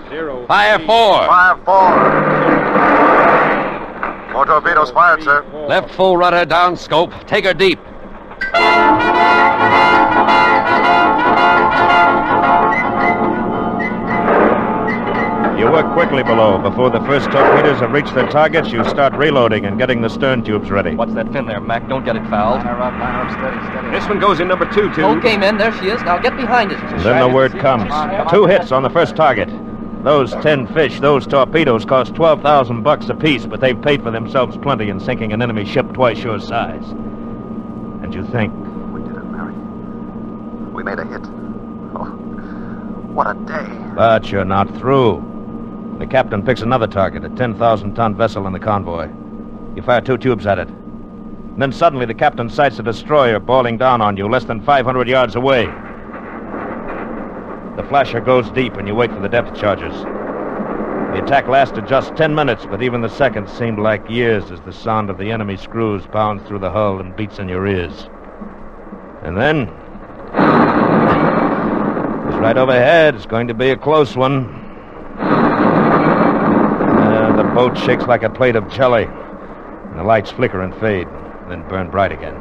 0. Fire 4. Fire 4. More torpedoes fired, sir. Left full rudder, down scope. Take her deep. You work quickly below. Before the first torpedoes have reached their targets, you start reloading and getting the stern tubes ready. What's that fin there, Mac? Don't get it fouled. Steady. This one goes in number 2, too. Okay, men, there she is. Now get behind it. And then the word comes. 2 hits on the first target. Those 10 fish, those torpedoes cost $12,000 apiece, but they've paid for themselves plenty in sinking an enemy ship twice your size. And you think? We did it, Mary. We made a hit. Oh, what a day. But you're not through. The captain picks another target, a 10,000-ton vessel in the convoy. You fire 2 tubes at it. And then suddenly the captain sights a destroyer boiling down on you less than 500 yards away. The Flasher goes deep and you wait for the depth charges. The attack lasted just 10 minutes, but even the seconds seemed like years as the sound of the enemy screws pounds through the hull and beats in your ears. And then... it's right overhead. It's going to be a close one. The boat shakes like a plate of jelly. And the lights flicker and fade, then burn bright again.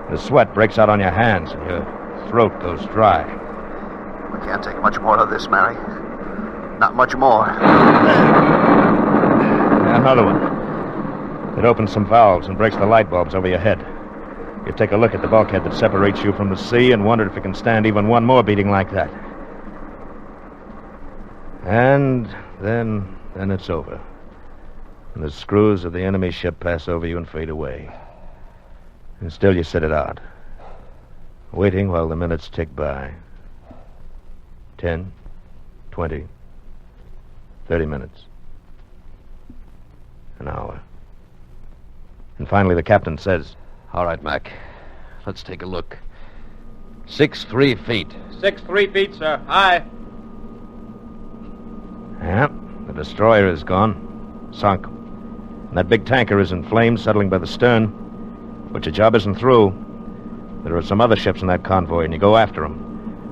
The sweat breaks out on your hands and your throat goes dry. We can't take much more of this, Mary. Not much more. Another one. It opens some valves and breaks the light bulbs over your head. You take a look at the bulkhead that separates you from the sea and wonder if it can stand even one more beating like that. And then it's over. And the screws of the enemy ship pass over you and fade away. And still you sit it out, waiting while the minutes tick by. 10, 20, 30 minutes. An hour. And finally the captain says, All right, Mac. Let's take a look. 6'3" feet. 6'3" feet, sir. Aye. Yeah, the destroyer is gone. Sunk. And that big tanker is in flames, settling by the stern. But your job isn't through. There are some other ships in that convoy, and you go after them.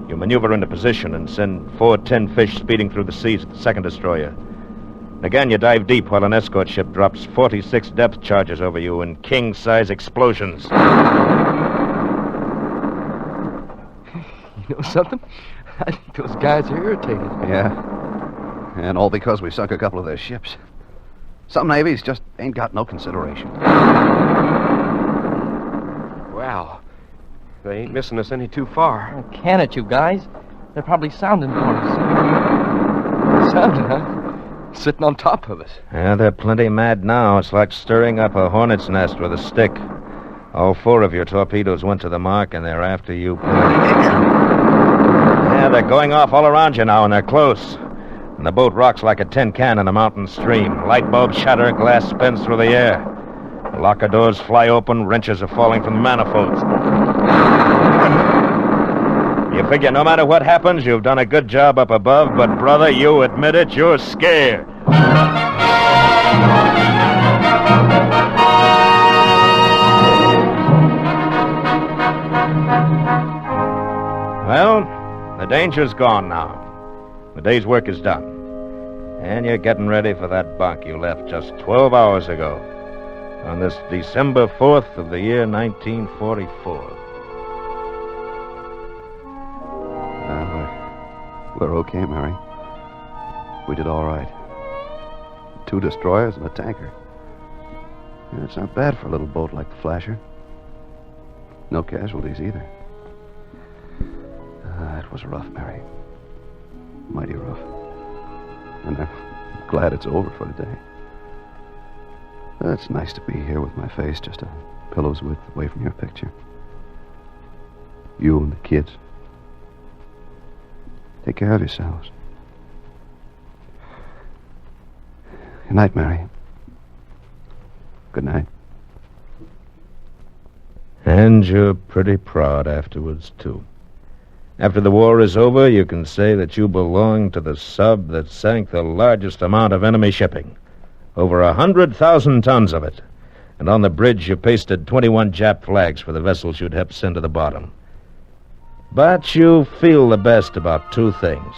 You maneuver into position and send 4 10 fish speeding through the seas at the second destroyer. Again, you dive deep while an escort ship drops 46 depth charges over you in king-size explosions. You know something? I think those guys are irritated. Yeah. And all because we sunk a couple of their ships. Some navies just ain't got no consideration. Well, they ain't missing us any too far. Oh, can it, you guys? They're probably sounding for us. Sounding, huh? Sitting on top of us. Yeah, they're plenty mad now. It's like stirring up a hornet's nest with a stick. All 4 of your torpedoes went to the mark, and they're after you. Yeah, they're going off all around you now, and they're close. And the boat rocks like a tin can in a mountain stream. Light bulbs shatter, glass spins through the air. The locker doors fly open, wrenches are falling from the manifolds. You figure no matter what happens, you've done a good job up above, but, brother, you admit it, you're scared. Well, the danger's gone now. The day's work is done. And you're getting ready for that bunk you left just 12 hours ago on this December 4th of the year 1944. We're okay, Mary. We did all right. 2 destroyers and a tanker. Yeah, it's not bad for a little boat like the Flasher. No casualties either. It was rough, Mary. Mighty rough. And I'm glad it's over for today. It's nice to be here with my face just a pillow's width away from your picture. You and the kids. Take care of yourselves. Good night, Mary. Good night. And you're pretty proud afterwards, too. After the war is over, you can say that you belong to the sub that sank the largest amount of enemy shipping. Over 100,000 tons of it. And on the bridge, you pasted 21 Jap flags for the vessels you'd helped send to the bottom. But you feel the best about 2 things.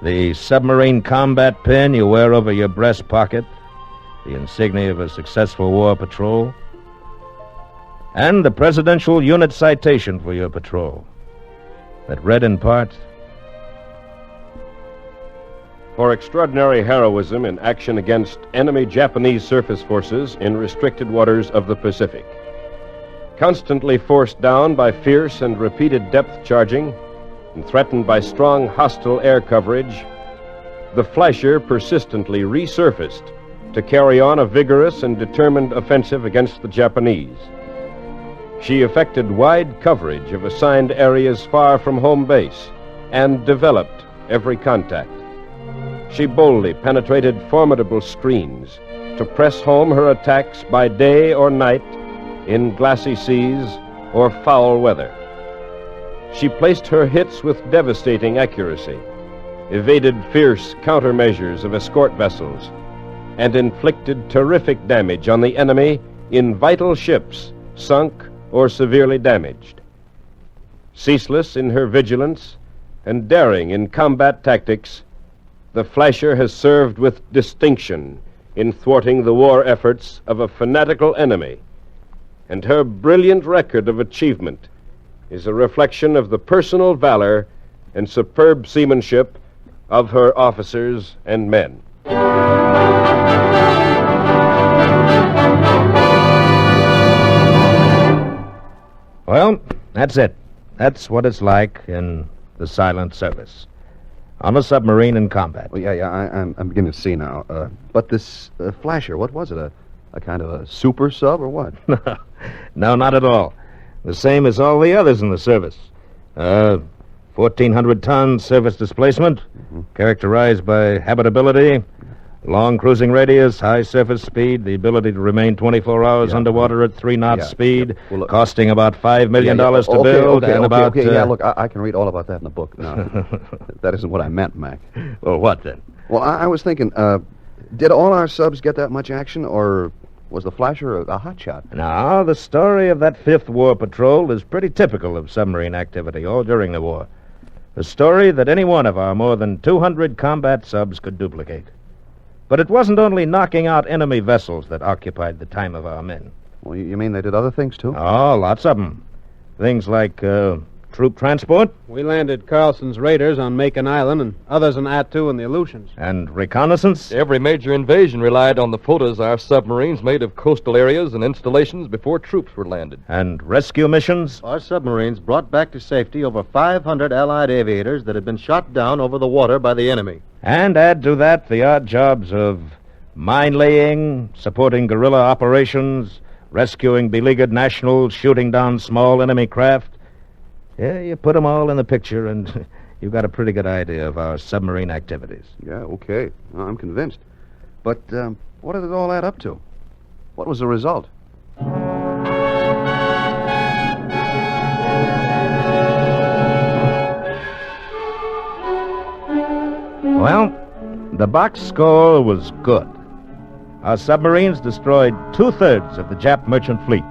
The submarine combat pin you wear over your breast pocket, the insignia of a successful war patrol, and the Presidential Unit Citation for your patrol that read in part, for extraordinary heroism in action against enemy Japanese surface forces in restricted waters of the Pacific. Constantly forced down by fierce and repeated depth charging and threatened by strong hostile air coverage, the Flasher persistently resurfaced to carry on a vigorous and determined offensive against the Japanese. She effected wide coverage of assigned areas far from home base and developed every contact. She boldly penetrated formidable screens to press home her attacks by day or night in glassy seas or foul weather. She placed her hits with devastating accuracy, evaded fierce countermeasures of escort vessels, and inflicted terrific damage on the enemy in vital ships sunk or severely damaged. Ceaseless in her vigilance and daring in combat tactics, the Flasher has served with distinction in thwarting the war efforts of a fanatical enemy, and her brilliant record of achievement is a reflection of the personal valor and superb seamanship of her officers and men. Well, that's it. That's what it's like in the silent service. On a submarine in combat. Well, I'm beginning to see now. But this Flasher, what was it? A kind of a super sub or what? No, not at all. The same as all the others in the service. 1,400 tons surface displacement, characterized by habitability, long cruising radius, high surface speed, the ability to remain 24 hours underwater at 3 knots speed, well, look, costing about $5 million to build, and about... look, I can read all about that in the book. No, that isn't what I meant, Mac. Well, what then? Well, I was thinking, did all our subs get that much action, or was the Flasher a hotshot? No, the story of that 5th War Patrol is pretty typical of submarine activity all during the war. A story that any one of our more than 200 combat subs could duplicate. But it wasn't only knocking out enemy vessels that occupied the time of our men. Well, you mean they did other things, too? Oh, lots of them. Things like troop transport? We landed Carlson's raiders on Macon Island and others in Attu and the Aleutians. And reconnaissance? Every major invasion relied on the photos our submarines made of coastal areas and installations before troops were landed. And rescue missions? Our submarines brought back to safety over 500 Allied aviators that had been shot down over the water by the enemy. And add to that the odd jobs of mine laying, supporting guerrilla operations, rescuing beleaguered nationals, shooting down small enemy craft. Yeah, you put them all in the picture, and you've got a pretty good idea of our submarine activities. Yeah, okay. I'm convinced. But what did it all add up to? What was the result? Well, the box score was good. Our submarines destroyed 2/3 of the Jap merchant fleet.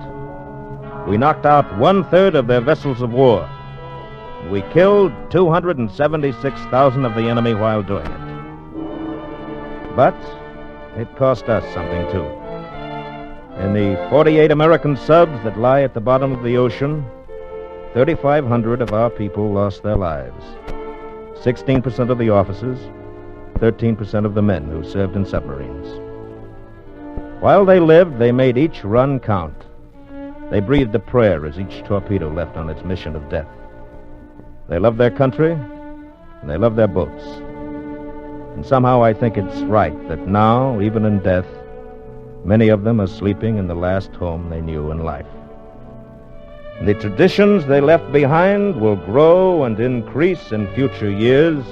We knocked out 1/3 of their vessels of war. We killed 276,000 of the enemy while doing it. But it cost us something, too. In the 48 American subs that lie at the bottom of the ocean, 3,500 of our people lost their lives. 16% of the officers, 13% of the men who served in submarines. While they lived, they made each run count. They breathed a prayer as each torpedo left on its mission of death. They loved their country, and they loved their boats. And somehow I think it's right that now, even in death, many of them are sleeping in the last home they knew in life. The traditions they left behind will grow and increase in future years.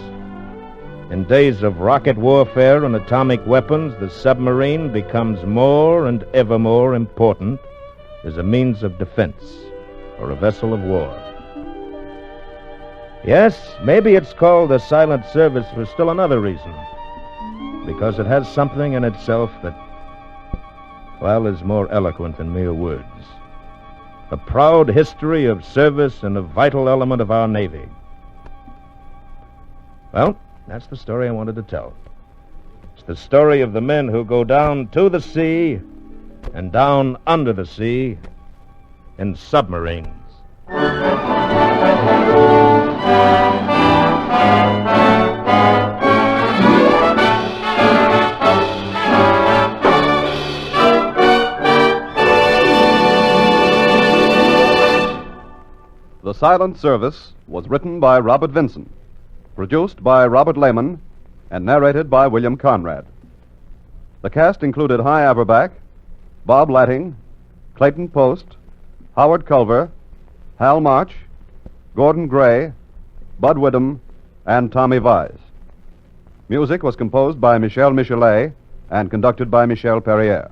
In days of rocket warfare and atomic weapons, the submarine becomes more and ever more important as a means of defense or a vessel of war. Yes, maybe it's called the silent service for still another reason. Because it has something in itself that, well, is more eloquent than mere words. A proud history of service and a vital element of our Navy. Well, that's the story I wanted to tell. It's the story of the men who go down to the sea and down under the sea in submarines. The Silent Service was written by Robert Vinson, produced by Robert Lehman, and narrated by William Conrad. The cast included Hy Averback, Bob Latting, Clayton Post, Howard Culver, Hal March, Gordon Gray, Bud Widom, and Tommy Vise. Music was composed by Michel Michelet and conducted by Michel Perrier.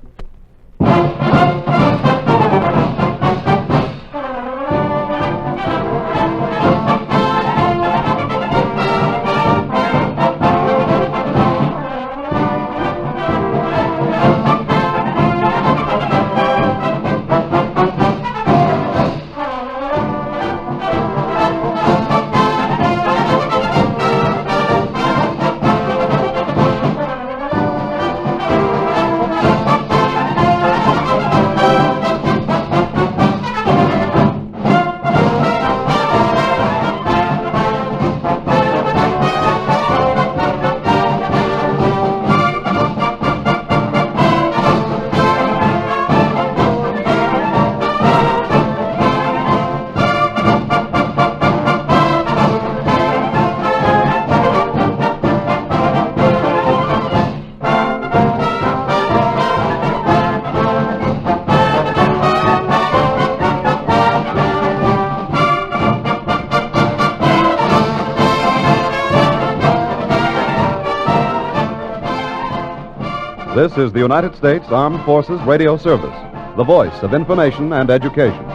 This is the United States Armed Forces Radio Service, the voice of information and education.